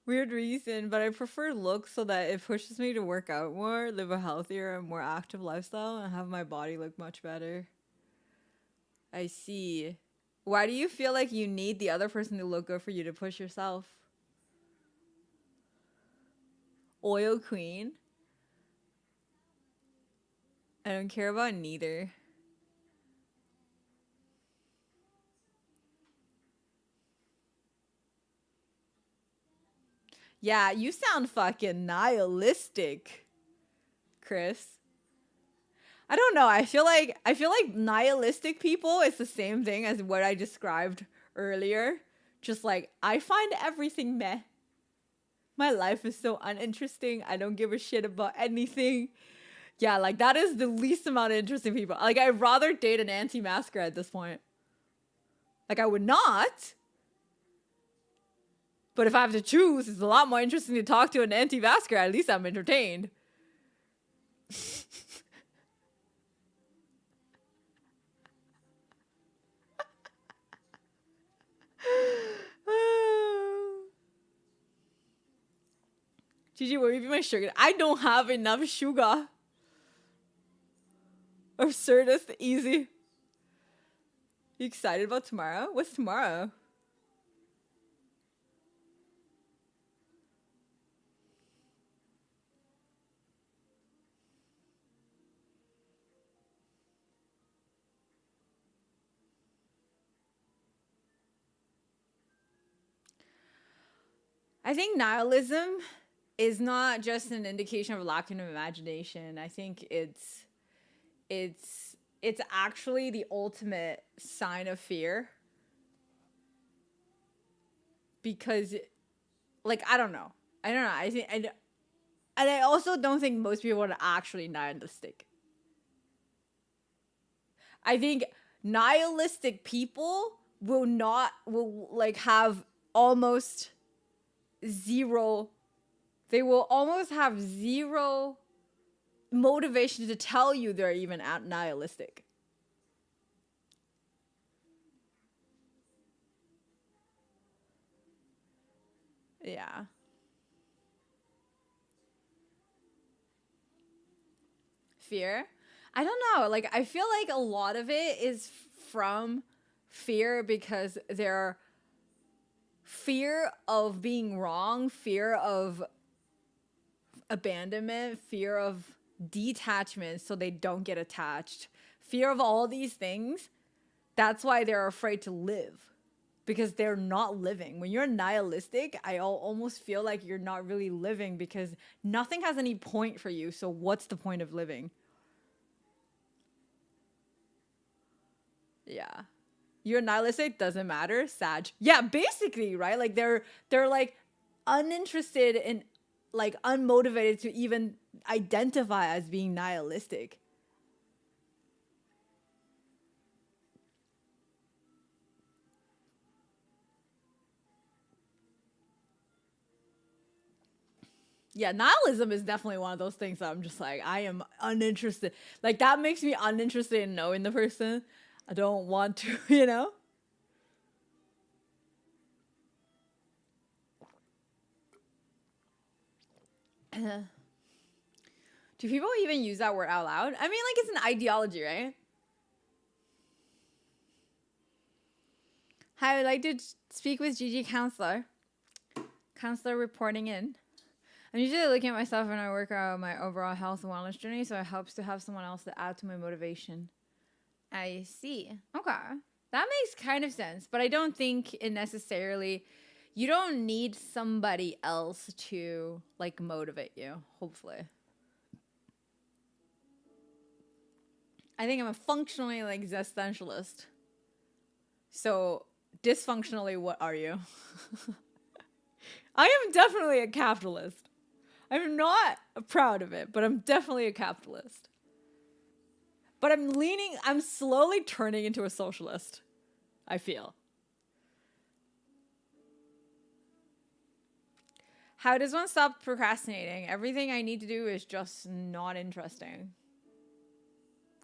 Weird reason, but I prefer looks so that it pushes me to work out more, live a healthier and more active lifestyle, and have my body look much better. I see. Why do you feel like you need the other person to look good for you to push yourself? Oil queen? I don't care about neither. Yeah, you sound fucking nihilistic, Chris. I don't know. I feel like nihilistic people is the same thing as what I described earlier. Just like I find everything meh. My life is so uninteresting. I don't give a shit about anything. Yeah, like that is the least amount of interesting people. Like I'd rather date an anti-masker at this point. Like I would not. But if I have to choose, it's a lot more interesting to talk to an anti-vaxxer. At least I'm entertained. Gigi, will you be my sugar? I don't have enough sugar. Absurdist, easy. You excited about tomorrow? What's tomorrow? I think nihilism is not just an indication of lacking of imagination. I think it's actually the ultimate sign of fear. Because like I don't know. I don't know. I think and I also don't think most people are actually nihilistic. I think nihilistic people will like have almost zero, they will almost have zero motivation to tell you they're even nihilistic. Yeah. Fear. I don't know. Like I feel like a lot of it is from fear because they're fear of being wrong, fear of abandonment, fear of detachment so they don't get attached, fear of all these things. That's why they're afraid to live because they're not living. When you're nihilistic, I almost feel like you're not really living because nothing has any point for you. So what's the point of living? Yeah. You're nihilistic, doesn't matter. Sag. Yeah, basically, right? Like they're like uninterested and like unmotivated to even identify as being nihilistic. Yeah, nihilism is definitely one of those things that I'm just like, I am uninterested. Like that makes me uninterested in knowing the person. I don't want to, you know? Do people even use that word out loud? I mean, like it's an ideology, right? Hi, I would like to speak with Gigi Counselor. Counselor reporting in. I'm usually looking at myself when I work out my overall health and wellness journey, so it helps to have someone else to add to my motivation. I see. Okay. That makes kind of sense, but I don't think it necessarily, you don't need somebody else to like motivate you, hopefully. I think I'm a functionally like existentialist. So dysfunctionally, what are you? I am definitely a capitalist. I'm not proud of it, but I'm definitely a capitalist. But I'm slowly turning into a socialist, I feel. How does one stop procrastinating? Everything I need to do is just not interesting.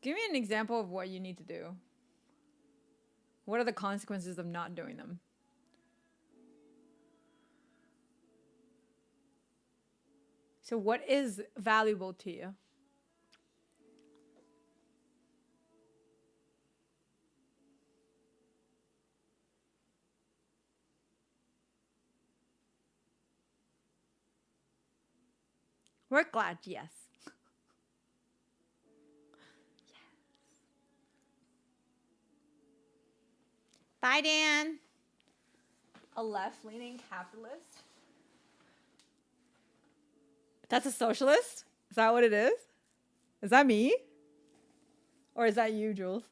Give me an example of what you need to do. What are the consequences of not doing them? So what is valuable to you? We're glad, yes. Yes. Bye, Dan. A left-leaning capitalist? That's a socialist? Is that what it is? Is that me? Or is that you, Jules?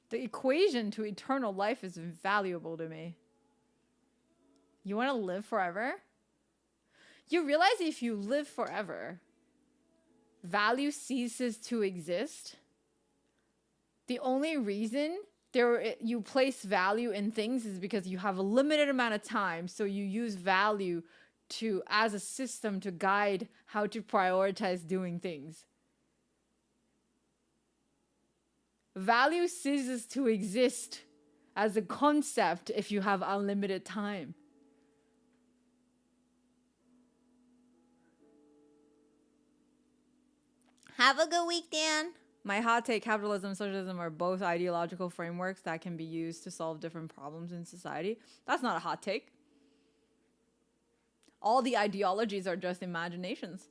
The equation to eternal life is valuable to me. You want to live forever? You realize if you live forever, value ceases to exist. The only reason you place value in things is because you have a limited amount of time, so you use value as a system to guide how to prioritize doing things. Value ceases to exist as a concept if you have unlimited time. Have a good week, Dan. My hot take, capitalism and socialism are both ideological frameworks that can be used to solve different problems in society. That's not a hot take. All the ideologies are just imaginations.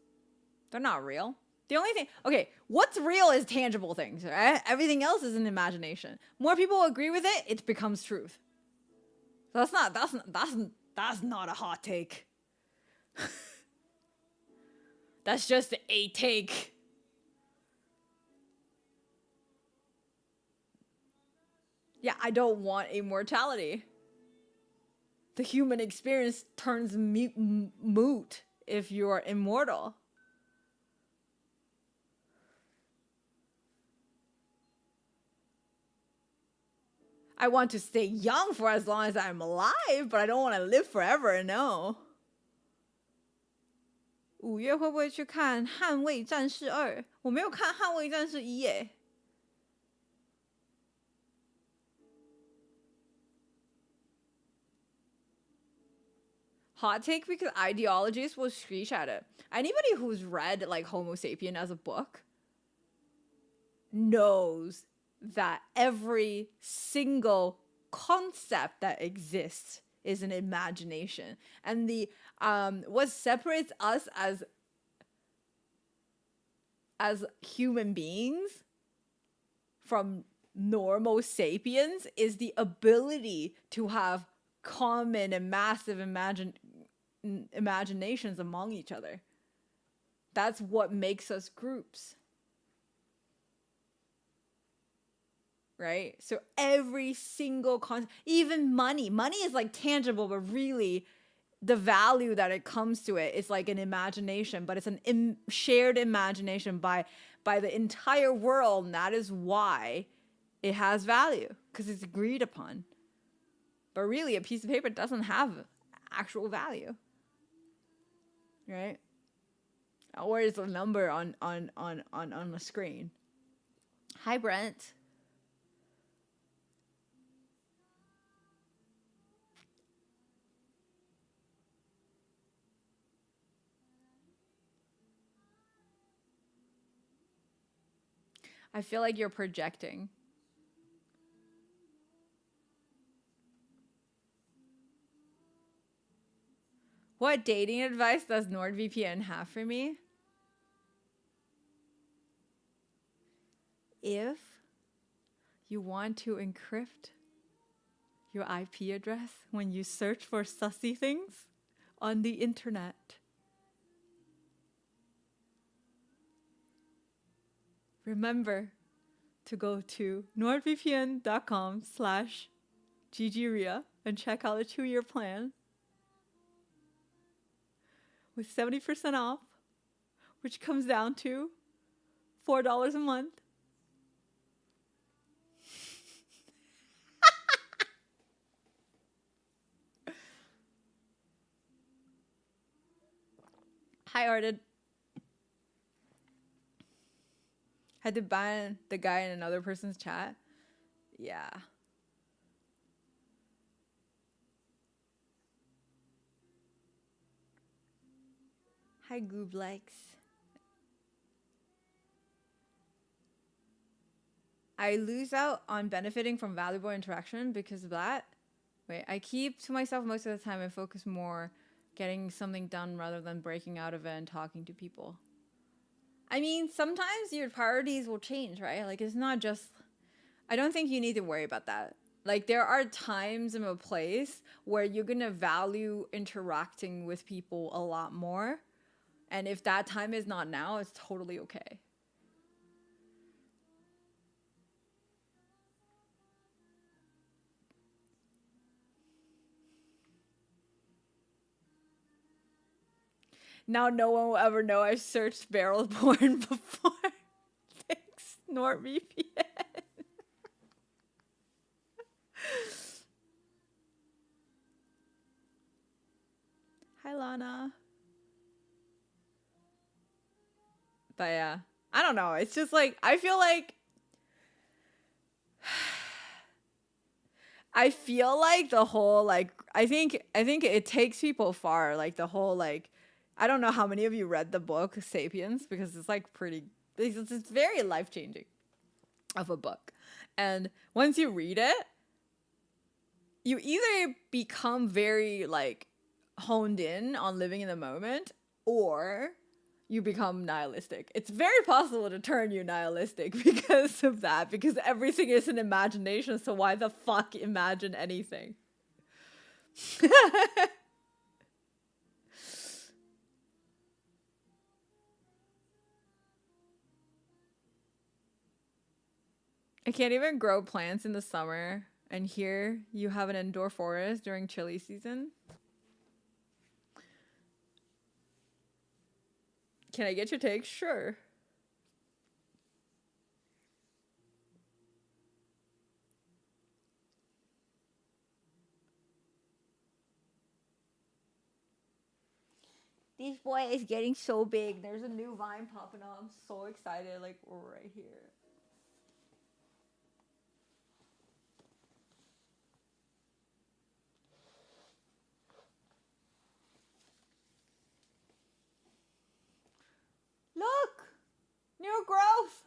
They're not real. The only thing, okay, what's real is tangible things, right? Everything else is an imagination. More people agree with it, it becomes truth. So that's not a hot take. That's just a take. Yeah, I don't want immortality. The human experience turns moot if you're immortal. I want to stay young for as long as I'm alive, but I don't want to live forever, no. 5月会不会去看《捍卫战士2》？我没有看《捍卫战士1》耶。Hot take because ideologies will screech at it. Anybody who's read like Homo sapien as a book knows that every single concept that exists is an imagination. And the what separates us as human beings from normal sapiens is the ability to have common and massive imaginations among each other. That's what makes us groups. Right? So every single concept, even money is like tangible, but really the value that it comes to it is like an imagination, but it's an shared imagination by the entire world. And that is why it has value, because it's agreed upon. But really, a piece of paper doesn't have actual value, right? Or it's a number on a screen. Hi, Brent. I feel like you're projecting. What dating advice does NordVPN have for me? If you want to encrypt your IP address when you search for sussy things on the internet, remember to go to nordvpn.com/GGria and check out a 2-year plan with 70% off, which comes down to $4 a month. Hi, Arted. Had to ban the guy in another person's chat. Yeah. Hi, Gooblex. I lose out on benefiting from valuable interaction because of that. Wait, I keep to myself most of the time and focus more getting something done rather than breaking out of it and talking to people. I mean, sometimes your priorities will change, right? Like, it's not just... I don't think you need to worry about that. Like, there are times in a place where you're going to value interacting with people a lot more. And if that time is not now, it's totally okay. Now no one will ever know I searched barrel porn before. Thanks, NordVPN. Hi, Lana. But yeah, I don't know. It's just like, I feel like the whole, like, I think it takes people far. Like, the whole, like, I don't know how many of you read the book Sapiens, because it's like it's very life-changing of a book. And once you read it, you either become very, like, honed in on living in the moment, or you become nihilistic. It's very possible to turn you nihilistic because of that, because everything is an imagination, so why the fuck imagine anything? I can't even grow plants in the summer, and here you have an indoor forest during chili season. Can I get your take? Sure. This boy is getting so big. There's a new vine popping up. I'm so excited. Like, we're right here. Look! New growth!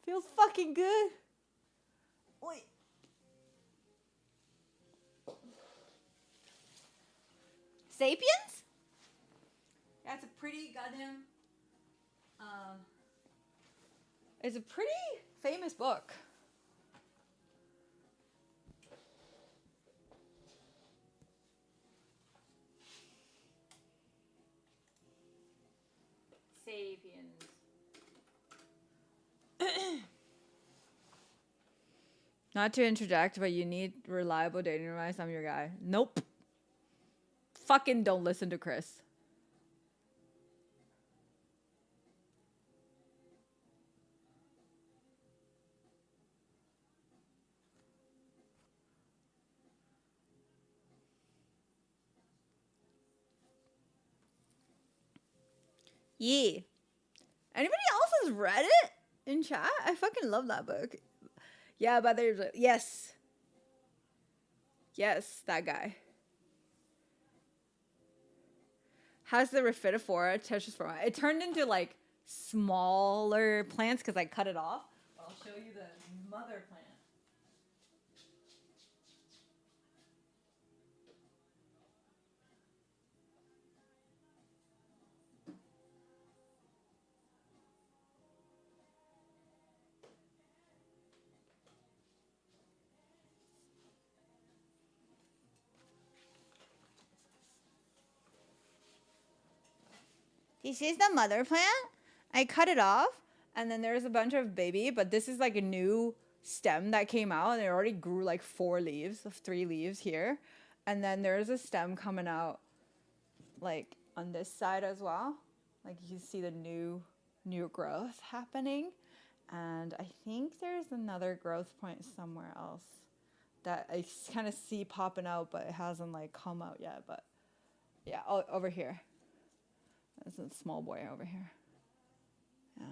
Feels fucking good. Wait. Sapiens? That's a pretty goddamn... it's a pretty famous book. Sapiens. Not to interject, but you need reliable dating advice. I'm your guy. Nope. Fucking don't listen to Chris. Yeah. Anybody else has read it in chat? I fucking love that book. Yeah, but there's a... Yes. Yes, that guy. Has the Rhaphidophora, Tetrasphora. It turned into, like, smaller plants because I cut it off. show you the mother plant. This is the mother plant. I cut it off, and then there's a bunch of baby, but this is like a new stem that came out, and it already grew like 3 leaves here. And then there's a stem coming out like on this side as well. Like you can see the new growth happening. And I think there's another growth point somewhere else that I kind of see popping out, but it hasn't like come out yet. But yeah, over here. There's a small boy over here. Yeah.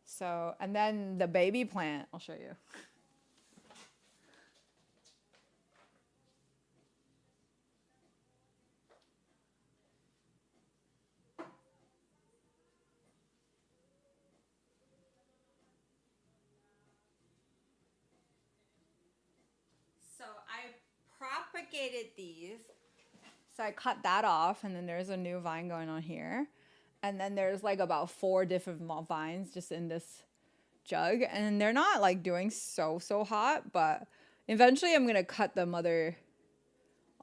So, and then the baby plant, I'll show you. So I propagated these. So I cut that off, and then there's a new vine going on here. And then there's like about 4 different vines just in this jug. And they're not like doing so hot, but eventually I'm going to cut the mother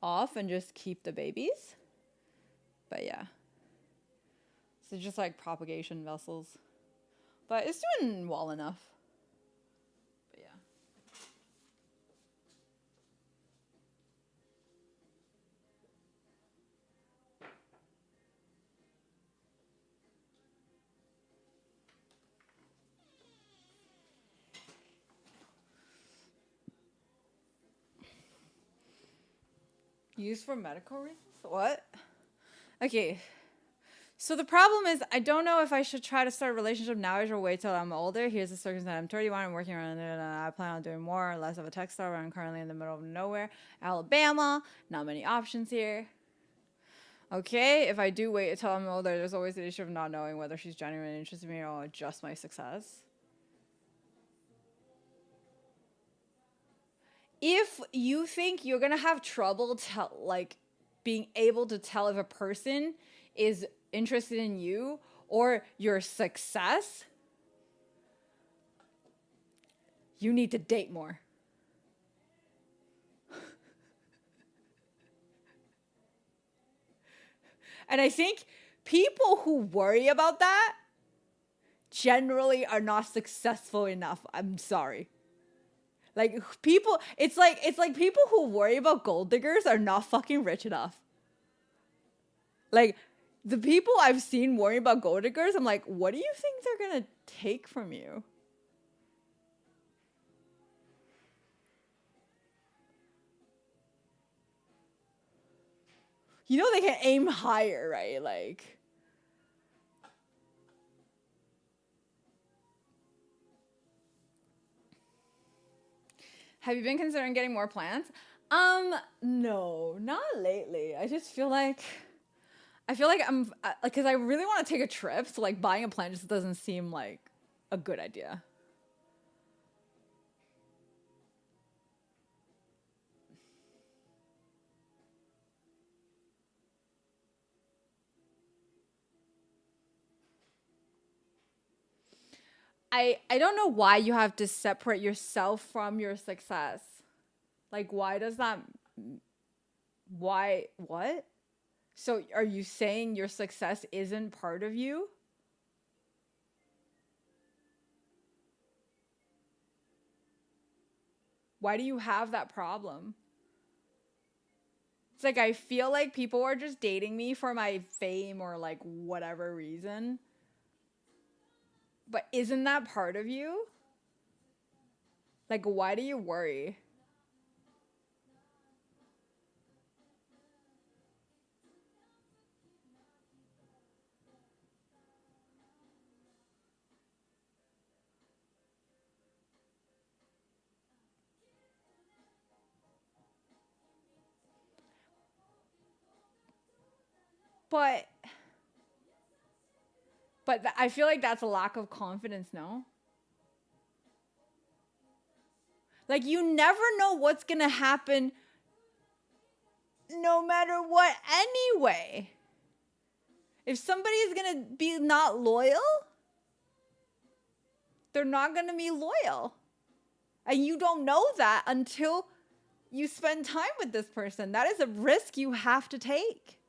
off and just keep the babies. But yeah. So just like propagation vessels. But it's doing well enough. But yeah. Used for medical reasons? What? Okay. So the problem is, I don't know if I should try to start a relationship now or wait till I'm older. Here's the circumstance. I'm 31. I'm working around it. I plan on doing more or less of a tech star. I'm currently in the middle of nowhere, Alabama. Not many options here. Okay, if I do wait until I'm older, there's always the issue of not knowing whether she's genuinely interested in me or just my success. If you think you're gonna have trouble being able to tell if a person is interested in you or your success, you need to date more. And I think people who worry about that generally are not successful enough. I'm sorry. Like people, it's like people who worry about gold diggers are not fucking rich enough. Like the people I've seen worry about gold diggers, I'm like, what do you think they're gonna take from you? You know they can aim higher, right? Like. Have you been considering getting more plants? No, not lately. I just feel like I'm like, cause I really want to take a trip, so like buying a plant just doesn't seem like a good idea. I don't know why you have to separate yourself from your success. Like, why does that? Why? What? So, are you saying your success isn't part of you? Why do you have that problem? It's like I feel like people are just dating me for my fame or like whatever reason. But isn't that part of you? Like, why do you worry? But I feel like that's a lack of confidence, no? Like, you never know what's gonna happen no matter what anyway. If somebody is gonna be not loyal, they're not gonna be loyal. And you don't know that until you spend time with this person. That is a risk you have to take.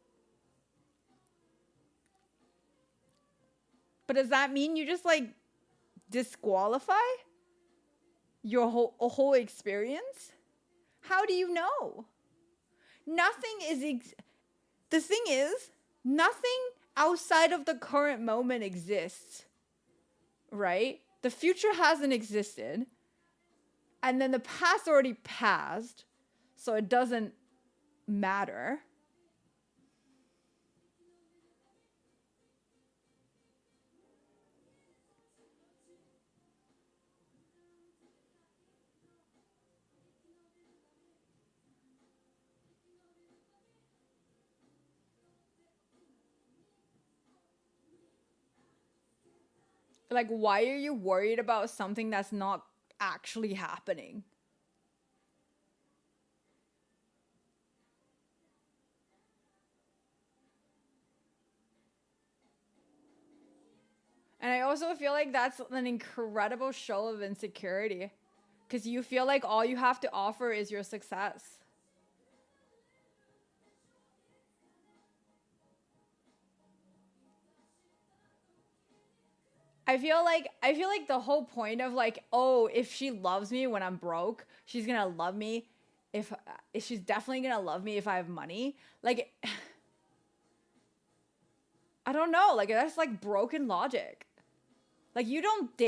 But does that mean you just like disqualify your whole experience? How do you know? Nothing is the thing is, nothing outside of the current moment exists. Right? The future hasn't existed. And then the past already passed, so it doesn't matter. Like, why are you worried about something that's not actually happening? And I also feel like that's an incredible show of insecurity. Because you feel like all you have to offer is your success. I feel like the whole point of like, oh, if she loves me when I'm broke, she's gonna love me if she's definitely gonna love me if I have money. Like, I don't know, like that's like broken logic. Like, you don't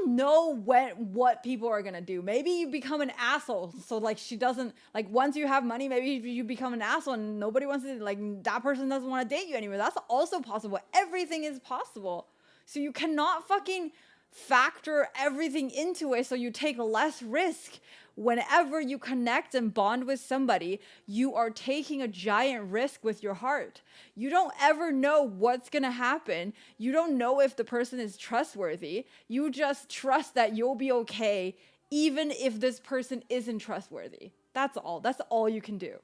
know what people are gonna do. Maybe you become an asshole, so like she doesn't like, once you have money, maybe you become an asshole and nobody wants to, like, that person doesn't want to date you anymore. That's also possible. Everything is possible. So you cannot fucking factor everything into it, so you take less risk. Whenever you connect and bond with somebody, you are taking a giant risk with your heart. You don't ever know what's gonna happen. You don't know if the person is trustworthy. You just trust that you'll be okay, even if this person isn't trustworthy. That's all. That's all you can do.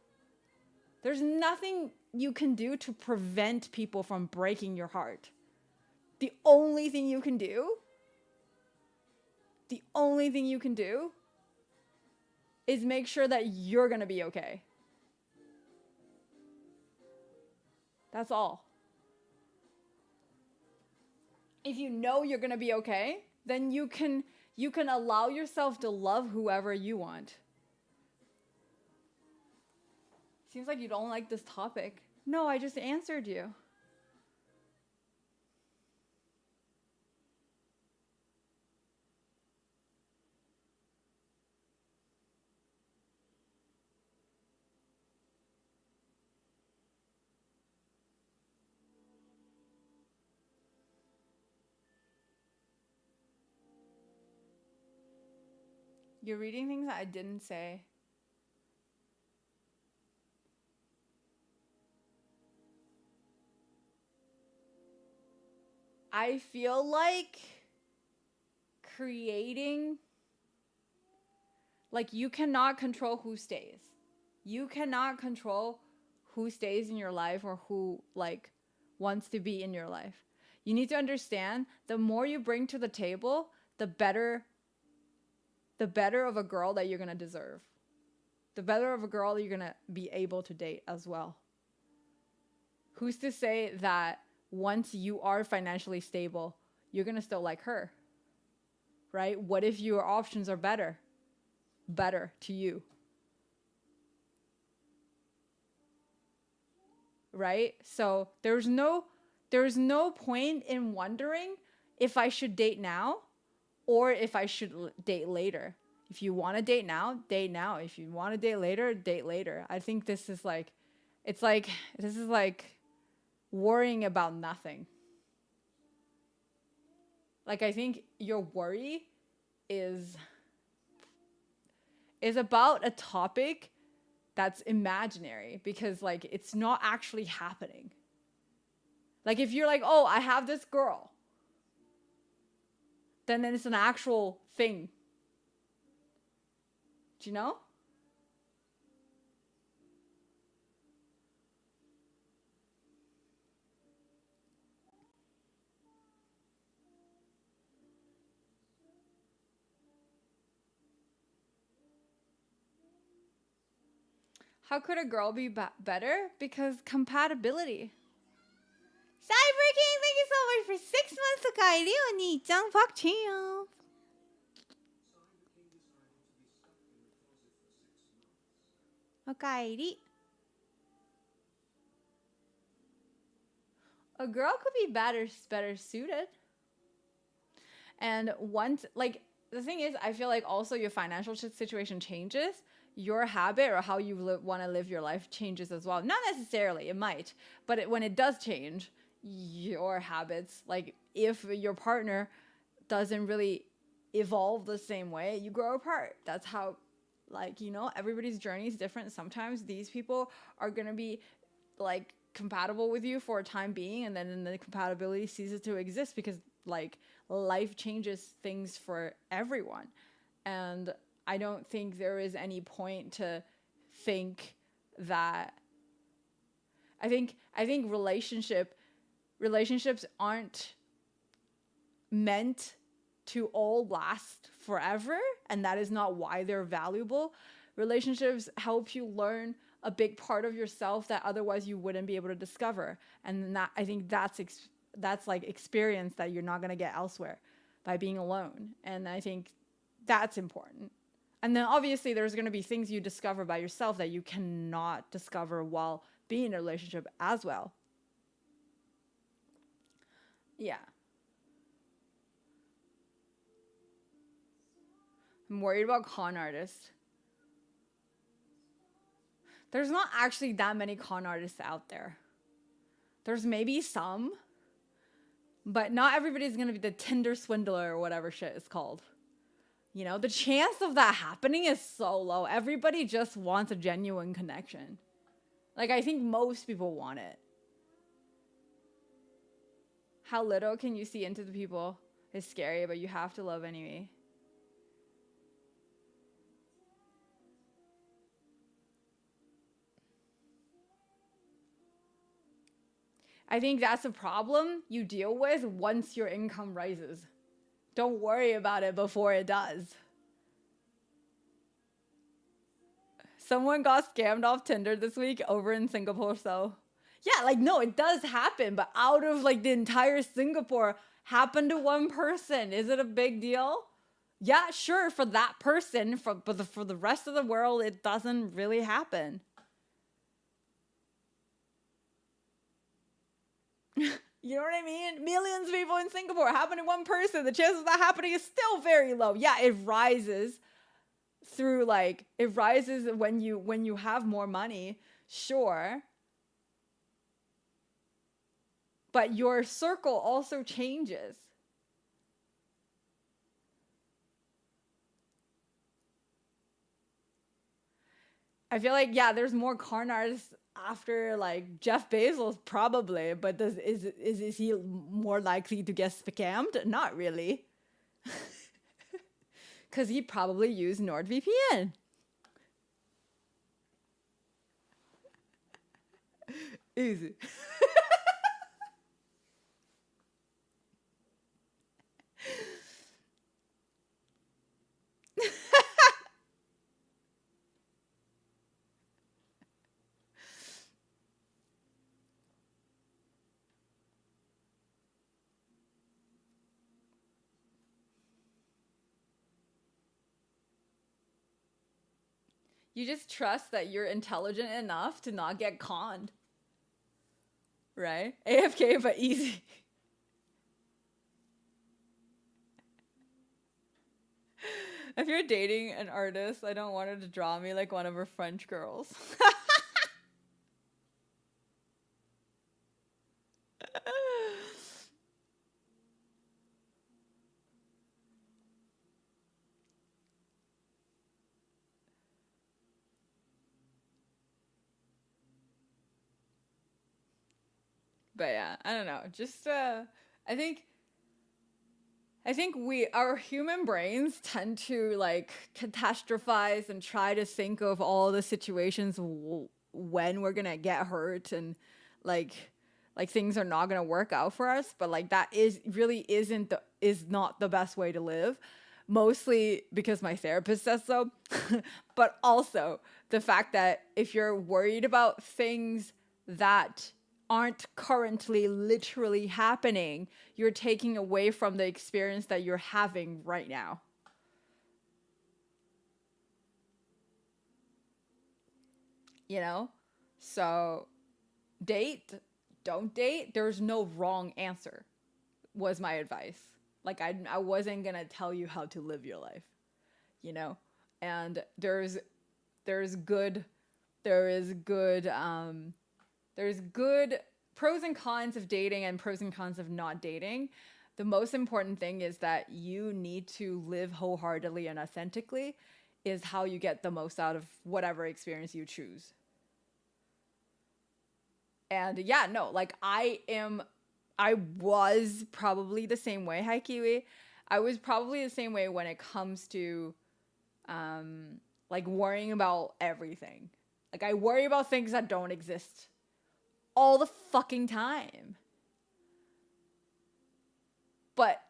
There's nothing you can do to prevent people from breaking your heart. The only thing you can do, the only thing you can do is make sure that you're gonna be okay. That's all. If you know you're gonna be okay, then you can allow yourself to love whoever you want. Seems like you don't like this topic. No, I just answered you. You're reading things that I didn't say. I feel like creating, like, you cannot control who stays. You cannot control who stays in your life or who, like, wants to be in your life. You need to understand, the more you bring to the table, the better of a girl that you're going to deserve. The better of a girl that you're going to be able to date as well. Who's to say that once you are financially stable, you're going to still like her? Right? What if your options are better to you? Right? So there's no point in wondering if I should date now or if I should date later. If you want to date now, date now. If you want to date later, date later. I think this is like, this is like worrying about nothing. Like, I think your worry is about a topic that's imaginary, because like it's not actually happening. Like, if you're like, oh, I have this girl then it's an actual thing. Do you know? How could a girl be better? Because compatibility. Cyber King, thank you so much for 6 months. Okairi, Oni-chan, 박지영. Okairi. A girl could be better suited. And once, like, the thing is, I feel like also your financial situation changes. Your habit or how you want to live your life changes as well. Not necessarily, it might. But when it does change, your habits, like if your partner doesn't really evolve the same way, you grow apart. That's how, like, you know, everybody's journey is different. Sometimes these people are going to be like compatible with you for a time being, and then the compatibility ceases to exist because like life changes things for everyone. And I don't think there is any point to think that I think relationships aren't meant to all last forever, and that is not why they're valuable. Relationships help you learn a big part of yourself that otherwise you wouldn't be able to discover, and that I think that's like experience that you're not going to get elsewhere by being alone, and I think that's important. And then obviously there's going to be things you discover by yourself that you cannot discover while being in a relationship as well. Yeah. I'm worried about con artists. There's not actually that many con artists out there. There's maybe some, but not everybody's going to be the Tinder swindler or whatever shit is called. You know, the chance of that happening is so low. Everybody just wants a genuine connection. Like, I think most people want it. How little can you see into the people is scary, but you have to love anyway. I think that's a problem you deal with once your income rises. Don't worry about it before it does. Someone got scammed off Tinder this week over in Singapore, so. Yeah, like, no, it does happen, but out of, like, the entire Singapore, happened to one person. Is it a big deal? Yeah, sure, for that person, but for the rest of the world, it doesn't really happen. You know what I mean? Millions of people in Singapore, happen to one person. The chance of that happening is still very low. Yeah, it rises through like it rises when you have more money, sure. But your circle also changes. I feel like yeah, there's more con artists after like Jeff Bezos probably, but is he more likely to get scammed? Not really. Cuz he probably used NordVPN. Easy. You just trust that you're intelligent enough to not get conned. Right? AFK, but easy. If you're dating an artist, I don't want her to draw me like one of her French girls. But yeah, I don't know. Just I think I think our human brains tend to like catastrophize and try to think of all the situations when we're gonna get hurt and like things are not gonna work out for us. But like that is not the best way to live. Mostly because my therapist says so, but also the fact that if you're worried about things that aren't currently literally happening, you're taking away from the experience that you're having right now. You know? So, date, don't date. There's no wrong answer, was my advice. Like, I wasn't gonna tell you how to live your life, you know? And there's good, there is good, there's good pros and cons of dating and pros and cons of not dating. The most important thing is that you need to live wholeheartedly and authentically, is how you get the most out of whatever experience you choose. And yeah, no, like I was probably the same way, Hi Kiwi. I was probably the same way when it comes to like worrying about everything. Like I worry about things that don't exist all the fucking time. But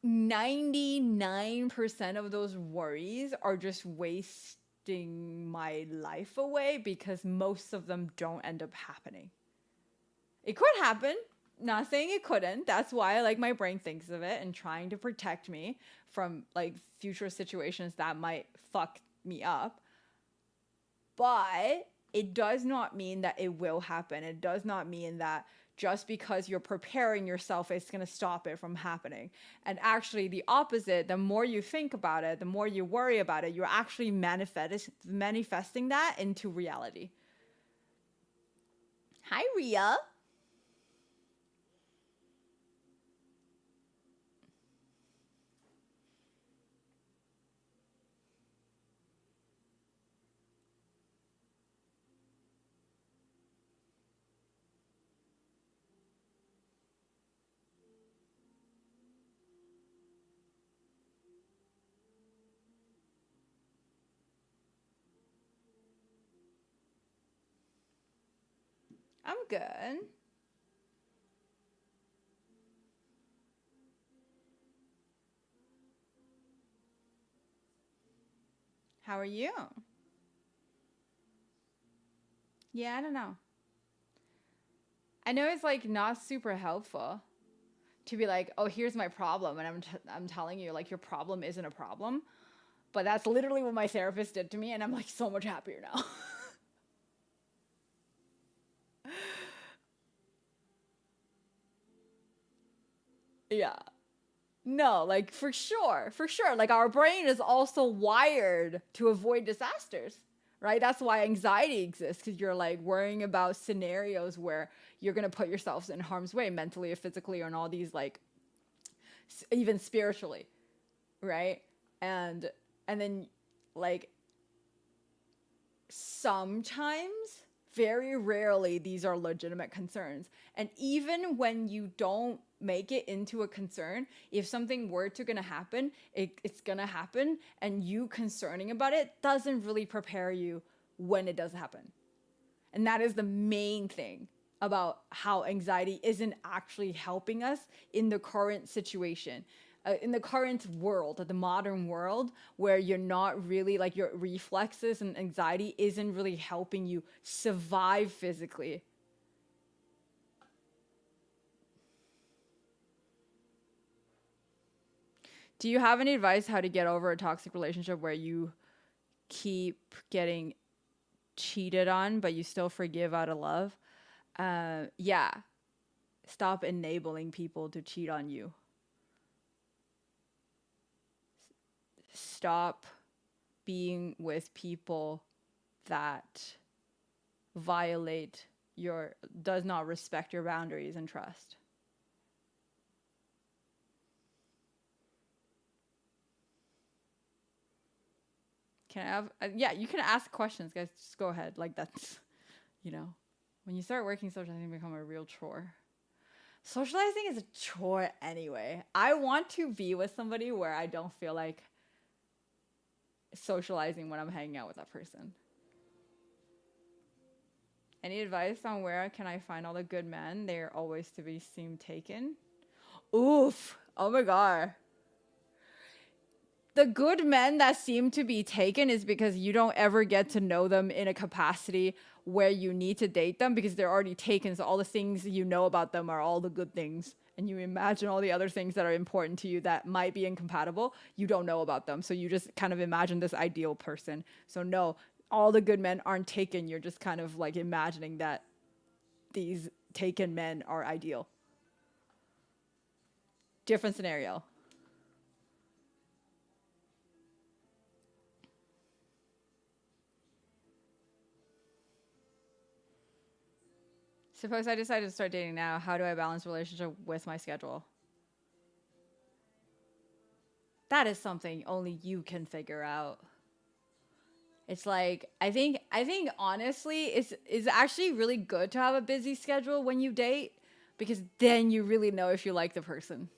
99% of those worries are just wasting my life away because most of them don't end up happening. It could happen. Not saying it couldn't. That's why like my brain thinks of it and trying to protect me from like future situations that might fuck me up. But it does not mean that it will happen. It does not mean that just because you're preparing yourself, it's going to stop it from happening. And actually, the opposite, the more you think about it, the more you worry about it, you're actually manifesting that into reality. Hi, Ria. I'm good. How are you? Yeah, I don't know. I know it's like not super helpful to be like, oh, here's my problem, and I'm telling you like your problem isn't a problem, but that's literally what my therapist did to me, and I'm like so much happier now. Yeah. No, like for sure. Like our brain is also wired to avoid disasters, right? That's why anxiety exists, because you're like worrying about scenarios where you're gonna put yourselves in harm's way, mentally or physically, or in all these like, even spiritually, right? And then like sometimes, very rarely, these are legitimate concerns. And even when you don't make it into a concern, if something were to gonna happen, it's gonna happen, and you concerning about it doesn't really prepare you when it does happen. And that is the main thing about how anxiety isn't actually helping us in the current situation. In the current world, the modern world, where you're not really like your reflexes and anxiety isn't really helping you survive physically. Do you have any advice how to get over a toxic relationship where you keep getting cheated on, but you still forgive out of love? Yeah. Stop enabling people to cheat on you. Stop being with people that violate your, does not respect your boundaries and trust. Can I have, yeah, you can ask questions, guys. Just go ahead. Like, that's, you know, when you start working social, I think become a real chore. Socializing is a chore anyway. I want to be with somebody where I don't feel like socializing when I'm hanging out with that person. Any advice on where can I find all the good men? They're always to be seem taken. Oof. Oh my god. The good men that seem to be taken is because you don't ever get to know them in a capacity where you need to date them because they're already taken. So all the things you know about them are all the good things. And you imagine all the other things that are important to you that might be incompatible. You don't know about them. So you just kind of imagine this ideal person. So no, all the good men aren't taken. You're just kind of like imagining that these taken men are ideal. Different scenario. Suppose I decided to start dating now. How do I balance relationship with my schedule? That is something only you can figure out. It's like I think honestly it's actually really good to have a busy schedule when you date because then you really know if you like the person.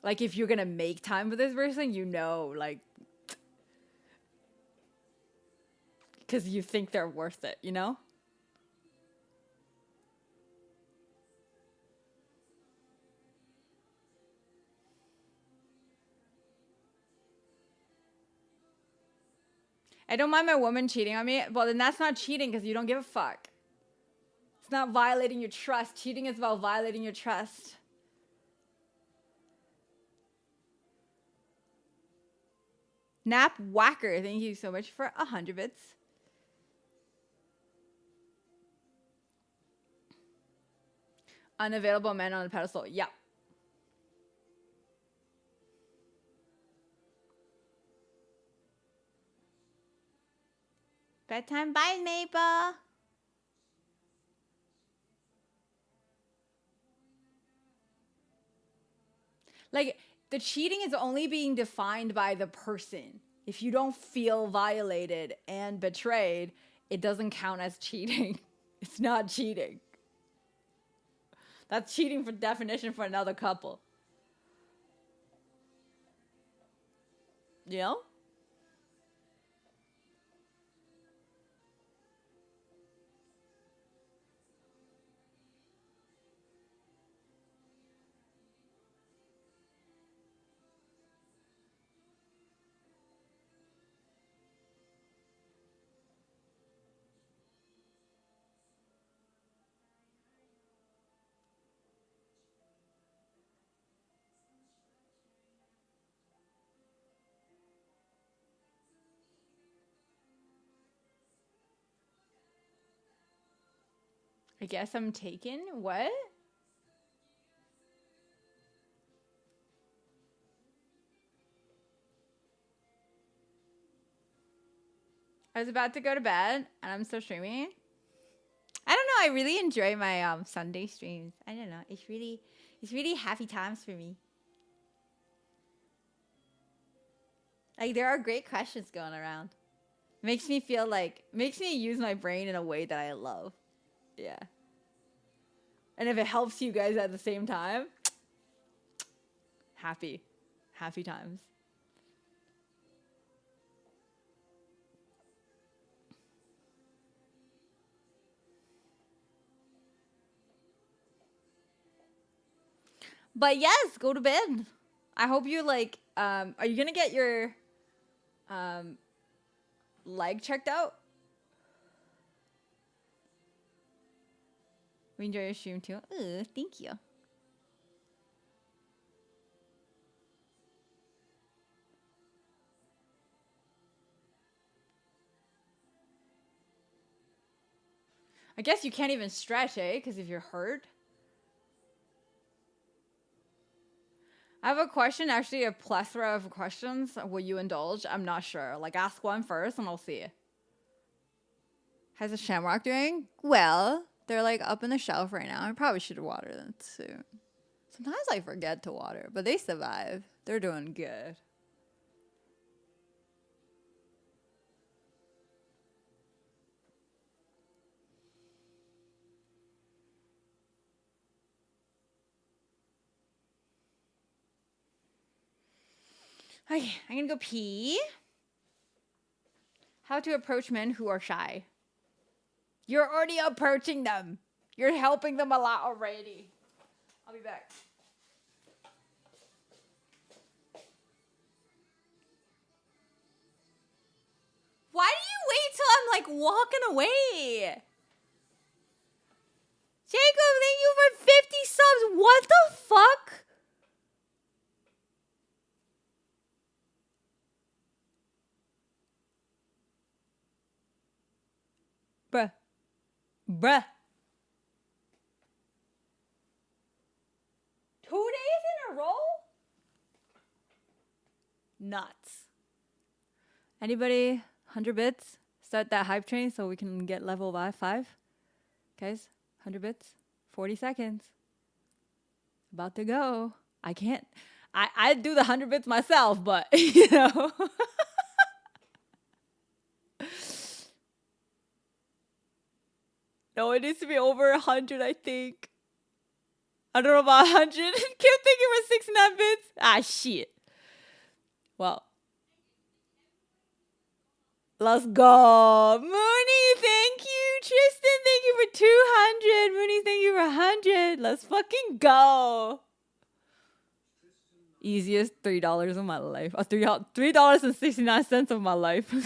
Like if you're gonna make time for this person, you know, like because you think they're worth it, you know? I don't mind my woman cheating on me. Well, then that's not cheating because you don't give a fuck. It's not violating your trust. Cheating is about violating your trust. Nap Whacker, thank you so much for 100 bits. Unavailable men on the pedestal. Yeah. Bedtime. Bye, Maple. Like, the cheating is only being defined by the person. If you don't feel violated and betrayed, it doesn't count as cheating. It's not cheating. That's cheating for definition for another couple. You know? I guess I'm taken. What? I was about to go to bed and I'm still streaming. I don't know. I really enjoy my Sunday streams. I don't know. It's really happy times for me. Like there are great questions going around. Makes me feel like makes me use my brain in a way that I love. Yeah. And if it helps you guys at the same time, happy. Happy times. But yes, go to bed. I hope you like are you gonna get your um leg checked out? We enjoy your stream too. Ooh, thank you. I guess you can't even stretch, eh? Because if you're hurt. I have a question, actually a plethora of questions. Will you indulge? I'm not sure. Like ask one first and I'll see. How's the Shamrock doing? Well, they're like up in the shelf right now. I probably should water them soon. Sometimes I forget to water, but they survive. They're doing good. Okay, I'm gonna go pee. How to approach men who are shy. You're already approaching them. You're helping them a lot already. I'll be back. Why do you wait till I'm like walking away? Jacob, thank you for 50 subs. What the fuck? Bruh. Bruh. 2 days in a row? Nuts. Anybody? 100 bits? Start that hype train so we can get level by 5. Guys, 100 bits. 40 seconds. About to go. I can't. I do the 100 bits myself, but, you know. No, it needs to be over 100, I think. I don't know about 100. Keep thinking we're 69 bits. Ah, shit. Well. Let's go. Mooney, thank you. Tristan, thank you for 200. Mooney, thank you for 100. Let's fucking go. Easiest $3 of my life. $3.69 of my life. I'll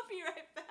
be right back.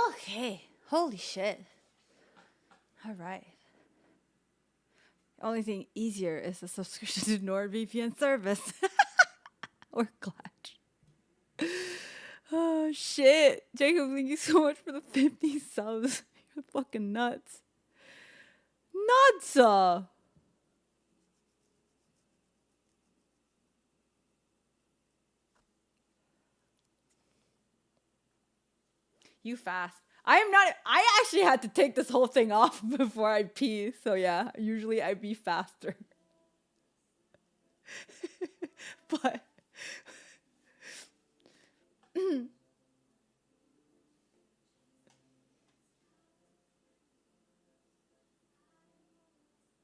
Okay. Holy shit. All right. Only thing easier is a subscription to NordVPN service. Or Clash. Oh shit. Jacob, thank you so much for the 50 subs. You're fucking nuts. Nuts! You fast. I am not. I actually had to take this whole thing off before I pee. So yeah, usually I be faster. But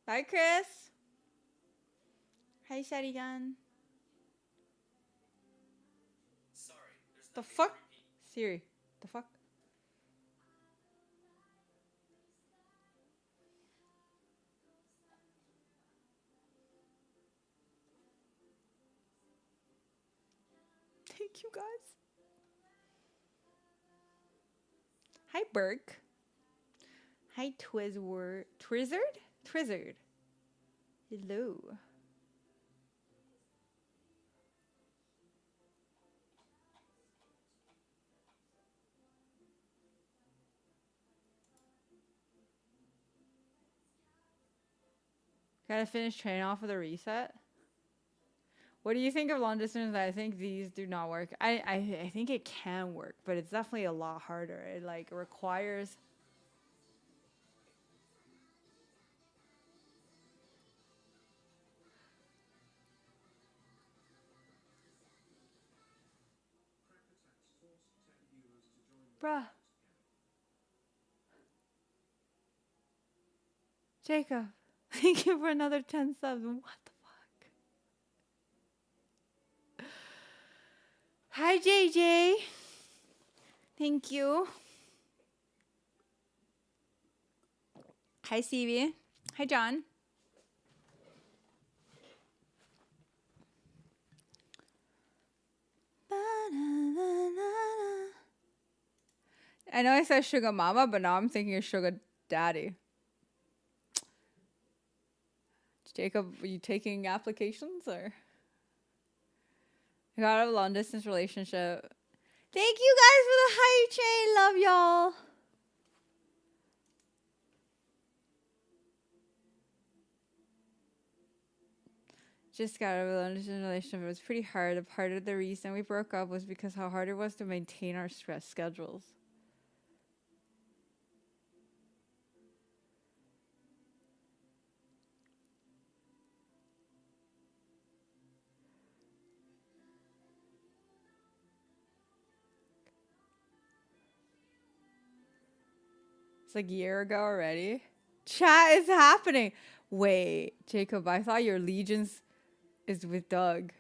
bye, Chris. Hi, Shadigan. The fuck, Siri? The fuck? Thank you, guys. Hi, Burke. Hi, Twizzard. Twizzard? Hello. Gotta finish training off with a reset. What do you think of long distance? I think these do not work. I think it can work, but it's definitely a lot harder. It like requires. Bruh. Jacob, thank you for another 10 subs. What the fuck? Hi, JJ. Thank you. Hi, Stevie. Hi, John. I know I said sugar mama, but now I'm thinking of sugar daddy. Jacob, are you taking applications or? I got a long distance relationship. Thank you guys for the hype chain. Love y'all. Just got a long distance relationship. It was pretty hard. A part of the reason we broke up was because how hard it was to maintain our stress schedules. It's like a year ago already. Chat is happening. Wait, Jacob, I thought your allegiance is with Doug.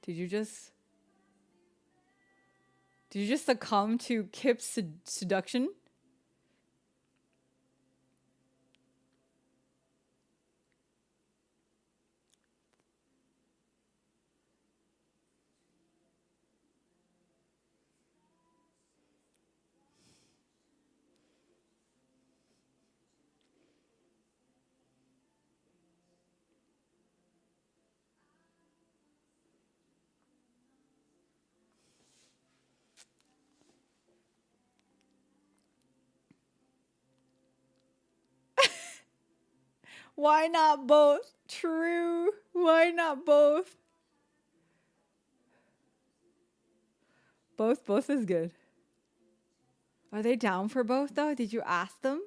Did you just succumb to Kip's seduction? Why not both? True. Why not both? Both is good. Are they down for both though? Did you ask them?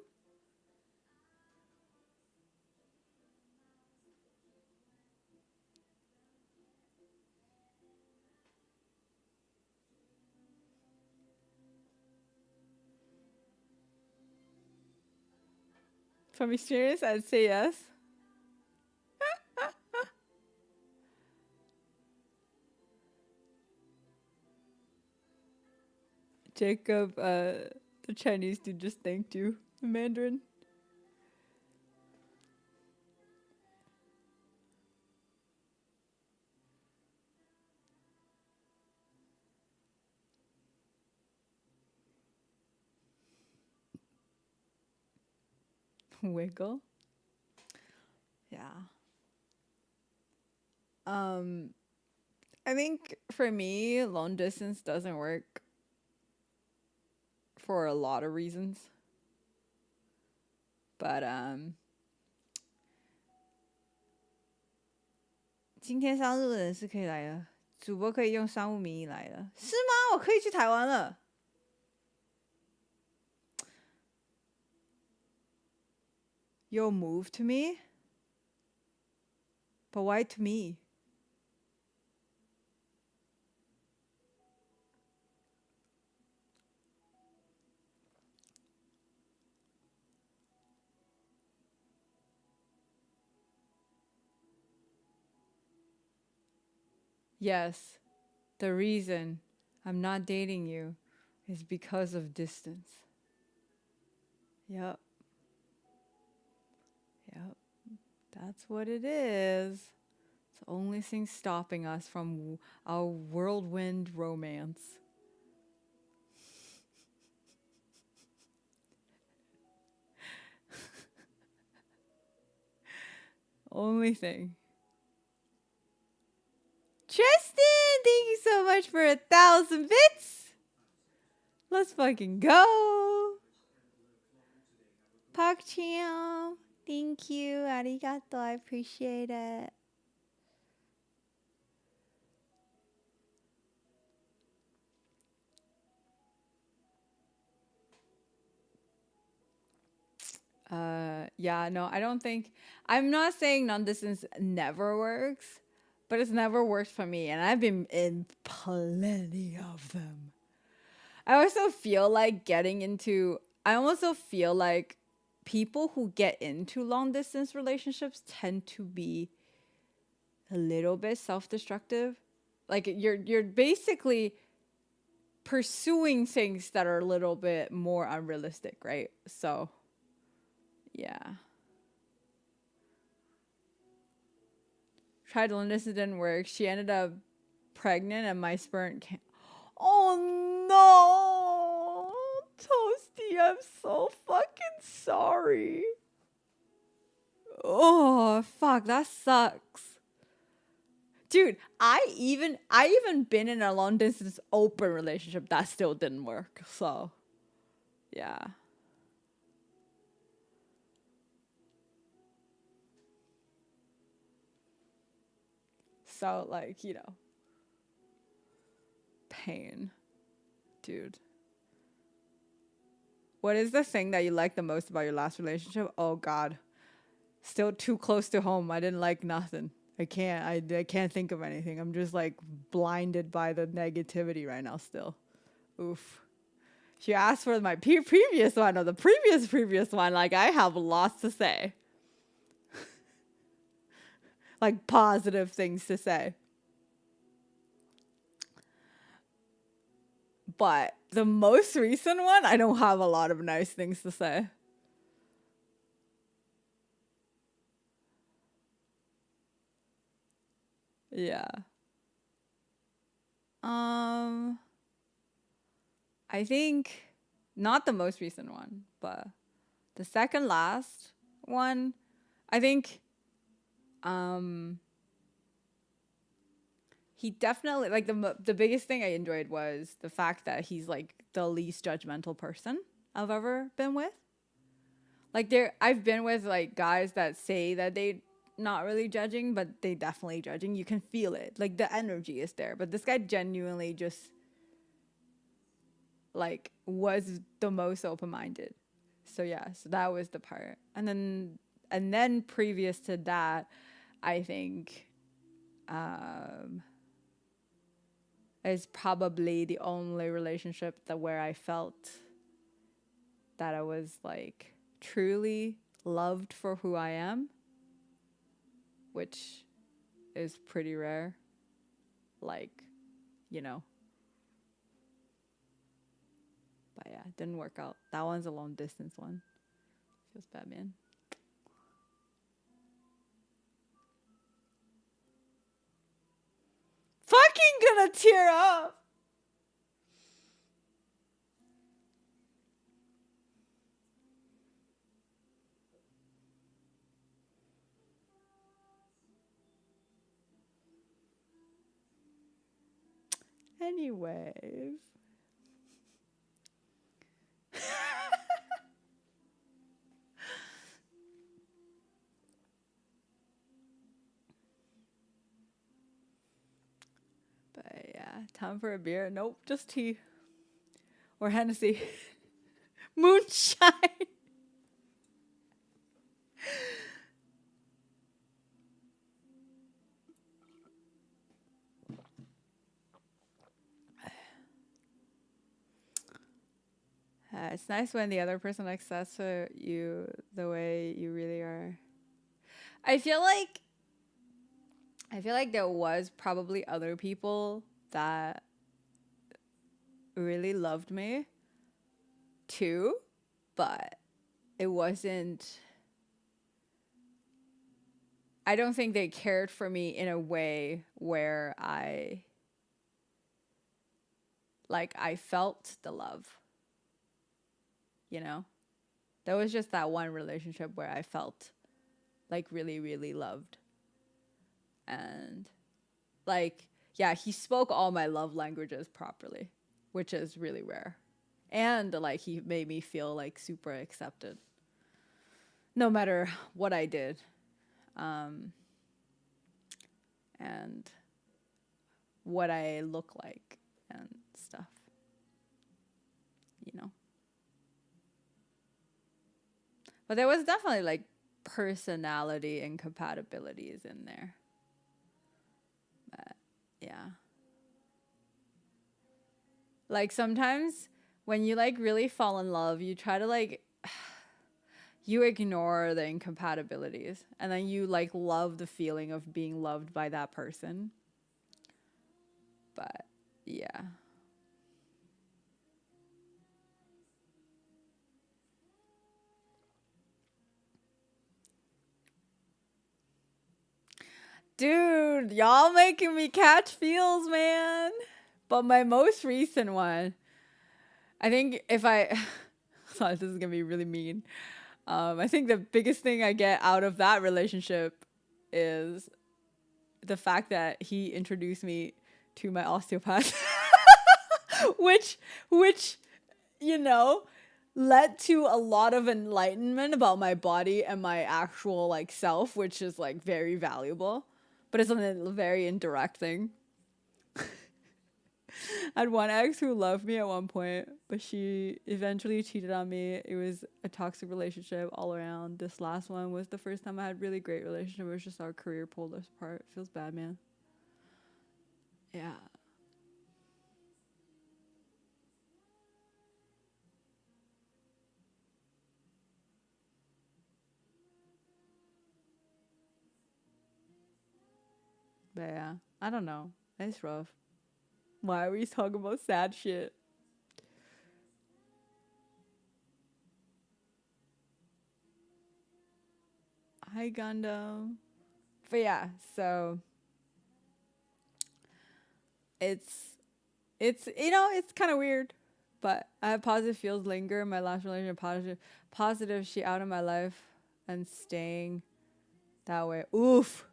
From experience, I'd say yes. Jacob, the Chinese dude just thanked you. The Mandarin. Wiggle. Yeah. I think for me, long distance doesn't work for a lot of reasons. But 今天商务人是可以来的，主播可以用商务名义来了，是吗？我可以去台湾了。You'll move to me? But why to me? Yes, the reason I'm not dating you is because of distance. Yep. Yep. That's what it is. It's the only thing stopping us from our whirlwind romance. Only thing. Tristan, thank you so much for 1,000 bits. Let's fucking go. Park Chiam, Thank you. Arigato. I appreciate it. Yeah, no, I don't think I'm not saying non-distance never works, but it's never worked for me, and I've been in plenty of them. I also feel like I also feel like people who get into long distance relationships tend to be a little bit self-destructive. Like you're basically pursuing things that are a little bit more unrealistic, right? So, yeah. Tried to this, it didn't work. She ended up pregnant and my sperm came. Oh no! Toasty, I'm so fucking sorry. Oh, fuck, that sucks. Dude, I even been in a long distance open relationship that still didn't work. So, yeah. So like, pain. Dude. What is the thing that you like the most about your last relationship? Oh god. Still too close to home. I didn't like nothing. I can't think of anything. I'm just like blinded by the negativity right now still. Oof. She asked for my previous one or the previous one. Like I have lots to say. Like positive things to say. But the most recent one, I don't have a lot of nice things to say. Yeah. Um, I think not the most recent one, but the second last one, I think um he definitely like the biggest thing I enjoyed was the fact that he's like the least judgmental person I've ever been with. Like I've been with like guys that say that they not really judging, but they definitely judging. You can feel it. Like the energy is there. But this guy genuinely just like was the most open minded. So yeah, so that was the part. And then previous to that, I think is probably the only relationship that where I felt that I was like truly loved for who I am, which is pretty rare. Like, you know. But yeah, it didn't work out. That one's a long distance one. Feels bad, man. Fucking gonna tear up. Anyways. But yeah, time for a beer. Nope, just tea. Or Hennessy. Moonshine. It's nice when the other person accepts you the way you really are. I feel like there was probably other people that really loved me too, but it wasn't I don't think they cared for me in a way where I felt the love. You know? There was just that one relationship where I felt like really, really loved. And like, yeah, he spoke all my love languages properly, which is really rare. And like he made me feel like super accepted. no matter what I did. And what I look like and stuff, you know. But there was definitely like personality incompatibilities in there. But yeah. Like sometimes when you like really fall in love, you try to like you ignore the incompatibilities and then you like love the feeling of being loved by that person. But yeah. Dude, y'all making me catch feels, man. But my most recent one, I think if I, sorry, this is gonna be really mean. I think the biggest thing I get out of that relationship is the fact that he introduced me to my osteopath, which, which, you know, led to a lot of enlightenment about my body and my actual like self, which is like very valuable. But it's a very indirect thing. I had one ex who loved me at one point, but she eventually cheated on me. It was a toxic relationship all around. This last one was the first time I had really great relationship. It was just our career pulled us apart. It feels bad, man. Yeah. But yeah, I don't know. It's rough. Why are we talking about sad shit? Hi, Gundam. But yeah, so it's it's kind of weird, but I have positive feels linger. My last relationship positive. She out of my life and staying that way. Oof.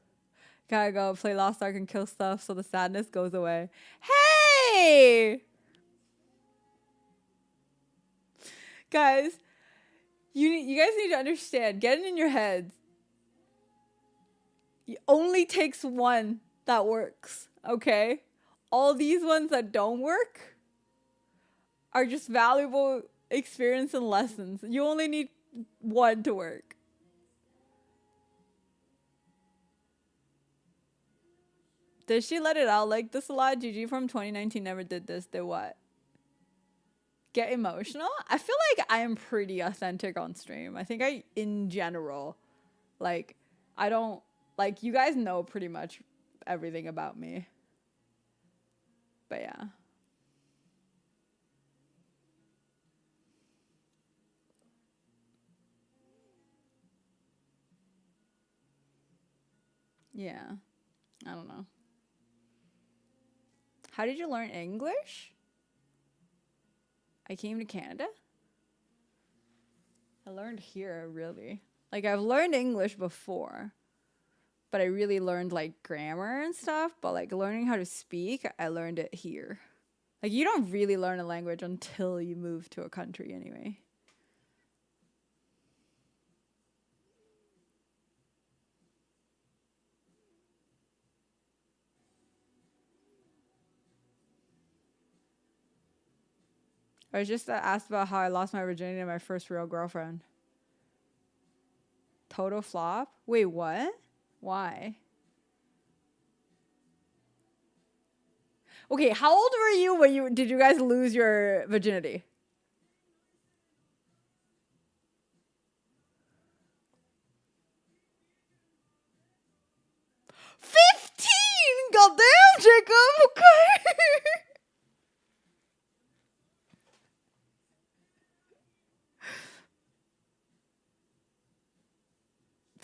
Gotta go play Lost Ark and kill stuff so the sadness goes away. Hey, guys, you guys need to understand. Get it in your heads. It only takes one that works. Okay, all these ones that don't work are just valuable experience and lessons. You only need one to work. Did she let it out like this a lot? GG from 2019 never did this. Did what? Get emotional? I feel like I am pretty authentic on stream. I think I, in general, like, I don't, like, you guys know pretty much everything about me. But yeah. Yeah. I don't know. How did you learn English? I came to Canada. I learned here, really. Like, I've learned English before, but I really learned, like, grammar and stuff. But, like, learning how to speak, I learned it here. Like, you don't really learn a language until you move to a country anyway. I was just asked about how I lost my virginity to my first real girlfriend. Total flop? Wait, what? Why? Okay, how old were you when did you guys lose your virginity? 15! Goddamn, Jacob! Okay.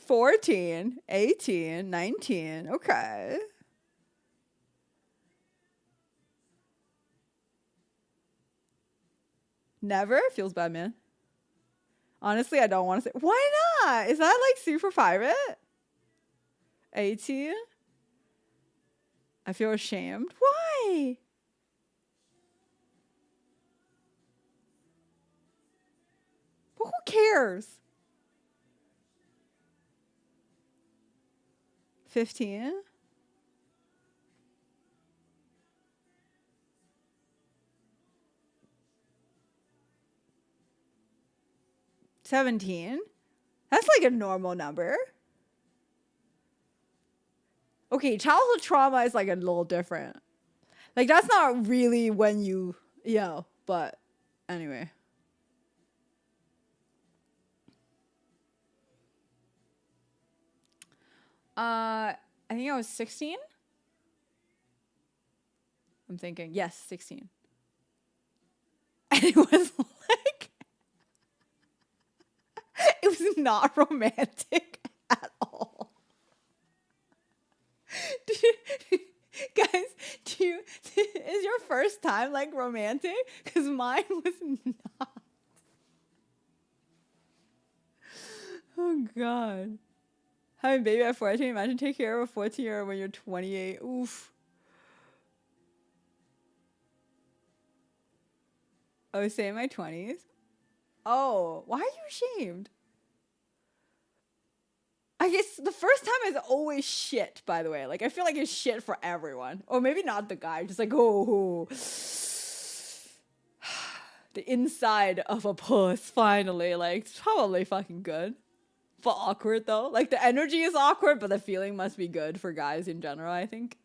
14, 18, 19. Okay. Never? Feels bad, man. Honestly, I don't want to say. Why not? Is that like super pirate? 18? I feel ashamed. Why? But who cares? 15? 17? That's like a normal number. Okay, childhood trauma is like a little different. Like that's not really when you, but anyway. I think I was 16. I'm thinking, yes, 16. And it was like, it was not romantic at all. Guys, is your first time like romantic? Because mine was not. Oh God. Having a baby at 14, imagine taking care of a 14-year-old when you're 28. Oof. I was saying my 20s. Oh, why are you ashamed? I guess the first time is always shit, by the way. Like, I feel like it's shit for everyone. Or maybe not the guy, just like, oh. The inside of a puss, finally. Like, it's probably fucking good. But awkward, though. Like, the energy is awkward, but the feeling must be good for guys in general, I think.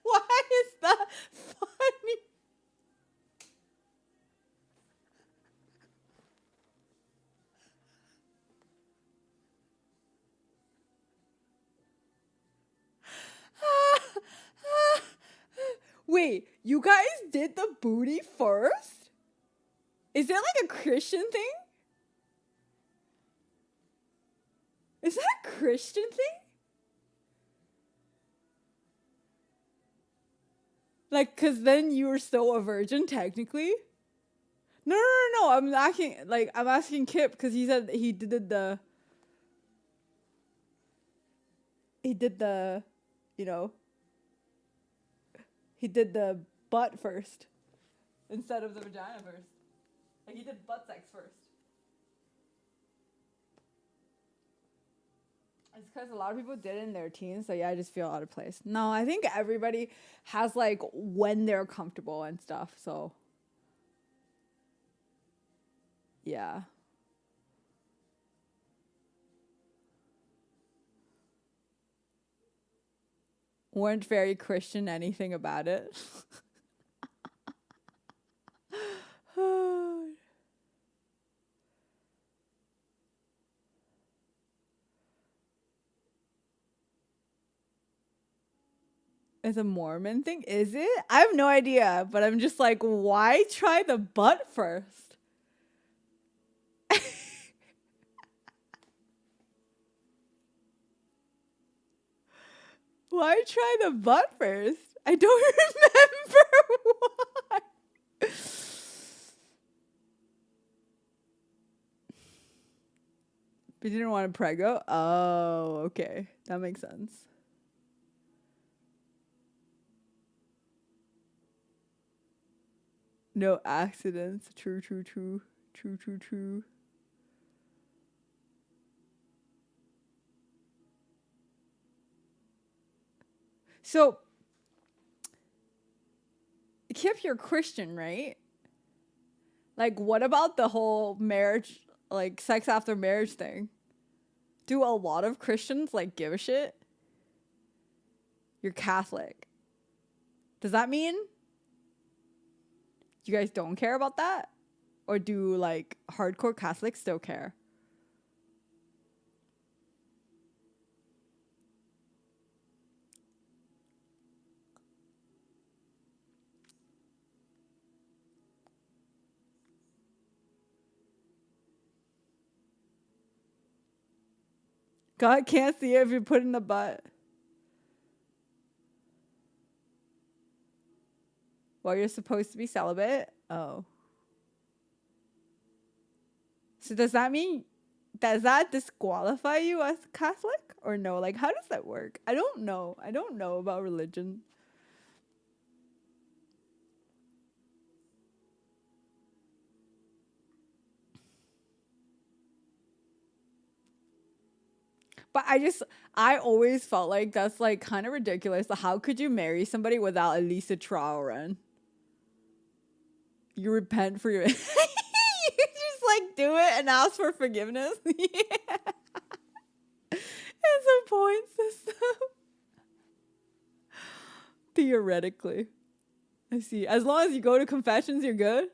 Why is that funny? Wait, you guys did the booty first? Is that like a Christian thing? Is that a Christian thing? Like, cause then you were still a virgin technically. No. I'm asking Kip because he said he did the, you know, he did the butt first instead of the vagina first. Like he did butt sex first. It's because a lot of people did it in their teens, so yeah, I just feel out of place. No, I think everybody has like when they're comfortable and stuff, so yeah. Weren't very Christian anything about it. It's a Mormon thing, is it? I have no idea, but I'm just like, why try the butt first? Why try the butt first? I don't remember why. But you didn't want to prego? Oh, okay. That makes sense. No accidents. True. So, Kip, you're Christian, right? Like, what about the whole marriage, like sex after marriage thing? Do a lot of Christians like give a shit? You're Catholic. Does that mean you guys don't care about that? Or do like hardcore Catholics still care? God can't see it if you put in the butt. Well, you're supposed to be celibate? Oh. So does that mean does that disqualify you as Catholic or no? Like, how does that work? I don't know. I don't know about religion. But I always felt like that's like kind of ridiculous. How could you marry somebody without at least a trial run? You repent for your. You just like do it and ask for forgiveness. Yeah. It's a point system. Theoretically. I see. As long as you go to confessions, you're good.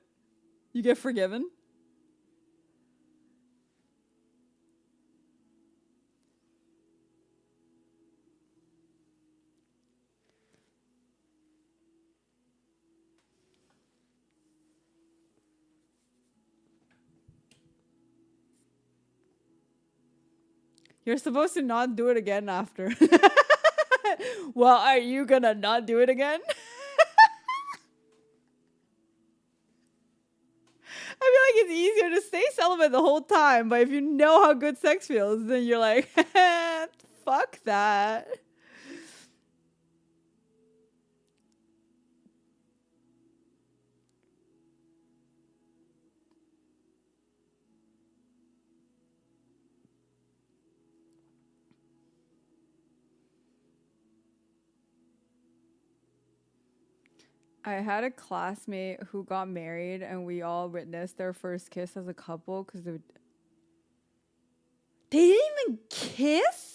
You get forgiven. You're supposed to not do it again after. Well, are you gonna not do it again? I feel like it's easier to stay celibate the whole time, but if you know how good sex feels, then you're like, fuck that. I had a classmate who got married, and we all witnessed their first kiss as a couple because they didn't even kiss?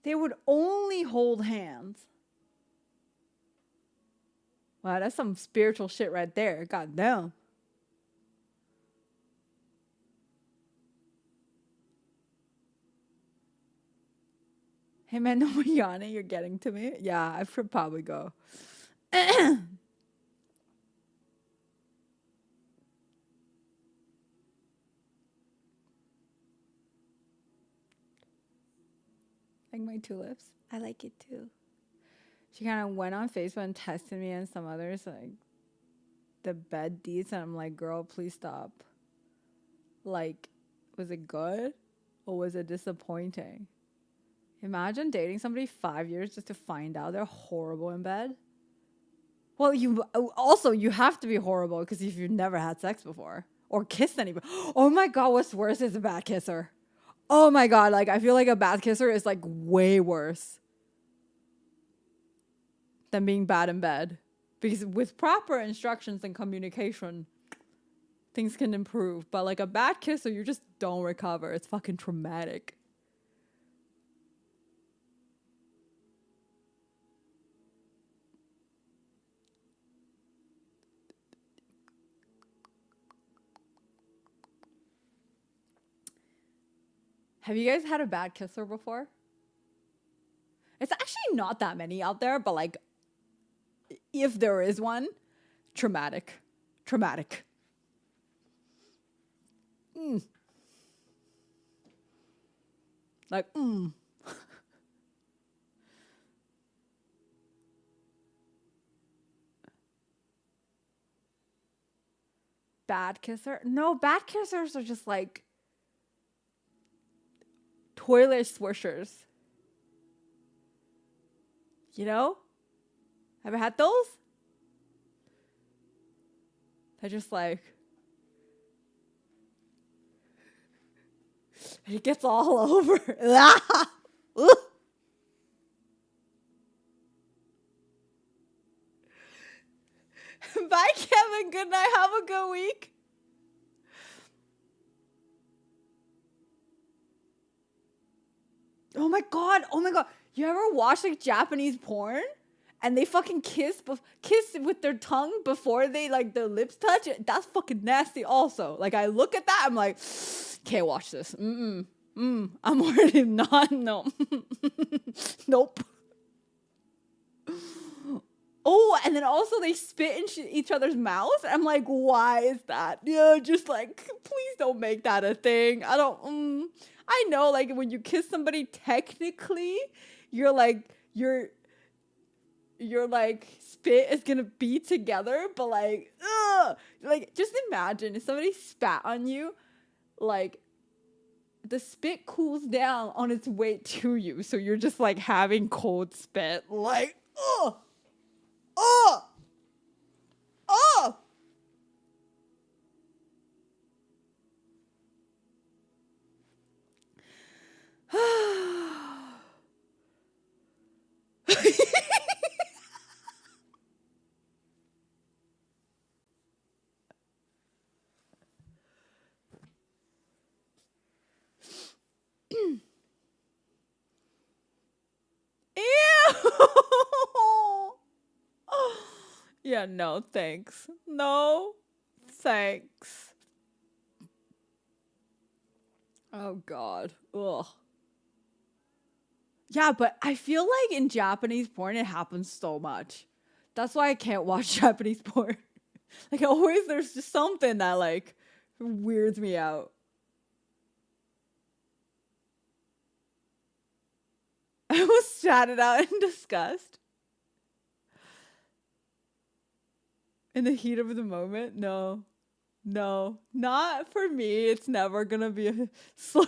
They would only hold hands. Wow, that's some spiritual shit right there. God damn. Hey man, no more yawning. You're getting to me. Yeah, I should probably go. Like my tulips. I like it too. She kind of went on Facebook and texted me and some others like the bed deeds, and I'm like, girl, please stop. Like, was it good or was it disappointing? Imagine dating somebody 5 years just to find out they're horrible in bed. Well, you have to be horrible because if you've never had sex before or kissed anybody. Oh my god, what's worse is a bad kisser. Oh my god, like I feel like a bad kisser is like way worse than being bad in bed. Because with proper instructions and communication, things can improve. But like a bad kisser, you just don't recover. It's fucking traumatic. Have you guys had a bad kisser before? It's actually not that many out there, but like, if there is one, traumatic. Traumatic. Like, Bad kisser? No, bad kissers are just like toilet swishers. You know? Have you had those? They're just like, it gets all over. Bye, Kevin. Good night. Have a good week. Oh my god. Oh my god. You ever watch like Japanese porn? And they fucking kiss with their tongue before they like their lips touch? That's fucking nasty also. Like I look at that, I'm like, can't watch this. I'm already not, no. Nope. Oh, and then also they spit in each other's mouths. I'm like, why is that? Yeah, just like, please don't make that a thing. I don't. I know, like when you kiss somebody, technically, you're like your like spit is gonna be together, but like, ugh, like just imagine if somebody spat on you, like the spit cools down on its way to you, so you're just like having cold spit, like, ugh. Oh! Oh! Ew! Yeah, no, thanks. No, thanks. Oh, God. Ugh. Yeah, but I feel like in Japanese porn, it happens so much. That's why I can't watch Japanese porn. Like, always there's just something that, like, weirds me out. I almost shouted out in disgust. In the heat of the moment? No. No. Not for me. It's never gonna be a slurp.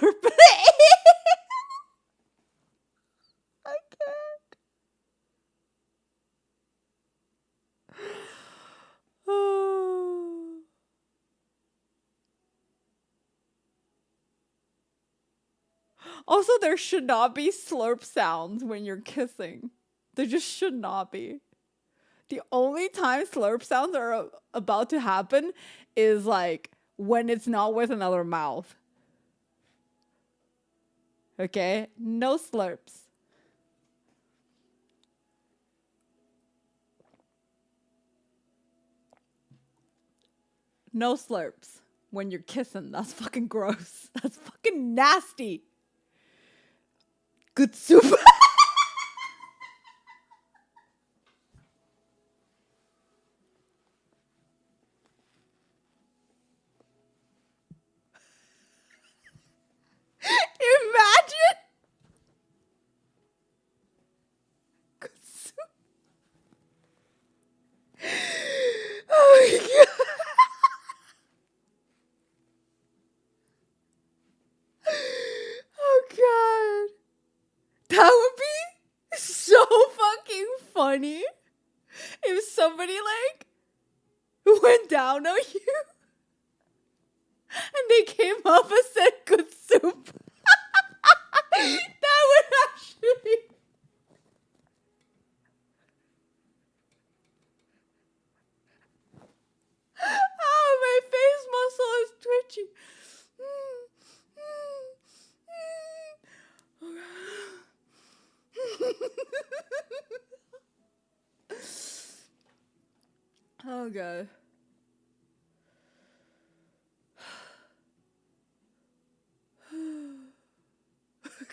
I can't. Also, there should not be slurp sounds when you're kissing. There just should not be. The only time slurp sounds are about to happen is like when it's not with another mouth. Okay? No slurps. No slurps when you're kissing. That's fucking gross. That's fucking nasty. Good soup. Imagine. Good soup. Oh my god. Oh god. That would be so fucking funny if somebody like went down on you and they came up and said good soup. That would actually. Oh, my face muscle is twitching. Oh god.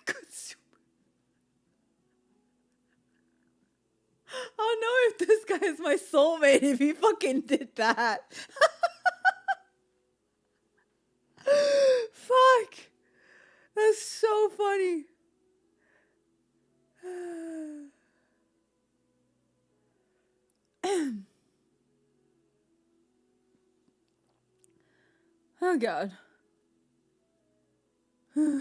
Good soup. I'll know if this guy is my soulmate if he fucking did that. Fuck. That's so funny. Oh god. there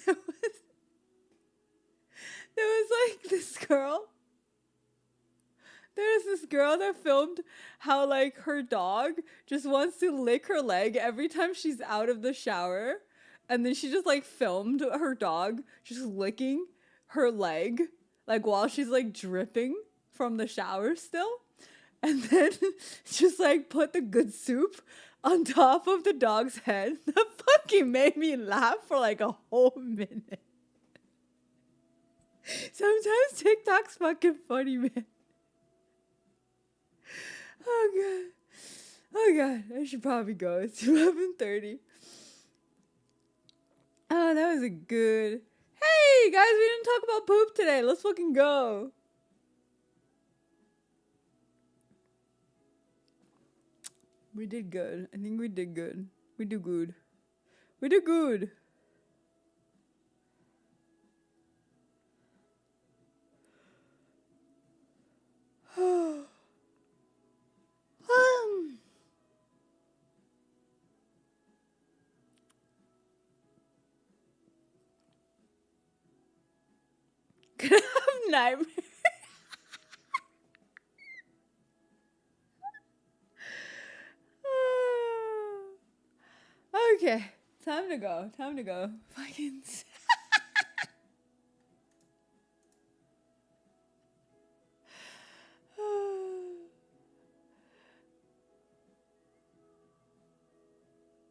was there was like this girl. There's this girl that filmed how like her dog just wants to lick her leg every time she's out of the shower. And then she just like filmed her dog just licking her leg like while she's like dripping from the shower still. And then just like put the good soup on top of the dog's head. That fucking made me laugh for like a whole minute. Sometimes TikTok's fucking funny, man. Oh god. Oh god. I should probably go. It's 11:30. Oh, that was a good. Hey guys, we didn't talk about poop today. Let's fucking go. We did good. I think we did good. We do good. We do good. Could I have nightmares? Okay, time to go. Time to go. Fucking.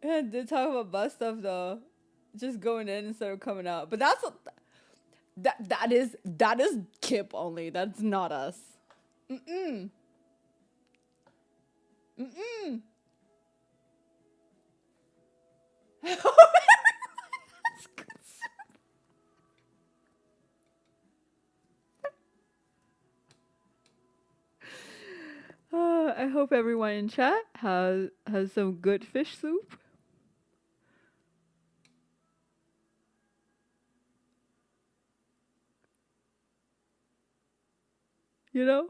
Yeah, they talk about bus stuff though, just going in instead of coming out. But that is Kip only. That's not us. Mm-mm. Mm-mm. I hope everyone in chat has some good fish soup. You know?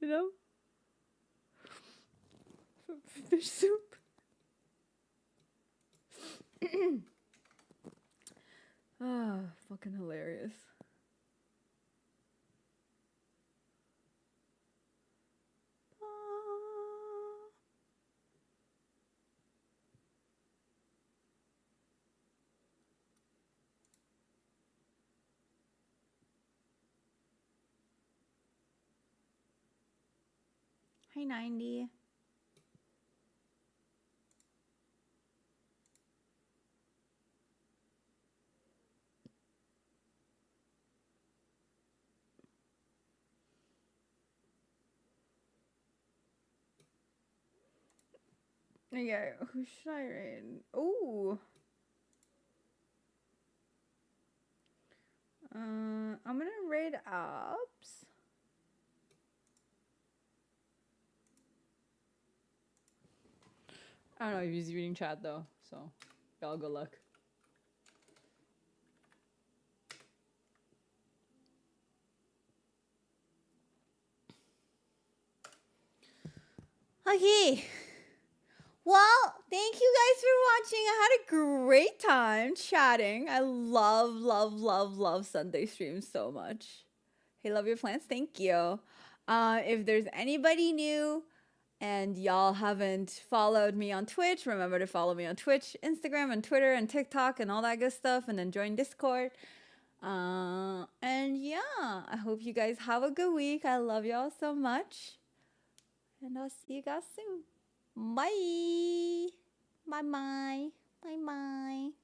You know? Fish soup. Ah, fucking hilarious. Hi, 90. Okay, who should I raid? Ooh. I'm gonna raid Ops. I don't know if he's reading chat though, so y'all good luck. Okay. Well, thank you guys for watching. I had a great time chatting. I love Sunday streams so much. Hey, love your plants. Thank you. If there's anybody new and y'all haven't followed me on Twitch, remember to follow me on Twitch, Instagram, and Twitter, and TikTok, and all that good stuff, and then join Discord. And yeah, I hope you guys have a good week. I love y'all so much. And I'll see you guys soon. Bye. Bye bye. Bye bye.